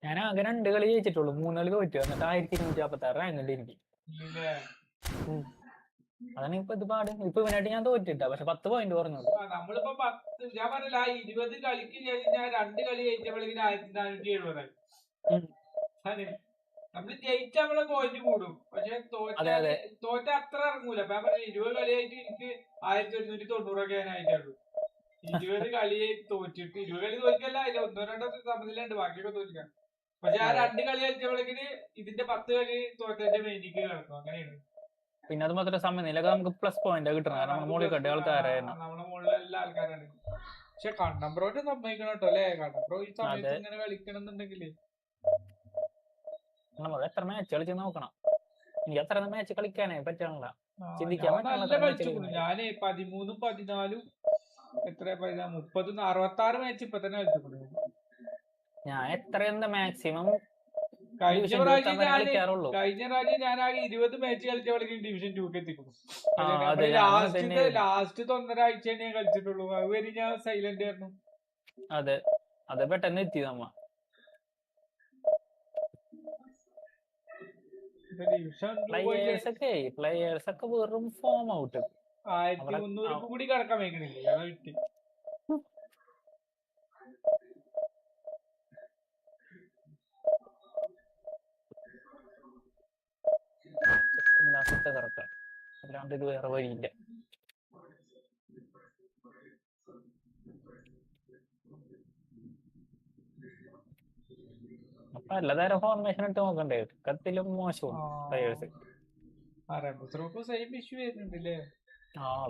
ഞാൻ ആകെ 2 കളി ജയിച്ചിട്ടുള്ളൂ, 3 കളി തോറ്റു. എന്നിട്ട് 1256 റാങ്ക് ഉണ്ട് എനിക്ക്. അതാണ് ഇപ്പൊ ഇത് പാട്. ഇപ്പൊ ഇവനായിട്ട് ഞാൻ തോറ്റിട്ടാ, പക്ഷെ 10 പോയിന്റ് കുറഞ്ഞുള്ളൂ. നമ്മളിപ്പോ 10, ഞാൻ പറഞ്ഞില്ല, 20 കളിക്ക് ശേഷം ഞാൻ 2 കളി ജയിച്ചപ്പോഴേക്കും 1470 നമ്മള് ജയിച്ച നമ്മളെ പോയിന്റ് കൂടും, പക്ഷെ തോറ്റ അത്ര ഇറങ്ങൂല. അപ്പൊ ഞാൻ പറഞ്ഞ 20 കളിയായിട്ട് എനിക്ക് 1190 ആയിട്ടുള്ളൂ. 20 കളി തോറ്റിട്ട് 20 കളി തോൽക്കല്ല, അതിൽ 1-2 സമനിലുണ്ട്, ബാക്കിയൊക്കെ തോൽക്കാം. പക്ഷെ ആ 2 കളി കളിച്ചപ്പോഴേക്കിന് ഇതിന്റെ 10 കളി തോറ്റന്റെ മെയിനിക്ക് കിടക്കും. അങ്ങനെയാണ്. പിന്നെ അത് മാത്രം സമനിലൊക്കെ നമുക്ക് പ്ലസ് പോയിന്റ് കിട്ടണം, നമ്മുടെ മുകളിൽ കണ്ട ആൾക്കാരായിരുന്നു, നമ്മുടെ മുകളിൽ എല്ലാ ആൾക്കാരാണ്. പക്ഷെ കണ്ടംബ്രോട്ട് സമ്മതിക്കണം കേട്ടോ അല്ലെ, കണ്ടംബ്രോ ഈ സമയത്ത് ഇങ്ങനെ കളിക്കണം എന്നുണ്ടെങ്കില് നമ്മൾ എത്ര മാച്ച് കളിച്ച് നോക്കണം. എനിക്ക് അത്ര മാച്ച് കളിക്കാനേ പറ്റണില്ല, ചിന്തിക്കാൻ നല്ല കളിച്ചു. ഞാന് 13, 14 എത്ര 30, 66 മാച്ച് ഇപ്പൊ തന്നെ കളിച്ചു. ഞാൻ എത്രയെന്താ മാക്സിമം കഴിഞ്ഞ പ്രാവശ്യം ഞാൻ ആകെ 20 മാച്ച് കളിച്ചവളേക്കും ഡിവിഷൻ 2 എത്തിക്കുന്നു. ലാസ്റ്റ് 1.5 ആഴ്ചയാണ് ഞാൻ കളിച്ചിട്ടുള്ളൂ, അതുവരെ ഞാൻ സൈലന്റ് ആയിരുന്നു. അതെ പെട്ടെന്ന് എത്തി നമ്മ. പ്ലേയേഴ്സ് ഒക്കെ വെറും ഫോം ഔട്ട്. 1300 കൂടി കടക്കാൻ വയ്ക്കണില്ല. കറക്റ്റാണ്, അല്ലാണ്ട് ഇത് വേറെ വഴിയില്ല. പലതരം ഫോർമേഷൻ ഇട്ട് നോക്കണ്ടേ, കത്തിലും മോശവും പ്ലേയേഴ്സ്.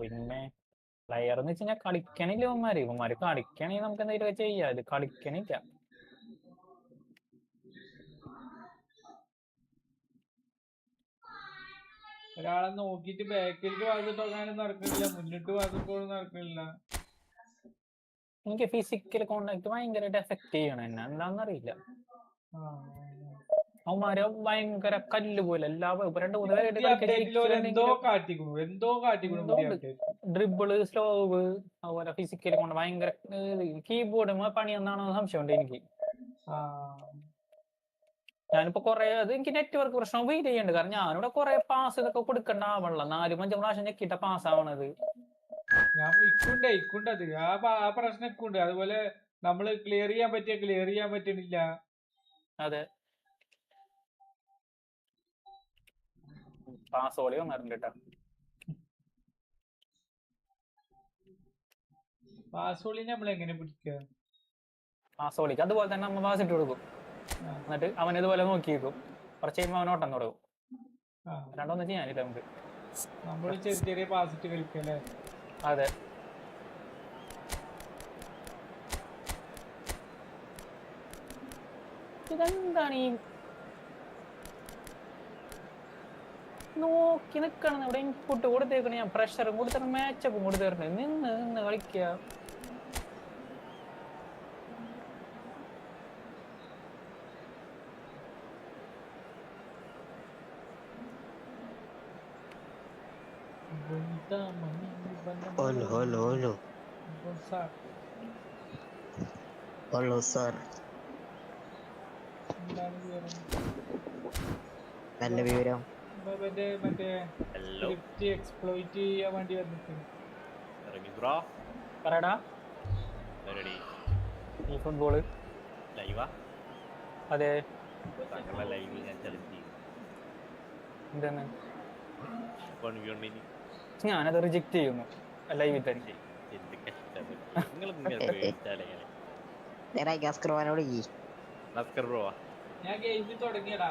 പിന്നെ പ്ലെയർ എന്ന് വെച്ചാൽ കളിക്കണില്ല ഇവന്മാര് കളിക്കണെങ്കിൽ നമുക്ക് എന്തെങ്കിലും ചെയ്യാം, ഇത് കളിക്കണില്ല. ഒരാളെ നോക്കിട്ട് ബാക്കിലേക്ക് വാങ്ങിട്ടോക്കാനും നടക്കണില്ല, മുന്നിട്ട് വാങ്ങിപ്പോഴും നടക്കണില്ല. എനിക്ക് ഫിസിക്കൽ കോണ്ടാക്ട് ഭയങ്കരമായിട്ട് എഫക്ട് ചെയ്യണം എന്നെ, എന്താണെന്നറിയില്ല. അവന്മാര് ഭയങ്കര കല്ല് പോലെ ഡ്രിബിള് സ്ലോവ് അതുപോലെ ഫിസിക്കലി കൊണ്ട് ഭയങ്കര കീബോർഡ് പണിയെന്നാണോ സംശയമുണ്ട് എനിക്ക്. ഞാനിപ്പോ കൊറേ അത് എനിക്ക് നെറ്റ്വർക്ക് പ്രശ്നം ഫീൽ ചെയ്യുന്നുണ്ട്, കാരണം ഞാനിവിടെ കൊറേ പാസ് ഇതൊക്കെ കൊടുക്കണ്ട ആവണല്ലോ, 4-5 പ്രാവശ്യം ഞെക്കിട്ട പാസ് ആവണത്. ഇക്കുണ്ടത് ആ പ്രശ്നം ഇക്കുണ്ട്. അതുപോലെ നമ്മള് ക്ലിയർ ചെയ്യാൻ പറ്റണില്ല. അതെ, പാസോളി വന്നിട്ടുണ്ട് കേട്ടോ. പാസോളിനെ നമ്മൾ എങ്ങനെ പിടിക്കുക? പാസോളിക്ക് അതുപോലെ തന്നെ നമ്മ പാസ് ഇട്ട് കൊടുക്കും, എന്നിട്ട് അവൻ ഇതുപോലെ നോക്കിയിരിക്കും, കുറച്ച് കഴിയുമ്പോൾ അവൻ ഓട്ടം തുടങ്ങും. രണ്ടൊന്നും ചെയ്യാനില്ല നമുക്ക്, നമ്മള് ചെറിയ പാസ് ഇട്ട് കളിക്കല്ലേ. അതെ, ഇതെന്താണ് ഈ നോക്കി നിക്കണം. ഇവിടെ ഇൻപുട്ട് കൊടുത്തേക്കണേ, ഞാൻ പ്രഷറും കൊടുത്തിട്ട് മാച്ചപ്പും കൊടുത്തേക്കണേ. നിന്ന് കളിക്കുക. നല്ല വിവരം. മറ്റേ എക്സ്പ്ലോയിറ്റ് ചെയ്യാൻ വേണ്ടി വന്നിട്ട് പറയടാ. ഈ ഫുട്ബോള് ലൈവാ? അതെ. താങ്കളുടെ ലൈവ് ഞാൻ ചലഞ്ച് ചെയ്യും. എന്താണ്? 1v1 ഇനി ഞാനത് റിജക്ട് ചെയ്യുന്നു ലൈവിൽ തന്നെ. എന്ത് കഷ്ടം. നിങ്ങൾ പേടിച്ചാലേ ഞാൻ ഗെയിം തുടങ്ങിയടാ.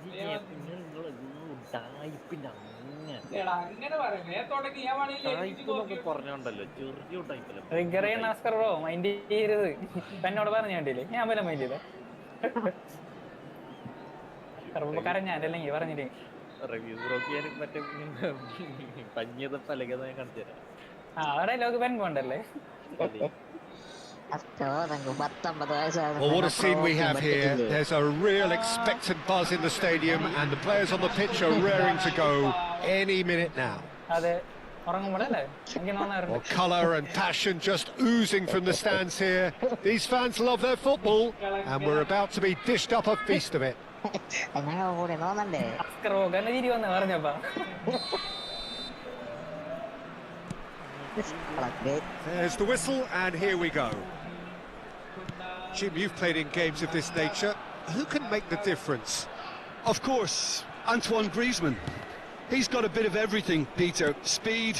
അങ്ങനെ പറഞ്ഞോണ്ടല്ലോ ചെറിയ ടൈപ്പില് മൈൻഡ് ചെയ്യരുത്. എന്നോട് പറഞ്ഞ കണ്ടില്ലേ, ഞാൻ വല്ല മൈൻഡ് ചെയ്ത കരഞ്ഞാലല്ലെങ്കിൽ പറഞ്ഞില്ലേ. റിവ്യൂസ് ബ്രോക്കിയാലും മറ്റേ പഞ്ഞിയതപ്പ അല്ലെങ്കിൽ കാണിച്ചു തരാം. അവിടെ ലോക pen പോണ്ടല്ലേ. Well, what a scene we have here. There's a real expectant buzz in the stadium and the players on the pitch are raring to go any minute now. Well, colour and passion just oozing from the stands here. These fans love their football and we're about to be dished up a feast of it. There's the whistle and here we go. Jim, you've played in games of this nature. Who can make the difference? Of course, Antoine Griezmann. He's got a bit of everything, Peter. Speed,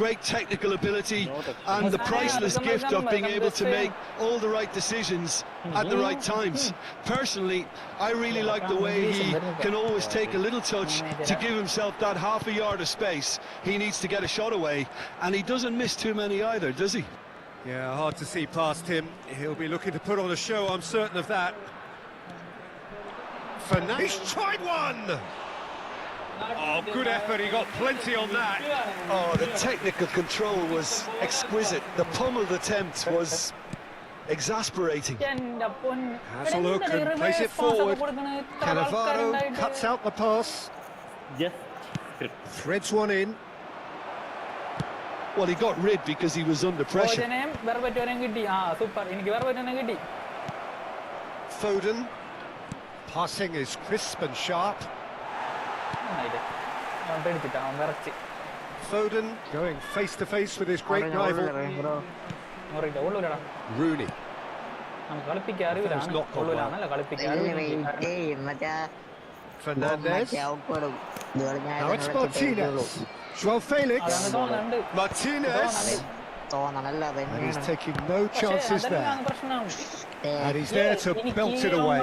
great technical ability, and the priceless gift of being able to make all the right decisions at the right times. Personally, I really like the way he can always take a little touch to give himself that half a yard of space. He needs to get a shot away, and he doesn't miss too many either, does he? Yeah, hard to see past him. He'll be looking to put on a show, I'm certain of that. He's tried one! Oh, good effort, he got plenty on that. Oh, the technical control was exquisite. The pummeled attempt was exasperating. Has a look and plays it forward. Cannavaro cuts out the pass. Threads one in. Well, he got rid because he was under pressure. Foden. Passing is crisp and sharp. Foden going face to face with his great rival. Rooney. That's not gone well. Fernandez. Now it's Martinez. Joao Felix. Martinez. And he's taking no chances there. And he's there to belt it away.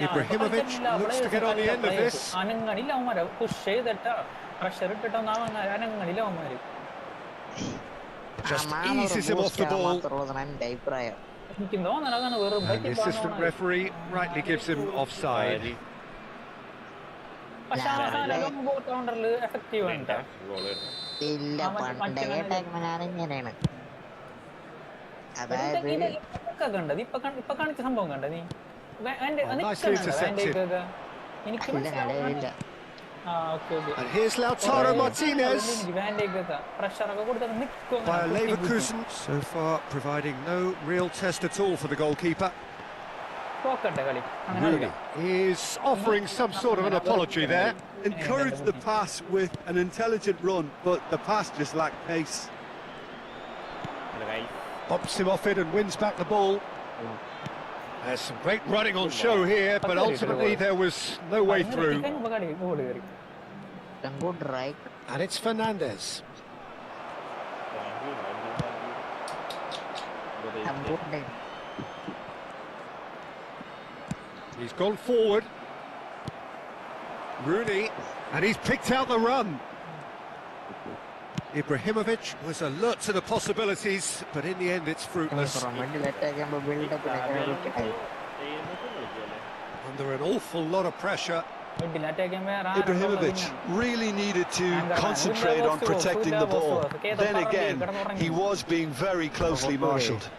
Ibrahimovic looks to get on the end of this. Just eases him off the ball. And the assistant referee rightly gives him offside. Nicely intercepted. And here's Lautaro Martinez. By Leverkusen, so far providing no real test at all for the goalkeeper. Rooney is offering some sort of an apology there. Encouraged the pass with an intelligent run, but the pass just lacked pace. Bumps him off it and wins back the ball. There's some great running on show here, but ultimately there was no way through. And it's Fernandez. He's gone forward. Rooney, and he's picked out the run. Ibrahimovic was alert to the possibilities, but in the end it's fruitless. I'm under an awful lot of pressure. Ibrahimovic really needed to concentrate on protecting the ball. Then again, he was being very closely marshalled.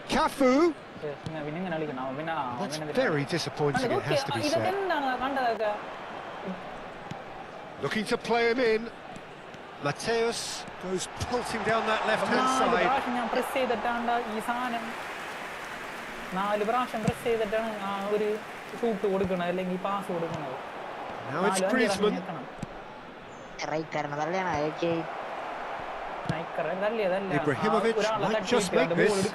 Cafu. That's very disappointing, it has to be said. Looking to play him in. Mateus goes pulsing down that left-hand side. Now it's Griezmann. Ibrahimovic might just make this.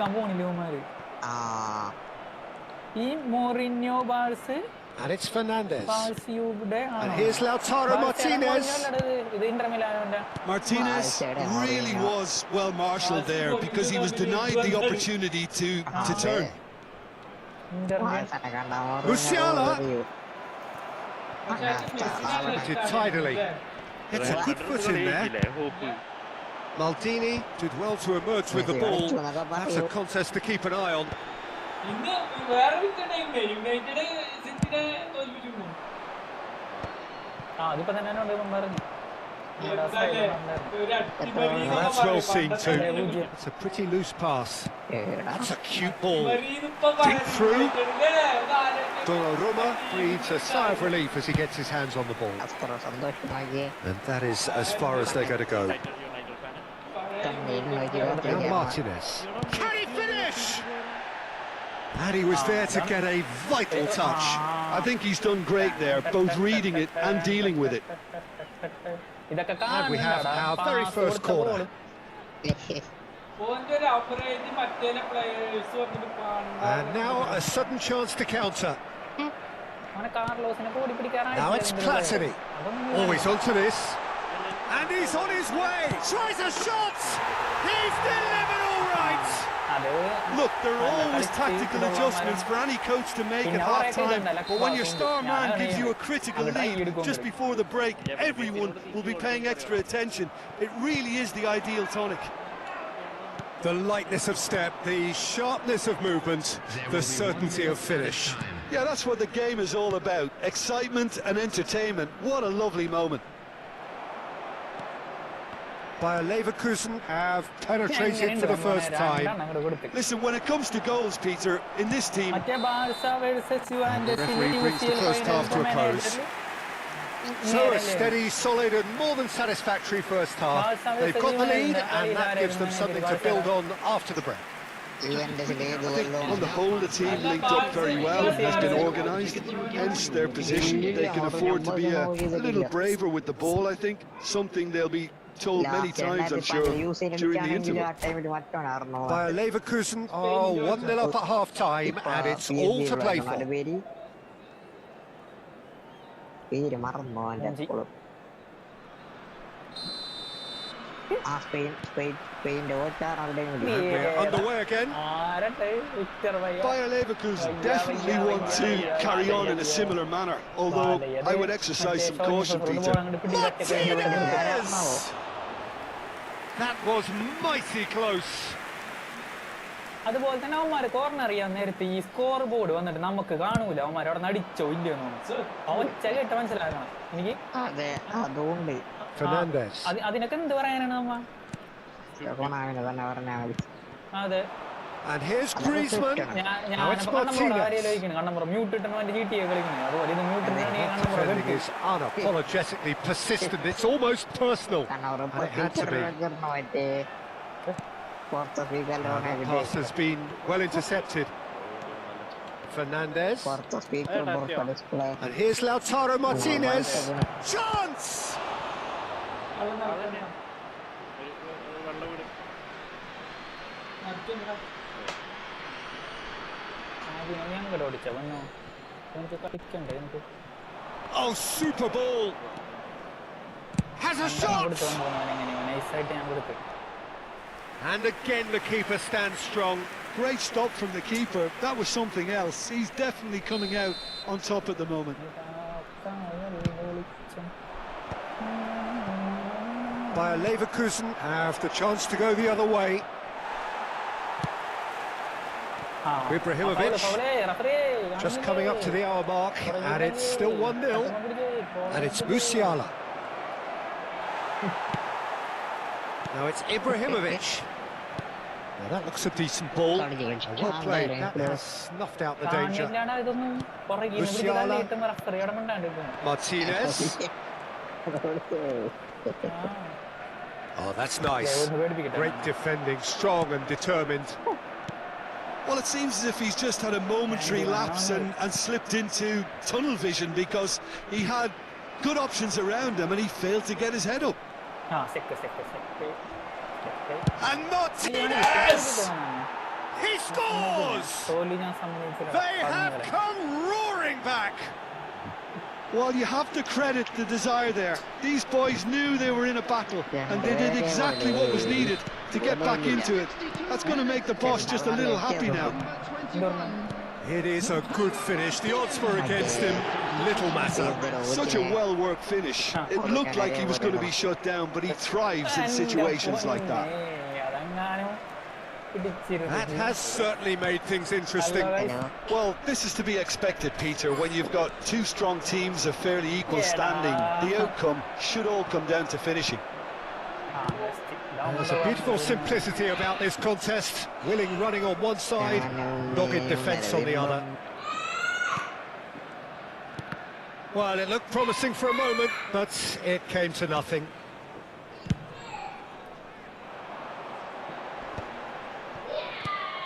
And it's Fernandes. And here's Lautaro Martinez. Martinez really was well marshalled there because he was denied the opportunity to turn. Musiala. Tidily. Gets a good foot in there. Maldini did well to emerge with the ball. That's a contest to keep an eye on. That's well seen too. It's a pretty loose pass. That's a cute ball. Deep through. Donnarumma breathes a sigh of relief as he gets his hands on the ball. And that is as far as they're going to go. Now Martinez. Can he finish? And he was there to get a vital touch. I think he's done great there, both reading it and dealing with it. And we have our very first corner. And now a sudden chance to counter. Now it's Platini. Always onto this. And he's on his way. Tries a shot. He's delivered all right. Look, there are always tactical adjustments for any coach to make at half-time, but when your star man gives you a critical lead just before the break, everyone will be paying extra attention. It really is the ideal tonic. The lightness of step, the sharpness of movement, the certainty of finish. Yeah, that's what the game is all about. Excitement and entertainment. What a lovely moment. Bayer Leverkusen have penetrated for the first time. Listen, when it comes to goals, Peter, in this team... The referee brings the first half to a close. So a steady, solid and more than satisfactory first half. They've got the lead and that gives them something to build on after the break. On the whole, the team linked up very well, has been organised, hence their position. They can afford to be a little braver with the ball, I think, something they'll be told many times, I'm sure, during the interval. Bayer Leverkusen are 1-0 up at half-time and it's all to play for. We're underway again. Bayer Leverkusen definitely want to carry on in a similar manner, although I would exercise some caution, Peter. Martinez! That was mighty close. അതുപോലെ തന്നെ അവന്മാര് corner ചെയ്യാൻ നേരത്തെ ഈ score board വന്നിട്ട് നമുക്ക് കാണൂല അവന്മാർ അവിടെ നടിച്ചോ ഇല്ലയോ ഒച്ച കേട്ട് മനസ്സിലാക്കണം എനിക്ക് അതിനൊക്കെ എന്ത് പറയാനാണ് നമ്മ അതെ And here's Griezmann. Now it's Martinez. Defending is unapologetically persistent. It's almost personal. And it had to be. That pass has been well intercepted. Fernandes. And here's Lautaro Martinez. Chance! Oh, super ball! Has a shot! And again the keeper stands strong. Great stop from the keeper. That was something else. He's definitely coming out on top at the moment. by Leverkusen have the chance to go the other way. Ibrahimovic just coming up to the hour mark, and it's still 1-0, and it's Musiala. Now it's Ibrahimovic. Now that looks a decent ball. Well played. That has snuffed out the danger. Musiala. Martinez. Oh, that's nice. Great defending, strong and determined. Well, it seems as if he's just had a momentary lapse and slipped into tunnel vision, because he had good options around him and he failed to get his head up. And Martinez! He scores! They have come roaring back! Well, you have to credit the desire there. These boys knew they were in a battle, and they did exactly what was needed to get back into it. That's going to make the boss just a little happy now. It is a good finish. The odds were against him. Little matter. Such a well-worked finish. It looked like he was going to be shut down, but he thrives in situations like that. That has certainly made things interesting. Well, this is to be expected, Peter. When you've got two strong teams of fairly equal standing, the outcome should all come down to finishing. There's a beautiful simplicity about this contest. Willing running on one side, dogged defence on the other. Well, it looked promising for a moment, but it came to nothing.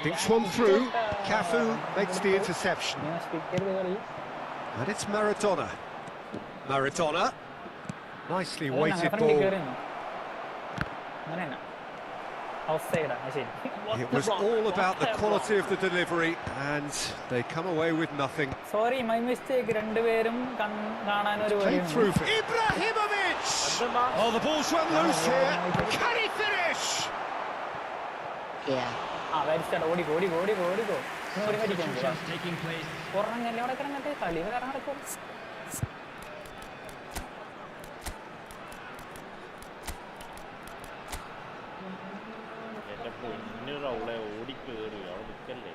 Thinks one through. Cafu makes the interception. And it's Maradona. Maradona. Nicely weighted ball. It was all about the quality of the delivery, and they come away with nothing. Sorry, my mistake. Played through for Ibrahimovic! Oh, the ball's run loose here. Can he finish? Yeah. taking place. എന്റെ പൊന്നിന് അവളെ ഓടിക്കേറി അവിടെ നിൽക്കല്ലേ.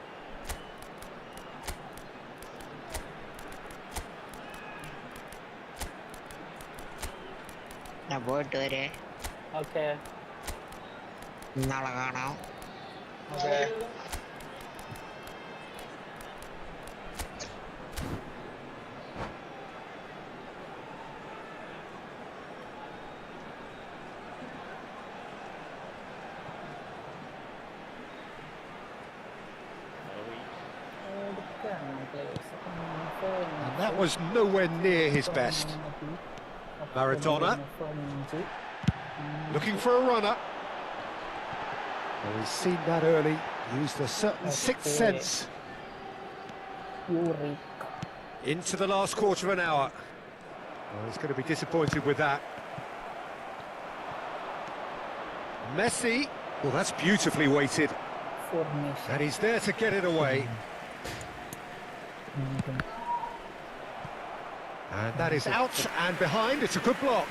ഞാൻ പോയിട്ട് വരെ. Okay, നാളെ കാണാം. Okay. And that was nowhere near his best. Maradona looking for a runner. Well, he's seen that early, used a certain sixth sense. Into the last quarter of an hour. Well, he's going to be disappointed with that. Messi, well, that's beautifully weighted. And he's there to get it away. And that is out and behind. It's a good block.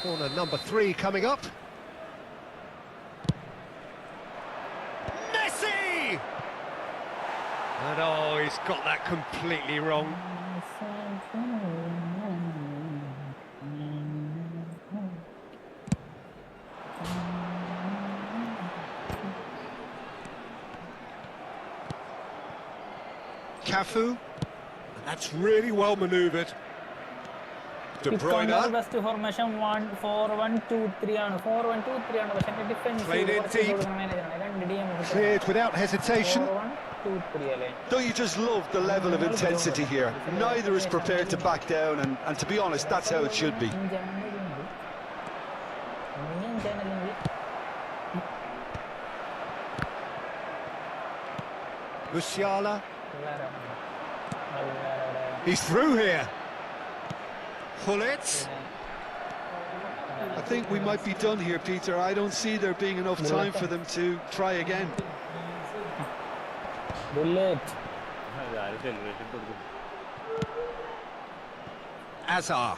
Corner number 3 coming up. Messi! And oh, he's got that completely wrong. Cafu. That's really well manoeuvred. De Bruyne. Best formation 4-1-2-3 ആണ്. 4-1-2-3 ആണ്. പക്ഷേ defence played in deep. Cleared without hesitation. 4-1-2-3 അല്ലേ? Don't you just love the level of intensity here? Neither is prepared to back down, and to be honest, that's how it should be. Musiala. He's through here. Pull it. I think we might be done here, Peter. I don't see there being enough time for them to try again. Bullet. Azar.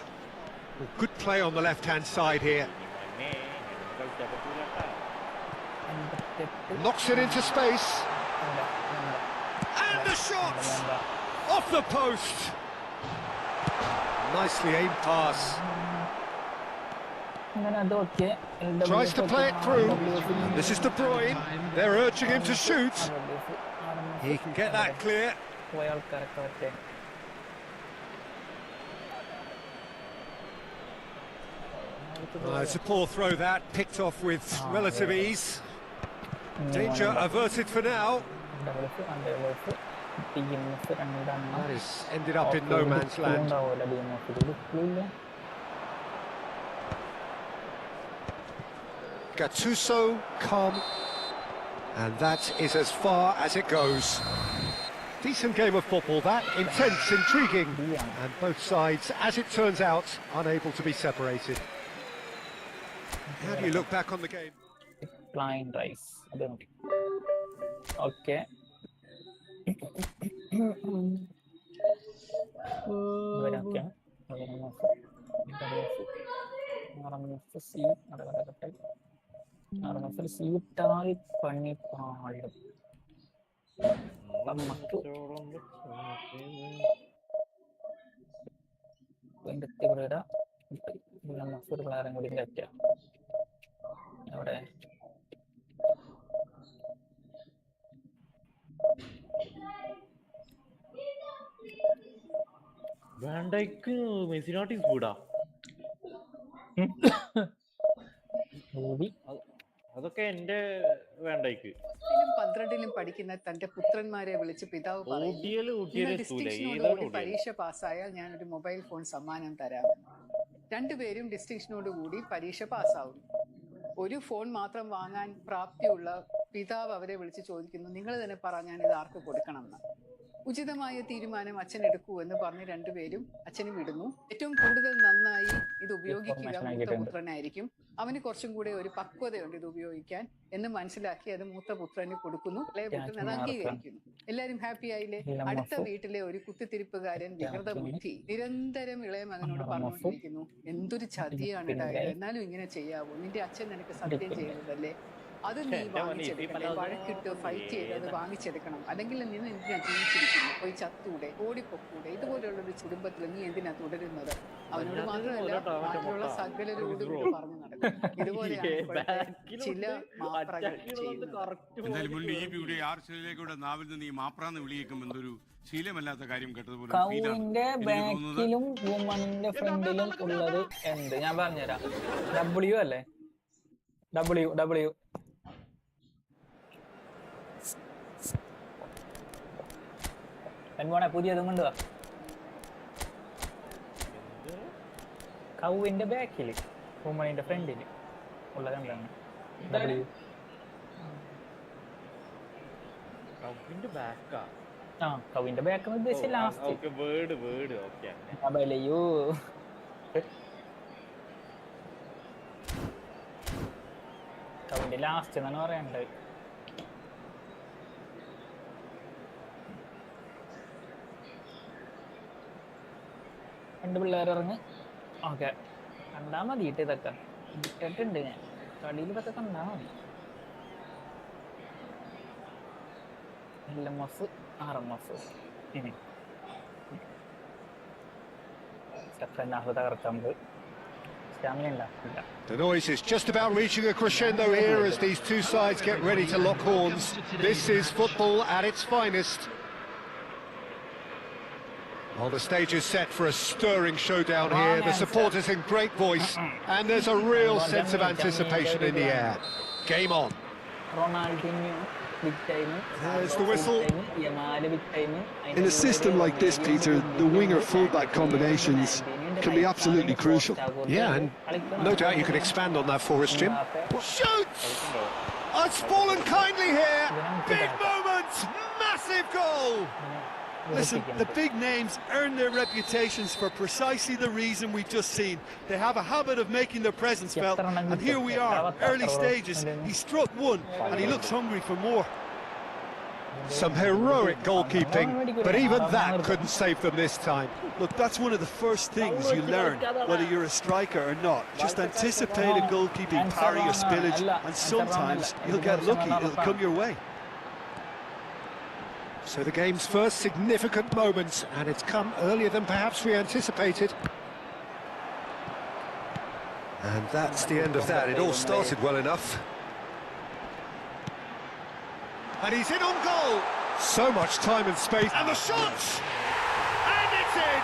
Well, good play on the left-hand side here. Knocks it into space. And the shot! Off the post! Nicely aimed pass. Tries to play it through. And this is De Bruyne. They're urging him to shoot. He can get that clear. It's a poor throw that, picked off with relative ease. Danger averted for now. That is ended up in no man's land. Gattuso come, and that is as far as it goes. Decent game of football, that, intense, intriguing, and both sides, as it turns out, unable to be separated. How do you look back on the game? Plain rice. Okay. വേണ്ടയ്ക്ക് മെസ്സിനാട്ട് കൂടാ അതൊക്കെ എന്റെ വേണ്ടയ്ക്ക് 12ലും പഠിക്കുന്ന തന്റെ പുത്രന്മാരെ വിളിച്ച് പിതാവ് പറയുന്നു, പരീക്ഷ പാസ്സായാൽ ഞാൻ ഒരു മൊബൈൽ ഫോൺ സമ്മാനം തരാമെന്ന്. രണ്ടുപേരും ഡിസ്റ്റിങ്ഷനോട് കൂടി പരീക്ഷ പാസ്സാവുന്നു. ഒരു ഫോൺ മാത്രം വാങ്ങാൻ പ്രാപ്തിയുള്ള പിതാവ് അവരെ വിളിച്ച് ചോദിക്കുന്നു, നിങ്ങൾ തന്നെ പറഞ്ഞാൽ ഇത് ആർക്ക് കൊടുക്കണമെന്ന്. ഉചിതമായ തീരുമാനം അച്ഛൻ എടുക്കൂ എന്ന് പറഞ്ഞ് രണ്ടുപേരും അച്ഛന് വിടുന്നു. ഏറ്റവും കൂടുതൽ നന്നായി ഇത് ഉപയോഗിക്കുക മൂത്തപുത്രനായിരിക്കും. അവന് കുറച്ചും കൂടെ ഒരു പക്വതയുണ്ട് ഇത് ഉപയോഗിക്കാൻ എന്ന് മനസ്സിലാക്കി അത് മൂത്തപുത്രന് കൊടുക്കുന്നു. ഇളയപുത്രൻ അത് അംഗീകരിക്കുന്നു. എല്ലാരും ഹാപ്പി ആയില്ലേ? അടുത്ത വീട്ടിലെ ഒരു കുത്തിത്തിരിപ്പുകാരൻ വികൃത ബുദ്ധി നിരന്തരം ഇളയ മകനോട് പറഞ്ഞുകൊണ്ടിരിക്കുന്നു, എന്തൊരു ചതിയാണ് ഉണ്ടായത്, എന്നാലും ഇങ്ങനെ ചെയ്യാവൂ, നിന്റെ അച്ഛൻ നിനക്ക് സത്യം ചെയ്തതല്ലേ, അത് നീ വാങ്ങിച്ചെടുക്കണം, വഴക്കിട്ട് ഫൈറ്റ് ചെയ്ത് അത് വാങ്ങിച്ചെടുക്കണം, അല്ലെങ്കിൽ നീ എന്തിനാ ജീവിച്ചിരിക്കുന്നു, പോയി ചത്തൂടെ, ഓടിപ്പൊക്കൂടെ, ഇതുപോലെയുള്ളൊരു കുടുംബത്തിൽ നീ എന്തിനാ തുടരുന്നത്. അവനോട് മാത്രമല്ല നാട്ടിലുള്ള സകലരോടും കൂടി പറഞ്ഞു നടക്കും. ഇതുപോലെയാണ് ചില മാപ്രകൾ ശീലമല്ലാത്ത കാര്യം കേട്ടതുപോലെ കൗവിന്റെ ബാക്കിലും വുമണിന്റെ ഫ്രണ്ടിലും ഉള്ളത് എന്ത് ഞാൻ പറഞ്ഞുതരാം. W അല്ലേ? W എന്താണ് പുതിയതും കൊണ്ടുവാ. കൗവിന്റെ ബാക്കില് വുമണിന്റെ ഫ്രണ്ടില് ഉള്ളത് എന്താണ്? W. കൗവിന്റെ ബാക്കാ? ആ, കൗവിന്റെ ബാക്ക് ഉദ്ദേശിച്ച ലാസ്റ്റ്. Okay, word okay. അബലയോ കൗവിന്റെ ലാസ്റ്റ് എന്നാണ് പറയേണ്ടത്. രണ്ട് പിള്ളേർ ഇറങ്ങ്. ഓക്കെ, കണ്ടാ മതി ഇതൊക്കെ ഇട്ടിട്ടുണ്ട് ഞാൻ കളിയിൽ, ഇതൊക്കെ കണ്ടാ മതി. LMF RMF സെക്കൻഡ് ഹാഫ് തകർക്കാൻ സ്റ്റാമിന ഉണ്ടാക്കില്ല. The noise is just about reaching a crescendo here as these two sides get ready to lock horns. This is football at its finest. Well, the stage is set for a stirring showdown here. The supporters in great voice, and there's a real sense of anticipation in the air. Game on. There's the whistle. In a system like this, Peter, the winger-fullback combinations can be absolutely crucial. Yeah, and no doubt you can expand on that for us, Jim. Shoots! Oh, it's fallen kindly here. Big moment! Massive goal! Listen, the big names earn their reputations for precisely the reason we've just seen. They have a habit of making their presence felt, and here we are, early stages. He struck one, and he looks hungry for more. Some heroic goalkeeping, but even that couldn't save them this time. Look, that's one of the first things you learn, whether you're a striker or not. Just anticipate a goalkeeping parry or spillage, and sometimes you'll get lucky, it'll come your way. So the game's first significant moments, and it's come earlier than perhaps we anticipated. And that's the end of that. It all started well enough. And he's in on goal. So much time and space. And the shots! And it's in!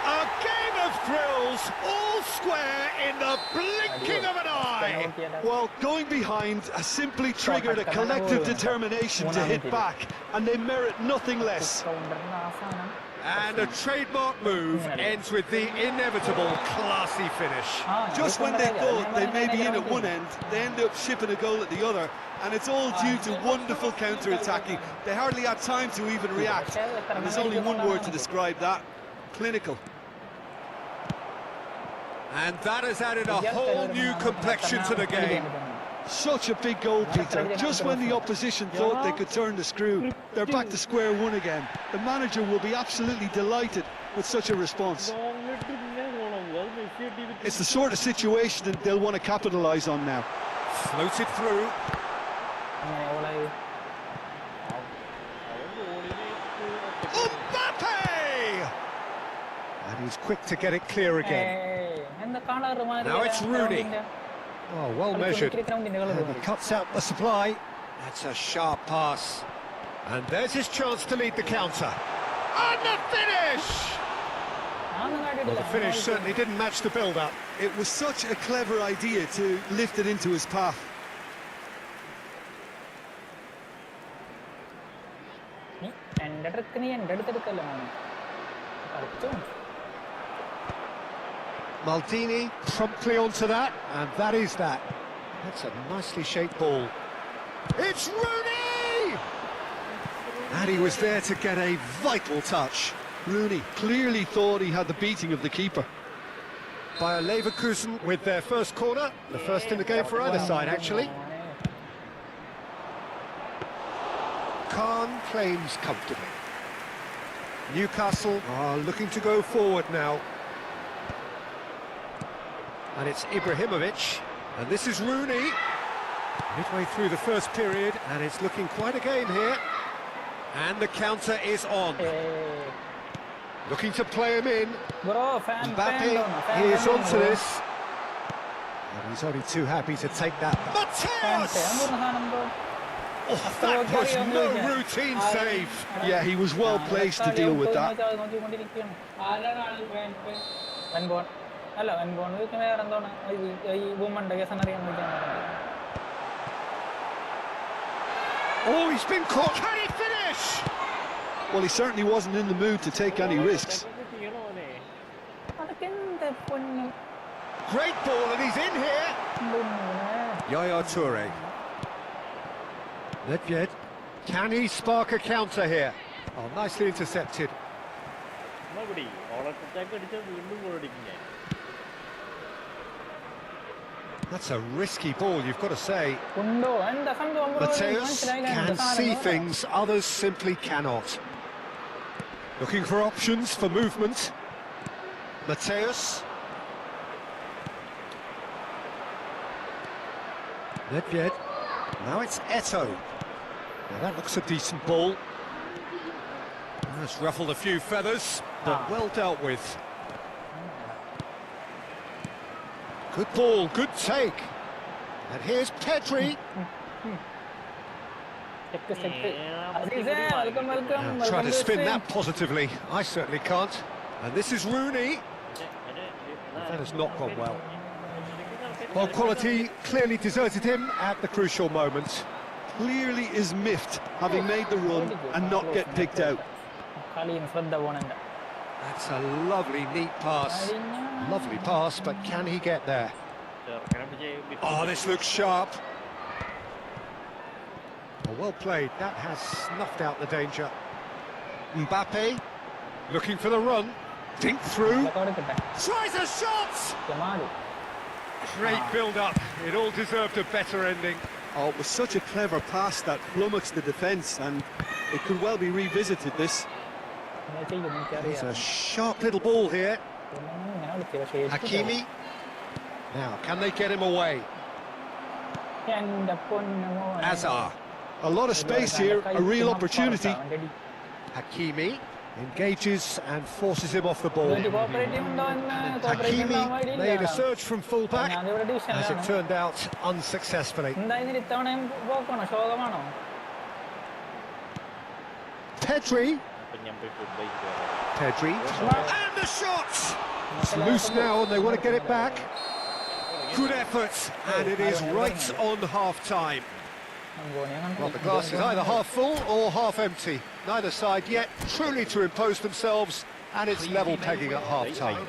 A game of thrills, all square in the blinking of an eye. Well, going behind has simply triggered a collective determination to hit back, and they merit nothing less. And a trademark move ends with the inevitable classy finish. Just when they thought they may be in at one end, they end up shipping a goal at the other, and it's all due to wonderful counter-attacking. They hardly had time to even react, and there's only one word to describe that: clinical. And that has added a whole new complexion to the game. Such a big goal, Peter. Just when the opposition thought they could turn the screw, they're back to square one again. The manager will be absolutely delighted with such a response. It's the sort of situation that they'll want to capitalise on now. Floated through. Mbappe! And he's quick to get it clear again. Now it's Rooney. Oh, well measured. And he cuts out the supply. That's a sharp pass. And there's his chance to lead the counter. And the finish! Well, the finish certainly didn't match the build-up. It was such a clever idea to lift it into his path. Maldini promptly onto that, and that is that. That's a nicely shaped ball. It's Rooney! And he was there to get a vital touch. Rooney clearly thought he had the beating of the keeper. Bayer Leverkusen with their first corner, the first in the game for either side, actually. Khan claims comfortably. Newcastle are looking to go forward now. And it's Ibrahimovic, and this is Rooney. Midway through the first period, and it's looking quite a game here. And the counter is on. Looking to play him in. Mbappe, he is onto this. And he's only too happy to take that. Mateus! Oh, that was no routine save. Yeah, he was well placed to deal with that. Oh, he's been caught. Can he finish? Well, he certainly wasn't in the mood to take any risks. Great ball, and he's in here. Yaya Toure. Nedved. Can he spark a counter here? Oh, nicely intercepted. That's a risky ball, you've got to say. Mateus can see things others simply cannot. Looking for options for movement. Mateus. Nedved. Now it's Eto'o. Now that looks a decent ball. That's ruffled a few feathers, but well dealt with. Good ball, good take. And here's Pedri. Try to spin that positively. I certainly can't. And this is Rooney. That has not gone well. Well, quality clearly deserted him at the crucial moment. Clearly is miffed, having made the run and not get picked out. That's a lovely, neat pass. Lovely pass, but can he get there? Oh, this looks sharp. Oh, well played. That has snuffed out the danger. Mbappe, looking for the run. Dink through. Tries a shot! Great build-up. It all deserved a better ending. Oh, it was such a clever pass that flummoxed the defence, and it could well be revisited, this. It's a sharp little ball here. Hakimi. Now, can they get him away? Azar. A lot of space here, a real opportunity. Hakimi engages and forces him off the ball. Hakimi made a surge from full-back, as it turned out, unsuccessfully. Pedri. Pedri. And the shot! It's loose now and they want to get it back. Good effort, and it is right on half-time. Well, the glass is either half full or half empty. Neither side yet truly to impose themselves, and it's level pegging at half-time.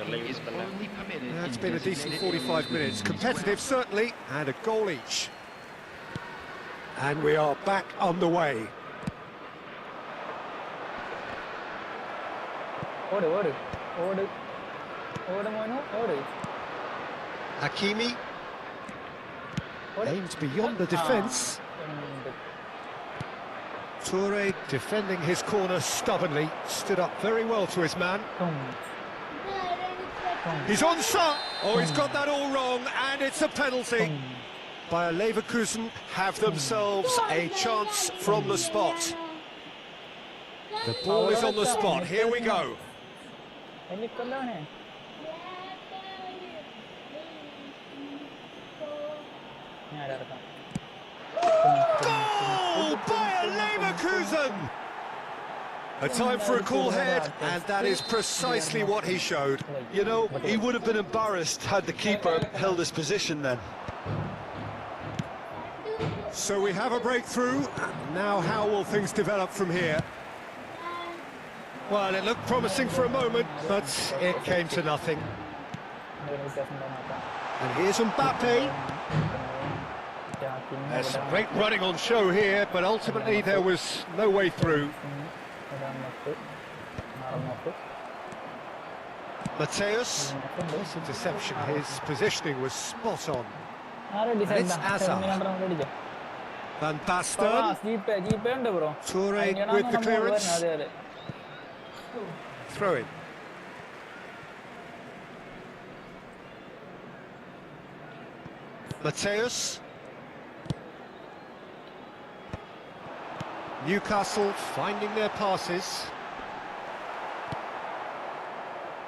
It's been a decent 45 minutes. Competitive, certainly, and a goal each. And we are back underway. Hakimi aims beyond the defence. Toure defending his corner stubbornly, stood up very well to his man. He's onside. Oh, he's got that all wrong, and it's a penalty. Bayer Leverkusen have themselves a chance from the spot. The ball is on the spot. Here we go. Goal! Bayer Leverkusen! A time for a cool head, and that is precisely what he showed. You know, he would have been embarrassed had the keeper held his position then. So we have a breakthrough. Now how will things develop from here? Well, it looked promising for a moment, but it came to nothing. And here's Mbappe. There's some great running on show here, but ultimately there was no way through. Mateus, nice interception, his positioning was spot on. And it's Azar. Van Basten. Toure with the clearance. Throw in. Mateus. Newcastle finding their passes.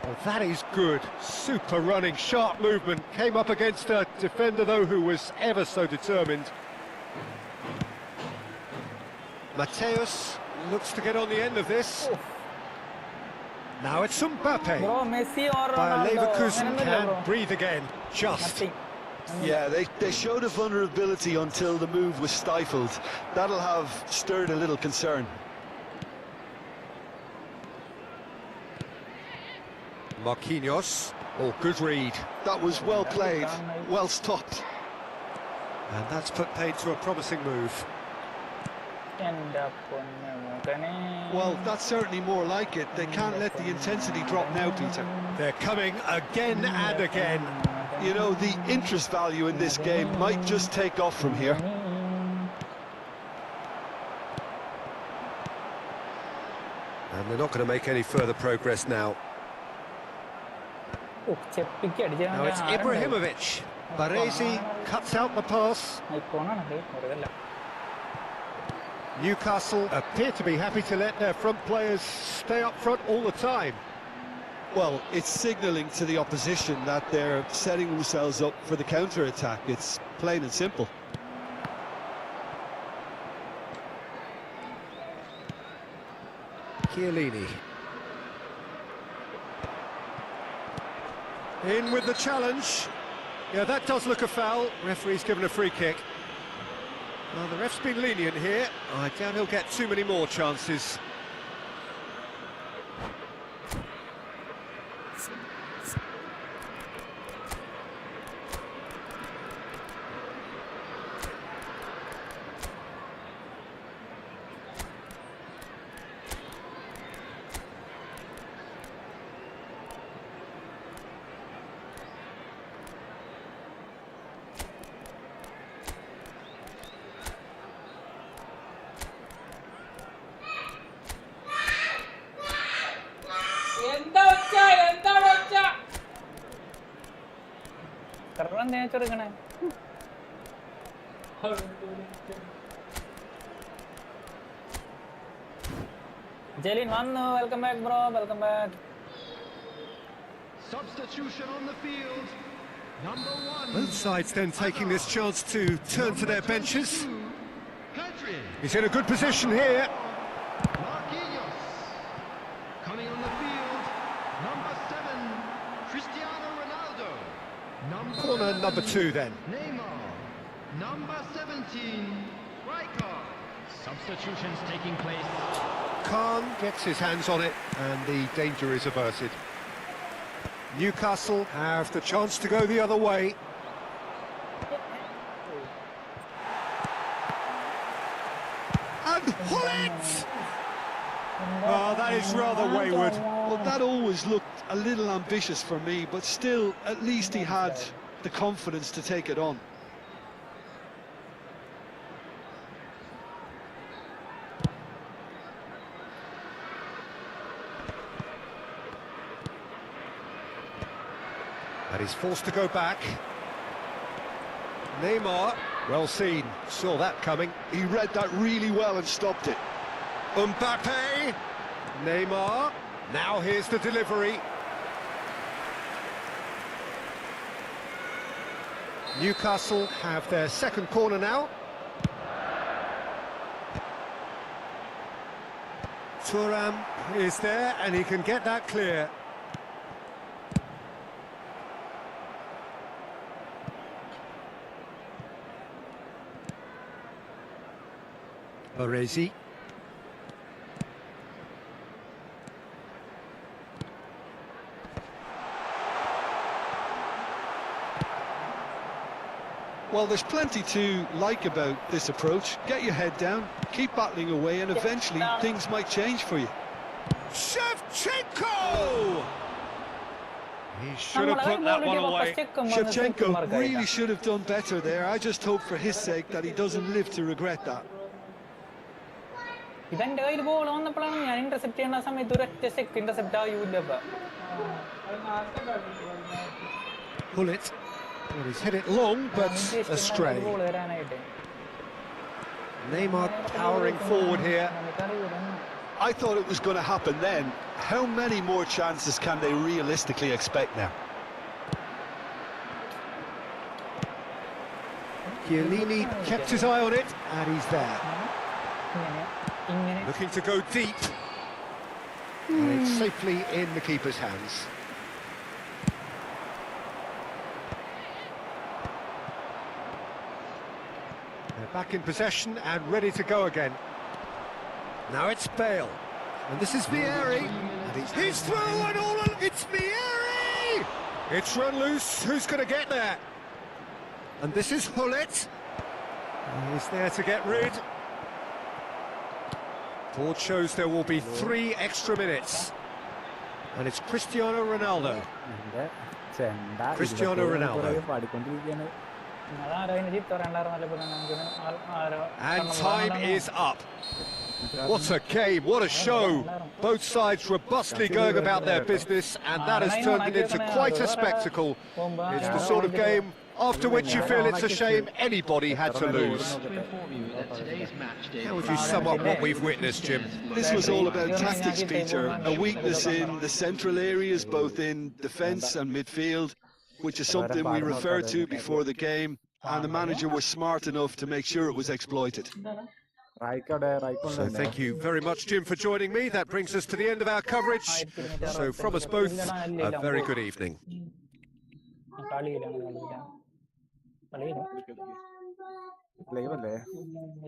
Oh, that is good. Super running, sharp movement. Came up against a defender, though, who was ever so determined. Mateus looks to get on the end of this. Now it's Mbappe. Bayer Leverkusen can breathe again. Just. Yeah, they showed a vulnerability until the move was stifled. That'll have stirred a little concern. Marquinhos. Oh, good read. That was well played, well stopped. And that's put paid to a promising move. Well, that's certainly more like it. They can't let the intensity drop now, Peter. They're coming again and again. You know, the interest value in this game might just take off from here. And they're not going to make any further progress now. Now it's Ibrahimovic. Baresi cuts out the pass. Newcastle appear to be happy to let their front players stay up front all the time. Well, it's signalling to the opposition that they're setting themselves up for the counter-attack. It's plain and simple. Chiellini. In with the challenge. Yeah, that does look a foul. Referee's given a free kick. Well, the ref's been lenient here. I doubt he'll get too many more chances. എന്നെ ചെറുക്കണേ. Jelin വന്നു. Welcome back bro. Welcome back. Substitution on the field. Number 1. Both sides then taking this chance to turn to their benches. He's in a good position here. Coming on the field. Number 7. Cristiano Ronaldo. Corner number 2 then. Neymar. Number 17. Rijkaard. Substitutions taking place. Khan gets his hands on it and the danger is averted. Newcastle have the chance to go the other way. And Hullet! Oh, that is rather wayward. Well, that always looked a little ambitious for me, but still, at least he had the confidence to take it on. And he's forced to go back. Neymar, well seen, saw that coming. He read that really well and stopped it. Mbappe, Neymar, now here's the delivery. Newcastle have their second corner now. Thuram is there and he can get that clear. Baresi. Well, there's plenty to like about this approach. Get your head down, keep battling away, and eventually things might change for you. Shevchenko! He should have put that one away. Shevchenko really should have done better there. I just hope for his sake that he doesn't live to regret that. ഇതെന്റെ കയ്യിൽ ball വന്നപ്പോഴാണ് ഞാൻ intercept ചെയ്യുന്ന സമയത്ത് ഒരൊറ്റ second intercept ആയൂല്ല. Hullet. Well, he's hit it long, but astray. Neymar powering forward here. I thought it was going to happen then. How many more chances can they realistically expect now? Chiellini kept his eye on it, and he's there. Looking to go deep. And it's safely in the keeper's hands. They're back in possession and ready to go again. Now it's Bale. And this is Vieri. And he's through and all it's Vieri! It's run loose. Who's going to get there? And this is Hullet. He's there to get rid. Board shows there will be 3 extra minutes. And it's Cristiano Ronaldo. Cristiano Ronaldo. And time is up. What a game, what a show. Both sides robustly going about their business, and that has turned it into quite a spectacle. It's the sort of game after which you feel it's a shame anybody had to lose. How would you sum up what we've witnessed, Jim? This was all about tactics, Peter. A weakness in the central areas, both in defence and midfield, which is something we referred to before the game, and the manager was smart enough to make sure it was exploited. So thank you very much, Jim, for joining me. That brings us to the end of our coverage. So from us both, a very good evening.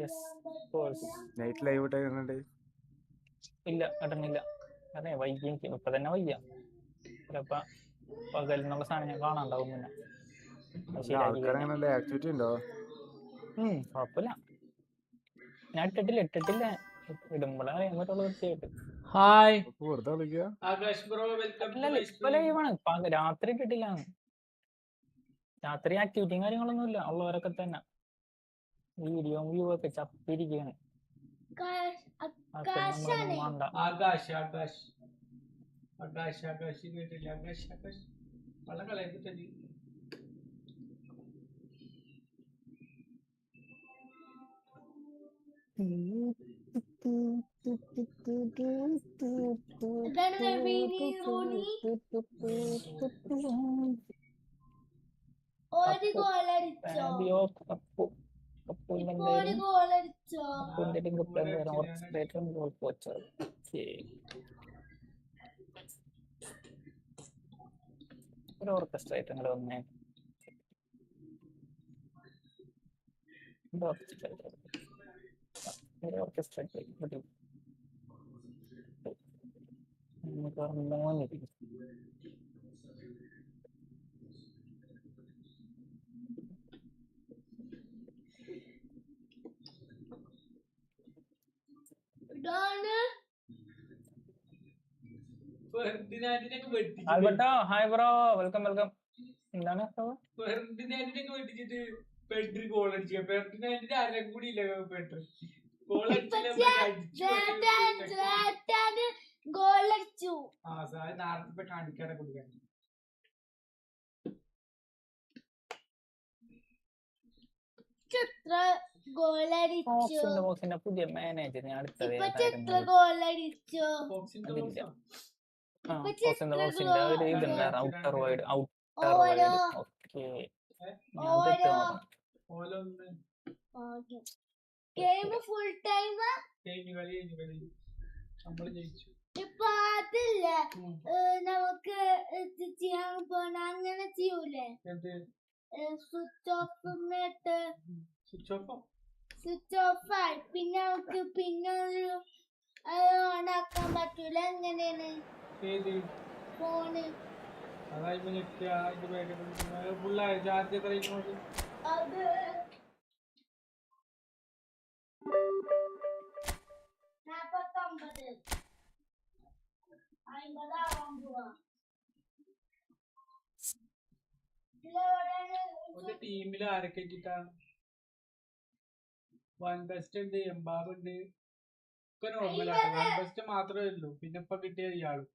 Yes, of course. Night live ഇല്ല ഇടണില്ല. അതെ വൈകിയും ഇപ്പൊ തന്നെ വയ്യ. ചിലപ്പോ പകലിനുള്ള സാധനം ഞാൻ കാണാണ്ടാവും പിന്നെ. Activity ഉണ്ടോ? കുഴപ്പമില്ല. ഞാൻ ഇട്ടിട്ടില്ല ഇടുമ്പോഴേ അറിയാൻ പറ്റുള്ളൂ തീർച്ചയായിട്ടും. ഹായ് വെറുതെ വിളിക്കുക. ആകാശ് ബ്രോ വെൽക്കം ടു ഇപ്പൊ ലൈവാണ്. രാത്രി ഇട്ടിട്ടില്ല. രാത്രി ആക്ടിവിറ്റിയും കാര്യങ്ങളൊന്നും ഇല്ല. ഉള്ളവരൊക്കെ തന്നെ വീഡിയോ വ്യൂ ഒക്കെ ചപ്പിരിക്കാണ്. ആകാശ് കേട്ടില്ല. ആകാശ് വെള്ളം കളയാൻ ഫെർഡിനാൻഡിനെയൊക്കെ വെട്ടിച്ചിട്ട് Alberto hi bro welcome welcome. എന്താണ് ഫെർഡിനാൻഡിനെയൊക്കെ വെട്ടിച്ചിട്ട് പെഡ്രി ഗോൾ അടിച്ചു. ഫെർഡിനാൻഡിന്റെ അരം കൂടി ഇല്ല പെഡ്രി ഗോൾ അടിച്ചില്ല. നേരത്തെ കാണിക്കാനെ കൊടുക്കാൻ പുതിയ മാനേജർ ഞാൻ അടുത്തത് outer wide outer wide. Okay നമ്മള് ജയിച്ചു. ഇപ്പൊ അതില്ല നമുക്ക് ചെയ്യാൻ പോണ അങ്ങനെ ചെയ്യൂലേ? സ്വിച്ച് ഓഫ് സ്വിച്ച് ഓഫ് ആയി പിന്നെ നമുക്ക് പിന്നെ ഒരു ഓണാക്കാൻ പറ്റൂല. എങ്ങനെയാണ് ഫോണ് ചാർജ് എത്ര അത് 49 50 പോവാ. ഒരു ടീമിൽ ആരൊക്കെ വെച്ചിട്ടാണ്? വൺ ബെസ്റ്റ് ഉണ്ട്, എംബാബ് ഉണ്ട്, ഒക്കെ നോർമലാണ്. വൺ ബെസ്റ്റ് മാത്രമേ ഉള്ളൂ. പിന്നെ ഇപ്പൊ കിട്ടിയ ഇയാള്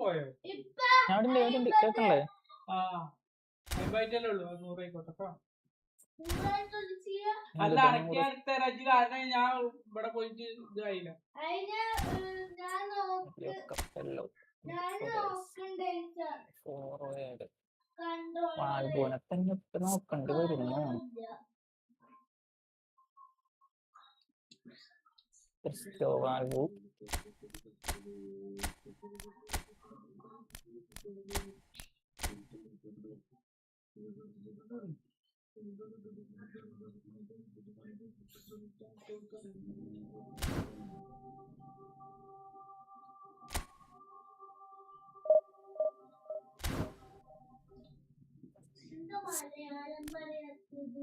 പോയോ? ആ 50 ഉള്ളൂ. 100 ആയിക്കോട്ടെ. അല്ല അടക്കി അടുത്ത രാജ്യം കാരണം ഞാൻ ഇവിടെ പോയിട്ട് ഇതായില്ല. നോക്കണ്ട് വരുന്നു. വാൽവു മലയാളം പറയാത്തത്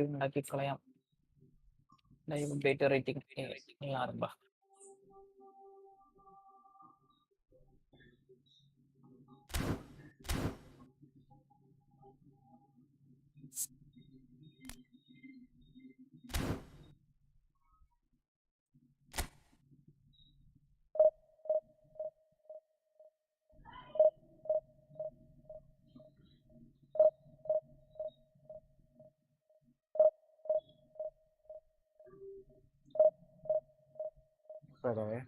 ഉണ്ടാക്കി കളയാം. ലൈവ് ഡേറ്റ റേറ്റിംഗ് ആരംഭ വരാവേ.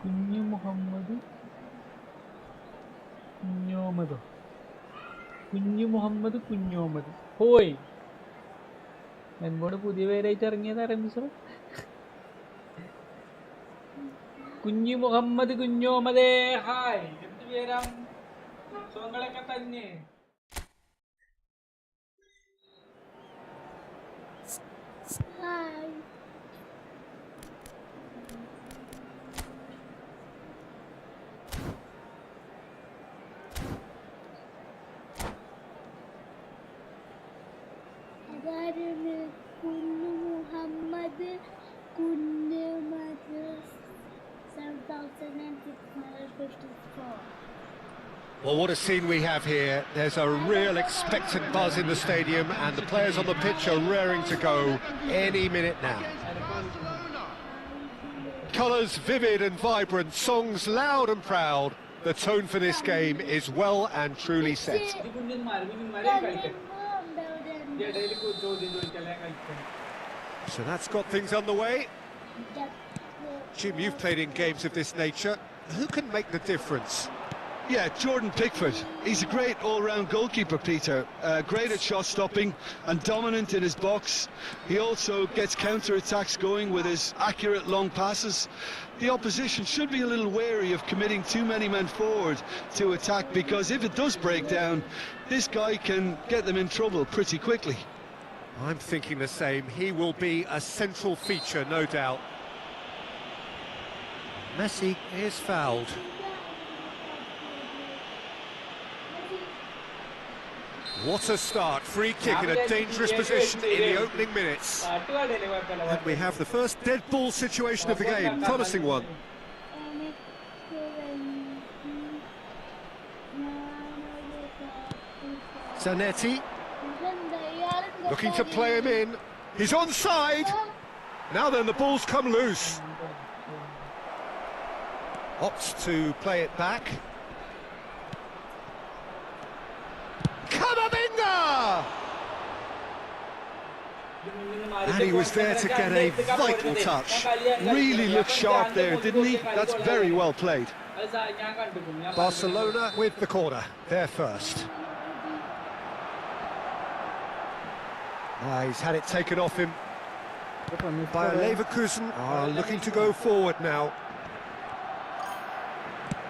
കുഞ്ഞു മുഹമ്മദ് കുഞ്ഞോമത് ഹോയ് എന്നോട് പുതിയ പേരായിട്ട് ഇറങ്ങിയതാരാ മിസ്റ്റർ? കുഞ്ഞു മുഹമ്മദ് കുഞ്ഞോമതേ ഹായ്. എന്ത് പേരാ? സുഖങ്ങളൊക്കെ തന്നെ. Hi. Agarını Kunnu Muhammad'ı Kunnu Madras 7,654. Well, what a scene we have here. There's a real expectant buzz in the stadium, and the players on the pitch are raring to go any minute now. Colours vivid and vibrant, songs loud and proud. The tone for this game is well and truly set. So that's got things underway. Jim, you've played in games of this nature. Who can make the difference? Yeah, Jordan Pickford. He's a great all-round goalkeeper, Peter. Great at shot stopping and dominant in his box. He also gets counter-attacks going with his accurate long passes. The opposition should be a little wary of committing too many men forward to attack, because if it does break down, this guy can get them in trouble pretty quickly. I'm thinking the same. He will be a central feature, no doubt. Messi is fouled. What a start, free kick in a dangerous position in the opening minutes. And we have the first dead ball situation of the game, promising one. Zanetti, looking to play him in. He's onside. Now then, the ball's come loose. Opts to play it back. Camavinga! And he was there to get a vital touch. Really looked sharp there, didn't he? That's very well played. Barcelona with the corner, they're first. He's had it taken off him. Bayer Leverkusen are looking to go forward now.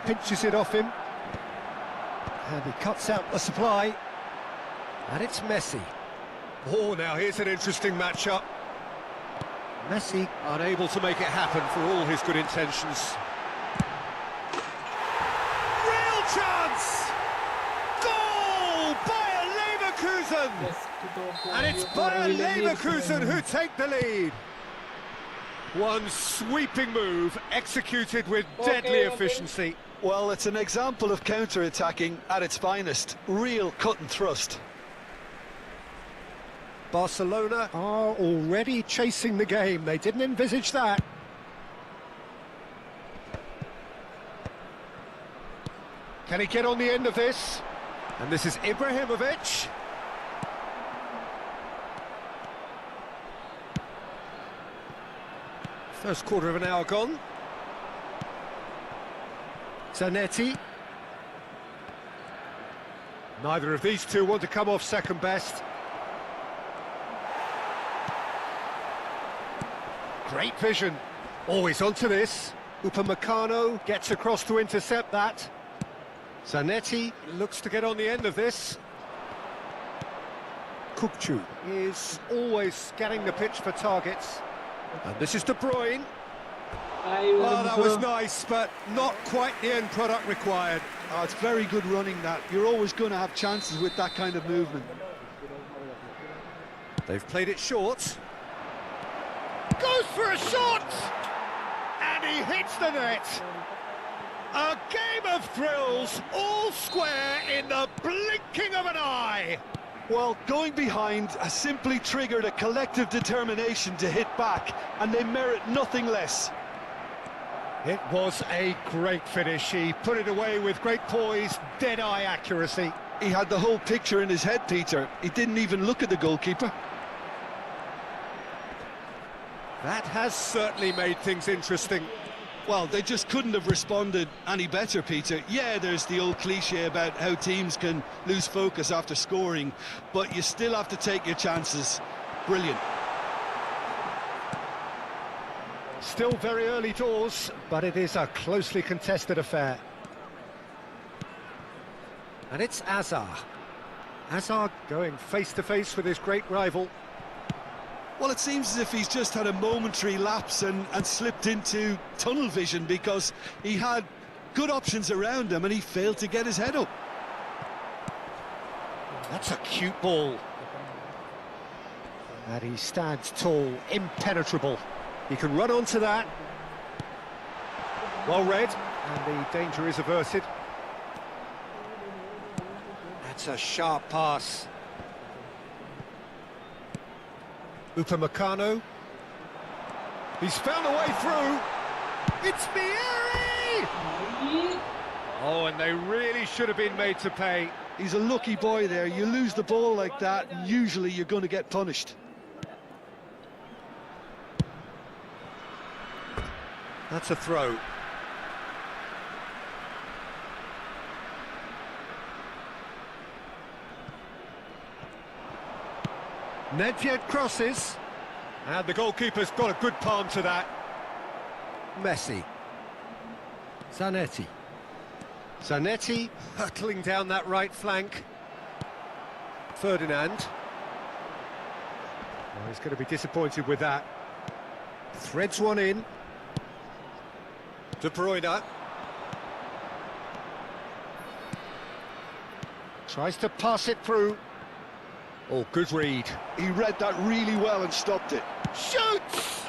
Pinches it off him. And he cuts out the supply. And it's Messi. Oh, now here's an interesting matchup. Messi unable to make it happen for all his good intentions. Real chance! Goal! Bayer Leverkusen! And it's Bayer Leverkusen who take the lead. One sweeping move executed with deadly efficiency. Well, it's an example of counter-attacking at its finest. Real cut and thrust. Barcelona are already chasing the game. They didn't envisage that. Can he get on the end of this? And this is Ibrahimovic. First quarter of an hour gone. Zanetti. Neither of these two want to come off second best. Great vision. Always onto this. Upamecano gets across to intercept that. Zanetti looks to get on the end of this. Kukcu is always scanning the pitch for targets. And this is De Bruyne. Oh, that was nice, but not quite the end product required. Oh, it's very good running, that. You're always going to have chances with that kind of movement. They've played it short. Goes for a shot! And he hits the net. A game of thrills, all square in the blinking of an eye. Well, going behind has simply triggered a collective determination to hit back, and they merit nothing less. It was a great finish. He put it away with great poise, dead-eye accuracy. He had the whole picture in his head, Peter. He didn't even look at the goalkeeper. That has certainly made things interesting. Well, they just couldn't have responded any better, Peter. Yeah, there's the old cliche about how teams can lose focus after scoring, but you still have to take your chances. Brilliant. Still very early doors, but it is a closely contested affair. And it's Azar. Azar going face-to-face with his great rival. Well, it seems as if he's just had a momentary lapse and slipped into tunnel vision, because he had good options around him and he failed to get his head up. That's a cute ball. And he stands tall, impenetrable. He can run onto that. Well read, and the danger is averted. That's a sharp pass. Upamecano. He's found a way through. It's Vieri! Oh, and they really should have been made to pay. He's a lucky boy there. You lose the ball like that, and usually you're going to get punished. That's a throw. Nedved crosses, and the goalkeeper's got a good palm to that. Messi. Zanetti. Zanetti hurtling down that right flank. Ferdinand. Oh, he's going to be disappointed with that. Threads one in. De Bruyne. Tries to pass it through. Oh, good read. He read that really well and stopped it. Shoots!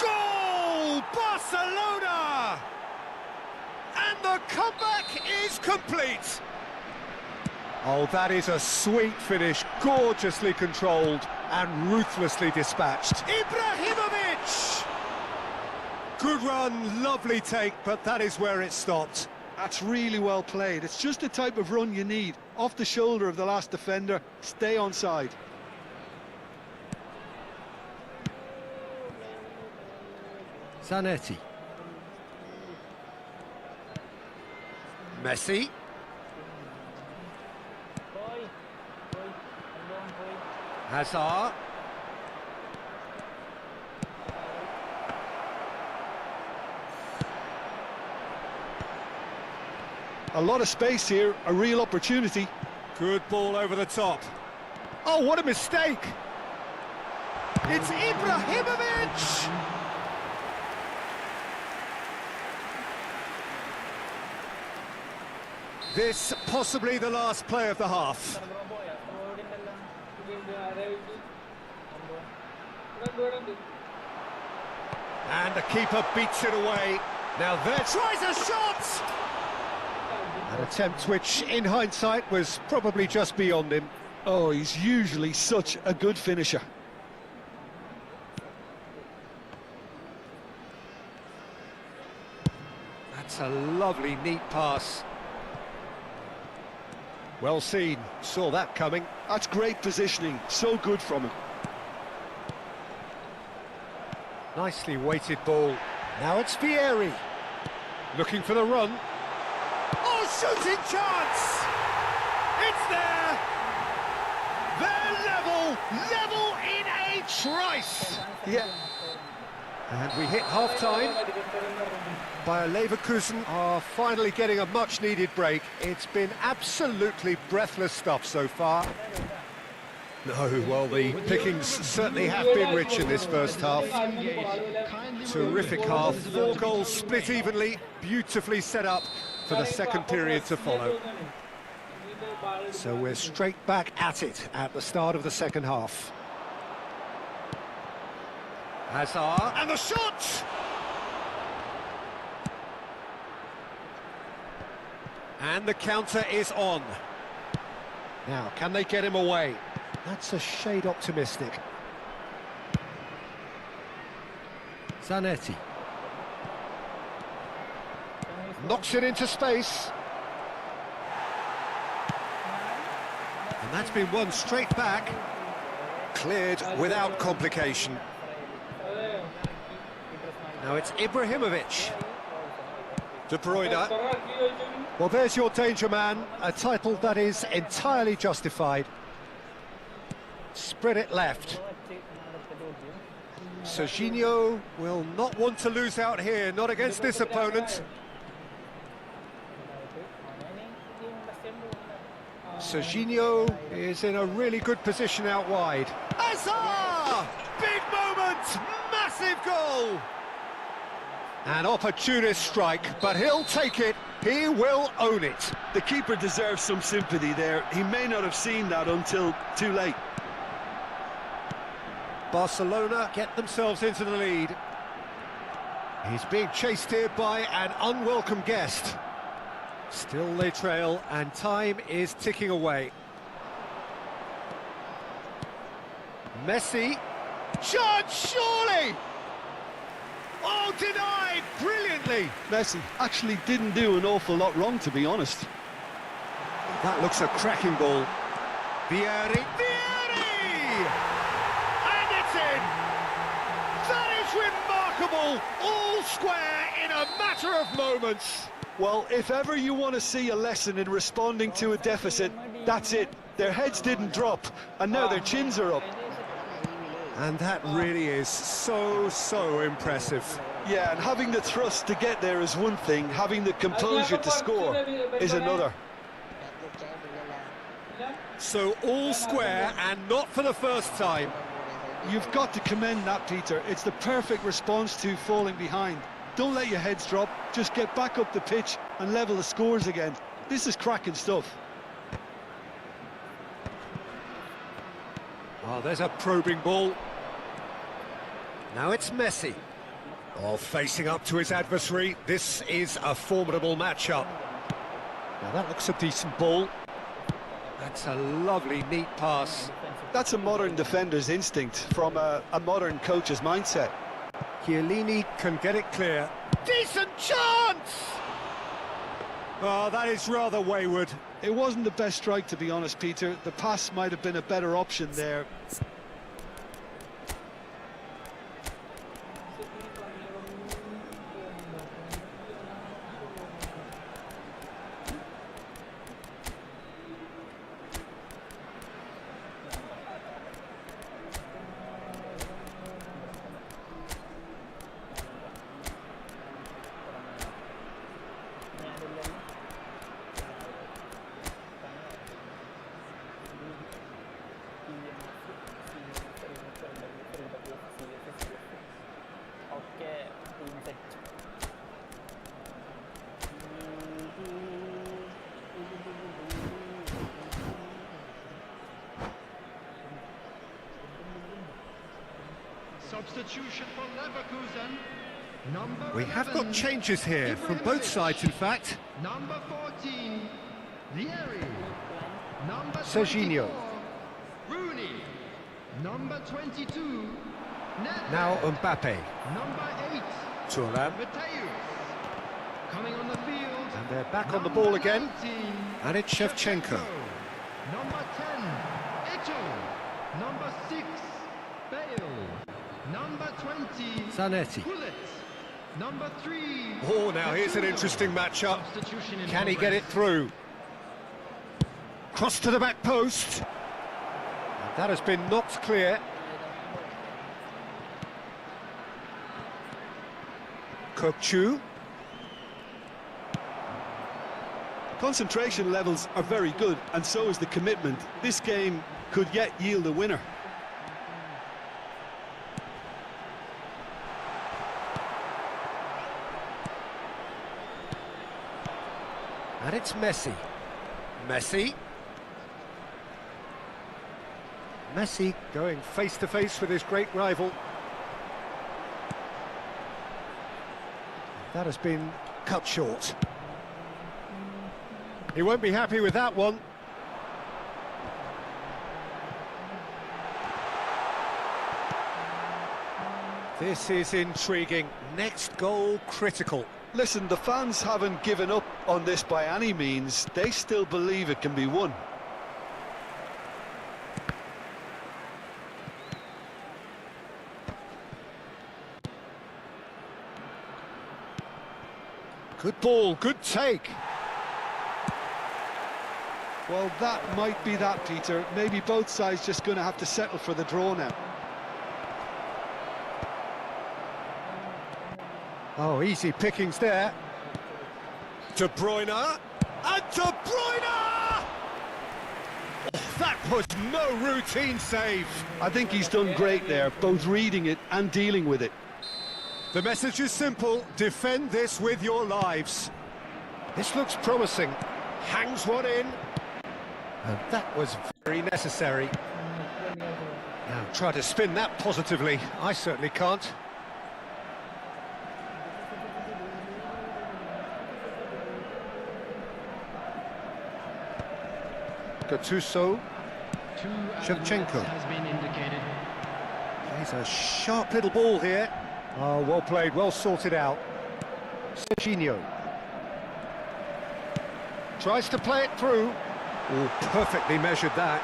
Goal! Barcelona! And the comeback is complete. Oh, that is a sweet finish, gorgeously controlled and ruthlessly dispatched. Ibrahimovic! Good run, lovely take, but that is where it stopped. That's really well played. It's just the type of run you need. Off the shoulder of the last defender, stay onside. Zanetti. Messi. Hazard. A lot of space here, a real opportunity. Good ball over the top. Oh, what a mistake! It's Ibrahimovic! This possibly the last play of the half. And the keeper beats it away. Now there tries a shot! An attempt which, in hindsight, was probably just beyond him. Oh, he's usually such a good finisher. That's a lovely, neat pass. Well seen, saw that coming. That's great positioning, so good from him. Nicely weighted ball. Now it's Vieri. Looking for the run. Oh, shooting chance! It's there! They're level in a trice! Yeah. And we hit half-time. Bayer Leverkusen are finally getting a much-needed break. It's been absolutely breathless stuff so far. No, well, the pickings certainly have been rich in this first half. Terrific half, 4 goals split evenly, beautifully set up for the second period to follow. So we're straight back at it at the start of the second half. Hazard, and the shot! And the counter is on. Now, can they get him away? That's a shade optimistic. Zanetti. Knocks it into space. And that's been won straight back. Cleared without complication. Now it's Ibrahimovic. De Bruyne. Well, there's your danger man. A title that is entirely justified. Spread it left. Serginho will not want to lose out here, not against this opponent. Serginho is in a really good position out wide. Azar! Big moment! Massive goal! An opportunist strike, but he'll take it. He will own it. The keeper deserves some sympathy there. He may not have seen that until too late. Barcelona get themselves into the lead. He's being chased here by an unwelcome guest. Still they trail, and time is ticking away. Messi. Chance, surely! Oh, denied brilliantly! Messi actually didn't do an awful lot wrong, to be honest. That looks a cracking ball. Vieri. Vieri! And it's in! That is remarkable! All square in a matter of moments. Well, if ever you want to see a lesson in responding to a deficit, that's it. Their heads didn't drop, and now their chins are up. And that really is so impressive. Yeah, and having the thrust to get there is one thing, having the composure to score is another. So all square, and not for the first time. You've got to commend that, Peter. It's the perfect response to falling behind. Don't let your heads drop, just get back up the pitch and level the scores again. This is cracking stuff. Oh, there's a probing ball. Now it's Messi. Oh, facing up to his adversary. This is a formidable matchup. Now that looks a decent ball. That's a lovely, neat pass. That's a modern defender's instinct from a modern coach's mindset. Chiellini can get it clear. Decent chance! Oh, that is rather wayward. It wasn't the best strike, to be honest, Peter. The pass might have been a better option there. Substitution for Leverkusen. We have got changes here from both sides, in fact. Number 14, Vieri. Number Serginho. 24, Rooney. Number 22, Nedved. Now Mbappe. Number 8, Thuram. Mateus. Coming on the field. And they're back on the ball again. 19, And it's Shevchenko. Number 10, Eto'o. Number 6, Bale. Number 20, Zanetti. Gullit. Number 3. Oh, now here's an interesting matchup. Substitution in Can he get it through? Cross to the back post. And that has been knocked clear. Kokchu. Concentration levels are very good, and so is the commitment. This game could yet yield a winner. And it's Messi. Messi. Messi going face-to-face with his great rival. That has been cut short. He won't be happy with that one. This is intriguing. Next goal critical. Listen, the fans haven't given up on this by any means. They still believe it can be won. Good ball, good take. Well, that might be that, Peter. Maybe both sides just going to have to settle for the draw now. Oh, easy pickings there. De Bruyne, and De Bruyne! That was no routine save. I think he's done great there, both reading it and dealing with it. The message is simple: defend this with your lives. This looks promising. Hangs one in. And that was very necessary. Now try to spin that positively. I certainly can't. Gattuso. Shevchenko. Has been indicated. He's a sharp little ball here. Oh, well played, well sorted out. Serginho. Tries to play it through. Oh, perfectly measured that.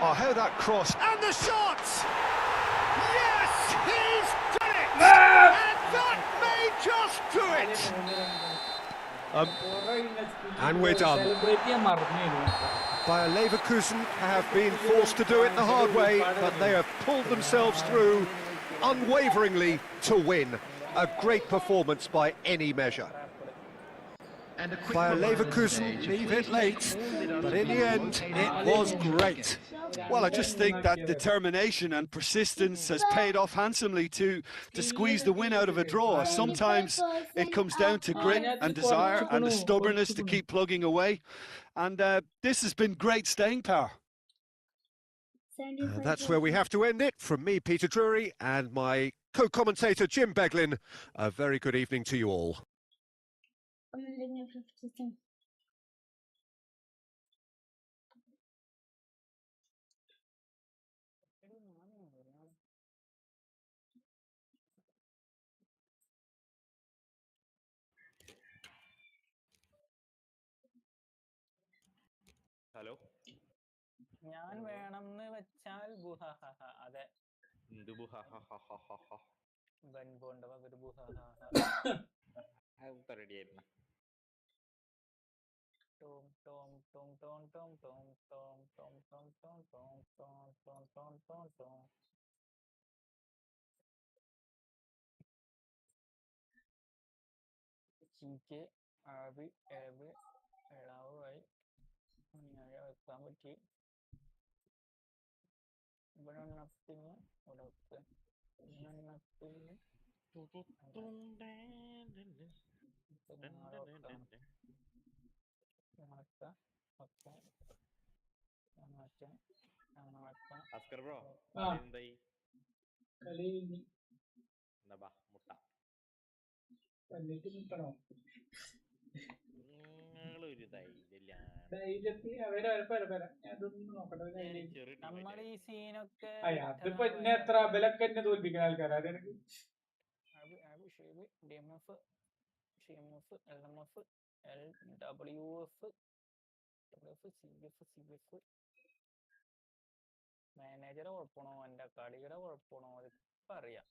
Oh, how that cross. And the shot! Yes, he's done it! And that may just do it! And we're done. Bayer Leverkusen have been forced to do it the hard way, but they have pulled themselves through unwaveringly to win. A great performance by any measure. Bayer Leverkusen leave it late, but in the end, it was great. Well, I just think that determination and persistence has paid off handsomely to squeeze the win out of a draw. Sometimes it comes down to grit and desire and the stubbornness to keep plugging away. And this has been great staying power. That's where we have to end it. From me, Peter Drury, and my co-commentator, Jim Beglin, a very good evening to you all. Hello ഞാൻ വേണമെന്ന് വെച്ചാൽ അതെ പോണ്ട ഒരു ready ആയിരുന്നു. Cheek ആവി eave ഇളവായി വെക്കാൻ പറ്റി ഇവിടെണ്ണത്തിന് ഉടക്ക് എണ്ണത്തിന് അസ്കർ ബ്രോ എന്തായി കളി എന്താ ബാ മുട്ട വന്നിട്ട് നിൽക്കണോ ഒരു ധൈര്യത്തിൽ അവരെ ഞാനതൊന്നും നോക്കട്ടെ. നമ്മൾ ഈ സീനൊക്കെ അതിപ്പോ എന്നെ എത്ര ബലൊക്കെ എന്നെ തോൽപ്പിക്കുന്ന ആൾക്കാരാ അതെനിക്ക് മാനേജറെ കുഴപ്പമാണോ എന്റെ കളിയുടെ കുഴപ്പമാണോ അതിപ്പോ അറിയാം.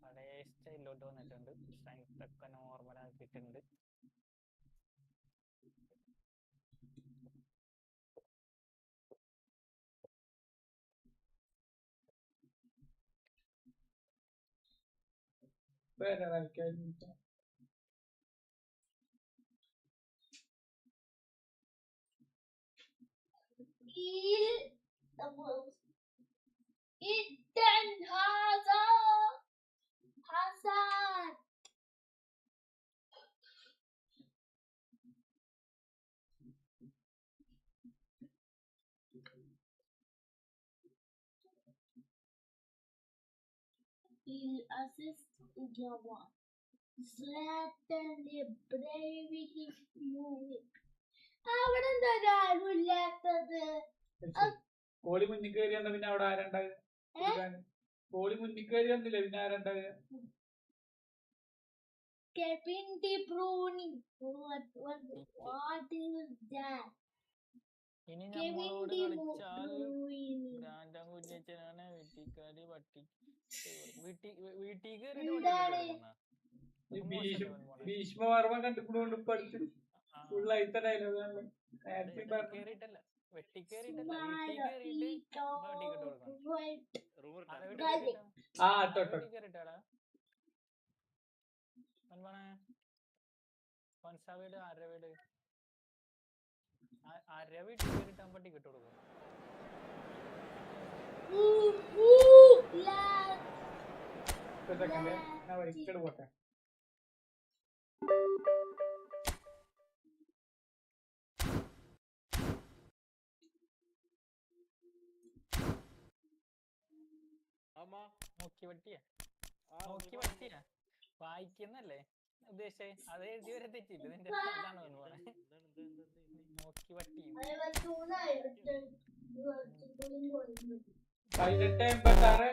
പഴയ സ്റ്റൈലിലോട്ട് വന്നിട്ടുണ്ട്. സ്ട്രെങ്ത് ഒക്കെ നോർമൽ ആക്കിയിട്ടുണ്ട്. വേറെ കളിക്കാനില്ല. Il assist Gawa. Zlatan Ibrahimovic. അവിടെ എന്താ ആരുമില്ലാത്തത്? കോളി മുന്നിൽ കയറി വന്ന പിന്നെ അവിടെ ആരുണ്ടാകുക? കോളി മുന്നിൽ കയറി വന്നില്ല പിന്നെ ആരുണ്ടാകുക? Kevin De Bruyne. What is that? ഇനി നമ്മളോട് കളിച്ചാൽ ബ്രാൻഡം കുഞ്ഞച്ചനാണ് വീട്ടിക്കാരി പട്ടി വീട്ടിൽ ഭീഷ്മവർമ്മ കണ്ടുകൊണ്ട് പഠിച്ചു ഫുള്ളായിത്ത ഡയലോഗാണ്. കേറിയിട്ടല്ല വെട്ടിക്കേറിയിട്ടല്ല വീട്ടിൽ കേറിയിട്ട് കേറിട്ടാടാ വായിക്കുന്നല്ലേ ഉദ്ദേശിച്ചേ? അത് എഴുതി വരെ തെറ്റിട്ട് നിന്റെ അതാണോ പറഞ്ഞേ? നോക്കി വട്ടി 1886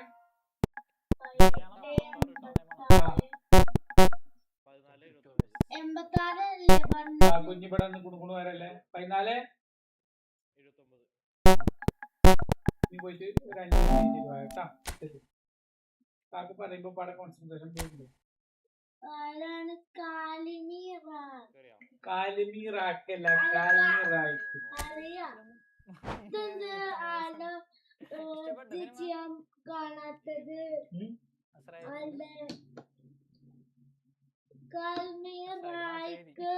കുഞ്ഞിപ്പടം കുണുകുണു വരല്ലേ 1479 നീ പോയിട്ട് ഒരു 5 മിനിറ്റ് കേട്ടാ. കാക്ക് പറയുമ്പോ പട കോൺസെൻട്രേഷൻ പോകുന്നു. ആരാണ് കാലിമീറാക്കല്ല കാലിമീറാക്ക് കാണാത്തത് കാൽമീറാക്ക്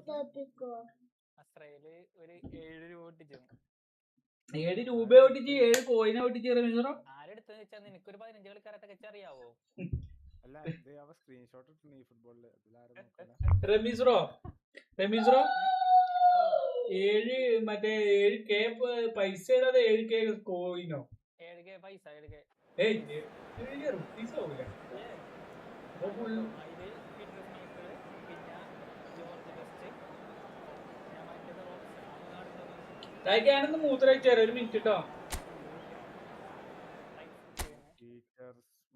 തോപ്പിക്കോ. അസ്രയില് ഒരു 7 രൂപ ഒട്ടിച്ചു. 7 രൂപ ഒട്ടിച്ച് 7 കോയിനെ ഒട്ടിച്ച് റമീസറോ ആരെടുത്തെന്ന് വെച്ചാൽ നിനക്കൊരു 15 കളിക്കാരത്തൊക്കെ അറിയാവോ? അല്ല ഇത് അവ സ്ക്രീൻഷോട്ട് ഇട്ടു ഈ ഫുട്ബോളില്. റമീസറോ 7 മറ്റേ 7K പൈസ ഇടാതെ 7K കോയിനോ? 7K പൈസ 7K റുപ്പീസ് ആവൂല. ഞാനൊന്ന് മൂത്രയിച്ചു തരാം, ഒരു മിനിറ്റ് കേട്ടോ.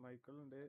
മൈക്കിൾ ഉണ്ട്.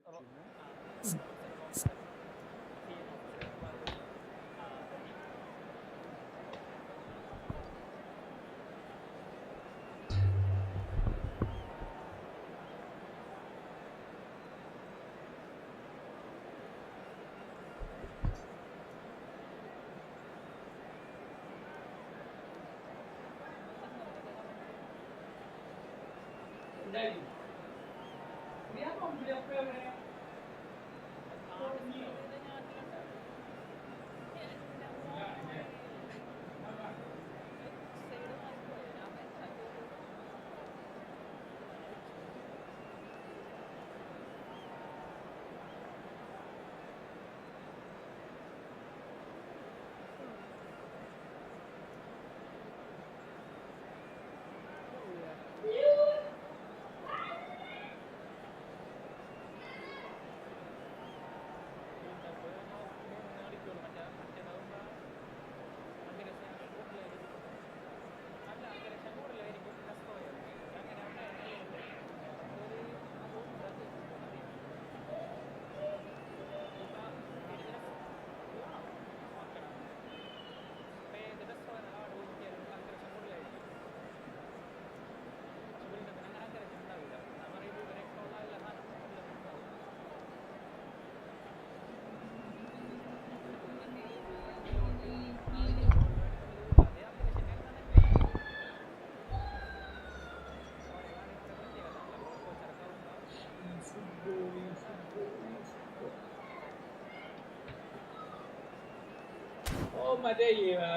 മറ്റേ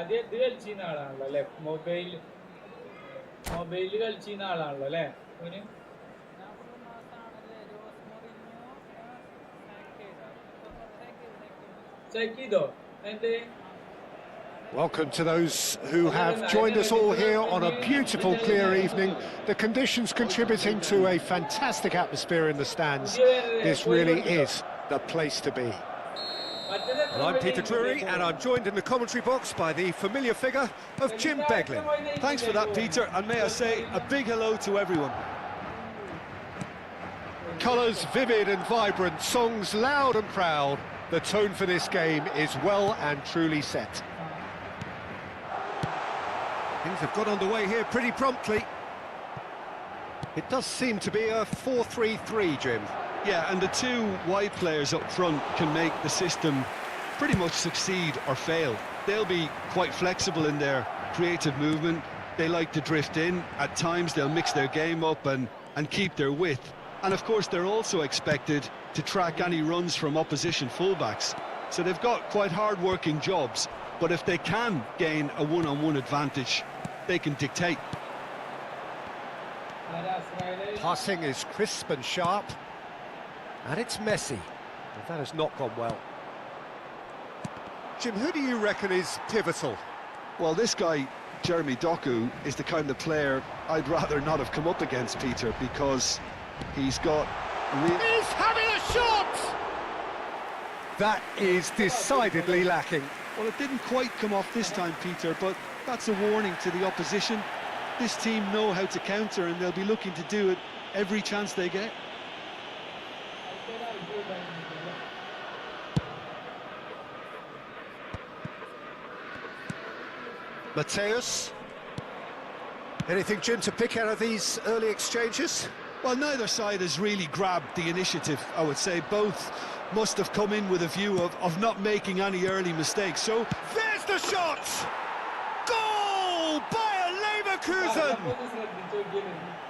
അത് ഇത് കളിച്ചിരുന്ന ആളാണല്ലോ അല്ലെ? മൊബൈല് കളിച്ചിരുന്ന ആളാണല്ലോ അല്ലെ? Welcome to those who have joined us all here on a beautiful, clear evening. The conditions contributing to a fantastic atmosphere in the stands. This really is the place to be. And I'm Peter Drury, and I'm joined in the commentary box by the familiar figure of Jim Beglin. Thanks for that, Peter, and may I say a big hello to everyone. Colours vivid and vibrant, songs loud and proud. The tone for this game is well and truly set. Things have got underway here pretty promptly. It does seem to be a 4-3-3, Jim. Yeah, and the two wide players up front can make the system pretty much succeed or fail. They'll be quite flexible in their creative movement. They like to drift in. At times they'll mix their game up and keep their width. And of course they're also expected to track any runs from opposition fullbacks. So they've got quite hard-working jobs, but if they can gain a one-on-one advantage, they can dictate. Passing is crisp and sharp. And it's messy. But that has not gone well. Jim, who do you reckon is pivotal? Well, this guy, Jeremy Doku, is the kind of player I'd rather not have come up against, Peter, because he's got... He's having a shot! That is decidedly lacking. Well, it didn't quite come off this time, Peter, but that's a warning to the opposition. This team know how to counter, and they'll be looking to do it every chance they get. Mateus. Anything, Jim, to pick out of these early exchanges? Well, neither side has really grabbed the initiative, I would say. Both must have come in with a view of not making any early mistakes. So there's the shot! Goal by Leverkusen!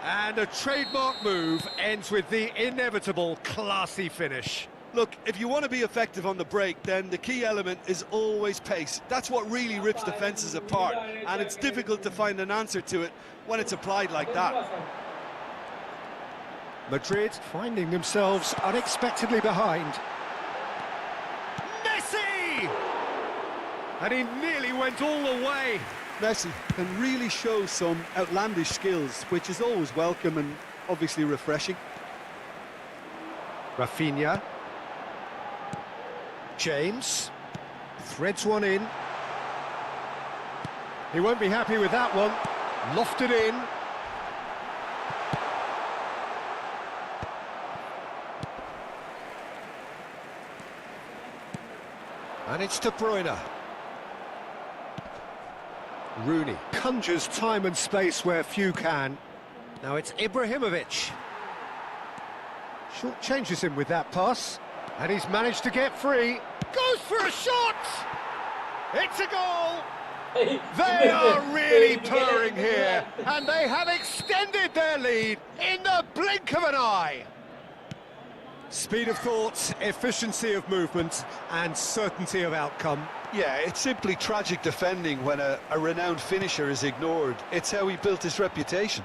And a trademark move ends with the inevitable classy finish. Look, if you want to be effective on the break, then the key element is always pace. That's what really rips defences apart, and it's difficult to find an answer to it when it's applied like that. Madrid finding themselves unexpectedly behind. Messi! And he nearly went all the way. Messi can really show some outlandish skills, which is always welcome and obviously refreshing. Rafinha. James threads one in. He won't be happy with that one. Lofted in. And it's De Bruyne. Rooney conjures time and space where few can. Now it's Ibrahimovic. Short changes him with that pass. And he's managed to get free. Goes for a shot! It's a goal! They are really purring here, and they have extended their lead in the blink of an eye. Speed of thought, efficiency of movement, and certainty of outcome. Yeah, it's simply tragic defending when a renowned finisher is ignored. It's how he built his reputation.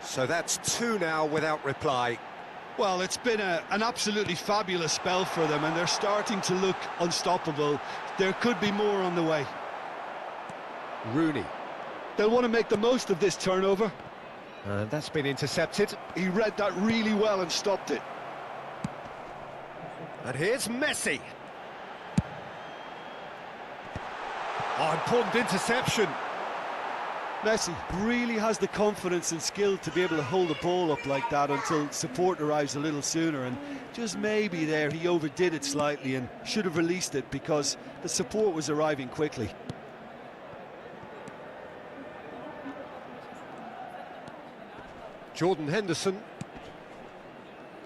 So that's two now without reply. Well, it's been an absolutely fabulous spell for them, and they're starting to look unstoppable. There could be more on the way. Rooney. They'll want to make the most of this turnover. And that's been intercepted. He read that really well and stopped it. And here's Messi. Oh, important interception. Messi really has the confidence and skill to be able to hold the ball up like that until support arrives a little sooner, and just maybe there he overdid it slightly and should have released it because the support was arriving quickly. Jordan Henderson.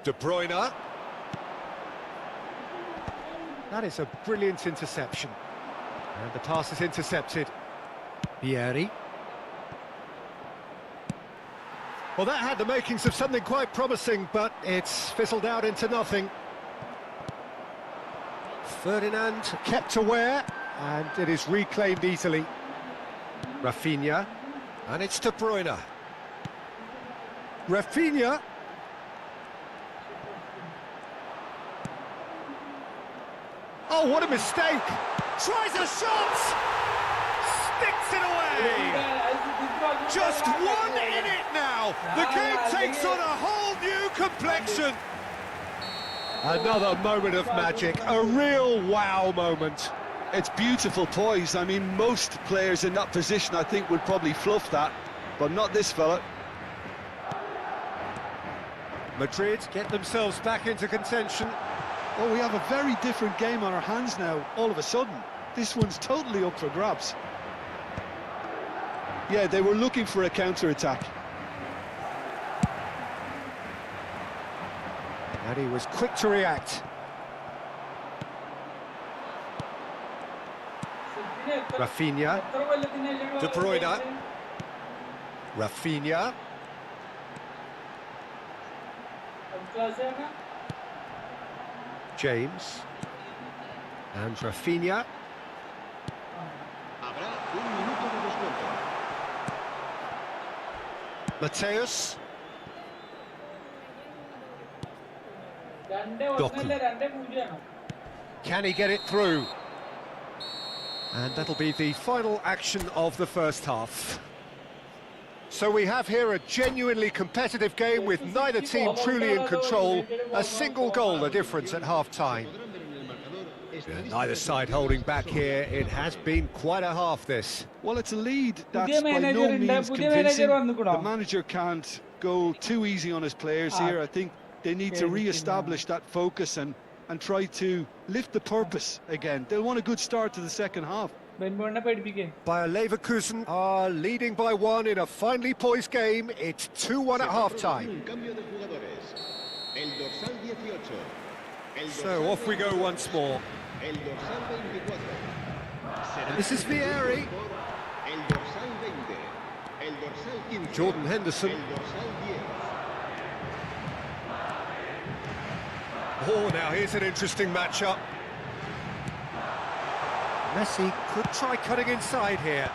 De Bruyne. That is a brilliant interception. And the pass is intercepted. Vieri. Well, that had the makings of something quite promising, but it's fizzled out into nothing. Ferdinand kept aware, and it is reclaimed easily. Rafinha, and it's De Bruyne. Rafinha. Oh, what a mistake! Tries a shot! Sticks it away! Just one in it now! The game takes on a whole new complexion! Another moment of magic, a real wow moment. It's beautiful poise. I mean, most players in that position, I think, would probably fluff that, but not this fella. Madrid get themselves back into contention. Oh, we have a very different game on our hands now, all of a sudden. This one's totally up for grabs. Yeah, they were looking for a counter-attack. And he was quick to react. Rafinha. De Bruyne. Rafinha. James. And Rafinha. Habrá un minuto de descuento. Mateus. Can he get it through? And that'll be the final action of the first half. So we have here a genuinely competitive game with neither team truly in control. A single goal the difference at half-time. Neither side holding back here. It has been quite a half, this. Well, it's a lead that's by no means convincing. The manager can't go too easy on his players here. I think they need to re-establish that focus and try to lift the purpose again. They'll want a good start to the second half. Bayer Leverkusen are leading by 1 in a finely poised game. It's 2-1 at half-time. So off we go once more. This is Vieri. Jordan Henderson. Oh, now here's an interesting matchup. Messi could try cutting inside here.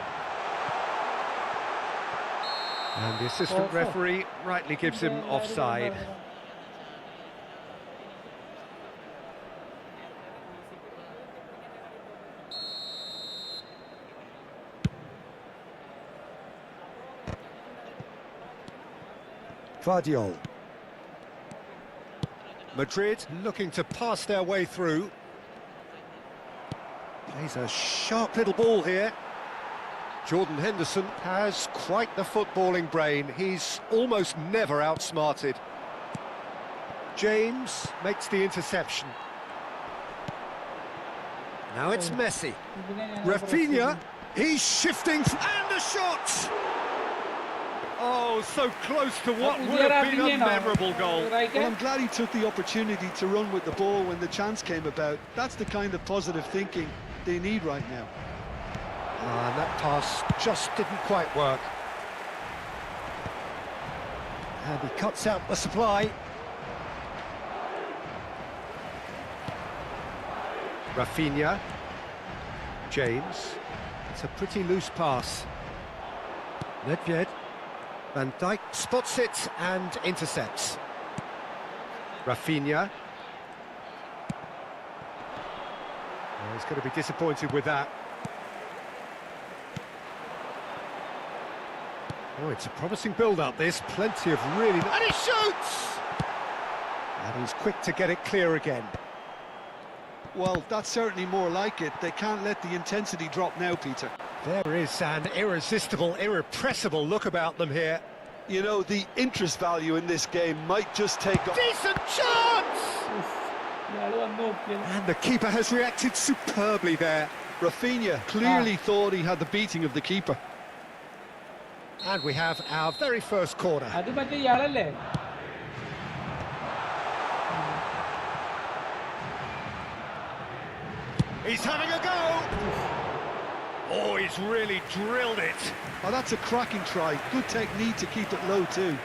And the assistant referee rightly gives him offside. Vardiol. Madrid looking to pass their way through. Plays a sharp little ball here. Jordan Henderson has quite the footballing brain. He's almost never outsmarted. James makes the interception. Now it's Messi. Rafinha, he's shifting, and a shot! Oh, so close to what would have been a memorable goal. Well, I'm glad he took the opportunity to run with the ball when the chance came about. That's the kind of positive thinking they need right now. And that pass just didn't quite work. And he cuts out the supply. Rafinha. James. It's a pretty loose pass. Nedved. Van Dijk spots it and intercepts. Rafinha. Oh, he's going to be disappointed with that. Oh, it's a promising build-up, this. Plenty of really... And he shoots! And he's quick to get it clear again. Well, that's certainly more like it. They can't let the intensity drop now, Peter. There is an irresistible, irrepressible look about them here. You know, the interest value in this game might just take off. Decent chance! And the keeper has reacted superbly there. Rafinha clearly thought he had the beating of the keeper. And we have our very first corner. He's having a go! Oh, he's really drilled it. Oh, that's a cracking try. Good technique to keep it low too.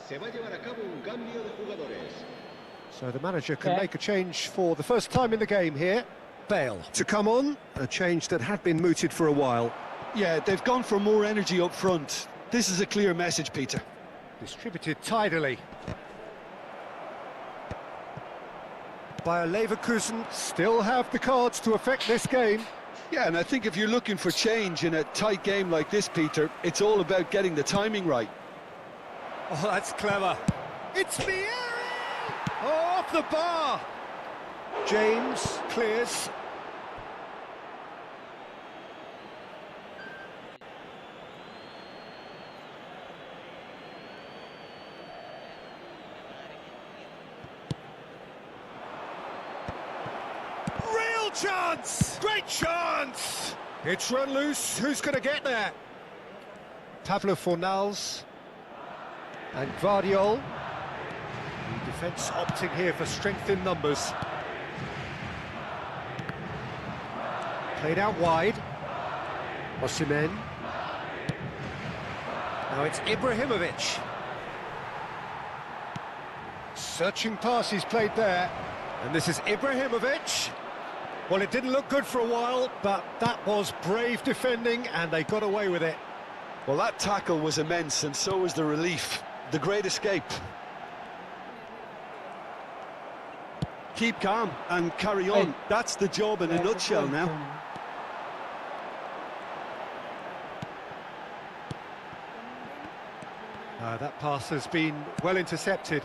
Se va a llevar a cabo un cambio de jugadores. So the manager can make a change for the first time in the game here. Bale to come on, a change that had been mooted for a while. Yeah, they've gone for more energy up front. This is a clear message, Peter. Distributed tidily. Bayer Leverkusen still have the cards to affect this game. Yeah, and I think if you're looking for change in a tight game like this, Peter, it's all about getting the timing right. Oh, that's clever. It's Vieri! Oh, off the bar! James clears. Real chance! Great chance! It's run loose. Who's going to get there? Pablo Fornals. And Vardiol. Defence opting here for strength in numbers. Played out wide. Osimhen. Now it's Ibrahimovic. Searching pass he's played there. And this is Ibrahimovic. Well, it didn't look good for a while, but that was brave defending, and they got away with it. Well, that tackle was immense, and so was the relief. The great escape. Keep calm and carry on. That's the job in a nutshell now. That pass has been well intercepted.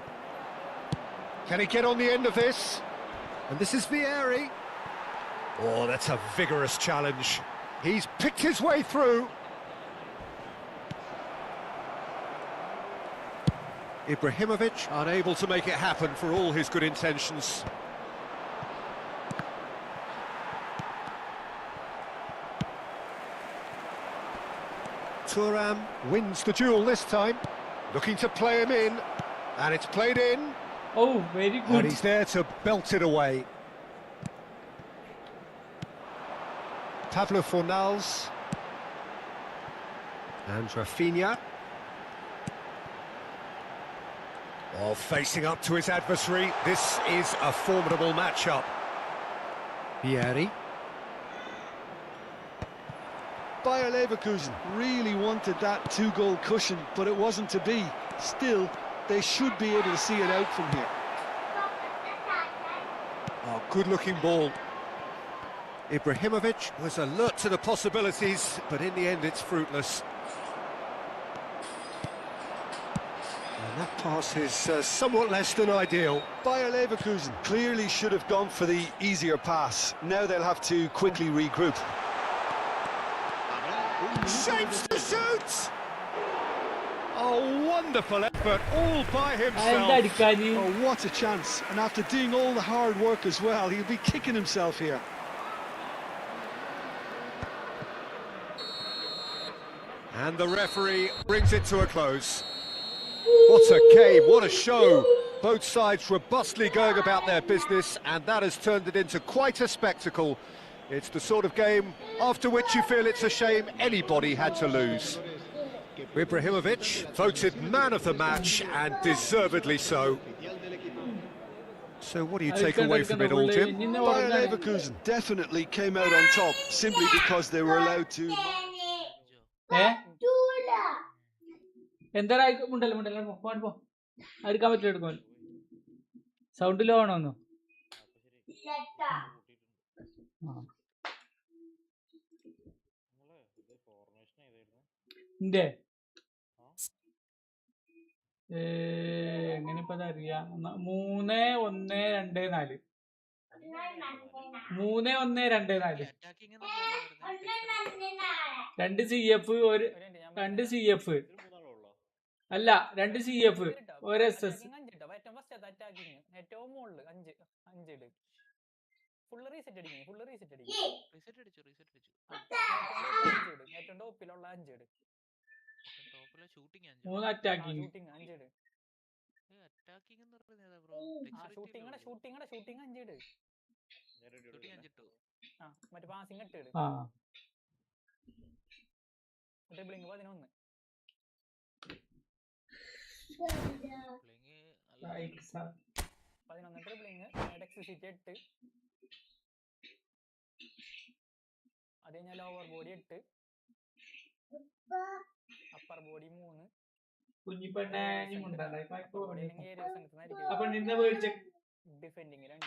Can he get on the end of this? And this is Vieri. Oh, that's a vigorous challenge. He's picked his way through. Ibrahimovic unable to make it happen for all his good intentions. Thuram wins the duel this time, looking to play him in, and it's played in. Oh, very good. And he's there to belt it away. Pablo Fornals. And Rafinha. Oh, facing up to his adversary. This is a formidable matchup. Vieri. Bayer Leverkusen really wanted that two-goal cushion, but it wasn't to be. Still, they should be able to see it out from here. Oh, good-looking ball. Ibrahimovic was alert to the possibilities, but in the end it's fruitless. And that pass is somewhat less than ideal. Bayer Leverkusen clearly should have gone for the easier pass. Now they'll have to quickly regroup. Shapes to shoot! Oh, wonderful effort, all by himself. Oh, what a chance. And after doing all the hard work as well, he'll be kicking himself here. And the referee brings it to a close. What a game, what a show. Both sides robustly going about their business, and that has turned it into quite a spectacle. It's the sort of game after which you feel it's a shame anybody had to lose. Ibrahimovic voted man of the match, and deservedly so. So what do you take away from it all, Jim? Bayer Leverkusen definitely came out on top, simply because they were allowed to... എന്താ മുണ്ടല്ലോ മുണ്ടല്ലോ പോകാൻ പോ എടുക്കാൻ പറ്റില്ല എടുക്കാൻ sound law ആണോന്നോ എന്തേ എങ്ങനെ ഇപ്പൊ അറിയാം 3-1-2-4 3-1-2-4 രണ്ട് CF ഒരു 2 CF അല്ല 2 CF ഒരു SS ഏറ്റവും മുകളിൽ 5 ഇട് ഫുൾ റീസെറ്റ് അടിക്കും ഏറ്റവും ടോപ്പിലുള്ള 5 ഇട് 3 അറ്റാക്കിംഗ് 5 ഇട് ഷൂട്ടിംഗ് 5 ഇട് മറ്റേ പാസിംഗ് 8 ഇട് ഡ്രിബ്ലിംഗ് 11 ഡ്രിബ്ലിംഗ് എക്സിറ്റ് 8 അത് കഴിഞ്ഞാൽ ഓവർ ബോഡി 8 അപ്പർ ബോഡി 3 കുഞ്ഞിപ്പെണ്ണെ അപ്പൊ നിന്നെ മേടിച്ച ഡിഫെൻഡിങ് 2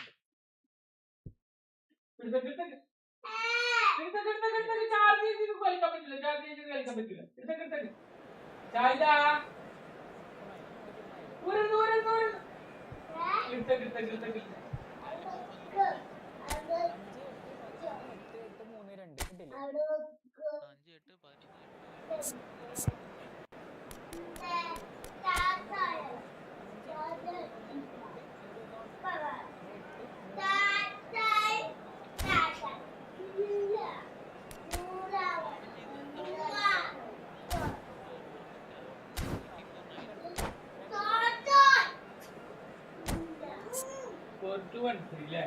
ഇല്ലേ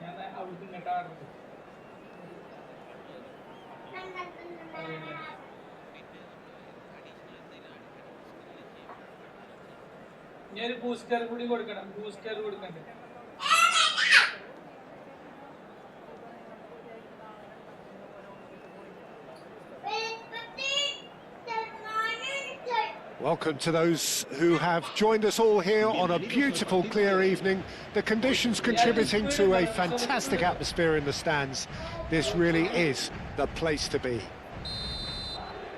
ഞാൻ അവിടുന്ന് ഇങ്ങോട്ടാറുണ്ട് ഞാനൊരു ബൂസ്റ്റർ കൂടി കൊടുക്കണം ബൂസ്റ്റർ കൊടുക്കണ്ടേ Welcome to those who have joined us all here on a beautiful, clear evening. The conditions contributing to a fantastic atmosphere in the stands. This really is the place to be.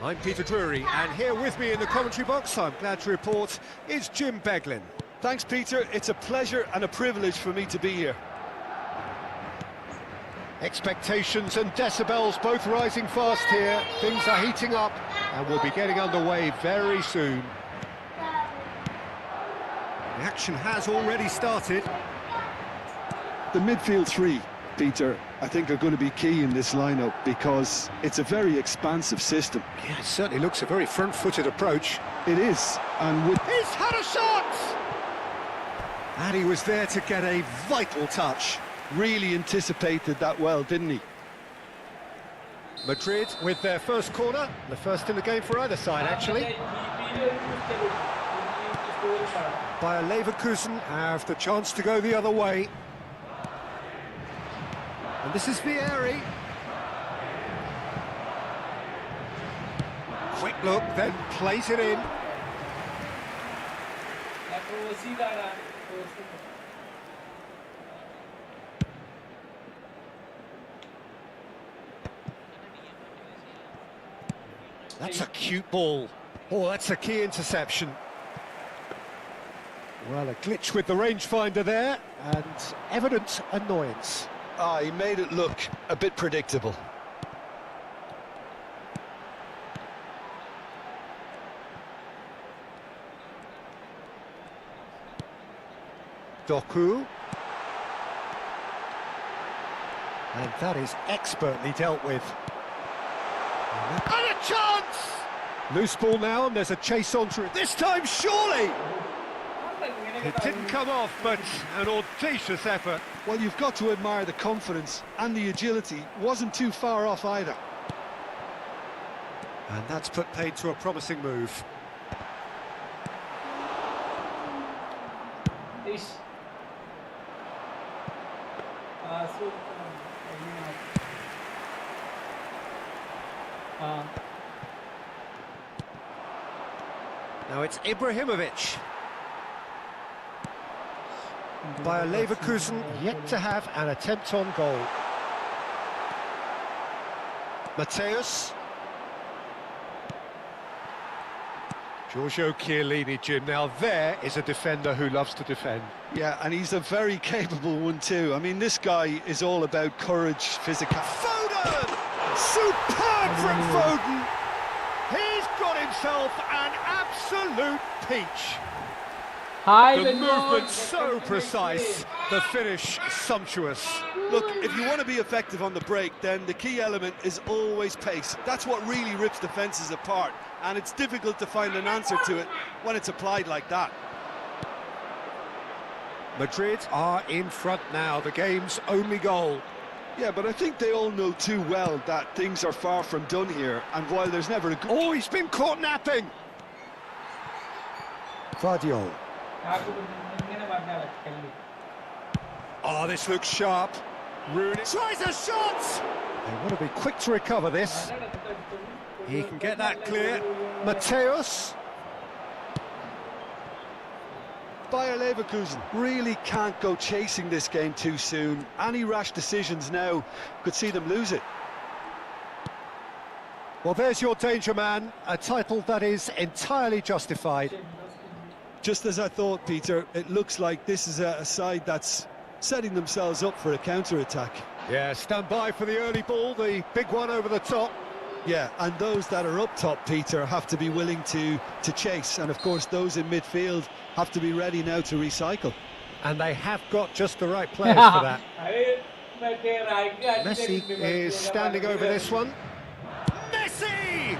I'm Peter Drury, and here with me in the commentary box, I'm glad to report, is Jim Beglin. Thanks, Peter. It's a pleasure and a privilege for me to be here. Expectations and decibels both rising fast here. Things are heating up and we'll be getting underway very soon. The action has already started. The midfield three, Peter, I think are going to be key in this lineup because it's a very expansive system. Yeah, it certainly looks a very front-footed approach. It is, and with... He's had a shot! And he was there to get a vital touch. Really anticipated that well, didn't he? Madrid with their first corner, the first in the game for either side, actually. Bayer Leverkusen have the chance to go the other way. And this is Vieri. Quick look, then plays it in. That's a cute ball. Oh, that's a key interception. Well, a glitch with the rangefinder there, and evident annoyance. He made it look a bit predictable. Doku. And that is expertly dealt with. And a chance! Loose ball now, and there's a chase on through. This time, surely! It didn't come off, but an audacious effort. Well, you've got to admire the confidence and the agility. Wasn't too far off either. And that's put paid to a promising move. Now it's Ibrahimovic. Bayer Leverkusen yet to have an attempt on goal. Mateus. Giorgio Chiellini, Jim. Now there is a defender who loves to defend. Yeah, and he's a very capable one too. I mean, this guy is all about courage, physical. Foden! Superb from Foden! He's got himself an absolute peach. The movement so precise, the finish sumptuous. Look, if you want to be effective on the break, then the key element is always pace. That's what really rips defences apart, and it's difficult to find an answer to it when it's applied like that. Madrid are in front now, the game's only goal. Yeah, but I think they all know too well that things are far from done here, and while there's never a... Oh, he's been caught napping! Vardiol. Oh, this looks sharp. Rooney tries a shot! They want to be quick to recover this. He can get that clear. Mateus. Bayer Leverkusen really can't go chasing this game too soon. Any rash decisions now could see them lose it. Well, there's your danger man, a title that is entirely justified. Just as I thought, Peter, it looks like this is a side that's setting themselves up for a counter-attack. Yeah, stand by for the early ball, the big one over the top. Yeah, and those that are up top, Peter, have to be willing to chase. And, of course, those in midfield have to be ready now to recycle. And they have got just the right players for that. Messi is standing over this one. Messi!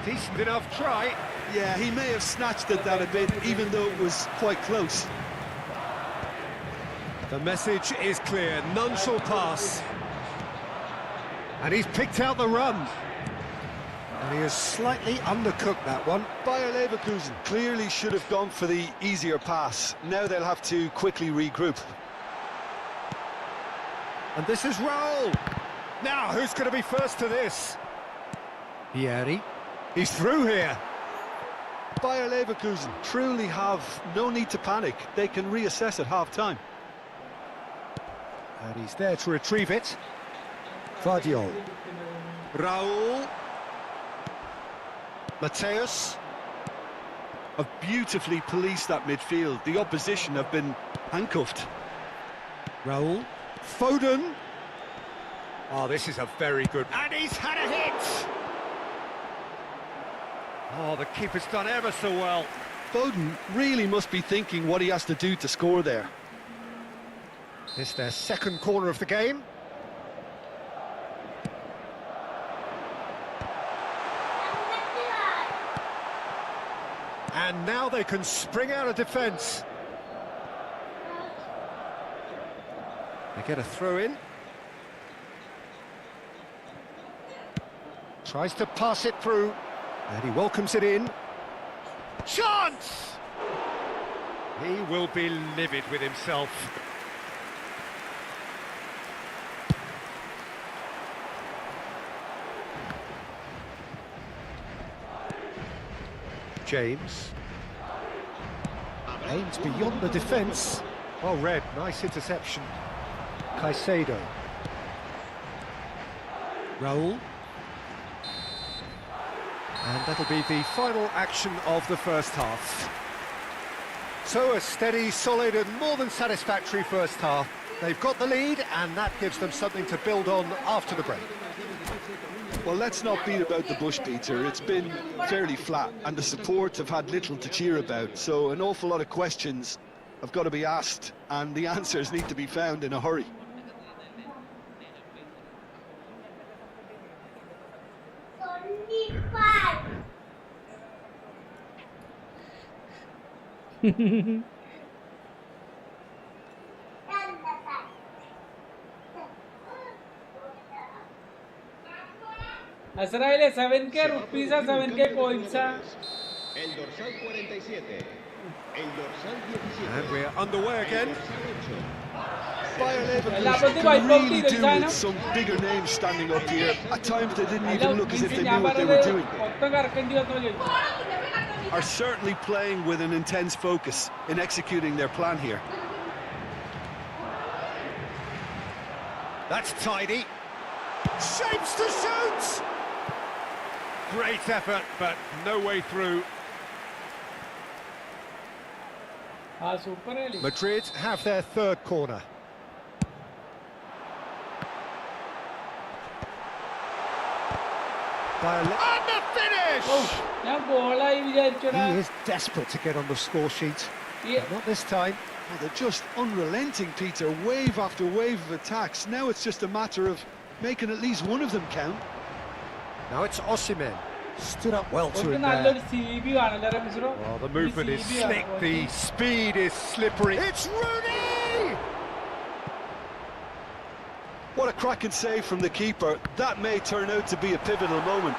Decent enough try. Yeah, he may have snatched at that a bit, even though it was quite close. The message is clear, none shall pass. And he's picked out the run. And he has slightly undercooked that one. Bayer Leverkusen clearly should have gone for the easier pass. Now they'll have to quickly regroup. And this is Raul. Now, who's going to be first to this? Vieri. He's through here. Bayer Leverkusen truly have no need to panic. They can reassess at half-time. And he's there to retrieve it. Vardiol. Raul. Mateus. Have beautifully policed that midfield. The opposition have been handcuffed. Raul. Foden. Oh, this is a very good... And he's had a hit! Oh, the keeper's done ever so well. Foden really must be thinking what he has to do to score there. It's their second corner of the game. And now they can spring out of defence. They get a throw in. Tries to pass it through. And he welcomes it in. Chance! He will be livid with himself. James. Aims beyond the defence. Well read, nice interception. Caicedo. Raul. And that'll be the final action of the first half. So a steady, solid and more than satisfactory first half. They've got the lead and that gives them something to build on after the break. Well, let's not beat about the bush, Peter. It's been fairly flat and the support have had little to cheer about. So an awful lot of questions have got to be asked and the answers need to be found in a hurry. Azrael, 7K rupees, 7K coins. El dorsal 47. El dorsal 17. And we're underway again. Bayer Leverkusen can really do with some bigger names standing up here. At times they didn't even look as if they knew what they were doing. Are certainly playing with an intense focus in executing their plan here. That's tidy. Shapes to shoot! Great effort, but no way through. Madrid have their third corner. And the finish! He is desperate to get on the score sheet. But not this time. Well, they're just unrelenting, Peter. Wave after wave of attacks. Now it's just a matter of making at least one of them count. Now it's Osimhen. Stood up well to him there. Oh, the movement is slick, the speed is slippery. It's Rooney! What a cracking save from the keeper. That may turn out to be a pivotal moment.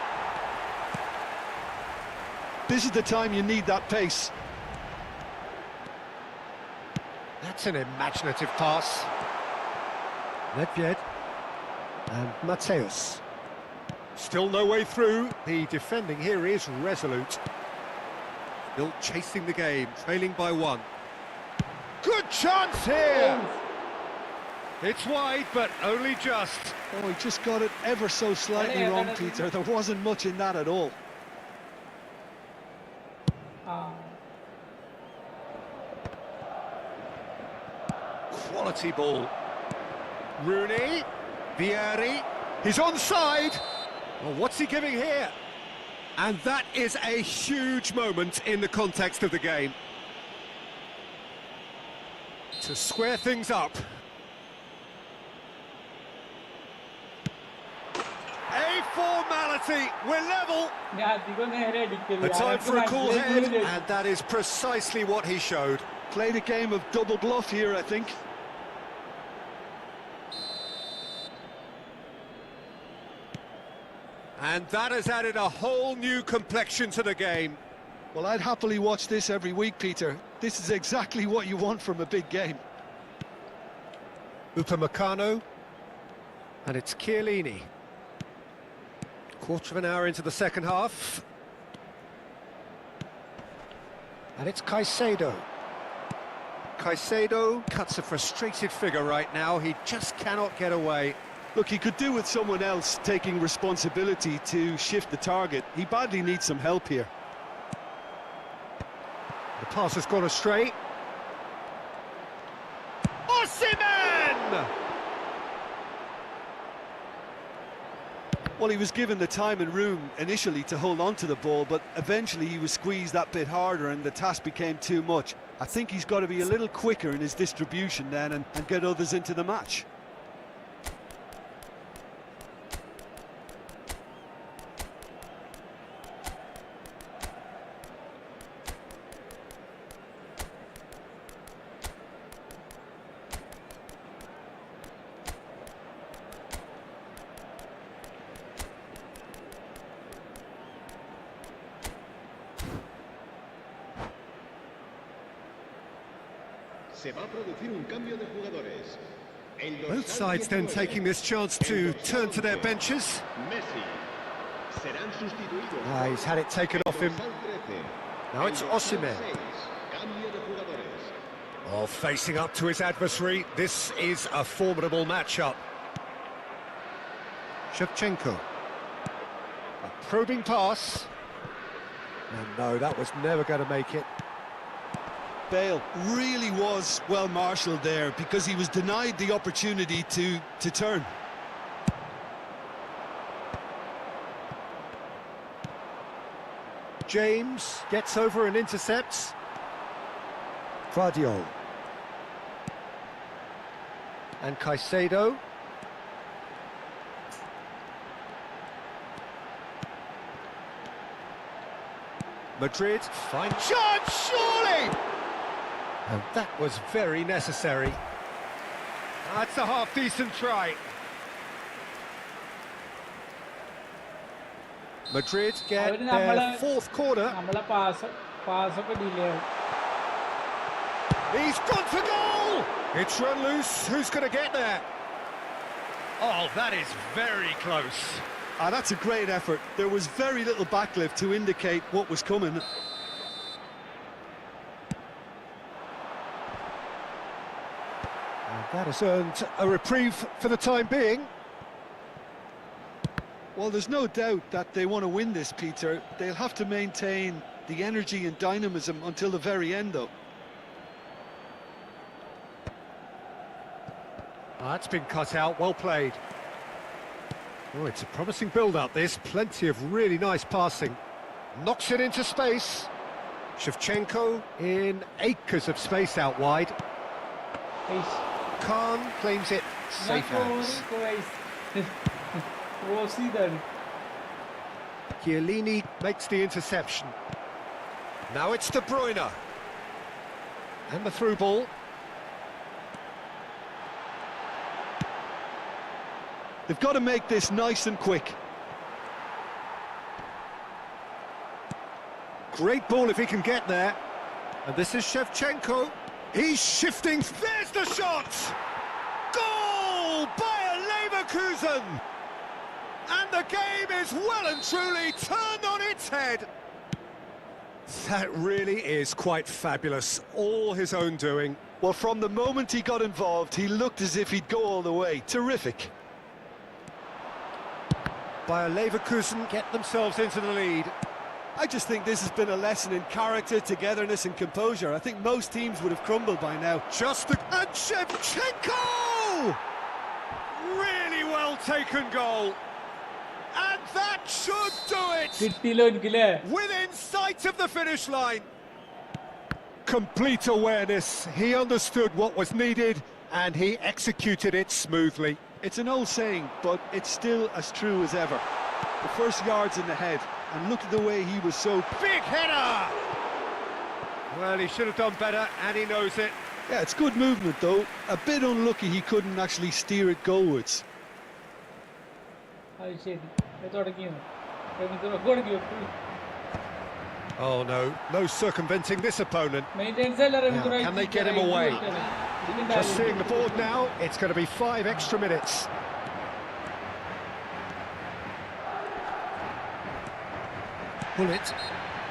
This is the time you need that pace. That's an imaginative pass. Nedved and Mateus. Still no way through. The defending here is resolute. Still chasing the game, trailing by one. Good chance here! It's wide, but only just. Oh, he just got it ever so slightly wrong, Peter. There wasn't much in that at all. Quality ball. Rooney. Vieri. He's onside. Well, what's he giving here? And that is a huge moment in the context of the game. To square things up. A formality. vakkotty, we're level. ഞാൻ അധികം നേരെ അടിക്കില്ല. A time for a cool head, മനസ്സിലായി. and that is precisely what he showed. Played a game of double bluff here, I think. And that has added a whole new complexion to the game. Well, I'd happily watch this every week, Peter. This is exactly what you want from a big game. Upamecano, and it's Chiellini. Quarter of an hour into the second half. And it's Caicedo. Caicedo cuts a frustrated figure right now. He just cannot get away. Look, he could do with someone else taking responsibility to shift the target. He badly needs some help here. The pass has gone astray. Osimhen! Well, he was given the time and room initially to hold on to the ball, but eventually he was squeezed that bit harder and the task became too much. I think he's got to be a little quicker in his distribution then and get others into the match. Se va a producir un cambio de jugadores. Both sides then taking this chance to turn to their benches. Messi. Serán sustituidos. He's had it taken off him. Now it's Osimhen. Cambio de jugadores. Oh, facing up to his adversary. This is a formidable matchup. Shevchenko. A probing pass. And no, that was never going to make it. Bale really was well marshalled there because he was denied the opportunity to turn. James gets over and intercepts. Vardiol. And Caicedo. Madrid find chance, surely! And that was very necessary. That's a half-decent try. Madrid get their fourth corner. He's gone for goal! It's run loose. Who's going to get there? Oh, that is very close. That's a great effort. There was very little backlift to indicate what was coming. That has earned a reprieve for the time being. Well, there's no doubt that they want to win this, Peter. They'll have to maintain the energy and dynamism until the very end, though. That's been cut out, well played. Oh, it's a promising build-up, this. Plenty of really nice passing. Knocks it into space. Shevchenko in acres of space out wide. Khan claims it safe hands. Chiellini makes the interception. Now it's De Bruyne. And the through ball. They've got to make this nice and quick. Great ball if he can get there. And this is Shevchenko. He's shifting. There's the shot! Goal! Bayer Leverkusen! And the game is well and truly turned on its head. That really is quite fabulous. All his own doing. Well, from the moment he got involved, he looked as if he'd go all the way. Terrific. Bayer Leverkusen get themselves into the lead. I just think this has been a lesson in character, togetherness and composure. I think most teams would have crumbled by now. And Shevchenko! Really well taken goal. And that should do it! Within sight of the finish line. Complete awareness. He understood what was needed and he executed it smoothly. It's an old saying, but it's still as true as ever. The first yard's in the head, and look at the way he was so... Big header! Well, he should have done better, and he knows it. Yeah, it's good movement, though. A bit unlucky he couldn't actually steer it goalwards. Oh no circumventing this opponent. Now, can they get him away? Just seeing the board now, it's going to be 5 extra minutes. Bullet.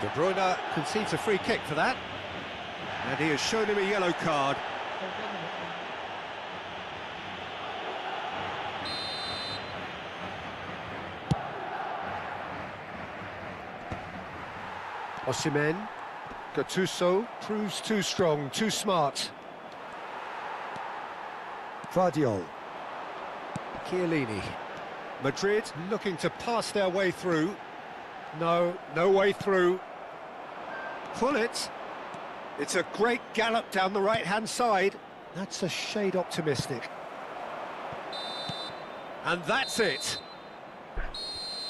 De Bruyne concedes a free kick for that. And he has shown him a yellow card. Osimhen. Gattuso proves too strong, too smart. Vardiol. Chiellini. Madrid looking to pass their way through. No way through. Pull it. It's a great gallop down the right-hand side. That's a shade optimistic. And that's it.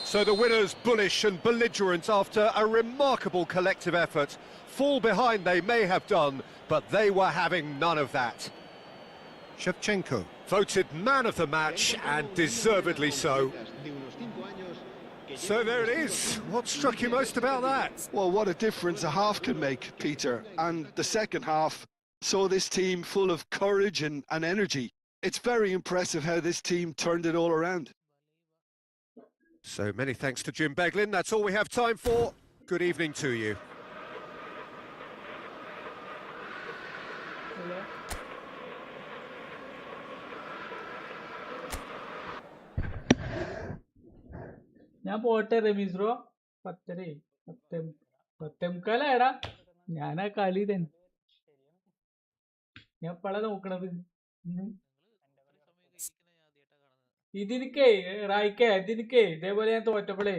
So the winners, bullish and belligerent after a remarkable collective effort. Fall behind they may have done, but they were having none of that. Shevchenko, voted man of the match, and deservedly so. So there it is. What struck you most about that? Well, what a difference a half can make, Peter. And the second half saw this team full of courage and energy. It's very impressive how this team turned it all around. So many thanks to Jim Beglin. That's all we have time for. Good evening to you. ഞാൻ പോട്ടെ Ramees bro. 10:10 ഞാനാ കളി തന്നെ. ഞാൻ എപ്പോഴാ നോക്കണത്? ഇതിനിക്കേ റായിക്കേ ഇതിനിക്കേ ഇതേപോലെ ഞാൻ തോറ്റപ്പോഴേ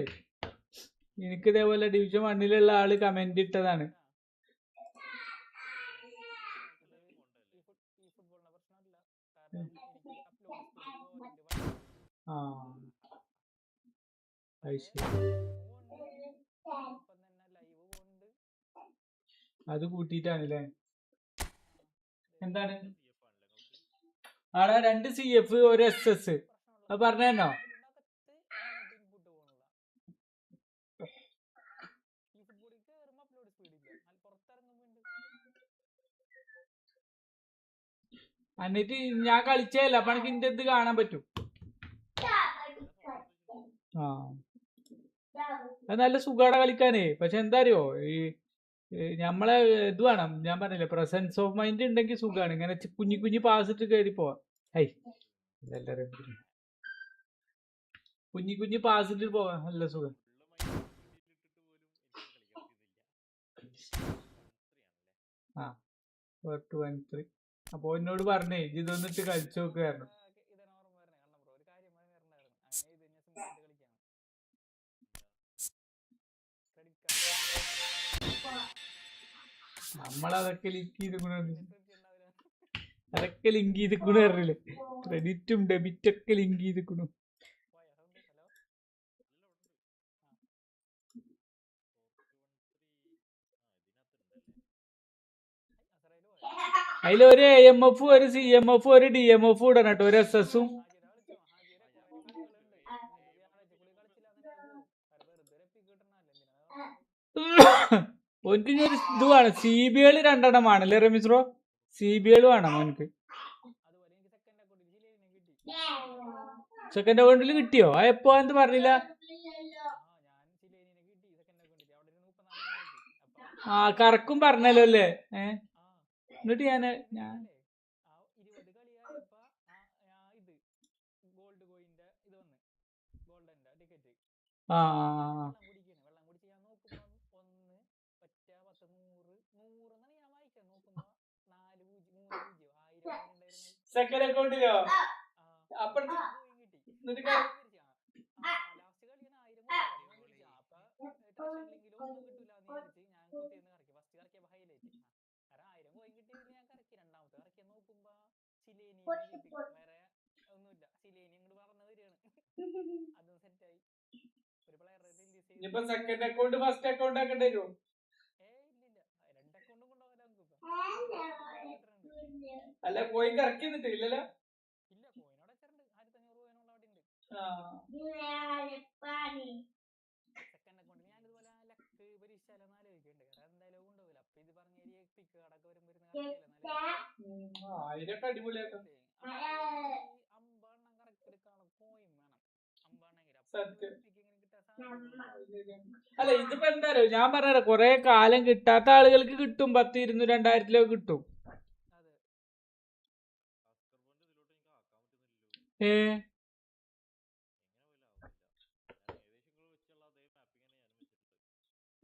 എനിക്ക് ഇതേപോലെ ഡിവിഷൻ 1 ആള് കമന്റ് ഇട്ടതാണ്. ആ അത് കൂട്ടിയിട്ടാണല്ലേ? എന്താണ് ആടാ 2 CF 1 SS അത് പറഞ്ഞോ? എന്നിട്ട് ഞാൻ കളിച്ചേല്ല, അപ്പൊ എനിക്ക് ഇന്റെ ഇത് കാണാൻ പറ്റും. ആ അത് നല്ല സുഖാട കളിക്കാനേ. പക്ഷെ എന്താ അറിയോ, ഈ നമ്മളെ ഇത് വേണം. ഞാൻ പറഞ്ഞില്ലേ, പ്രസൻസ് ഓഫ് മൈൻഡ് ഉണ്ടെങ്കിൽ സുഖാണ്. ഇങ്ങനെ കുഞ്ഞി പാസ് ഇട്ട് കയറി പോവാ. കുഞ്ഞി പാസ് ഇട്ട് പോവാ, നല്ല സുഖം. ആ 4-2-1-3. അപ്പൊ എന്നോട് പറഞ്ഞേ ഇതൊന്നിട്ട് കളിച്ചു നോക്കുകയായിരുന്നു. നമ്മളതൊക്കെ ലിങ്ക് ചെയ്തിക്കണു അറിയില്ലേ? ക്രെഡിറ്റും ഡെബിറ്റൊക്കെ ലിങ്ക് ചെയ്തിക്കണു. അതിലൊരു AMF, ഒരു CMF, ഒരു DMF ഇടണം കേട്ടോ, ഒരു SS-ഉം. ഓനക്ക് ഒരു ഇത് വേണം, CBL 2 വേണല്ലേ റമീസ് ബ്രോ? CBL വേണം ഓനക്ക്. സെക്കൻഡ് അക്കൗണ്ടിൽ കിട്ടിയോ? ആ എപ്പോ എന്ത് പറഞ്ഞില്ല? ആ കറക്കും പറഞ്ഞല്ലോ അല്ലേ? എന്നിട്ട് ഞാൻ ആ സെക്കൻഡ് അക്കൗണ്ടിലോ? അപ്പഴത്തെ ഇനിയിപ്പോ സെക്കൻഡ് അക്കൗണ്ട് ഫസ്റ്റ് അക്കൗണ്ട് ആക്കേണ്ടി വരുമോ? അല്ല കോയിൻ കറക്കി എന്നിട്ട് ഇല്ലല്ലോ. ആയിരൊക്കെ അടിപൊളിയാക്കാം. സത്യം. അല്ല ഇതിപ്പോ എന്തായാലും ഞാൻ പറഞ്ഞ കൊറേ കാലം കിട്ടാത്ത ആളുകൾക്ക് കിട്ടും. 10, 200, 2000 കിട്ടും.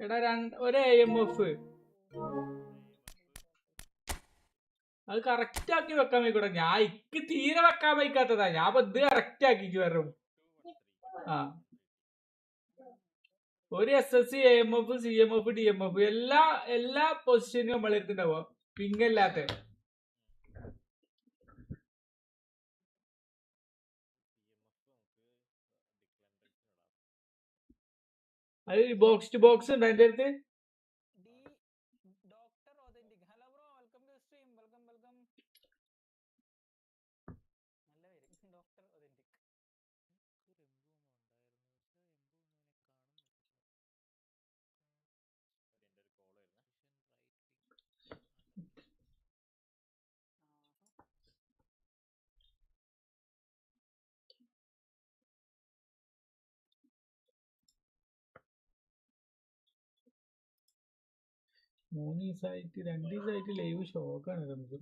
എടാ ഒരു AMF അത് കറക്റ്റ് ആക്കി വെക്കാൻ വയ്ക്കൂടെ? ഞാൻ ഇക്ക് തീരെ വെക്കാൻ വയ്ക്കാത്തതാ. ഞാൻ അപ്പൊ ഇത് കറക്റ്റ് ആക്കിക്ക് വരും. ആ ഒരു SSC, AMF, CMF, DMF എല്ലാ പൊസിഷനും നമ്മളെടുത്തുണ്ടാവുക. പിങ്ങല്ലാത്ത അത് ബോക്സ് ടു ബോക്സ് ഉണ്ട് അതിന്റെ അടുത്ത്. മൂന്ന് ദിവസമായിട്ട് 2 ദിവസമായിട്ട് ലൈവ് ഷോക്കാണ് നമുക്ക്.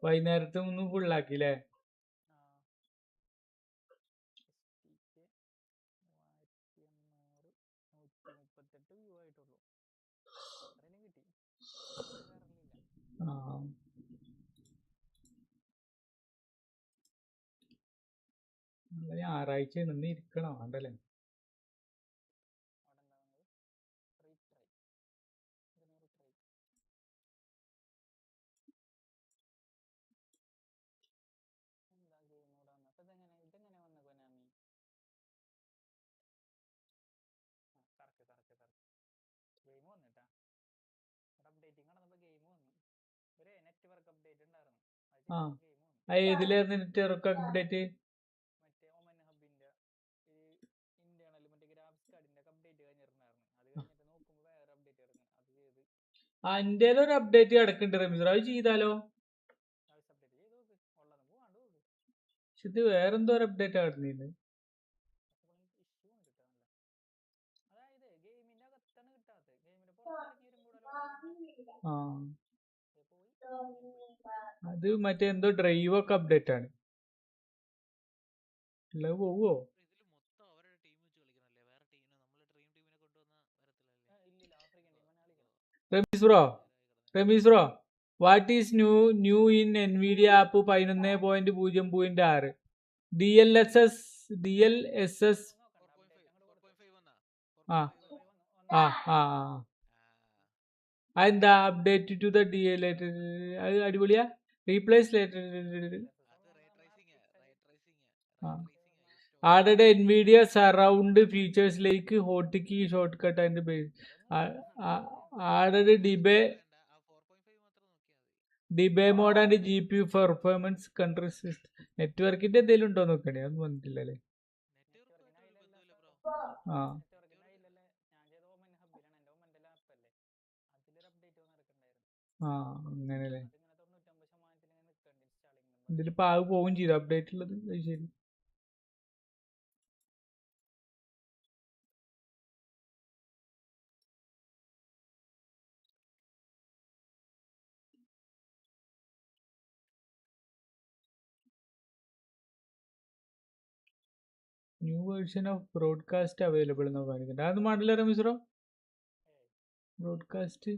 വൈകുന്നേരത്തെ ഒന്ന് ഫുള്ളാക്കില്ലേ? ഞായറാഴ്ച നിന്ന് ഇരിക്കണം വേണ്ടല്ലേ? ഏതിലായിരുന്നു നെറ്റ്വർക്ക് അപ്ഡേറ്റ്? എന്റേതൊരു അപ്ഡേറ്റ് കിടക്കുന്നുണ്ട് റമീസ്. അത് ചെയ്താലോ? ഇത് വേറെന്തോ ഒരു അപ്ഡേറ്റ് കിടന്നില്ല. അത് മറ്റേ എന്തോ ഡ്രൈവ് ഒക്കെ അപ്ഡേറ്റ് ആണ്. പോവോ? Ramees bro what is new in NVIDIA app 11.0.6 DLSS എന്താ അപ്ഡേറ്റ് ടു ദ അത് അടിപൊളിയാ? Replace added NVIDIA surround features like hotkey shortcut and base. Added debug mode and GPU performance control system. നെറ്റ്വർക്കിന്റെ എന്തെങ്കിലും ഉണ്ടോ നോക്കണേ? അതൊന്നും വന്നിട്ടില്ലല്ലേ? അങ്ങനെയല്ലേ? ഇതിലിപ്പോ ആകെ പോവും ചെയ്തു അപ്ഡേറ്റ് ഉള്ളത്. ശരി. New version of broadcast available എന്ന് കാണിക്കുന്നുണ്ട്. അതൊന്നും മാറ്റില്ല Ramees bro? Broadcast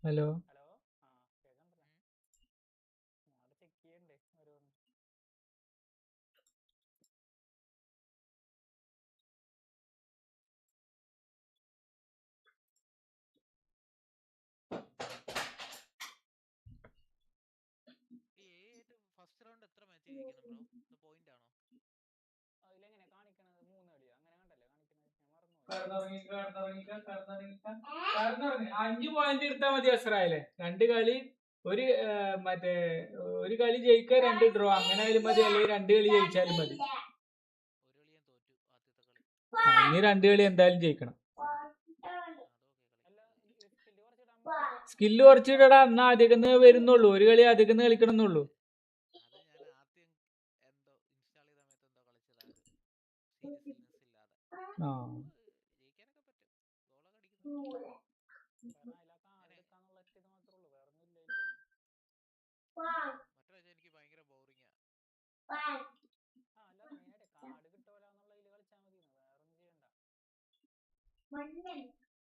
hello first round എത്ര മാച്ച് ജയിക്കണം ബ്രോ? ഇത് പോയിന്റ് ആണോ? അതിലെങ്ങനെ കാണിക്കണത്? 3 കളി അങ്ങനെ കണ്ടല്ലേ കാണിക്കണത്? 5 പോയിന്റ് എടുത്താൽ മതി അസ്രായില്ലേ. 2 കളി ഒരു മറ്റേ ഒരു കളി ജയിക്കുക 2 ഡ്രോ അങ്ങനെ ആയാലും മതി, അല്ലെങ്കിൽ 2 കളി ജയിച്ചാലും മതി. ഇനി 2 കളി എന്തായാലും ജയിക്കണം. സ്കില്ല് കുറച്ചിടടാ, എന്നാ അധികം വരുന്നുള്ളൂ. ഒരു കളി അധികം കളിക്കണം എന്നുള്ളൂ. എനിക്ക് ഭയങ്കര ബോറിംഗ്.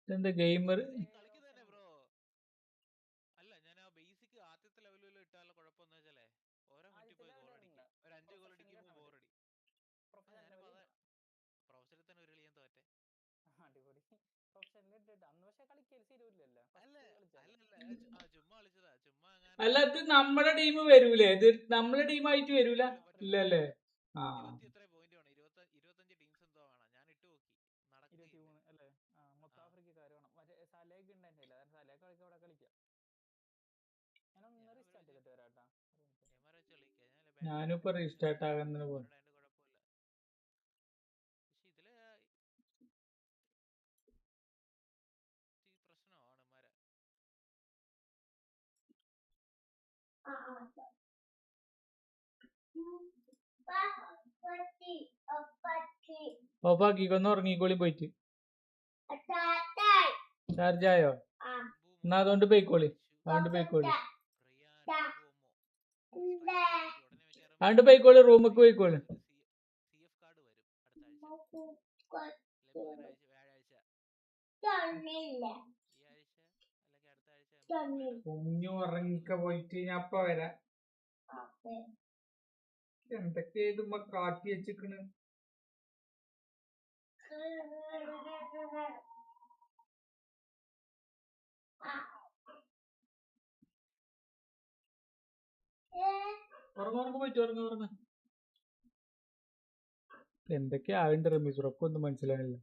എന്താ ഗെയിമർ അല്ല, ഞാൻ ആ ബേസിക് ആദ്യത്തെ ലെവലിൽ ഇട്ടാലുള്ള കുഴപ്പമെന്ന് വെച്ചാലേ ഓരോ മിനിറ്റ് പോയി ഗോളടിക്കും. ഒരു 5 ഗോൾ അടിക്കുമ്പോൾ ബോറടി. പ്രൊഫഷണൽ തന്നെ ഒരു കളി ഞാൻ തോറ്റെ. ചുമ്മാ കളിച്ചതാ. ചുമ്മാ അല്ല, ഇത് നമ്മുടെ ടീം വരൂലേ? ഇത് നമ്മുടെ ടീമായിട്ട് വരൂല ഇല്ലല്ലേ? ആ 23 പോയിന്റ് വേണം. 25 ടീംസ് എന്തോ വേണം. ഞാൻ ഇട്ട് നോക്കി, നടക്കില്ല. അല്ലേ? മൊത്തം ആഫ്രിക്കക്കാർ വേണം. മറ്റേ സലേക്ക് ഉണ്ടായിട്ടില്ല, സലേക്ക് അവിടെ കളിക്കാം. ഞാനൊന്ന് റീസ്റ്റാർട്ട് ചെയ്തിട്ട് വരാട്ടാ. ഞാനിപ്പോ റീസ്റ്റാർട്ട് ആകുന്ന പോകും. പക്ഷെ ഇതില് പ്രശ്നമാണ് മര. ഓഫാക്കിക്കൊന്ന് ഉറങ്ങിക്കോളി പോയിട്ട്. ചാർജ് ആയോ? എന്നാ അതുകൊണ്ട് പോയിക്കോളി. റൂമിക്ക് പോയിക്കോളി. CF കാർഡ് വരും അടുത്ത ആഴ്ച, വ്യാഴാഴ്ച. ഈ ആഴ്ച അല്ലെങ്കിൽ അടുത്ത ആഴ്ച. കുഞ്ഞു ഉറങ്ങിക്ക പോയിട്ട് ഞാൻ അപ്പ വരാം. എന്തൊക്കെ ഇതുമ്പോ കാട്ടി വെച്ചിക്കണ്. ഉറങ്ങ പോയിട്ട് ഉറങ്ങ. എന്തൊക്കെ ആവേണ്ട റമീസ്, ഉറക്കൊന്നും മനസ്സിലാവില്ല.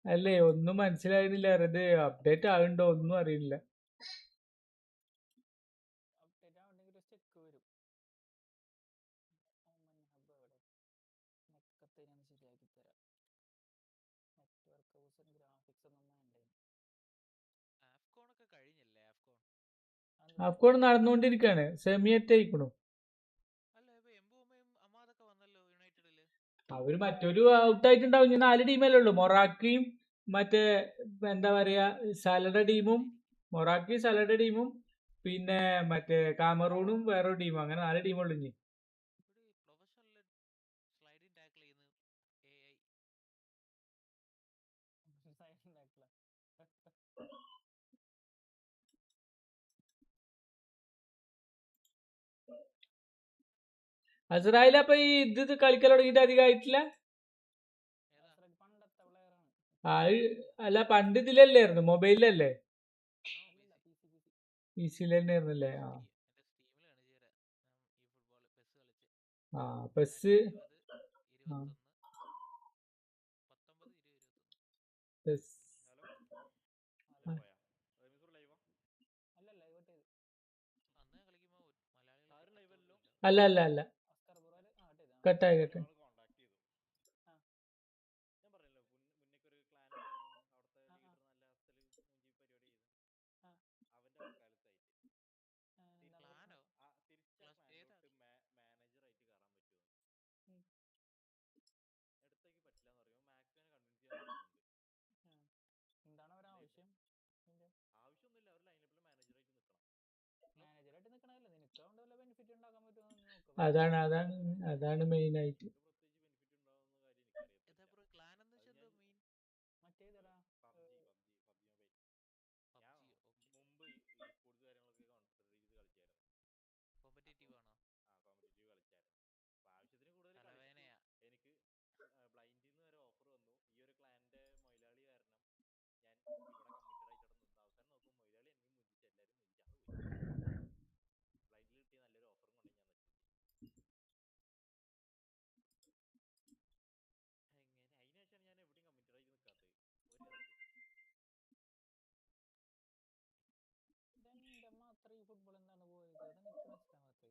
അല്ലേ, ഒന്നും മനസ്സിലായിരുന്നില്ല. ഇത് അപ്ഡേറ്റ് ആകണ്ടോ ഒന്നും അറിയില്ല. അഫ്കോൺ നടന്നുകൊണ്ടിരിക്കാണ്. സെമിയേറ്റ് ആയിക്കണു. അവര് മറ്റൊരു ഔട്ട് ആയിട്ടുണ്ടാവും. ഇനി 4 ടീമല്ലേ ഉള്ളൂ. മൊറാക്കയും മറ്റേ എന്താ പറയാ സലഡ ടീമും, മൊറാക്കയും സലഡ ടീമും പിന്നെ മറ്റേ കാമറൂണും വേറൊരു ടീമും. അങ്ങനെ 4 ടീമുള്ളൂ ഇനി. അസ്രായേൽ അപ്പൊ ഈ ഇത് കളിക്കൽ തുടങ്ങിയിട്ട് അധികം ആയിട്ടില്ല. അല്ല, പണ്ട് ഇതിലല്ലായിരുന്നു, മൊബൈലിലല്ലേ? PC-ൽ തന്നെ ആയിരുന്നല്ലേ? പെസ് അല്ല കട്ടായി. എന്താണ് അവരുടെ ആവശ്യം? മാനേജറായിട്ട് നിൽക്കണമല്ലോ നിനക്ക്. അതാണ് അതാണ് അതാണ് മെയിൻ ആയിട്ട്. എന്താ ബ്രോ ക്ലാൻ എന്ന് വെച്ചാൽ എന്താ മെയിൻ? മറ്റേതടാ കോമ്പറ്റേറ്റീവ് ആണോ? തലവേദനയാ.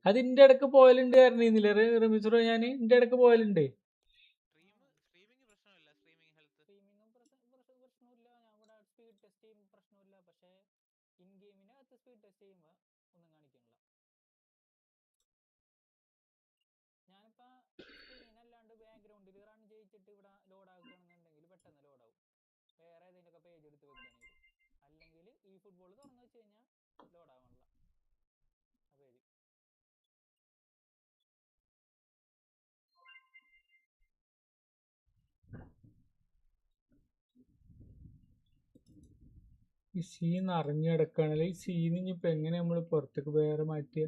അതിന്റെ ഇടക്ക് പോയാലുണ്ട് പറഞ്ഞിരുന്നില്ലേ റമീസ് ബ്രോ? ഞാൻ ഇന്റെ ഇടക്ക് പോയാലുണ്ട്. സ്ട്രീമിംഗ് പ്രശ്നമില്ല, സ്ട്രീമിംഗ് ഹെൽത്ത് പ്രശ്നമില്ല. ഞാൻ ഇവിടെ സ്പീഡ് ടെസ്റ്റ് ചെയ്യുമ്പോൾ പ്രശ്നമില്ല. പക്ഷേ ഇൻ ഗെയിമിനകത്ത് സ്പീഡ് ടെസ്റ്റ് ചെയ്യുമ്പോൾ ഒന്നും കാണിക്കണില്ല. ഞാനിപ്പോ സ്ക്രീനല്ലാണ്ട് ബാക്ക്ഗ്രൗണ്ടിൽ റൺ ചെയ്യിച്ചിട്ട് ഇവിടെ ലോഡ് ആക്കുകയാണെന്നുണ്ടെങ്കിൽ പെട്ടെന്ന് ലോഡാവും. വേറെ ഏതെങ്കിലുമൊക്കെ പേജ് എടുത്ത് വെക്കുകയാണെങ്കിൽ. അല്ലെങ്കിൽ ഈ ഫുട്ബോൾ തുറന്നു വെച്ച് കഴിഞ്ഞാൽ ലോഡാവണില്ല ആ പേജ്. ഈ സീൻ അറിഞ്ഞു കിടക്കുകയാണല്ലോ. ഈ സീൻ ഇനിയിപ്പോ എങ്ങനെ നമ്മൾ പുറത്തേക്ക് വേറെ മാറ്റിയ?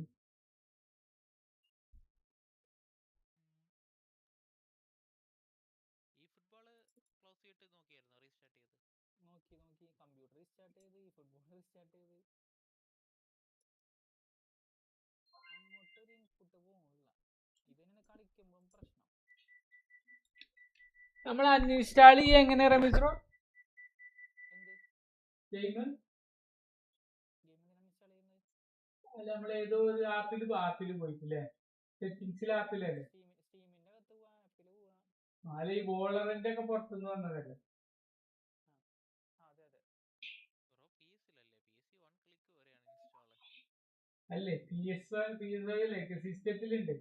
ഈ ഫുട്ബോള് ക്ലോസ് ചെയ്തിട്ട് നോക്കിയായിരുന്നോ? റീസ്റ്റാർട്ട് ചെയ്ത് നോക്കി കമ്പ്യൂട്ടർ റീസ്റ്റാർട്ട് ചെയ്ത് ഈ ഫുട്ബോൾ റീസ്റ്റാർട്ട് ചെയ്ത് അങ്ങോട്ടൊരു ഇൻപുട്ട് പോകില്ല. ഇതിനെ കളിക്കുമ്പം പ്രശ്നം. നമ്മൾ അൺഇൻസ്റ്റാൾ ചെയ്യാ എങ്ങനെ റമീസ് ബ്രോ? ഗെയിം അൺഇൻസ്റ്റാൾ ചെയ്യുന്നത് അല്ല, നമ്മൾ ഏതോ ഒരു ആപ്പിൽ പോയിട്ടില്ലേ? സെറ്റിംഗ്സിലെ ആപ്പിലല്ലേ? സ്റ്റീമിന്റെ അകത്ത് പോവാ, ആപ്പിൽ പോവാ. അല്ല, ഈ വോളറിന്റെ ഒക്കെ പുറത്തുനിന്ന് വന്നതല്ലേ? അതെ ബ്രോ PS-ലല്ലേ? PS വൺ ക്ലിക്ക് വരെയാണ് ഇൻസ്റ്റാള്. അല്ലേ, PS5 സിസ്റ്റത്തിലുണ്ട്.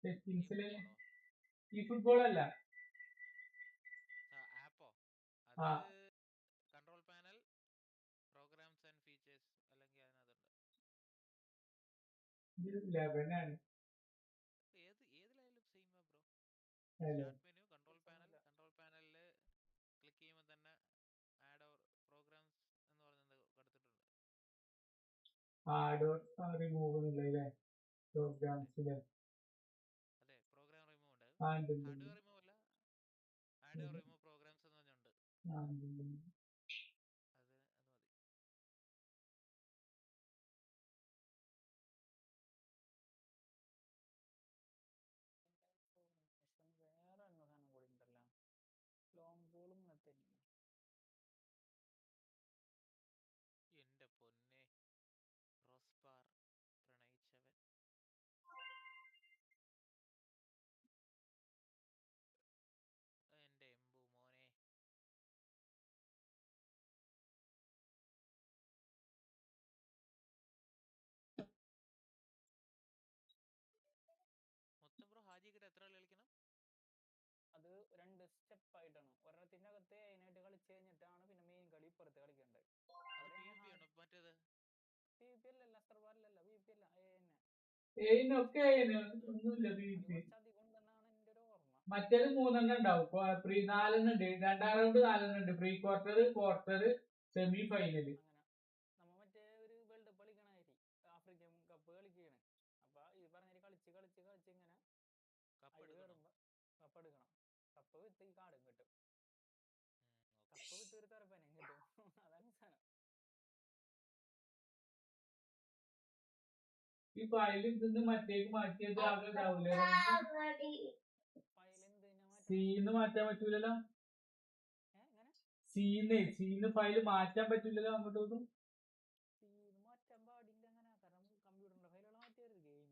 സെറ്റിംഗ്സില് ഈ ഫുട്ബോൾ അല്ല, ആപ്പോ അത് control panel, programs and features അല്ലെങ്കിൽ അതിനകത്തുണ്ട്. ലെവനാണ്. ഏതിലായാലും same bro. Start menu, control പാനലില് ക്ലിക്ക് ചെയ്യുമ്പോൾ തന്നെ ആഡ് ഓർ പ്രോഗ്രാംസ് എന്ന് പറഞ്ഞത് കൊടുത്തിട്ടുണ്ട്. ആഡ് ഓർ റിമൂവ് എന്നുള്ളതല്ലേ? പ്രോഗ്രാംസിലെ അതെ, പ്രോഗ്രാം റിമൂവ് ഉണ്ട്. ഹാർഡ്വെയർ റിമൂവ് അല്ല, ആഡ് ഓർ റിമൂവ് പ്രോഗ്രാംസ് എന്ന് പറഞ്ഞുണ്ട്. അത് മതി. വേറെ സാധനം കൂടി ഉണ്ടല്ലോ, ലോങ് ബോളും തന്നെയാണ്. എന്റെ പൊന്നെ, റോസ്പാർ പ്രണയിച്ചവൻ. എന്റെ എംബു മോനെ. മൊത്തം ബ്രോ ഹാജിക്കിട്ട് എത്ര കളി കളിക്കണം? അത് 2 സ്റ്റെപ്പ് ആയിട്ടാണ്. ഒരെണ്ണത്തിന്റെ അകത്ത് അതിനായിട്ട് കളിച്ചു കഴിഞ്ഞിട്ടാണ് പിന്നെ മെയിൻ കളി ഇപ്പുറത്ത് കളിക്കേണ്ടത്. മറ്റേത് PvP അല്ലല്ല, സർവറിലല്ല, PvP അല്ല, മറ്റേത് 3 ഉണ്ടാവും. 4 ഉണ്ട്. 2ാം റൗണ്ട് 4 ഉണ്ട്. Pre quarter, quarter, semi final. നമ്മ മറ്റേ ഒരു വേൾഡ് കപ്പ് കളിക്കണായി ആഫ്രിക്കൻ കപ്പ് കളിക്കുകയാണ്. അപ്പൊ ഈ പറഞ്ഞ കളിച്ച് ഇങ്ങനെ കപ്പ് എടുക്കണം. കപ്പ് വിത്ത് ഈ കാർഡും കിട്ടും. കപ്പ് വിത്ത് ഒരു തരപ്പനും കിട്ടും. അതാണ് സാധനം. ഈ ഫയൽ ഇതിന്ന് മറ്റേക്ക് മാറ്റിയത് ആകെണ്ടാവൂലേ? സീന്ന് മാറ്റാൻ പറ്റൂലല്ലോ. സീന്ന് ഫയല് മാറ്റാൻ പറ്റൂലല്ലോ അങ്ങോട്ടും. മാറ്റാൻ പാടില്ല അങ്ങനെ. കാരണം കമ്പ്യൂട്ടറിന്റെ ഫയലുകൾ മാറ്റിയായിരുന്നു. ഗെയിം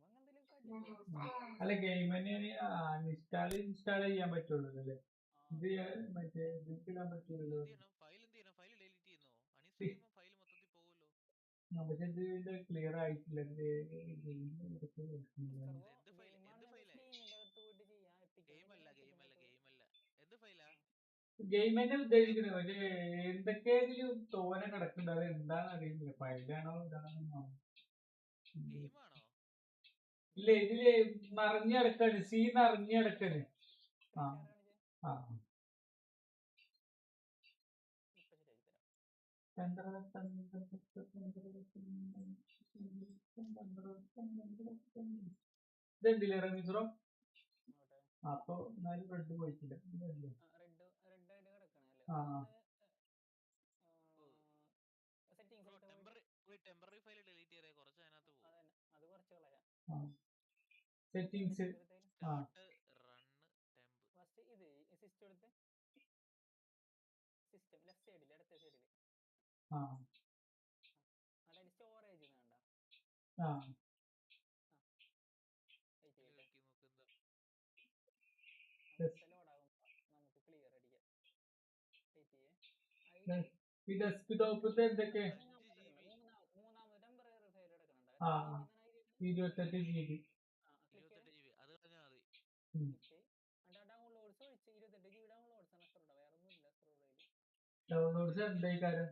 അല്ല, ഗെയിം തന്നെയാണ് ഇൻസ്റ്റാൾ ചെയ്യാൻ പറ്റുള്ളൂ അല്ലേ? ഇത് മറ്റേ ഇതിടാൻ പറ്റൂലല്ലോ. ഫയൽ ഡിലീറ്റ് ചെയ്യുന്നോ? അൺഇൻസ്റ്റാൾ ചെയ്യുമ്പോൾ ഫയൽ മൊത്തത്തിൽ പോകുമല്ലോ. പക്ഷെ ഇത് ക്ലിയർ ആയിട്ടില്ല. ഗെയിം അല്ല. എന്ത് ഫയലാ? ഗെയിം തന്നെ ഉദ്ദേശിക്കുന്നത്. പക്ഷേ എന്തൊക്കെയെങ്കിലും തോനെ കിടക്കുന്നുണ്ട്. അത് എന്താണെന്ന് അറിയില്ല. ഫയലാണോ ഇതാണോ? ഇല്ല, ഇതില് നിറഞ്ഞു കിടക്കാണ്. സി നിറഞ്ഞു കിടക്കാണ്. ആ ആ ഇതെന്തില്ല മിശ്രോ? അപ്പൊ എന്നാലും റെഡ് പോയിട്ടില്ല. ആ സെറ്റിങ്സ് ആ ആ ആ ഈ ഡെസ്ക്ടോപ്പത്തെ എന്തൊക്കെ? ആ 28 GB. ഡൗൺലോഡ്സ് എന്തായിക്കാരം?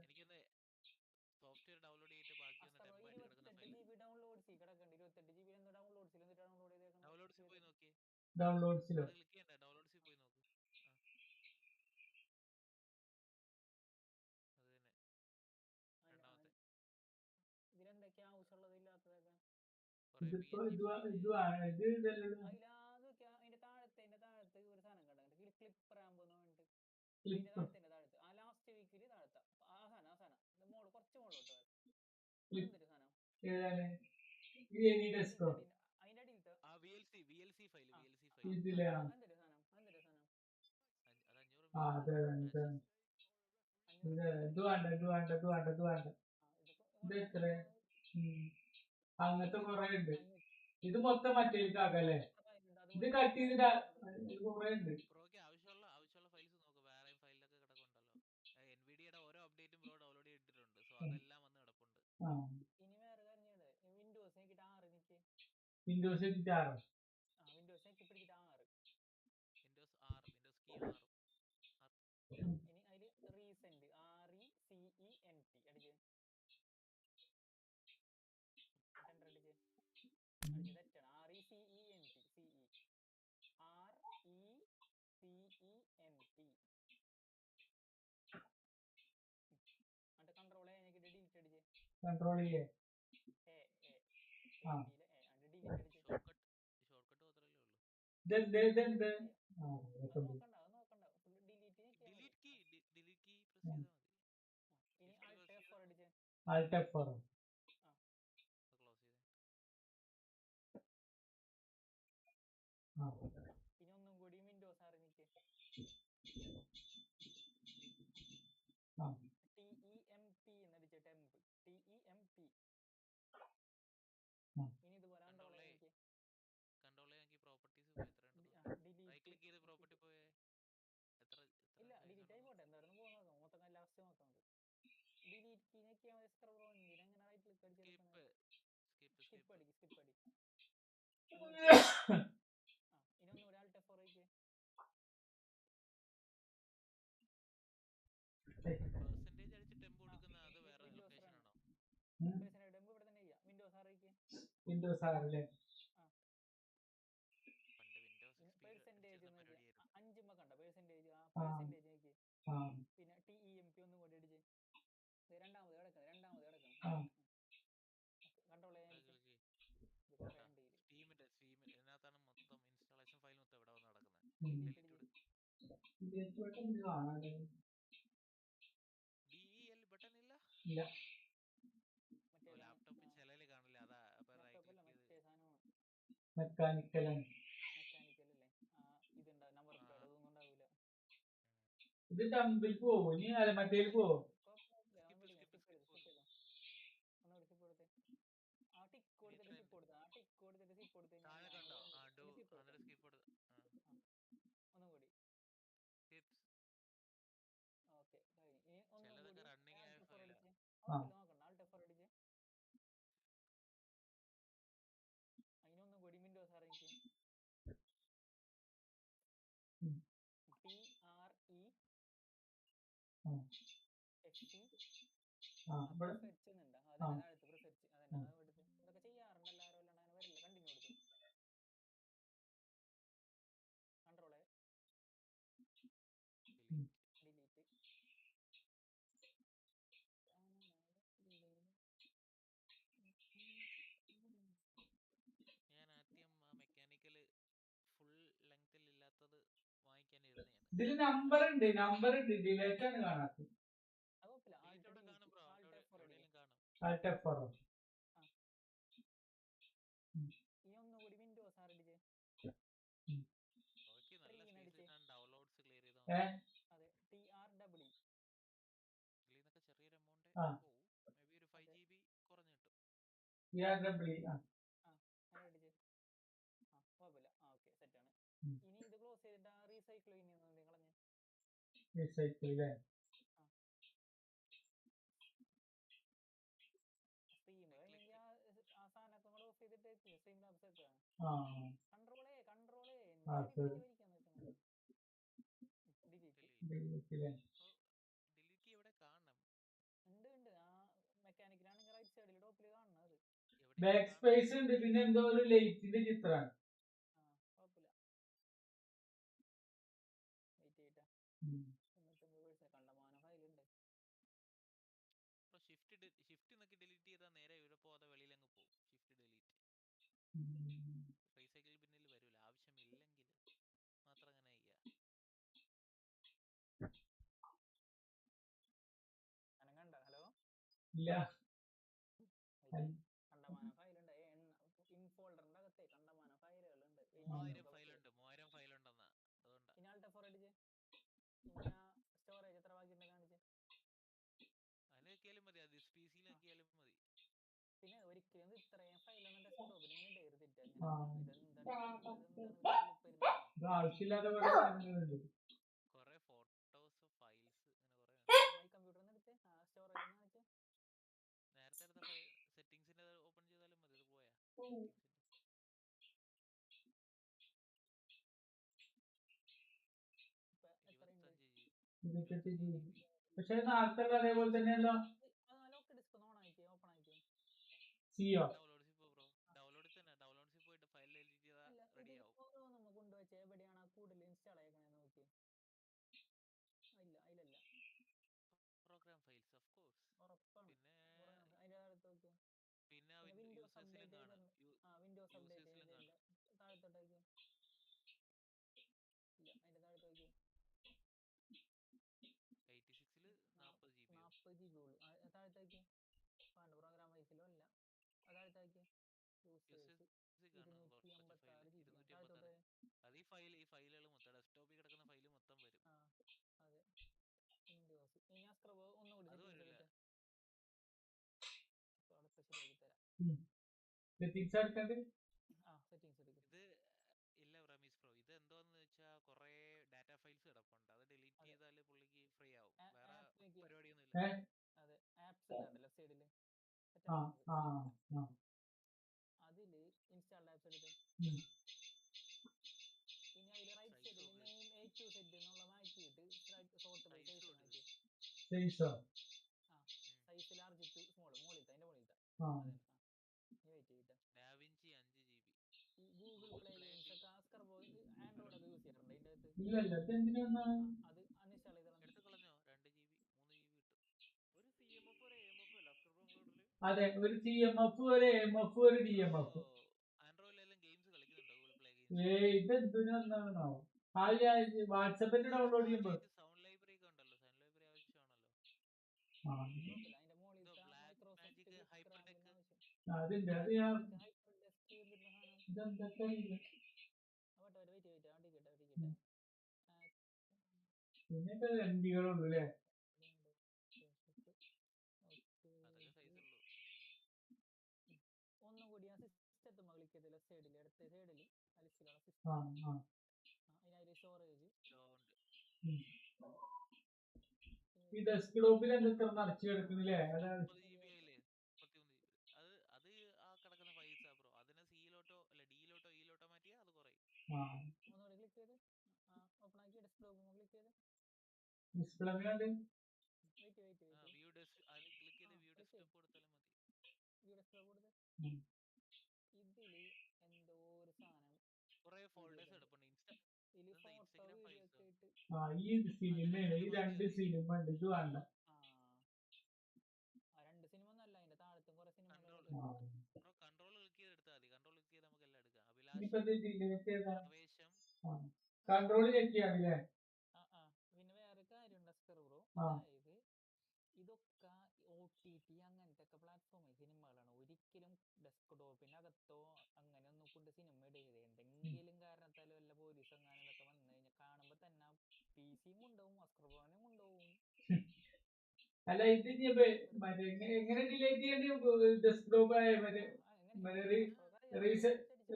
ഡൗൺലോഡ്സിലോ? ഇതിപ്പോ ഇത് ഇതല്ലല്ലോ. ക്ലിപ്പ് ഏതാണ്? ഈ എനി ഡെസ്കോ ഇതിലാ? ആ അതെ ഇത് വേണ്ട ഇത് വേണ്ട ഇത് വേണ്ട ഇത് വേണ്ട. ഇത് എത്ര? അങ്ങനത്തെ കുറെ ഉണ്ട്. ഇത് മൊത്തം മറ്റേക്കാക്കല്ലേ? ഇത് കട്ട് ചെയ്തിട്ട് കുറെ ഉണ്ട്. വിൻഡോസ് വെച്ചിട്ട് 6. കൺട്രോൾ ചെയ്യേ? ആ ഇതെന്ത് ഇതെന്ത്? ആ Alt F4. വിൻഡോസ് 6 അല്ലേ? ഇല്ല. മെക്കാനിക്കലാണ്. ഇത് ടമ്പിൽ പോവും. ഇനി മറ്റേൽ പോവും. ആ പ്രിസെർച്ച് എന്നുണ്ട് അതന്നെ താഴത്ത് പ്രിസെർച്ച് അതന്നെ അത് എടുത്ത് ഇതൊക്കെ ചെയ്യാറുണ്ട് എല്ലാവരും അല്ലാണ്ട് അങ്ങനെ വരില്ല കണ്ടിന്യൂ കൊടുത്തു കൺട്രോള് ഡിലീറ്റ് ഞാൻ ആദ്യം ആ മെക്കാനിക്കൽ ഫുൾ ലെങ്ത്തിൽ ഇല്ലാത്തത് വാങ്ങിക്കാനിരുന്നതാണ്. ഇതില് നമ്പർ ഉണ്ട് ഡിലേറ്റ് ആണ് കാണാത്തത്. കാണും ബ്രോ, എവിടെയെങ്കിലും കാണും. ആൾട്ട് F4 ഇനി ഒന്നുകൂടി വിൻഡോസ് ആരടിച്ച് ഓക്കെ, നല്ല സ്പേസ് ഞാൻ ഡൗൺലോഡ്സ് ക്ലിയർ ചെയ്താൽ അതെ TRW ഇതിൽ നിന്നൊക്കെ ചെറിയൊരു എമൗണ്ട് പോവും. മേ ബി ഒരു 5 GB കുറഞ്ഞു കിട്ടും. TRW അടിച്ച് കുഴപ്പമില്ല. ഓക്കെ സെറ്റാണ്. ഇനി ഇത് ക്ലോസ് ചെയ്തിട്ട് റീസൈക്കിൾ ചെയ്യുന്നത് കളഞ്ഞ് റീസൈക്കിൾ അല്ലേ സ്ട്രീം അല്ലെങ്കിൽ ആ സാധനമൊക്കെ കൂടെ ഓഫ് ചെയ്തിട്ട് സ്ട്രീം ലാബ്സ് ഒക്കെ കൺട്രോളേ ഡിലീറ്റ് എവിടെ കാണണം? ഉണ്ട് ആ മെക്കാനിക്കലാണെങ്കിൽ റൈറ്റ് സൈഡിൽ ടോപ്പിൽ കാണുന്നത്. ബാക്ക് സ്പേസ് ഉണ്ട്, പിന്നെ എന്തോ ഒരു ലൈറ്റിന്റെ ചിത്രമാണ്. കുഴപ്പമില്ല. വെയിറ്റ് ചെയ്യട്ടെ. 99% കണ്ടമാനം ഫയലുണ്ട്. ഷിഫ്റ്റ് എന്നൊക്കെ ഡിലീറ്റ് ചെയ്താൽ നേരെ ഇവിടെ പോകാതെ വെളിയിൽ അങ്ങ് പോകും. ഷിഫ്റ്റ് ഡിലീറ്റ് റീസൈക്കിൾ ബിന്നിൽ വരൂല. ആവശ്യമില്ലെങ്കിൽ മാത്രം അങ്ങനെ ചെയ്യാം. ഹലോ ഇല്ല, കണ്ടമാനം ഫയലുണ്ട്. ഇൻഫോൾഡറിന്റെ അകത്തെ കണ്ടമാനം ഫയലുകളുണ്ട്. 3000 ഫയലുണ്ടെന്നാ. അതുകൊണ്ടാ ഇനി ആൾട്ട് F4 അടിച്ച് ഇനി ആ സ്റ്റോറേജ് എത്ര ബാക്കിയുണ്ട് കാണിച്ച് അതിന് നോക്കിയാലും മതി. അത് PC നോക്കിയാലും മതി. പിന്നെ ഒരിക്കലും ഇത്രയും ഫയലൊന്നും ഡെസ്ക്ടോപ്പിൽ ഇങ്ങനെ ഇടരുതില്ല. ആവശ്യമില്ലാതെ കുറെ ഫോട്ടോസ് ഫയൽസ് മൈ കമ്പ്യൂട്ടറിൽ നിന്ന് എടുത്ത് സ്റ്റോറേജ് കാണിച്ച് നേരത്തെ എടുത്ത സെറ്റിംഗ്സിന്റെ ഓപ്പൺ ചെയ്താലും മതി. ഇത് പോയാ പക്ഷെ നേരത്തെ അതേപോലെ തന്നെയല്ലോ. ഡൗൺലോഡ്സിൽ പോയിട്ട് ഫയൽ എഡിറ്റ് ചെയ്താൽ റെഡി ആവും. നമ്മൾ കൊണ്ടുവച്ച് എവിടെയാണ് കൂടുതൽ ഇൻസ്റ്റാൾ ആയിക്കണേ നോക്കി. ഇല്ല അതിലല്ല പ്രോഗ്രാം ഫയൽസ് ഓഫ് കോഴ്സ്. പിന്നെ വിൻഡോസ് അപ്ഡേറ്റ് വിൻഡോസ് അപ്ഡേറ്റ് താഴത്തോട്ടേക്ക് ഇല്ല അതിന്റെ താഴത്തോട്ട് 86ല് 40 GB ഉള്ളൂ. താഴത്തേക്ക് പ്രോഗ്രാം വൈസിലോ അല്ല താഴത്തേക്ക് അത് ഈ ഫയലുകൾ മൊത്തം ഡെസ്ക്ടോപ്പിൽ കിടക്കുന്ന ഫയൽ മൊത്തം വരും. അതെ വിൻഡോസ്. ഇനി ആ സ്ക്രബ് ഒന്നുകൂടി സെറ്റിംഗ്സ് എടുക്കണ്ടേ? ഇത് ഇല്ല റമീസ് ബ്രോ, ഇത് എന്തോന്ന് വെച്ചാ കൊറേ ഡാറ്റ ഫയൽസ് കിടപ്പുണ്ട്. അത് ഡിലീറ്റ് ചെയ്താൽ പുള്ളിക്ക് ഫ്രീ ആവും. വേറെ പരിപാടിയൊന്നുമില്ല. അതെ ആപ്സ് ഉണ്ട് ലെഫ്റ്റ് സൈഡില് അതില് ഇൻസ്റ്റാൾഡ് ആപ്സ് എടുത്ത് ഇനി അതില് റൈറ്റ് സൈഡിൽ നെയിം A to Z എന്നുള്ള മാറ്റിയിട്ട് സോർട്ട് ബൈ സൈസ് മാറ്റി സൈസ് ലാർജ് ടു സ്മോൾ മുകളിലത്തെ അതിന്റെ മുകളിലത്തെ വെയിറ്റ് ചെയ്തിട്ട് ഡാവിഞ്ചി 5 GB ഈ ഗൂഗിൾ പ്ലേ ഗെയിംസ് ഒക്കെ സ്ക്രബ് ആൻഡ്രോയിഡ് ഒക്കെ യൂസ് ചെയ്യാറുണ്ട് അതിന്റെ അകത്ത്. അത് അൺഇൻസ്റ്റാൾ ചെയ്ത് എടുത്ത് കളഞ്ഞോ. 2 GB 3 GB കിട്ടും. ഒരു CMF ഒരു AMF അല്ല സ്ക്രബ് മോഡില്. അതെ, ഒരു CMF ഒരു AMF ഒരു DMF. ആൻഡ്രോയിഡിലെല്ലാം ഗെയിംസ് കളിക്കുന്നുണ്ടോ ഗൂഗിൾ പ്ലേ ഗെയിംസ്? ഇതെന്തിനാണോ വാട്സാപ്പിൽ ഡൗൺലോഡ് ചെയ്യുമ്പോൾ സൗണ്ട് ലൈബ്രറി ഒക്കെ ഉണ്ടല്ലോ. സൗണ്ട് ലൈബ്രറി ആവശ്യമാണല്ലോ. അതിന്റെ മുകളിൽ മൈക്രോസോഫ്റ്റ് ഹൈപ്പർടെക് അതിന്റെ അത് ഞാൻ ഇതെന്തൊക്കെ പിന്നെ രണ്ടികളുള്ളൂ അല്ലേ? അതൊക്കെ സൈസ് ഉള്ളൂ. ഒന്നും കൂടി ആ സിസ്റ്റത്തുമ്പോ ക്ലിക്ക് ചെയ്ത് ലെഫ്റ്റ് സൈഡിൽ ഇടത്തെ സൈഡിൽ ലിസ്റ്റിലുള്ള സിസ്റ്റം അതിനായി സ്റ്റോറേജ് ഈ ഡെസ്ക്ടോപ്പിൽ എന്തൊക്കെ നിറച്ചു കിടക്കുന്നില്ലേ? അത് ആ കിടക്കുന്ന ഫയൽസാ ബ്രോ. അതിനെ സിയിലോട്ടോ അല്ല ഡിയിലോട്ടോ ഇയിലോട്ടോ മാറ്റിയാൽ അത് കുറയും. ഒന്നുകൂടി ക്ലിക്ക് ചെയ്ത് ഓപ്പൺ ആക്കി ഡെസ്ക്ടോപ്പ് ക്ലിക്ക് ചെയ്ത് ഡിസ്പ്ലേ ഇതില് എന്തോ ഒരു സാധനം കുറെ ഫോൾഡേഴ്സ് എടുപ്പുണ്ട്. ഇതില് ഫോട്ടോ ഇൻസ്റ്റാഗ്രാം വീഡിയോ ഫയൽസോ? ഒക്കെ ആയിട്ട്. ഈ സിനിമയാണ്, ഈ 2 സിനിമ ഉണ്ട്, ഇത് വേണ്ട. ആ 2 സിനിമ ഒന്നല്ല, അതിന്റെ താഴത്തും കുറെ സിനിമകൾ. കൺട്രോൾ ക്ലിക്ക് ചെയ്ത് എടുത്താൽ മതി. കൺട്രോൾ ക്ലിക്ക് ചെയ്ത് നമുക്ക് എല്ലാം എടുക്കാം. കൺട്രോൾ ചെക്കിയാണല്ലേ. പിന്നെ വേറെ കാര്യമുണ്ട് അസ്കർ ബ്രോ, അതായത് ഇതൊക്കെ OTT അങ്ങനത്തെ ഒക്കെ പ്ലാറ്റ്ഫോമിൽ സിനിമകളാണ്. ഒരിക്കലും ഡെസ്ക്ടോപ്പിനകത്തോ അങ്ങനെ ഒന്നും കൊണ്ട് സിനിമ ഇടരുത്. എന്തെങ്കിലും കാരണത്താൽ വല്ല പോലീസ് എങ്ങാനും ഇതൊക്കെ വന്നു കഴിഞ്ഞാൽ കാണുമ്പോ തന്നെ PC-യും കൊണ്ടുപോകും, അസ്കർ ബ്രോനെ കൊണ്ടുപോകും. അല്ല ഇത് എങ്ങനെ ഡിലേറ്റ് ചെയ്യേണ്ടി? ഡെസ്ക്ടോപ്പ്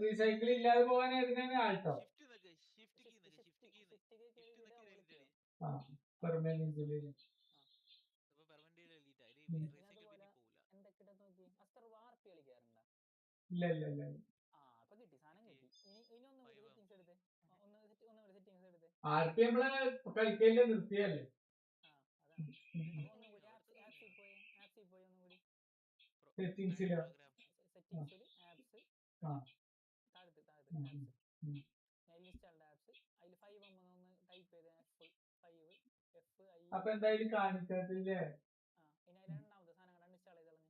റീസൈക്കിൾ ഇല്ലാതെ പോകാനായിരുന്നു ആൾട്ടോ. ഇല്ല ഇല്ല ഇല്ല. അപ്പൊ കിട്ടി, സാധനം കിട്ടി. ഇനി ഒന്നും സെറ്റിംഗ്സ് എടുത്തേ, ഒന്നുകൂടി സെറ്റിംഗ്സ് എടുത്തേ. RP നമ്മളെ കളിക്കല്ലേ, നിർത്തിയല്ലേ. ഒന്നും കൂടി ആപ്സിൽ പോയി ഒന്നും കൂടി സെറ്റിംഗ്സിലോ? സെറ്റിംഗ്സിൽ ആപ്സ് താഴത്ത് ആപ്സ്, ഇൻസ്റ്റാൾഡ് ആപ്സ്, അതിൽ 5M ഒന്ന് ടൈപ്പ് ചെയ്ത് F5. അപ്പൊ എന്തായാലും കാണിക്കാത്തില്ലേ? ഇനി അതിൽ രണ്ടാമത്തെ സാധനം ഇൻസ്റ്റാൾ ചെയ്ത് കളഞ്ഞു.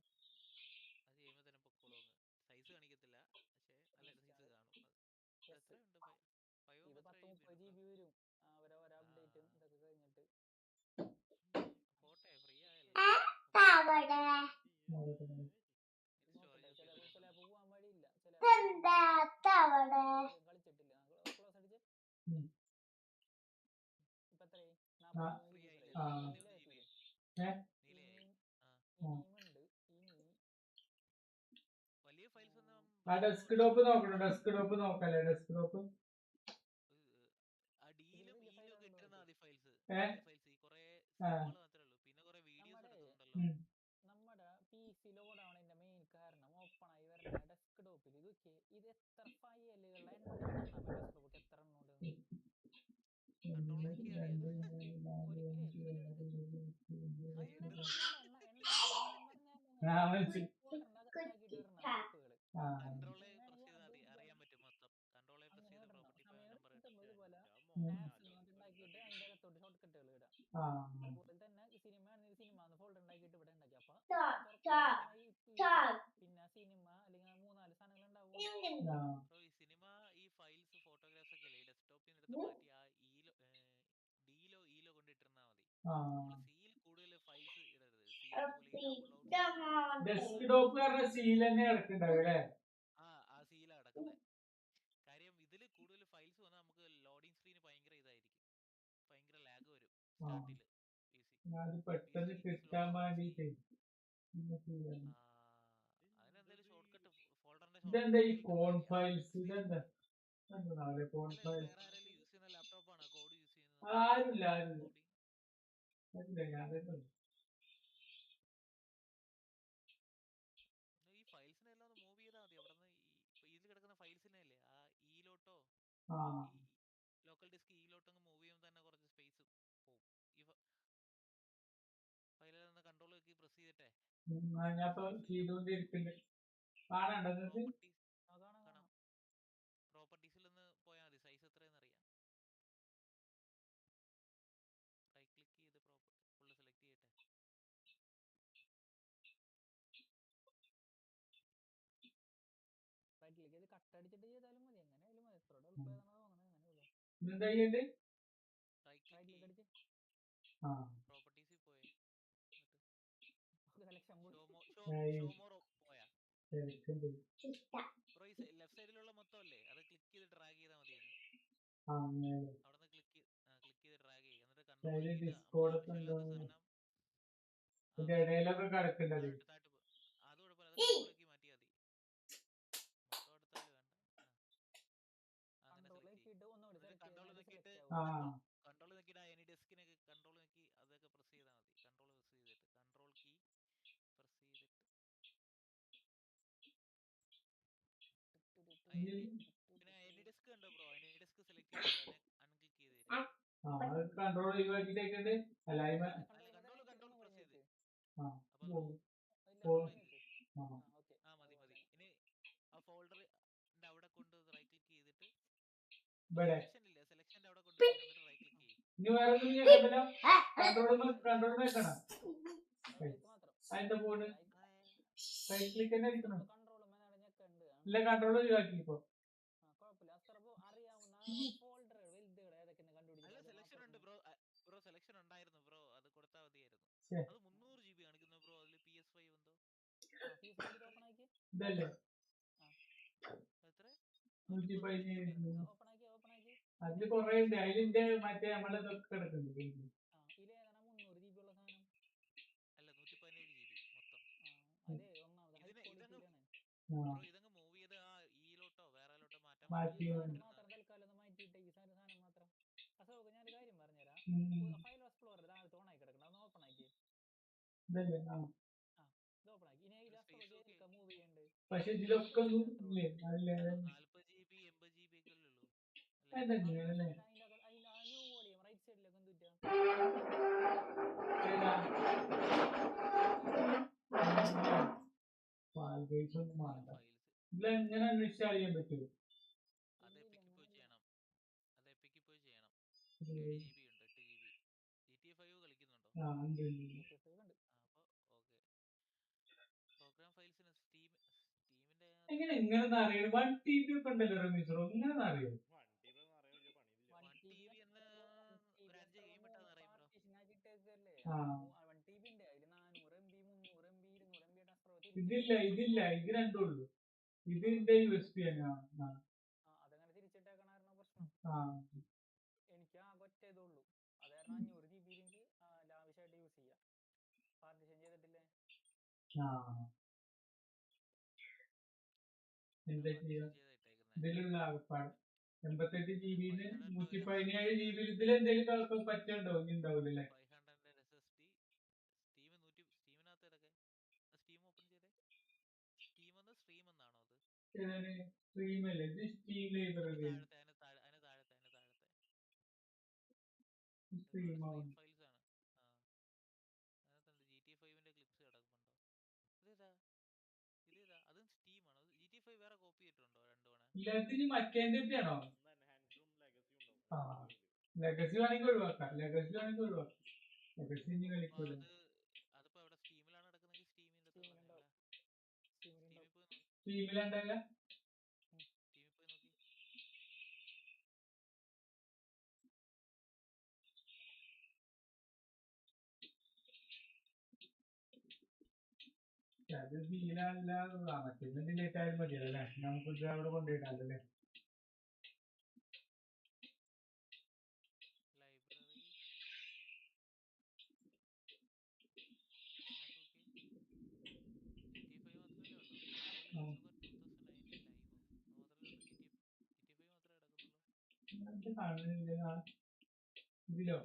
അത് ചെയ്യുമ്പോ തന്നെ പൊക്കോളൂ. സൈസ് കാണിക്കത്തില്ല, പക്ഷെ നല്ല സൈസ് കാണും. എത്രയുണ്ട്? 30 GB വരും ഓരോ അപ്ഡേറ്റും ഇതൊക്കെ കഴിഞ്ഞിട്ട്. പോട്ടെ, ഫ്രീ ആയല്ലോ. ചില പോവാൻ വഴിയില്ല, ചില കളിച്ചിട്ടില്ല. ക്ലോസ് അടിച്ച് ഇപ്പൊ എത്രയായി? 40 ഇനിയുമുണ്ട്. വലിയ ഫയൽസ് ഒന്നും ഡെസ്ക്ടോപ്പ് നോക്കണം. ഡെസ്ക്ടോപ്പ് നോക്കല്ലേ? ഡെസ്ക്ടോപ്പ് ഡിയിലും ഇയിലും ഒക്കെ ഇട്ടിരുന്ന മതി ഫയൽസ്. കുറെ സിനിമകൾ മാത്രമേ ഉള്ളൂ, പിന്നെ കുറെ വീഡിയോസ് എടുക്കുന്നുണ്ടല്ലോ. നമ്മുടെ PC ലോഡ് ആവണതിന്റെ മെയിൻ കാരണം ഓപ്പൺ ആയി വരുന്ന ഡെസ്ക്ടോപ്പിൽ ഇത് എത്ര ഫയലുകളുടെ എണ്ണം ഡെസ്ക്ടോപ്പ് എത്ര എണ്ണം ഉണ്ട്? അറിയാൻ പറ്റും മൊത്തം. കൺട്രോൾ പ്രസ് ചെയ്ത് പ്രോപ്പർട്ടി നമ്പർ ഉണ്ടാക്കിയിട്ട് അതിന്റെ അകത്തോട്ട് ഷോർട്ട് കട്ടുകൾ ഇടാം. അതുപോലെ തന്നെ സിനിമ ഫോൾഡർ ഉണ്ടാക്കിയിട്ട് ഇവിടെ ഉണ്ടാക്കി. അപ്പൊ പിന്നെ സിനിമ അല്ലെങ്കിൽ 3-4 സാധനങ്ങൾ ഉണ്ടാവും. ഈ സിനിമ ഈ ഫയൽസ് ഫോട്ടോഗ്രാഫ്സ് ഒക്കെ അല്ലേ ഡെസ്ക്ടോപ്പിൽ നിന്ന് എടുത്ത് മാറ്റി ആ ഡിയിലോ ഇയിലോ കൊണ്ടിട്ടിരുന്നാ മതി. നമ്മൾ സിയിൽ കൂടുതൽ ഫയൽസ് ഇടരുത്. സി അതുപോലെ ഡെസ്ക്ടോപ്പ് പറഞ്ഞ സീൽ തന്നെ കിടക്കുന്നുണ്ടാവും. ആ സീലാ കിടക്കുന്നത്. കാര്യം ഇതിൽ കൂടുതൽ ഫയൽസ് വന്നാൽ നമുക്ക് ലോഡിംഗ് സ്ക്രീന് ഭയങ്കര ഇതായിരിക്കും, ഭയങ്കര ലാഗ് വരും സ്റ്റാർട്ടില്. പെട്ടെന്ന് കിട്ടാൻ വേണ്ടിട്ട് അതിനെന്തായാലും ഷോർട്ട് കട്ട് ഫോൾഡറിന്റെ ഇതെന്താ ഈ കോൺ ഫയൽസ്? ഇതെന്താ കോൺ ഫയൽ? വേറെ ആരെങ്കിലും യൂസ് ചെയ്യുന്ന ലാപ്ടോപ്പാണ് കോഡ് യൂസ് ചെയ്യുന്നത്? ആരുമില്ല. ഈ ഫയൽസിനെല്ലാം ഒന്ന് മൂവ് ചെയ്താൽ മതി. അവിടെ നിന്ന് ഇതിൽ കിടക്കുന്ന ഫയൽസിനല്ലേ ആ ഇയിലോട്ടോ ലോക്കൽ ഡിസ്ക് ഇയിലോട്ടങ്ങ് മൂവ് ചെയ്യുമ്പോൾ തന്നെ കുറച്ച് സ്പേസ് പോവും. ഈ ഫയലിൽ നിന്ന് കൺട്രോൾ ആക്കി പ്രസ് ചെയ്തിട്ടേ പ്രോപ്പർട്ടീസിൽ ഒന്ന് പോയാൽ മതി. സൈസ് എത്രയെന്ന് അറിയാം. റൈറ്റ് ക്ലിക്ക് ചെയ്ത് ഫുള്ള് സെലക്ട് ചെയ്യട്ടെ. റൈറ്റ് ക്ലിക്ക് ചെയ്ത് കട്ടടിച്ചിട്ട് ചെയ്താലും മതി. എങ്ങനെയായാലും മതി. പ്രോപ്പർട്ടീസിൽ പോയി ലെഫ്റ്റ് സൈഡിലുള്ള മൊത്തം അല്ലേ, അത് ക്ലിക്ക് ചെയ്ത് ഡ്രാഗ് ചെയ്താൽ മതി. അവിടെ ക്ലിക്ക് ചെയ്ത് ഡ്രാഗ് ചെയ്യും. എന്നിട്ട് കൺട്രോൾ അത് കുഴപ്പമില്ല, അത് കൺട്രോളിലേക്ക് മാറ്റിയാൽ മതി. മൊത്തം എടുത്താലും വേണ്ട. അങ്ങനെ കൺട്രോൾ നോക്കിയിട്ട് എനി ഡെസ്കിനൊക്കെ കൺട്രോൾ നോക്കി അതൊക്കെ പ്രസ് ചെയ്താൽ മതി. കൺട്രോൾ പ്രസ് ചെയ്തിട്ട് കൺട്രോൾ കീ പ്രസ് ചെയ്തിട്ട് പിന്നെ എനി ഡെസ്ക് കണ്ടോ ബ്രോ? എനി ഡെസ്ക് സെലക്ട് ചെയ്തിട്ട് അതിനെ അൺക്ലിക്ക് ചെയ്ത് കൺട്രോൾ ഒഴിവാക്കിട്ടേക്കുണ്ട്. കൺട്രോൾ പ്രസ് ചെയ്ത് മതി. മതി. ഇനി ഇവിടെ സെലക്ഷൻ ഇല്ല, സെലക്ഷന്റെ അവിടെ കൊണ്ടുപോയി എന്നിട്ട് റൈറ്റ് ക്ലിക്ക് ചെയ്യും. ഇനി വേറെ ഒന്നും കേൾക്കണ്ടല്ലോ. കൺട്രോൾ വെക്കണം. അതിന്റെ ഫോണ് റൈറ്റ് ക്ലിക്ക് തന്നെ അടിക്കണം. ഇല്ല കൺട്രോൾ ഒഴിവാക്കിപ്പോ. അല്ല സെലക്ഷൻ ഉണ്ട് ബ്രോ. ബ്രോ സെലക്ഷൻ ഉണ്ടായിരുന്നു ബ്രോ, അത് കൊടുത്താൽ മതിയായിരുന്നു. അത് 300 GB കാണിക്കുന്നു ബ്രോ. അതില് PS5 എന്തോ ഇതല്ലേ എത്ര 117. അതില് കൊറേ ഉണ്ട്. അതിലിന്റെ മറ്റേ നമ്മളെ ഇതൊക്കെ കിടക്കുന്നുണ്ട്. അല്ല 117 GB മൊത്തം. ഇതങ്ങ് മൂവ് ചെയ്ത് ആ ഈലോട്ടോ വേറെ ലോട്ടോ മാറ്റാൻ പക്ഷെ ഇതിലൊക്കെ ഒന്നും ഇല്ലേ? 40 GB 80 GB ഒക്കെ ഉള്ളൂ. ഇതിലെങ്ങനെ അന്വേഷിച്ചാൽ അറിയാൻ പറ്റുമോ? അത് എപ്പിക്ക് പോയി ചെയ്യണം. 7 GB ഉണ്ട്, 8 GB. GTA 5 കളിക്കുന്നുണ്ടോ? ഉണ്ട്. അപ്പൊ ഓക്കെ. പ്രോഗ്രാം ഫയൽസിന് സ്റ്റീമിന്റെ എങ്ങനെ ഇങ്ങനെ അറിയാം? 1 TB ഒക്കെ ഉണ്ടല്ലോ റമീസറോ, ഇങ്ങനെ അറിയാം? 1 TB എന്ന് ഒരു 5 ഗെയിം ഇട്ടാന്ന് അറിയാം ബ്രോ. ഇതില്ല ഇത് രണ്ടുള്ളൂ. ഇതിന്റെ USB ആണ്. എനിക്ക് ആ ഒറ്റേതേ ഉള്ളൂ. അത് കാരണം 500 GB ലിങ്ക് ലാവിഷായിട്ട് യൂസ് ചെയ്യാം. പാർട്ടിഷൻ ചെയ്തിട്ടില്ലേ? എന്താ ചെയ്യാ? ഇതിലുള്ള ആകപ്പാട് 88 GB 117 GB. ഇതിലെന്തെങ്കിലും പറ്റുണ്ടോ? ഉണ്ടാവില്ലല്ലേ? സ്റ്റീമിനകത്ത് ഏതൊക്കെ സ്റ്റീം ഓപ്പൺ ചെയ്തേ? സ്റ്റീം എന്ന് സ്ട്രീം എന്നാണോ അത്? സ്ട്രീം അല്ലേ ഇത്? സ്റ്റീം ലൈബ്രറി താഴത്തെ സ്ട്രീം ഫയൽസ് ആണ്. അതിനകത്തുണ്ട് GTA 5ന്റെ ക്ലിപ്സ് കിടക്കുന്നുണ്ടോ? ഇതേതാ അതും സ്റ്റീം ആണോ? GTA 5 വേറെ കോപ്പി ചെയ്തിട്ടുണ്ടോ? രണ്ടുമാണ്. ഇല്ല, ഇതിന് മറ്റേന്റെ ആണോ? ലെഗസി വേണമെങ്കിൽ ഒഴിവാക്കാം. ലെഗസി ഇനി കളിക്കൂല. അതിപ്പോ ഇവിടെ സ്റ്റീമിലാണ് കിടക്കുന്നെങ്കിൽ സ്റ്റീമിലുണ്ടല്ല. ടീമിൽ പോയി നോക്കി. അത് ഫീലല്ല. മറ്റേ ഡിലേറ്റ് ആയാലും മതിയല്ലേ? നമുക്ക് ഇത് അവിടെ കൊണ്ടുപോയിട്ടാലല്ലേ? ലൈബ്രറി GTA 5 മാത്രമല്ലേ ഉള്ളൂ? ഫുട്ബോൾ സുഖർ 2019 ലൈവോ? അത് മാത്രമല്ലേ ഉള്ളൂ? GTA 5 മാത്രമേ കിടക്കുന്നുള്ളൂ. ഇതിലോ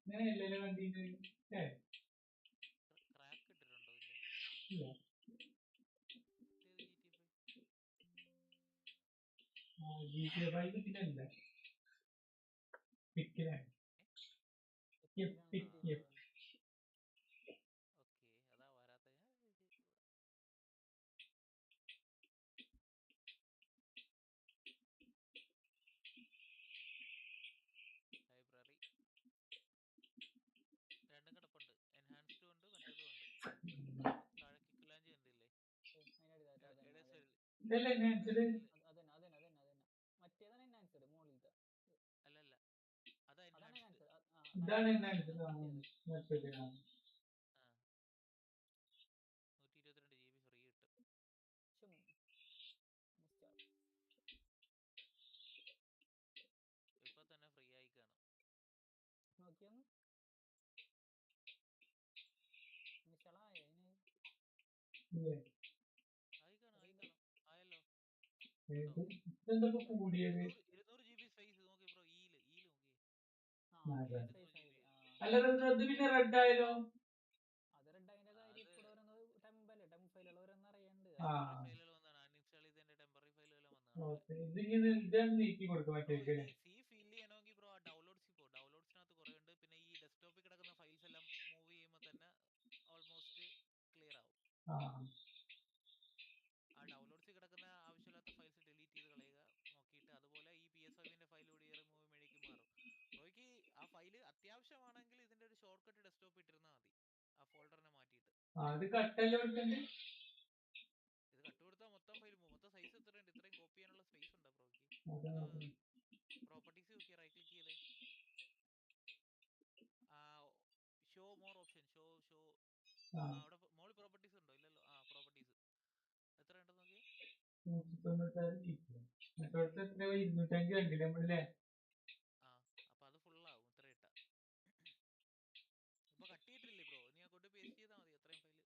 അങ്ങനെയല്ലല്ലോ കണ്ടീന്. ക്രാക്ക് ഇട്ടിട്ടുണ്ടോ ഇതിന്റെ? ഇല്ല. GTA 5 ഇതിലല്ല. പിക്കിലാണ്. ഓക്കെ, അതാ വരാത്ത. ലൈബ്രറി രണ്ടും കിടപ്പുണ്ട്. എൻഹാൻസ്ഡും ഉണ്ട്, മറ്റേതും ഉണ്ട്. താഴെ കിക്ക് ലാഞ്ച് കണ്ടില്ലേ? അല്ലല്ല, അതാ എൻഹാൻസ്ഡ്. ഇതാണ് എൻഹാൻസ്ഡ്. 122 GB ഫ്രീ കിട്ടും. ഇപ്പൊ തന്നെ ഫ്രീ ആയി കാണും. ആയല്ലോ. 200 GB സ്പേസ് നോക്കി ബ്രോ. ഈല് നോക്കി. അല്ല ഇത് പിന്നെ റെഡ് ആയാലോ? ഇതാണ് നീക്കി കൊടുക്കും. ചെയ്യണമെങ്കിൽ ബ്രോ ഡൗൺലോഡ്സിനകത്ത് കുറെ ഉണ്ട്. പിന്നെ ഈ ഡെസ്ക്ടോപ്പിൽ കിടക്കുന്ന ഫയൽസ് എല്ലാം മൂവ് ചെയ്യുമ്പോൾ തന്നെ ഓൾമോസ്റ്റ് ക്ലിയർ ആവും. ആ ഡൗൺലോഡ്സിൽ കിടക്കുന്ന ആവശ്യമില്ലാത്ത ഫയൽസ് ഡിലീറ്റ് ചെയ്ത് കളയുക നോക്കിയിട്ട്. അതുപോലെ ഈ അത്യാവശ്യമാണെങ്കിൽ ഇതിന്റെ ഒരു ഷോർട്ട് കട്ട് ഡെസ്ക്ടോപ്പ് ഇട്ടിരുന്നാൽ മതി, ആ ഫോൾഡറിനെ മാറ്റിയിട്ട്. അത് കട്ടല്ലേ കൊടുക്കണ്ടേ? ഇത് കട്ടുകൊടുത്താൽ മൊത്തം ഫയൽ മൊത്തം സൈസ് എത്രയുണ്ട്? ഇത്രയും കോപ്പി ചെയ്യാനുള്ള സ്പേസ് ഉണ്ടോ ബ്രോക്ക്? പ്രോപ്പർട്ടീസ് നോക്കിയാ റൈറ്റ് ക്ലിക്ക് ചെയ്തേ, ഷോ മോർ ഓപ്ഷൻ, ഷോ അവിടെ മോളിൽ പ്രോപ്പർട്ടീസ് ഉണ്ടോ? ഇല്ലല്ലോ. പ്രോപ്പർട്ടീസ് എത്ര ഉണ്ടെന്ന് നോക്കിയേ. 295 കണ്ടില്ലേ നമ്മളില്ലേ? അപ്പൊ അത് ഫുള്ളാവും ഇത്ര ഇട്ട. ഇപ്പൊ കട്ട് ചെയ്തിട്ടില്ലേ ബ്രോ? നീ കൊണ്ട് പേസ്റ്റ് ചെയ്താൽ മതി എത്രയും ഫയല്.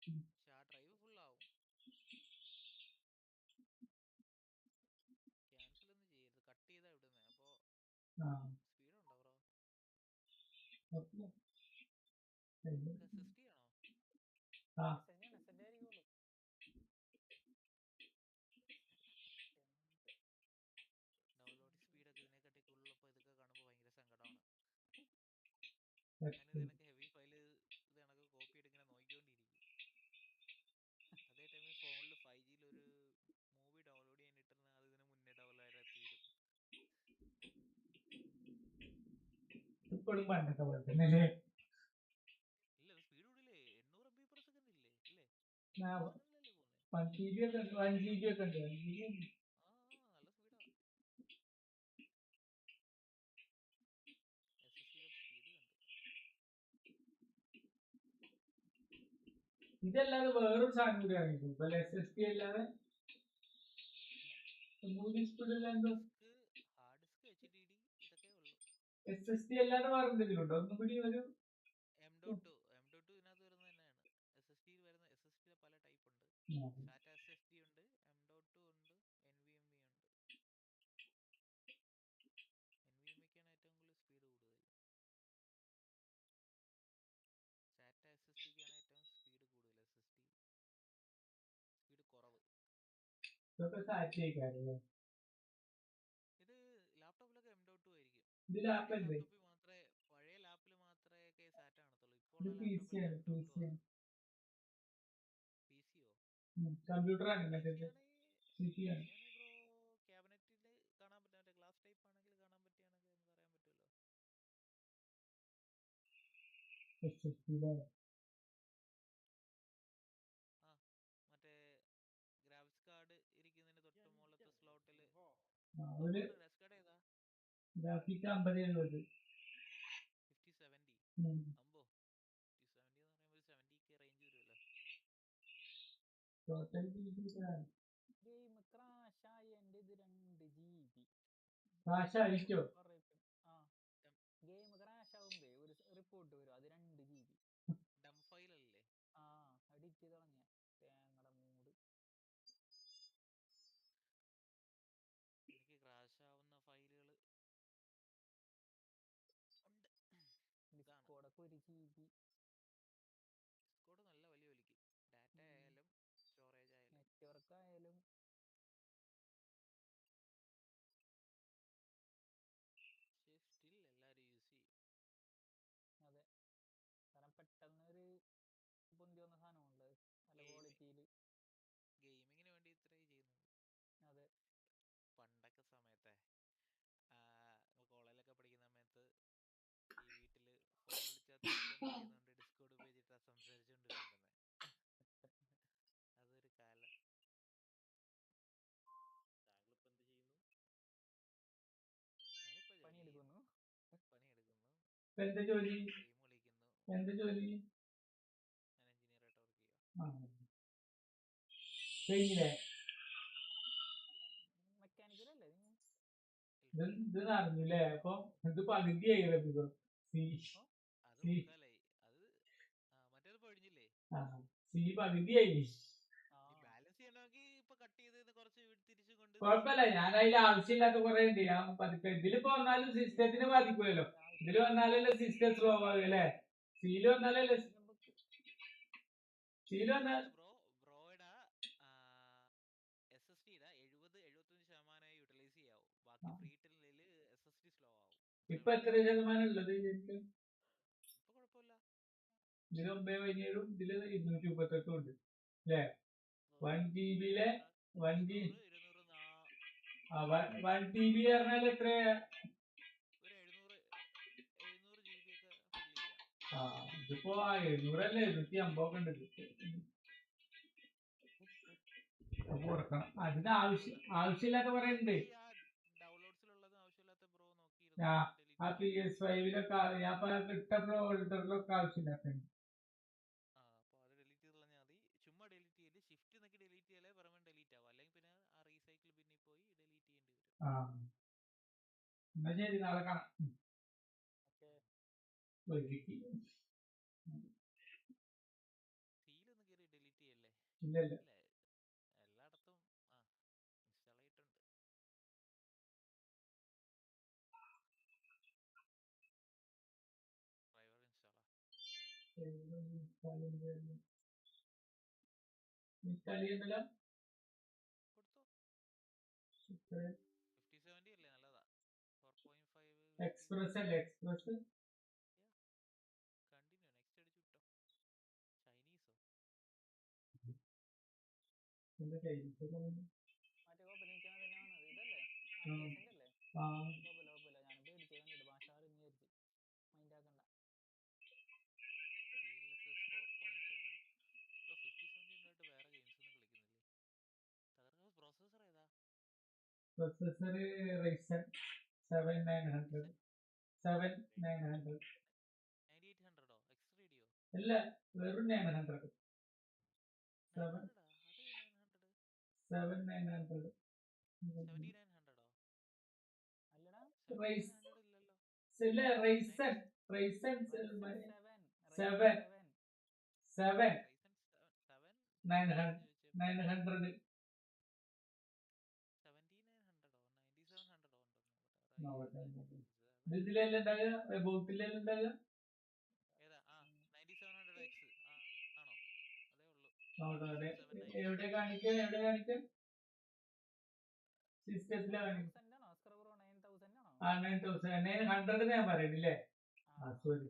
പക്ഷെ ആ ഡ്രൈവ് ഫുള്ളാവും. ക്യാൻസൽ ഒന്നും ചെയ്യരുത്, കട്ട് ചെയ്താ ഇവിടുന്ന്. അപ്പൊ സ്പീഡ് ഉണ്ടോ ബ്രോ? 60 ആണോ? ഡൗൺലോഡ് സ്പീഡൊക്കെ ഇതിനെക്കാട്ടി കൂടുതലപ്പോ ഇതൊക്കെ കാണുമ്പോൾ ഭയങ്കര സങ്കടമാണ്. ഞാനിത് കണക്ക് ഹെവി ഫയല് ഇത് കണക്ക് കോപ്പി എടുത്ത് ഇങ്ങനെ നോക്കിക്കൊണ്ടിരിക്കും. അതേ ടൈമിൽ ഫോണിൽ 5G ഒരു മൂവി ഡൗൺലോഡ് ചെയ്യാനിട്ടിരുന്ന അത് ഇതിന് മുന്നേ ഡൗൺലോഡ് തീരും. ഇപ്പോഴും പണ്ടത്തെ പോലെ തന്നെ ഇല്ല, സ്പീഡ് കൂടില്ലേ? 800 MB/s ഇല്ലേ? ഇല്ലേ, 1 GB ഒക്കെ ഉണ്ട്. 1 GB ഒക്കെ ഉണ്ട്. നല്ല സ്പീഡാ. SSD സ്പീഡ് കണ്ട്. ഇതല്ലാതെ വേറൊരു സാധനം കൂടി ഇറങ്ങിയിട്ടുണ്ട് അല്ലെ? SSD അല്ലാതെ ഹാർഡ് ഡിസ്ക് HDD ഇതൊക്കെ ഉള്ളു. SSD അല്ലാതെ വേറെ എന്തെങ്കിലും ഉണ്ടോ? ഒന്നും കൂടി ഒരു M.2 ഇതിനകത്ത് വരുന്നത് തന്നെയാണ്. SSD വരുന്ന SSD പല ടൈപ്പ് ഉണ്ട്. SATA SSD ഉണ്ട്, M.2 ഉണ്ട്, NVMe ഉണ്ട്. NVMeക്കാണ് ഏറ്റവും കൂടുതൽ സ്പീഡ് കൂടുതൽ. SATA SSDക്കാണ് ഏറ്റവും സ്പീഡ് കൂടുതൽ. SSD സ്പീഡ് കുറവ്. ഇത് ലാപ്ടോപ്പിലൊക്കെ M.2 ആയിരിക്കും. പഴയ ലാപ്പിൽ മാത്രമേ സാറ്റ കാണത്തുള്ളൂ. ഇപ്പോൾ ഉള്ള ലാപ്ടോപ്പിൽ M.2 ആണ്. PCയോ? കമ്പ്യൂട്ടർ ആണ് ബ്രോ ക്യാബിനറ്റിൽ കാണാൻ പറ്റുന്ന ഗ്ലാസ് ടൈപ്പ് ആണെങ്കിൽ കാണാൻ പറ്റുകയാണെങ്കിൽ നമുക്ക് അറിയാൻ പറ്റുമല്ലോ. മറ്റേ ഗ്രാഫിക്സ് കാർഡ് ഇരിക്കുന്നതിന് തൊട്ട് മുകളിലത്തെ സ്ലോട്ടില് ഗ്രാഫിക്സ് കാർഡ് ഏതാ? 5070. അമ്പോ 5070 എന്ന് പറയുമ്പോൾ 70K റേഞ്ച് വരുമല്ലോ. ഗെയിം ക്രാഷ് ആയി. എൻ്റെ ഇത് 2 GB. ഗെയിം ക്രാഷ് ആവുമ്പേ ഒരു റിപ്പോർട്ട് വരും, അത് 2 GB. ഡം ഫയൽ അല്ലേ? എഡിറ്റ് ചെയ്ത് കളഞ്ഞ തേങ്ങടെ മൂഡ്. എനിക്ക് ക്രാഷ് ആവുന്ന ഫയലുകൾ ഉണ്ട്. ഡിസ്കോഡൊക്കെ 1 GB. ഡിസ്കോഡ് നല്ല വലിയ വലിക്കും. ഡാറ്റ ആയാലും സ്റ്റോറേജ് ആയാലും നെറ്റ്വർക്ക് ആയാലും. സ്റ്റിൽ എല്ലാരും യൂസ് ചെയ്യും. അതെ, കാരണം പെട്ടെന്ന് ഒരു പൊന്തി വന്ന സാധനമുണ്ട് നല്ല ക്വാളിറ്റിയില്. ഗെയിമിങ്ങിന് വേണ്ടി ഇത്രേ ചെയ്യുന്നത്. അതെ, പണ്ടൊക്കെ സമയത്തെ കോളേജിലൊക്കെ പഠിക്കുന്ന സമയത്ത് ഈ വീട്ടില് ഫോൺ വിളിച്ചാൽ തിരിച്ചൊന്നും അറിയുന്നുണ്ട് ഡിസ്കോഡ് ഉപയോഗിച്ചിട്ടാ സംസാരിച്ചോണ്ടിരുന്നത്. അതൊരു കാലം. താങ്കളിപ്പോ എന്ത് ചെയ്യുന്നു? ഞാനിപ്പോ പണിയെടുക്കുന്നു. ഗെയിം കളിക്കുന്നു. ഞാൻ എഞ്ചിനീയർ ആയിട്ട് വർക്ക് ചെയ്യുക. മെക്കാനിക്കൽ അല്ലേ? ഇത് നടന്നില്ലേ? അപ്പൊ ഇത് പകുതിയായി. അത് മുക്കാലായി. അത് മറ്റേത് പൊഴിഞ്ഞില്ലേ? പകുതിയായി. ബാലൻസ് ചെയ്യണമെങ്കിൽ ഇപ്പൊ കട്ട് ചെയ്ത് കുറച്ച് തിരിച്ചു കൊണ്ട്. കുഴപ്പമില്ല, ഞാൻ അതിൽ ആവശ്യമില്ലാത്ത കുറെ ഉണ്ട്. ഞാൻ പതുക്കെ ഇതിലിപ്പോ വന്നാലും സിസ്റ്റത്തിന് ബാധിക്കൂലല്ലോ. ഇതില് വന്നാലല്ലേ സിസ്റ്റം സ്ലോ ആകും അല്ലേ? സീല് വന്നാലല്ലേ ബ്രോയുടെ SSDയുടെ 70-75% യൂട്ടിലൈസ് ചെയ്യാവും. ബാക്കി ഫ്രീ ടെല്ലില് SSD സ്ലോ ആവും. ഇപ്പൊ എത്ര ശതമാനം ഉള്ളത്? ഇപ്പൊ കുഴപ്പമില്ല. ഇതില് 917 ഇതില് 238 ഉണ്ട് അല്ലേ? 1 GB 1 GB 1 TB പറഞ്ഞാൽ എത്ര? ഒരു 700 GB ഒക്കെ ഫില്ല് ചെയ്യാം. ഇതിപ്പോ 700 അല്ലേ, 750 ഒക്കെ ഉണ്ട്. അതിന് ആവശ്യമില്ലാത്ത കുറെ ഉണ്ട്. ഡൗൺലോഡ്സിലുള്ളത് ആവശ്യമില്ലാത്ത ബ്രോ നോക്കി ആ PS5-ലൊക്കെ ഞാൻ ഇട്ട ഫോൾഡറിലൊക്കെ ആവശ്യമില്ലാത്ത. അപ്പൊ അത് ഡിലീറ്റ് ചെയ്ത് കളഞ്ഞാൽ മതി. ചുമ്മാ ഡിലീറ്റ് ചെയ്ത് ഷിഫ്റ്റ് നോക്കി ഡിലീറ്റ് ചെയ്താലേ പെർമനന്റ് ഡിലീറ്റ് ആവും. അല്ലെങ്കിൽ പിന്നെ ആ റീസൈക്കിൾ ബിന്നിൽ പോയി ഡിലീറ്റ് ചെയ്യേണ്ടി വരും. എന്നാ ശരി, നാളെ കാണാം. സീലൊന്നും കയറി ഡിലീറ്റ് ചെയ്യല്ലേ? ഇല്ലല്ല, എല്ലായിടത്തും ഇൻസ്റ്റാൾ ചെയ്തിട്ടുണ്ട്. ഡ്രൈവർ ഇൻസ്റ്റാളാ കൊടുത്തോ. 5070 അല്ലേ, നല്ലതാ. 4.5 എക്സ്പ്രസ് അല്ലേ? എക്സ്പ്രസ് കണ്ടിന്യൂ നെക്സ്റ്റ് അടിച്ചു വിട്ടോ. ചൈനീസോ? മറ്റേ കുഴപ്പമില്ല, എനിക്ക് തന്നെ വന്നത് ഇതല്ലേ, ആർട്ടിഎസിന്റെ അല്ലേ? കുഴപ്പമില്ല, ഞാൻ പേടിച്ച് കണ്ടിട്ട് ഭാഷ അറിഞ്ഞു വിചാരിച്ചു. മൈൻഡ് ആക്കണ്ട. TLSS 4.5 bro. 5070 ഉണ്ടായിട്ട് വേറെ ഗെയിംസ് ഒന്നും കളിക്കുന്നില്ലേ? തകർക്കുന്ന പ്രോസസർ ഏതാ? Processor Ryzen 7900. 9800ഓ? X radio? അല്ല, വെറും 900. 900 അത് 900. 7900. 7900ഓ? അല്ലടാ, 7900 ഇല്ലല്ലോ. ഇല്ല, റൈസൻ 900. 7900ഓ? 9700ഓ? ഇതിലെല്ലാം ഉണ്ടാകുക, ബോട്ടിലെല്ലാം ഉണ്ടാകുക. ഏതാ? 9700X ആണോ? അതേ ഉള്ളൂ. എവിടെ കാണിക്കാം? സിസ്റ്റത്തിലെ 9000 ആണോ? 9000 ആണോ? 9000 900 ഞാൻ പറയുന്നില്ലേ? സോറി.